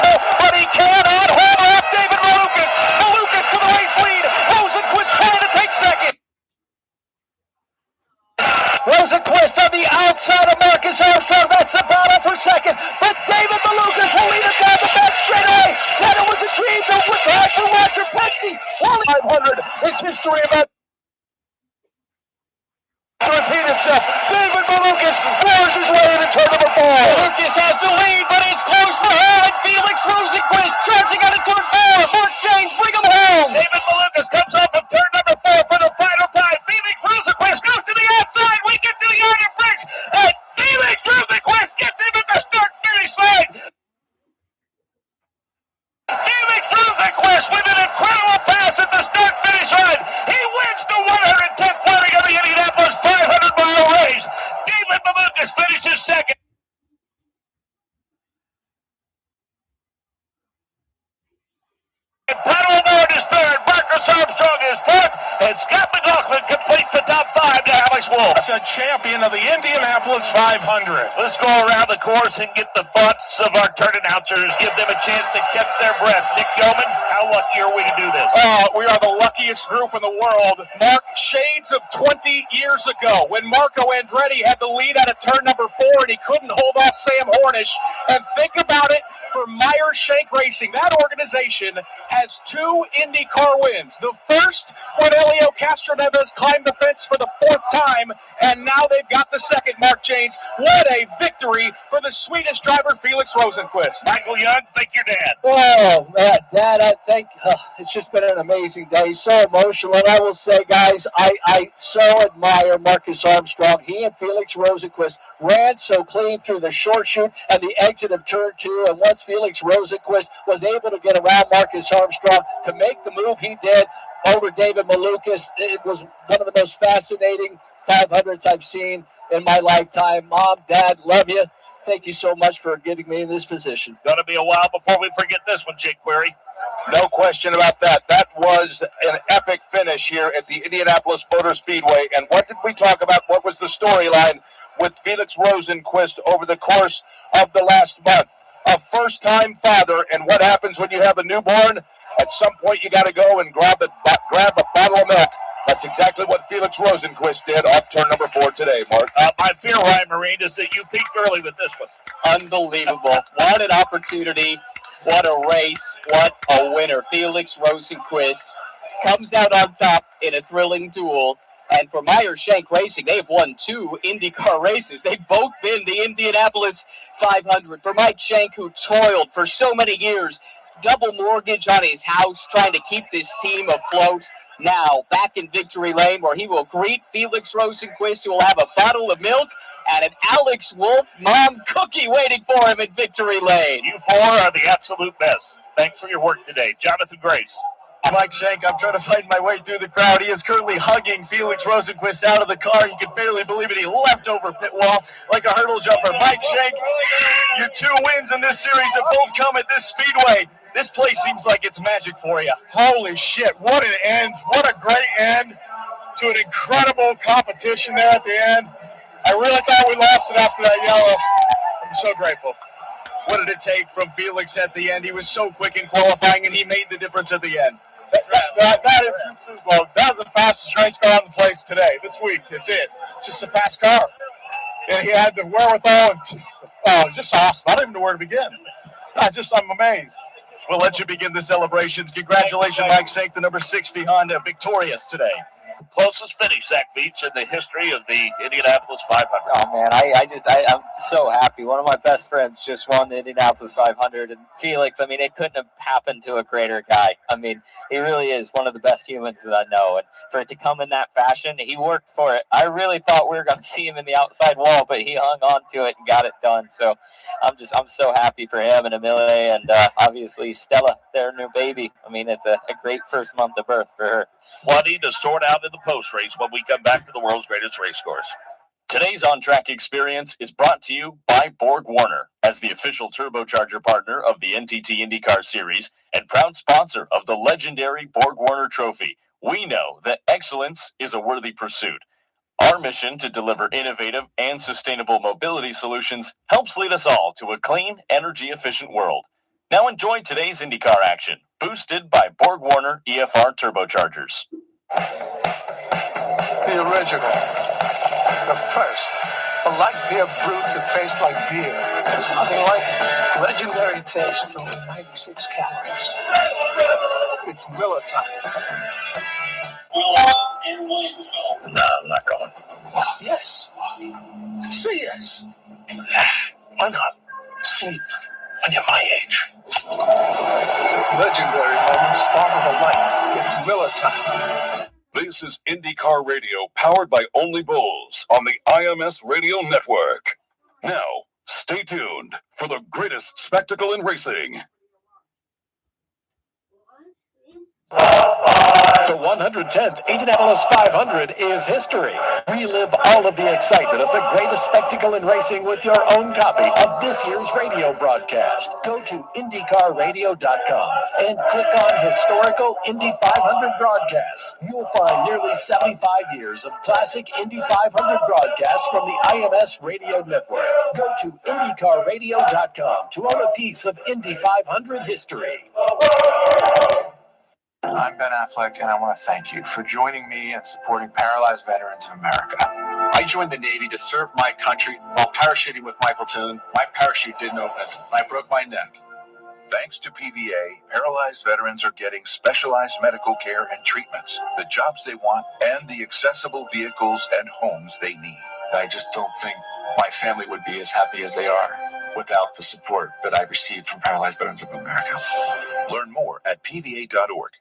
But he cannot hold off David Malukas. Malukas to the race lead. Rosenquist trying to take second. Rosenquist on the outside of Marcus Armstrong. That's the battle for second. But David Malukas will lead it down the back straightaway. Said it was a dream to ride for Roger Penske. 500 is history about to repeat itself. David Malukas wars his way into turn number 4. Malukas has the lead, but it's close behind. Felix Rosenquist charging out of turn 4. Mark James, bring him home. David Malukas comes off of turn number 4 for the final time. Felix Rosenquist goes to the outside. We get to the iron bricks, and Felix Rosenquist gets him at the start-finish line. Felix Rosenquist with an incredible pass at the start-finish line. He wins the 110th running of the Indianapolis 500-mile race. David Malukas finishes second. Paddle Award is third, Marcus Armstrong is fourth, and Scott McLaughlin completes the top 5 to Alex Wolff. That's a champion of the Indianapolis 500. Let's go around the course and get the thoughts of our turn announcers, give them a chance to catch their breath. Nick Yeoman, how lucky are we to do this? We are the luckiest group in the world. Mark, shades of 20 years ago when Marco Andretti had the lead out of turn number 4 and he couldn't hold off Sam Hornish. And think about it, for M.E.Racing, that organization has 2 IndyCar wins. The first when Elio Castro Neves climbed the fence for the 4th time, and now they've got the second, Mark James. What a victory for the Swedish driver, Felix Rosenquist. Michael Young, thank your dad. Oh, Dad, I think it's just been an amazing day. So emotional. And I will say, guys, I so admire Marcus Armstrong. He and Felix Rosenquist ran so clean through the short chute and the exit of turn 2. And once Felix Rosenquist was able to get around Marcus Armstrong to make the move he did over David Malukas, it was one of the most fascinating 500s I've seen in my lifetime. Mom, Dad, love you. Thank you so much for getting me in this position. Gonna be a while before we forget this one, Jake Query. No question about that. That was an epic finish here at the Indianapolis Motor Speedway. And what did we talk about? What was the storyline with Felix Rosenquist over the course of the last month? a first-time father, and what happens when you have a newborn? At some point, you got to go and grab a bottle of milk. That's exactly what Felix Rosenquist did off turn number 4 today, Mark. My fear, Ryan Marine, is that you peaked early with this one. Unbelievable. What an opportunity. What a race. What a winner. Felix Rosenquist comes out on top in a thrilling duel. And for M.E.Racing, they have won 2 IndyCar races. They've both been the Indianapolis 500. For Mike Shank, who toiled for so many years, double mortgage on his house, trying to keep this team afloat. Now back in victory lane, where he will greet Felix Rosenquist, who will have a bottle of milk and an Alex Wolf mom cookie waiting for him in victory lane. You 4 are the absolute best. Thanks for your work today. Jonathan Grace. Mike Shank, I'm trying to find my way through the crowd. He is currently hugging Felix Rosenquist out of the car. You can barely believe it. He leapt over pit wall like a hurdle jumper. Mike Shank, your 2 wins in this series have both come at this Speedway. This place seems like it's magic for you. Holy shit, what an end. What a great end to an incredible competition there at the end. I really thought we lost it after that yellow. I'm so grateful. What did it take from Felix at the end? He was so quick in qualifying, and he made the difference at the end. That was the fastest race car on the place today, this week. It's it. Just a fast car. And he had the wherewithal. Just awesome. I don't even know where to begin. I'm amazed. We'll let you begin the celebrations. Congratulations, Mike Shank, the number 60 Honda, victorious today. Closest finish, Zach Beach, in the history of the Indianapolis 500. Oh man, I'm so happy. One of my best friends just won the Indianapolis 500, and Felix, I mean, it couldn't have happened to a greater guy. I mean, he really is one of the best humans that I know, and for it to come in that fashion, he worked for it. I really thought we were going to see him in the outside wall, but he hung on to it and got it done. So I'm so happy for him and Emilia, and obviously Stella, their new baby. I mean, it's a great first month of birth for her. Plenty to sort out in the post-race when we come back to the world's greatest race course. Today's on-track experience is brought to you by Borg Warner as the official turbocharger partner of the NTT IndyCar Series and proud sponsor of the legendary Borg Warner Trophy. We know that excellence is a worthy pursuit. Our mission to deliver innovative and sustainable mobility solutions helps lead us all to a clean, energy-efficient world. Now enjoy today's IndyCar action, boosted by Borg Warner EFR turbochargers. The original. The first. A light beer brewed to taste like beer. There's nothing like it. Legendary taste, only 96 calories. It's Miller time. No, I'm not going. Oh, yes. Say yes. Why not? Sleep when you're my age. Legendary moments start with a light. It's Miller time. This is IndyCar Radio, powered by Only Bulls on the IMS Radio Network. Now, stay tuned for the greatest spectacle in racing. The 110th Indianapolis 500 is history. Relive all of the excitement of the greatest spectacle in racing with your own copy of this year's radio broadcast. Go to IndyCarRadio.com and click on Historical Indy 500 Broadcasts. You'll find nearly 75 years of classic Indy 500 broadcasts from the IMS Radio Network. Go to IndyCarRadio.com to own a piece of Indy 500 history. I'm Ben Affleck, and I want to thank you for joining me and supporting Paralyzed Veterans of America. I joined the Navy to serve my country while parachuting with my platoon. My parachute didn't open. I broke my neck. Thanks to PVA, paralyzed veterans are getting specialized medical care and treatments, the jobs they want, and the accessible vehicles and homes they need. I just don't think my family would be as happy as they are without the support that I received from Paralyzed Veterans of America. Learn more at PVA.org.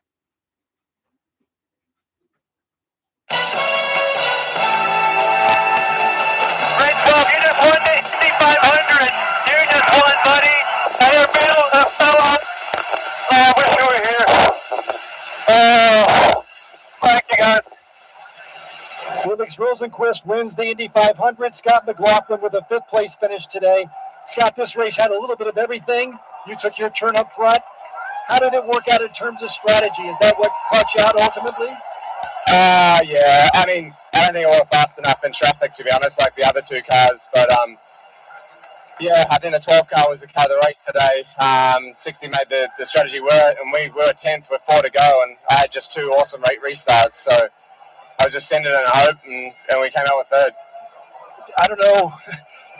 Felix Rosenquist wins the Indy 500. Scott McLaughlin with a 5th place finish today. Scott, this race had a little bit of everything. You took your turn up front. How did it work out in terms of strategy? Is that what caught you out ultimately? Yeah. I mean, I don't think I went fast enough in traffic, to be honest, like the other two cars. But Yeah, I think the 12 car was the car of the race today. 60 made the strategy work, and we were 10th with 4 to go, and I had just 2 awesome restarts. So I was just sending it in hope, and we came out with third. I don't know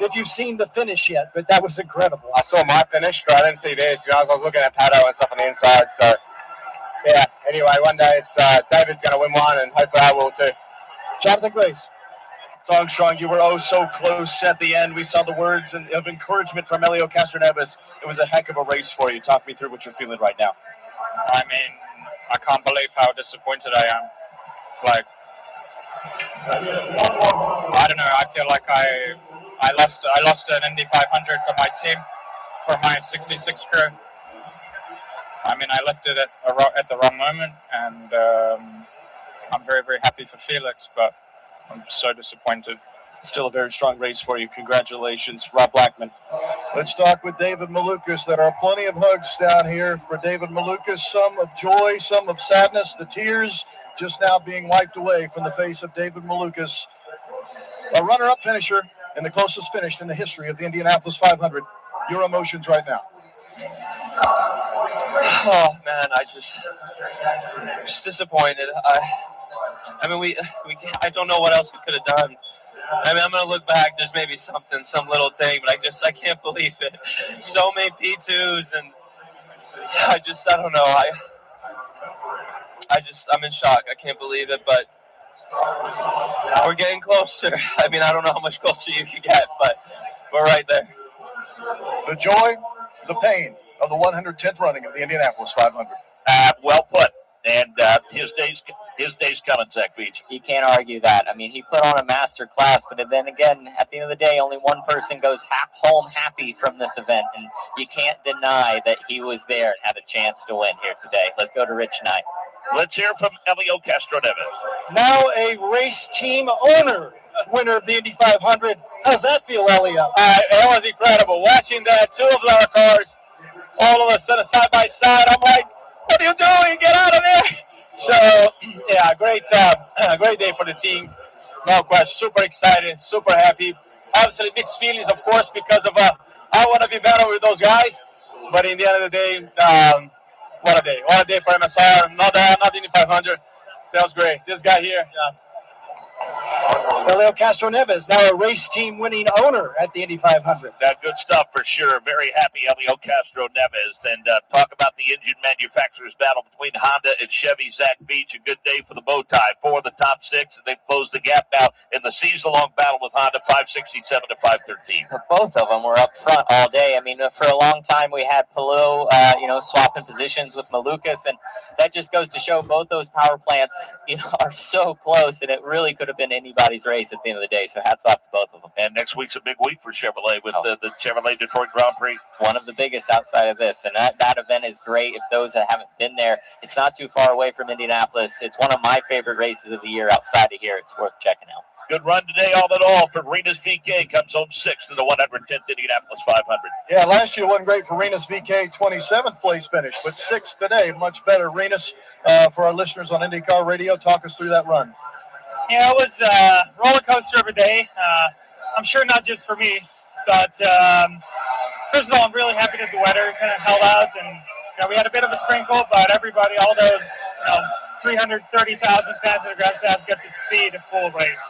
if you've seen the finish yet, but that was incredible. I saw my finish, but I didn't see theirs. I was looking at Pato and stuff on the inside. So yeah. Anyway, one day it's David's going to win one, and hopefully I will too. Jonathan Grace. Armstrong, you were so close at the end. We saw the words of encouragement from Elio Castroneves. It was a heck of a race for you. Talk me through what you're feeling right now. I mean, I can't believe how disappointed I am. Like, I don't know. I feel like I lost an Indy 500 for my team, for my 66 crew. I mean, I left it at the wrong moment, and I'm very, very happy for Felix, but I'm so disappointed. Still a very strong race for you. Congratulations, Rob Blackman. Let's talk with David Malukas. There are plenty of hugs down here for David Malukas, some of joy, some of sadness, the tears just now being wiped away from the face of David Malukas, a runner-up finisher and the closest finish in the history of the Indianapolis 500. Your emotions right now. Oh man, just disappointed. I mean, I don't know what else we could have done. I mean, I'm gonna look back. There's maybe something, some little thing, but I can't believe it. So many P2s, and I don't know. I'm in shock. I can't believe it, but we're getting closer. I mean, I don't know how much closer you can get, but we're right there. The joy, the pain of the 110th running of the Indianapolis 500. Well put. And his day's coming, Zach Beach. You can't argue that. I mean, he put on a master class, but then again, at the end of the day, only one person goes home happy from this event, and you can't deny that he was there and had a chance to win here today. Let's go to Rich Knight. Let's hear from Elio Castroneves. Now a race team owner, winner of the Indy 500. How's that feel, Elio? It was incredible. Watching the 2 of our cars all of a sudden side by side, I'm like, what are you doing? Get out of there! So, yeah, great day for the team. No question. Super excited, super happy. Obviously, mixed feelings, of course, because of I want to be better with those guys. But in the end of the day, what a day. What a day for MSR. Not the Indy 500. That was great. This guy here, Elio Castroneves, now a race team winning owner at the Indy 500. That good stuff for sure. Very happy, Elio Castroneves. And talk about the engine manufacturers battle between Honda and Chevy. Zach Beach, a good day for the bow tie. 4 of the top 6, and they've closed the gap now in the season-long battle with Honda, 567 to 513. Both of them were up front all day. I mean, for a long time we had Palou, swapping positions with Malukas, and that just goes to show both those power plants, are so close, and it really could have been anybody's race at the end of the day. So hats off to both of them. And next week's a big week for Chevrolet with the Chevrolet Detroit Grand Prix. One of the biggest outside of this, and that event is great. If those that haven't been there, it's not too far away from Indianapolis. It's one of my favorite races of the year outside of here. It's worth checking out. Good run today, all in all, for Renus VK. Comes home 6th in the 110th Indianapolis 500. Yeah, last year wasn't great for Renus VK, 27th place finish, but 6th today. Much better. Renus, for our listeners on IndyCar Radio, talk us through that run. Yeah, it was a roller coaster of a day. I'm sure not just for me, but first of all, I'm really happy that the weather kind of held out, and we had a bit of a sprinkle, but everybody, all those 330,000 fans in the grass got to see the full race.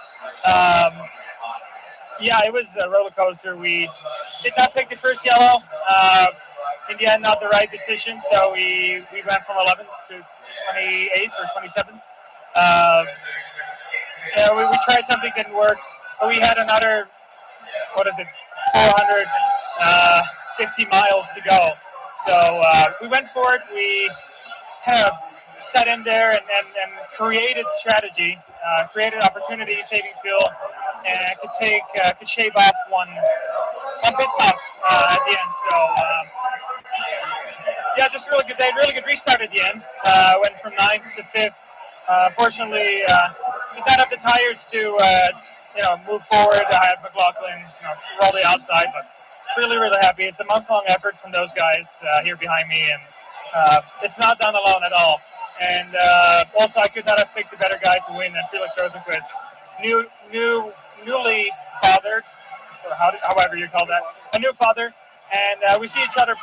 Yeah, it was a roller coaster. We did not take the first yellow. In the end, not the right decision, so we went from 11th to 28th or 27th. We tried something, didn't work, but we had another, 450 miles to go. So we went for it. We kind of set in there and created strategy, created opportunity, saving fuel, and could shave off one pit stop at the end. So just a really good day, really good restart at the end. Went from 9th to 5th. Fortunately, did not have the tires to move forward. I had McLaughlin roll the outside, but really happy. It's a month-long effort from those guys here behind me, and it's not done alone at all. And also, I could not have picked a better guy to win than Felix Rosenquist. Newly fathered, or however you call that, a new father. And we see each other,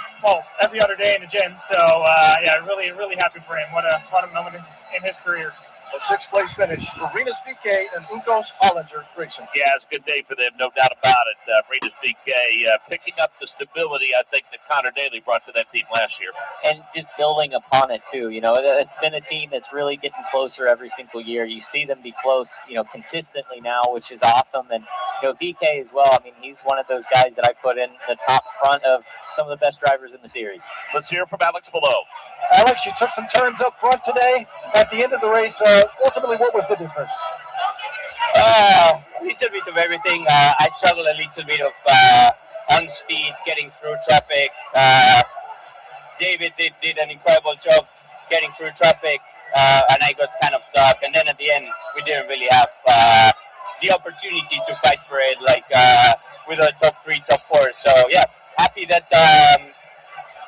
every other day in the gym. So, really, really happy for him. What a moment in his career. A sixth-place finish for Rinus VK and Ukos Hollinger Racing. Yeah, it's a good day for them, no doubt about it. Rinus VK picking up the stability, I think, that Connor Daly brought to that team last year. And just building upon it, too. It's been a team that's really getting closer every single year. You see them be close, consistently now, which is awesome. And, VK as well. I mean, he's one of those guys that I put in the top front of some of the best drivers in the series. Let's hear from Alex below. Alex, you took some turns up front today. At the end of the race, ultimately, what was the difference? A little bit of everything. I struggled a little bit of on speed, getting through traffic. David did an incredible job getting through traffic, and I got kind of stuck. And then at the end, we didn't really have the opportunity to fight for it, with a top 3, top 4. So, happy that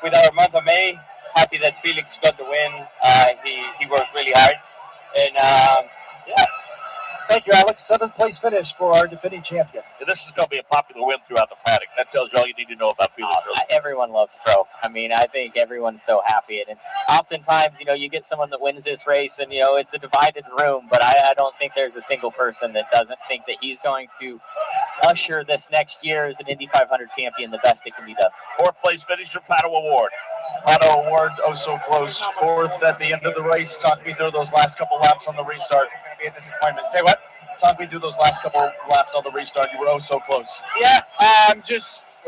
with our month of May, happy that Felix got the win. He worked really hard. And, Thank you, Alex. 7th-place finish for our defending champion. This is going to be a popular win throughout the paddock. That tells you all you need to know about Felix. Everyone loves Pro. I mean, I think everyone's so happy. And oftentimes, you get someone that wins this race and, it's a divided room. But I don't think there's a single person that doesn't think that he's going to usher this next year as an Indy 500 champion the best it can be done. 4th-place finish for Pato Award. Pato Award, so close. 4th at the end of the race. Talk me through those last couple laps on the restart. It's going to be a disappointment. Say what? Talk me through those last couple laps on the restart. You were so close. Yeah,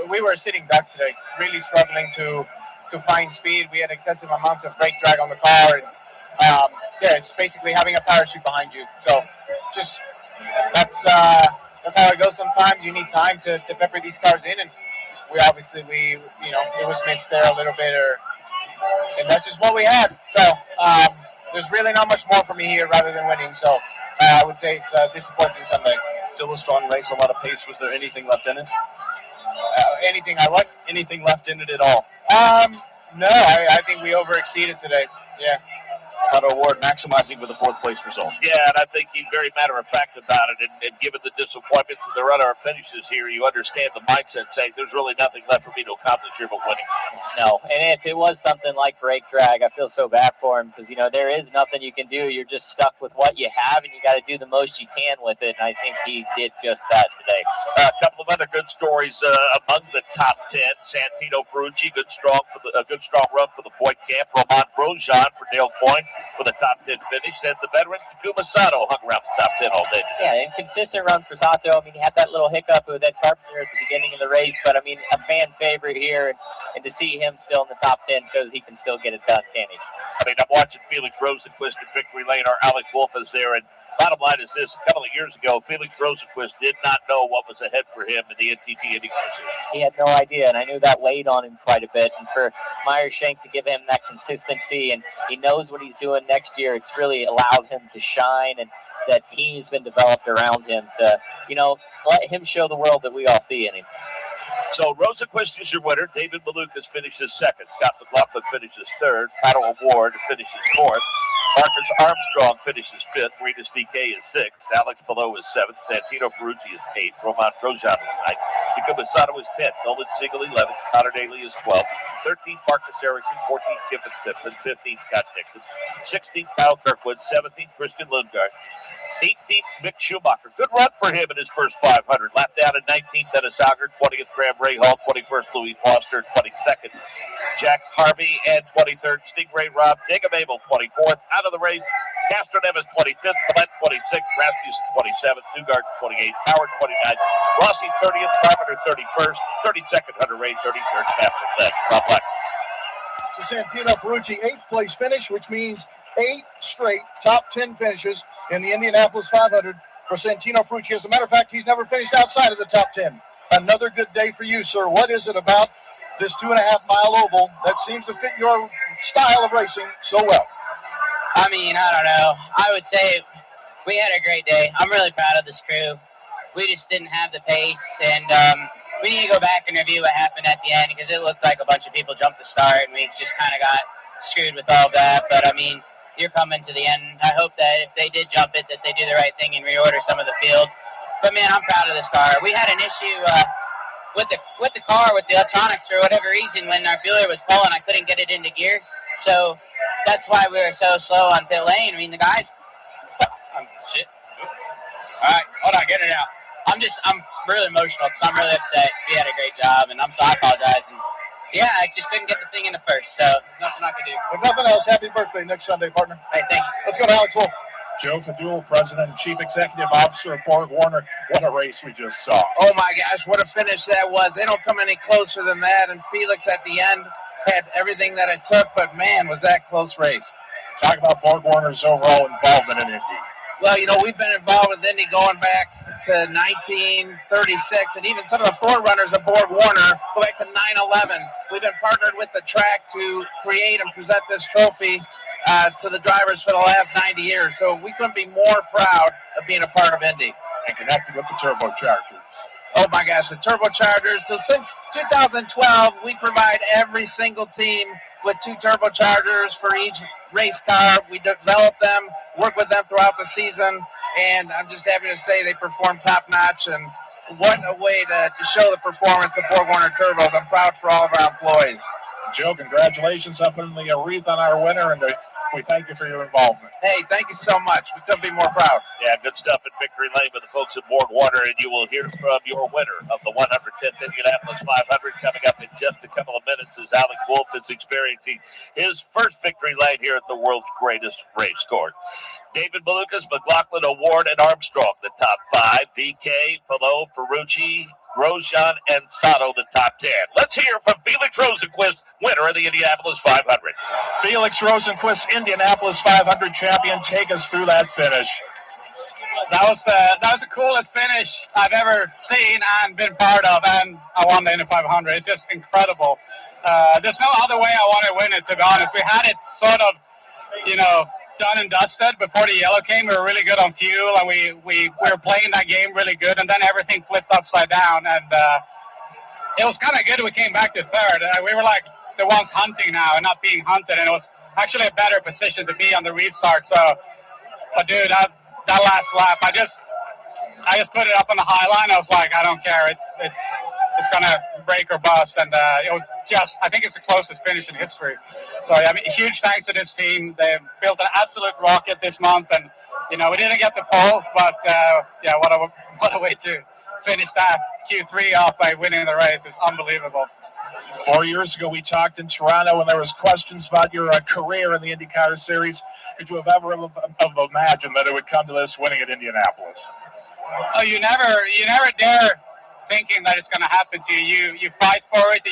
we were sitting back today, really struggling to find speed. We had excessive amounts of brake drag on the car, and it's basically having a parachute behind you. So, just that's how it goes. Sometimes you need time to pepper these cars in, and we it was missed there a little bit, and that's just what we had. So, there's really not much more for me here rather than winning. So. I would say it's a disappointing Sunday. Still a strong race, a lot of pace. Was there anything left in it? Anything left in it at all? No, I think we overexceeded today. Yeah. Pato Award maximizing with a 4th-place result. Yeah, and I think he's very matter-of-fact about it. And given the disappointments of the runner finishes here, you understand the mindset saying there's really nothing left for me to accomplish here but winning. No, and if it was something like brake drag, I feel so bad for him because, there is nothing you can do. You're just stuck with what you have, and you got to do the most you can with it. And I think he did just that today. A couple of other good stories among the top 10. Santino Ferrucci, a good strong run for the point camp. Roman Grosjean for Dale Coyne for the top 10 finish. And the veteran Takuma Sato hung around the top 10 all day. Yeah, and consistent run for Sato. I mean, he had that little hiccup with that Carpenter at the beginning of the race, but I mean, a fan favorite here, and to see him still in the top 10 shows he can still get it done, can't he? I mean, I'm watching Felix Rosenquist in victory lane. Our Alex Wolff is there, and bottom line is this: a couple of years ago, Felix Rosenquist did not know what was ahead for him in the NTT IndyCar Series. He had no idea, and I knew that weighed on him quite a bit. And for M.E.Racing to give him that consistency, and he knows what he's doing next year, it's really allowed him to shine, and that team's been developed around him to, let him show the world that we all see in him. So Rosenquist is your winner. David Malukas finishes 2nd. Scott McLaughlin finishes 3rd. Pato Award finishes 4th. Marcus Armstrong finishes 5th. Rinus VK is 6th. Alex Palou is 7th. Santino Ferrucci is 8th. Roman Grosjean is 9th. Takuma Sato is 10th. Nolan Siegel 11th. Connor Daly is 12th. 13th Marcus Ericsson. 14th Kiffin Simpson. 15th Scott Dixon. 16th Kyle Kirkwood. 17th Christian Lundgaard. 18th Mick Schumacher. Good run for him in his first 500. Lap down at 19th Dennis Auger. 20th Graham Rahal. 21st Louis Foster. 22nd Jack Harvey. And 23rd Stingray Rob. Jacob Abel 24th. Out of the race, Castro Neves 25th. Clement 26th. Rasmussen 27th. Newgarden 28th. Howard 29th. Rossi 30th. Carpenter 31st. 32nd Hunter Ray. 33rd Captain Zach. Rob Black. Santino Ferrucci, 8th-place finish, which means 8 straight top 10 finishes in the Indianapolis 500 for Santino Ferrucci. As a matter of fact, he's never finished outside of the top 10. Another good day for you, sir. What is it about this 2.5-mile oval that seems to fit your style of racing so well? I mean, I don't know. I would say we had a great day. I'm really proud of this crew. We just didn't have the pace, and we need to go back and review what happened at the end because it looked like a bunch of people jumped the start, and we just kind of got screwed with all that. But, I mean, you're coming to the end. I hope that if they did jump it, that they do the right thing and reorder some of the field. But man, I'm proud of this car. We had an issue with the car, with the electronics for whatever reason. When our fueler was pulling, I couldn't get it into gear. So that's why we were so slow on pit lane. I mean, the guys. Shit. All right, hold on, get it out. I'm really emotional because I'm really upset because we had a great job, and I apologize. And yeah, I just couldn't get the thing in the first, so nothing I could do. If nothing else, happy birthday next Sunday, partner. Hey, thank you. Let's go to Alex Wolf. Joe Fadul, President and Chief Executive Officer of Borg Warner. What a race we just saw. Oh my gosh, what a finish that was. They don't come any closer than that, and Felix at the end had everything that it took, but man, was that close race. Talk about Borg Warner's overall involvement in Indy. Well, you know, we've been involved with Indy going back to 1936, and even some of the forerunners of Borg Warner go back to 9/11. We've been partnered with the track to create and present this trophy to the drivers for the last 90 years. So we couldn't be more proud of being a part of Indy. And connected with the turbochargers. Oh my gosh, the turbochargers. So since 2012, we provide every single team with 2 turbochargers for each race car. We develop them, work with them throughout the season, and I'm just happy to say they perform top-notch, and what a way to show the performance of Borg Warner Turbos. I'm proud for all of our employees. Joe, congratulations up in the wreath on our winner, and we thank you for your involvement. Hey, thank you so much. We couldn't be more proud. Yeah, good stuff at Victory Lane with the folks at Borg Warner, and you will hear from your winner of the 110th Indianapolis 500 coming up in just a couple of minutes as Alex Wolf is experiencing his first Victory Lane here at the world's greatest race course. David Malukas, McLaughlin, Award, and Armstrong, the top 5. VK, Pillow, Ferrucci, Grosjean, and Sato, the top 10. Let's hear from Felix Rosenqvist, winner of the Indianapolis 500. Felix Rosenqvist, Indianapolis 500 champion. Take us through that finish. That was the coolest finish I've ever seen and been part of, and I won the Indy 500. It's just incredible. There's no other way I want to win it, to be honest. We had it sort of, done and dusted before the yellow came. We were really good on fuel, and we were playing that game really good, and then everything flipped upside down, and it was kind of good we came back to third. We were like the ones hunting now and not being hunted, and it was actually a better position to be on the restart. So, but dude, that last lap, I just put it up on the high line. I was like, I don't care. It's gonna break or bust, and it was just, I think it's the closest finish in history. So I mean, huge thanks to this team. They've built an absolute rocket this month, and we didn't get the pole, but yeah, what a way to finish that Q3 off by winning the race. It's unbelievable. 4 years ago, we talked in Toronto, and there was questions about your career in the IndyCar Series. Could you have ever imagined that it would come to this, winning at Indianapolis? Oh, you never dare thinking that it's going to happen to you. You fight for it.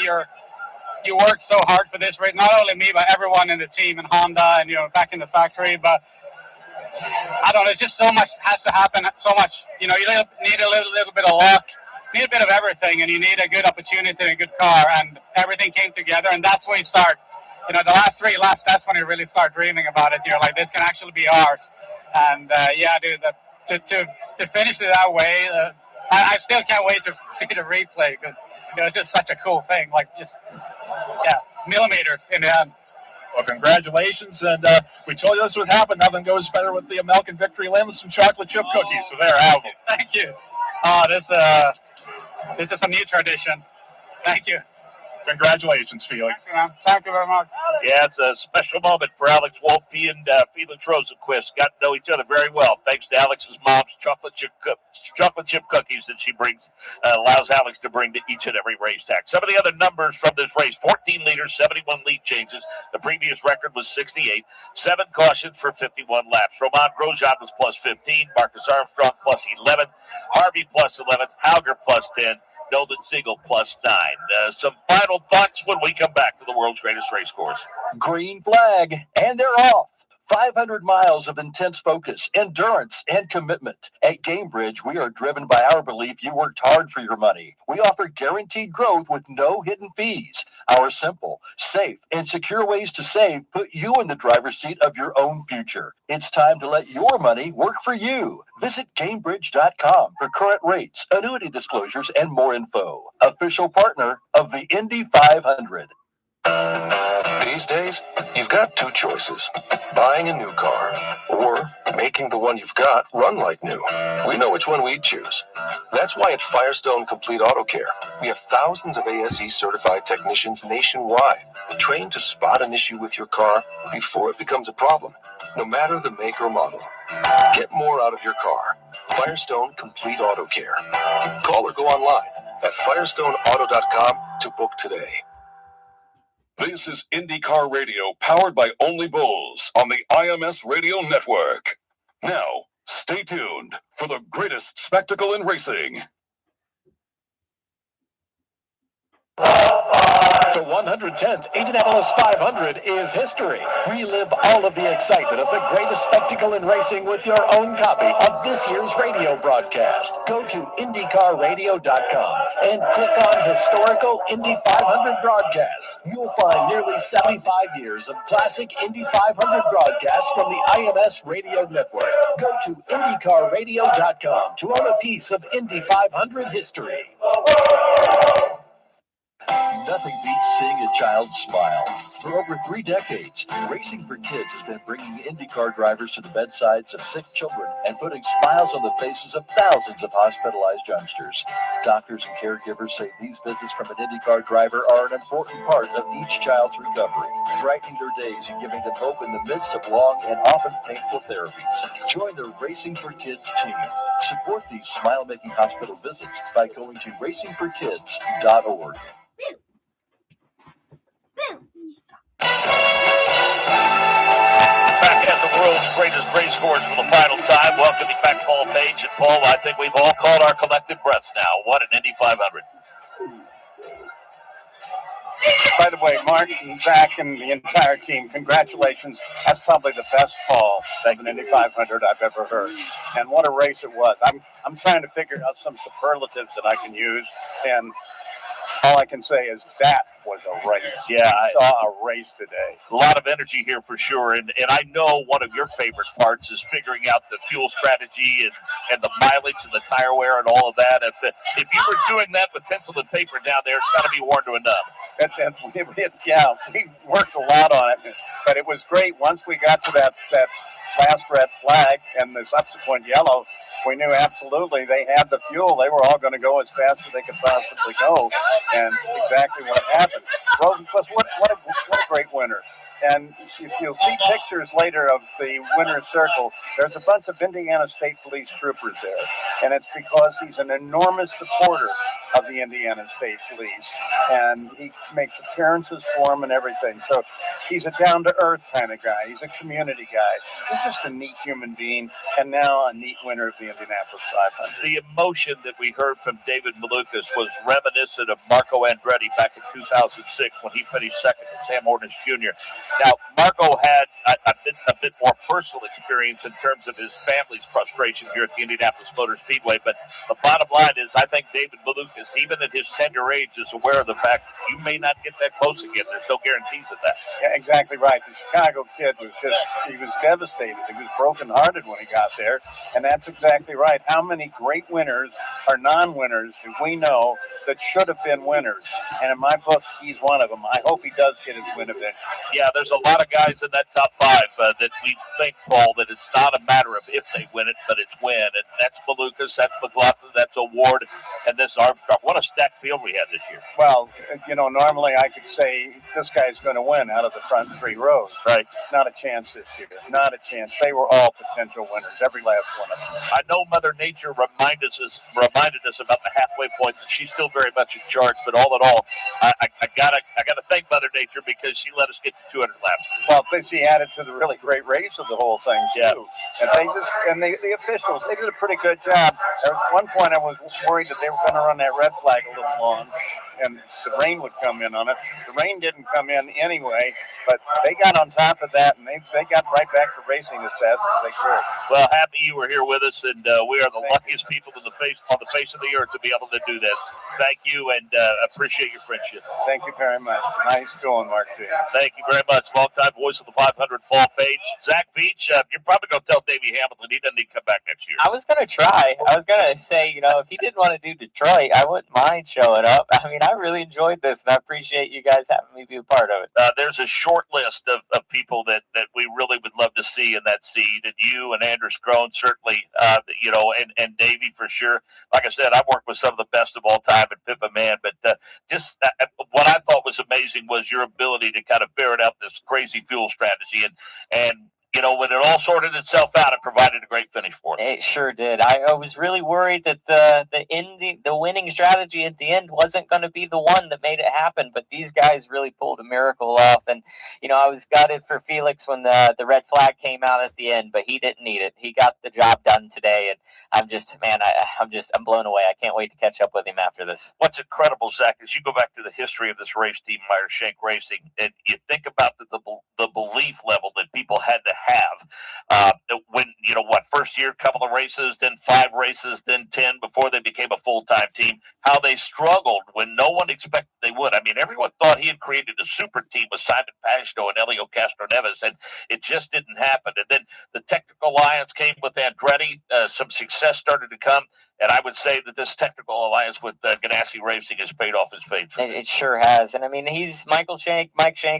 You work so hard for this race. Not only me, but everyone in the team and Honda, and back in the factory. But I don't know. It's just so much has to happen. So much. You need a little bit of luck. You need a bit of everything, and you need a good opportunity and a good car, and everything came together, and that's when you start. The last 3 laps, that's when you really start dreaming about it. You're like, this can actually be ours. And yeah, dude, to finish it that way, I still can't wait to see the replay because it's just such a cool thing. Like millimeters in the end. Well, congratulations, and we told you this would happen. Nothing goes better with the American Victory Lane with some chocolate chip cookies. So there, have them. Thank you. This is a new tradition. Thank you. Congratulations, Felix. Thank you very much. Yeah, it's a special moment for Alex Wolf. He and Felix Rosenqvist got to know each other very well, thanks to Alex's mom's chocolate chip cookies that she brings, allows Alex to bring to each and every racetrack. Some of the other numbers from this race: 14 leaders, 71 lead changes. The previous record was 68. 7 cautions for 51 laps. Romain Grosjean was plus 15. Marcus Armstrong plus 11. Harvey plus 11. Hauger plus 10. Nolan Siegel plus 9. Some final thoughts when we come back to the world's greatest race course. Green flag, and they're off. 500 miles of intense focus, endurance, and commitment. At Gamebridge, we are driven by our belief you worked hard for your money. We offer guaranteed growth with no hidden fees. Our simple, safe, and secure ways to save put you in the driver's seat of your own future. It's time to let your money work for you. Visit Gamebridge.com for current rates, annuity disclosures, and more info. Official partner of the Indy 500. These days, you've got two choices. Buying a new car or making the one you've got run like new. We know which one we'd choose. That's why at Firestone Complete Auto Care, we have thousands of ASE certified technicians nationwide, trained to spot an issue with your car before it becomes a problem, no matter the make or model. Get more out of your car. Firestone Complete Auto Care. Call or go online at firestoneauto.com to book today. This is IndyCar Radio, powered by Only Bulls on the IMS Radio Network. Now, stay tuned for the greatest spectacle in racing. The 110th Indianapolis 500 is history. Relive all of the excitement of the greatest spectacle in racing with your own copy of this year's radio broadcast. Go to IndyCarRadio.com and click on Historical Indy 500 Broadcasts. You'll find nearly 75 years of classic Indy 500 broadcasts from the IMS Radio Network. Go to IndyCarRadio.com to own a piece of Indy 500 history. Nothing beats seeing a child smile. For over 3 decades, Racing for Kids has been bringing IndyCar drivers to the bedsides of sick children and putting smiles on the faces of thousands of hospitalized youngsters. Doctors and caregivers say these visits from an IndyCar driver are an important part of each child's recovery, brightening their days and giving them hope in the midst of long and often painful therapies. Join the Racing for Kids team. Support these smile-making hospital visits by going to racingforkids.org. Back at the world's greatest race course for the final time. Welcoming back Paul Page. And Paul, I think we've all caught our collective breaths now. What an Indy 500. By the way, Mark and Zach and the entire team, congratulations. That's probably the best call of an Indy 500 I've ever heard. And what a race it was. I'm trying to figure out some superlatives that I can use, and all I can say is that was a race. Yeah, I saw a race today. A lot of energy here for sure. And I know one of your favorite parts is figuring out the fuel strategy and the mileage and the tire wear and all of that. If you were doing that with pencil and paper down there, it's got to be worn to a nub. Yeah, we worked a lot on it, but it was great. Once we got to that last red flag and the subsequent yellow, we knew absolutely they had the fuel. They were all going to go as fast as they could possibly go, and exactly what happened. Rosenquist, what a great winner. And if you'll see pictures later of the winner's circle, there's a bunch of Indiana State Police troopers there. And it's because he's an enormous supporter of the Indiana State Police. And he makes appearances for them and everything. So he's a down-to-earth kind of guy. He's a community guy. He's just a neat human being, and now a neat winner of the Indianapolis 500. The emotion that we heard from David Malukas was reminiscent of Marco Andretti back in 2006 when he finished second to Sam Hornish Jr. Now, Marco had a bit more personal experience in terms of his family's frustration here at the Indianapolis Motor Speedway, but the bottom line is I think David Malukas, even at his tender age, is aware of the fact that you may not get that close again. There's no guarantees of that. Yeah, exactly right. The Chicago kid was he was devastated. He was brokenhearted when he got there, and that's exactly right. How many great winners or non-winners do we know that should have been winners? And in my book, he's one of them. I hope he does get his win eventually. Yeah, there's a lot of guys in that top five that we think, Paul, that it's not a matter of if they win it, but it's when. And that's Malukas, that's McLaughlin, that's Award, and this Armstrong. What a stacked field we had this year. Well, normally I could say this guy's going to win out of the front 3 rows. Right. Not a chance this year. Not a chance. They were all potential winners, every last one of them. I know Mother Nature reminded us about the halfway point that she's still very much in charge, but all in all, I gotta thank Mother Nature because she let us get to 200 laps. Well, she added to the really great race of the whole thing too. Yeah. And the officials, they did a pretty good job. There was one point I was worried that they were going to run that red flag a little long, and the rain would come in on it. The rain didn't come in anyway, but they got on top of that, and they got right back to racing as fast as they could. Well, happy you were here with us, and we are the luckiest people on the face of the earth to be able to do this. Thank you, and appreciate your friendship. Thank you very much. Nice going, Mark. Thank you very much. Long-time voice of the 500, Paul Page. Zach Beach, you're probably going to tell Davey Hamilton he doesn't need to come back next year. I was going to try. I was going to say, if he didn't want to do Detroit, I wouldn't mind showing up. I mean, I really enjoyed this, and I appreciate you guys having me be a part of it. There's a short list of people that we really would love to see in that seat, and you and Anders Crone certainly, and Davey for sure. Like I said, I've worked with some of the best of all time at Pippa Man, but what I thought was amazing was your ability to kind of ferret out this crazy fuel strategy, and when it all sorted itself out, it provided a great finish for them. It sure did. I was really worried that the winning strategy at the end wasn't going to be the one that made it happen, but these guys really pulled a miracle off. And I was gutted for Felix when the red flag came out at the end, but he didn't need it. He got the job done today, and I'm blown away. I can't wait to catch up with him after this. What's incredible, Zach, is you go back to the history of this race team, M.E.Racing, and you think about the belief level that people had to have when first year, couple of races, then 5 races, then 10 before they became a full-time team, how they struggled when no one expected they would. I mean, everyone thought he had created a super team with Simon Pagano and Elio Castroneves, and it just didn't happen. And then the technical alliance came with Andretti. Some success started to come, and I would say that this technical alliance with Ganassi Racing has paid off in spades. It sure has. And I mean, he's Mike Shank,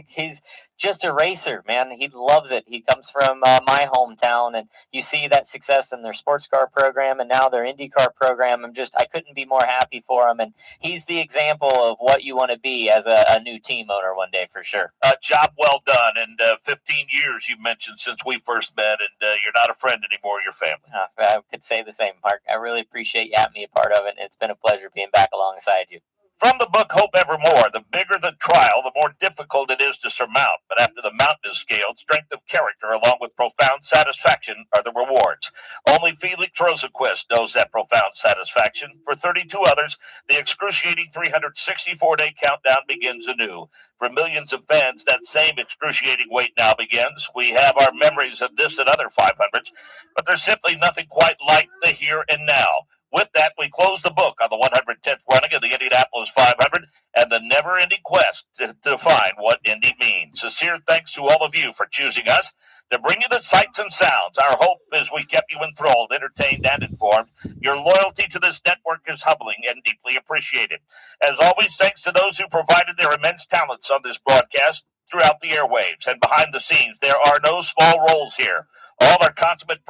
he's just a racer, man. He loves it. He comes from my hometown, and you see that success in their sports car program and now their IndyCar program. I couldn't be more happy for him. And he's the example of what you want to be as a new team owner one day, for sure. Job well done. And 15 years you mentioned since we first met, and you're not a friend anymore, you're family. I could say the same, Mark. I really appreciate you having me a part of it. It's been a pleasure being back alongside you. From the book Hope Evermore, the bigger the trial, the more difficult it is to surmount. But after the mountain is scaled, strength of character along with profound satisfaction are the rewards. Only Felix Rosenqvist knows that profound satisfaction. For 32 others, the excruciating 364-day countdown begins anew. For millions of fans, that same excruciating wait now begins. We have our memories of this and other 500s, but there's simply nothing quite like the here and now. With that, we close the book on the 110th running of the Indianapolis 500 and the never-ending quest to define what Indy means. Sincere thanks to all of you for choosing us to bring you the sights and sounds. Our hope is we kept you enthralled, entertained, and informed. Your loyalty to this network is humbling and deeply appreciated. As always, thanks to those who provided their immense talents on this broadcast throughout the airwaves. And behind the scenes, there are no small roles here. All are consummate...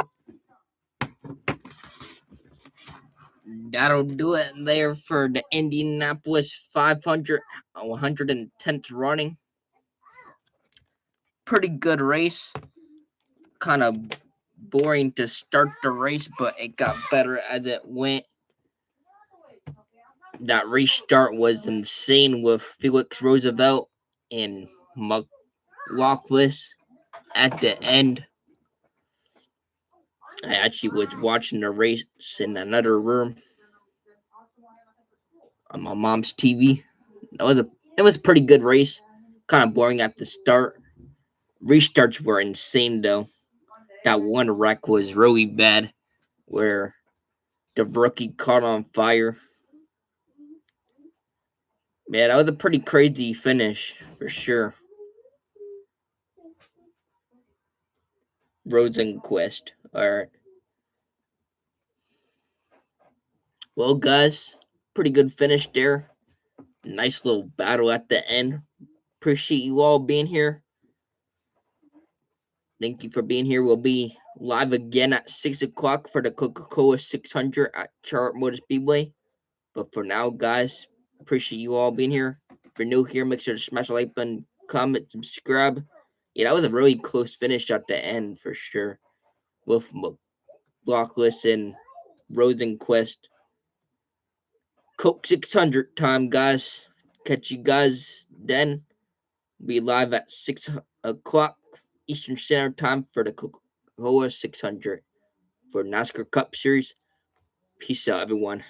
That'll do it there for the Indianapolis 500, 110th running. Pretty good race. Kind of boring to start the race, but it got better as it went. That restart was insane with Felix Roosevelt and McLaughlin at the end. I actually was watching the race in another room on my mom's TV. It was a pretty good race. Kind of boring at the start. Restarts were insane though. That one wreck was really bad where the rookie caught on fire. Man, that was a pretty crazy finish for sure. Rosenqvist. Alright. Well, guys, pretty good finish there. Nice little battle at the end. Appreciate you all being here. Thank you for being here. We'll be live again at 6 o'clock for the Coca-Cola 600 at Charlotte Motor Speedway. But for now, guys, appreciate you all being here. If you're new here, make sure to smash the like button, comment, subscribe. Yeah, that was a really close finish at the end for sure. With McLaughlin and Rosenqvist. Coke 600 time, guys. Catch you guys then. Be live at 6 o'clock Eastern Standard Time for the Coca-Cola 600 for NASCAR Cup Series. Peace out, everyone.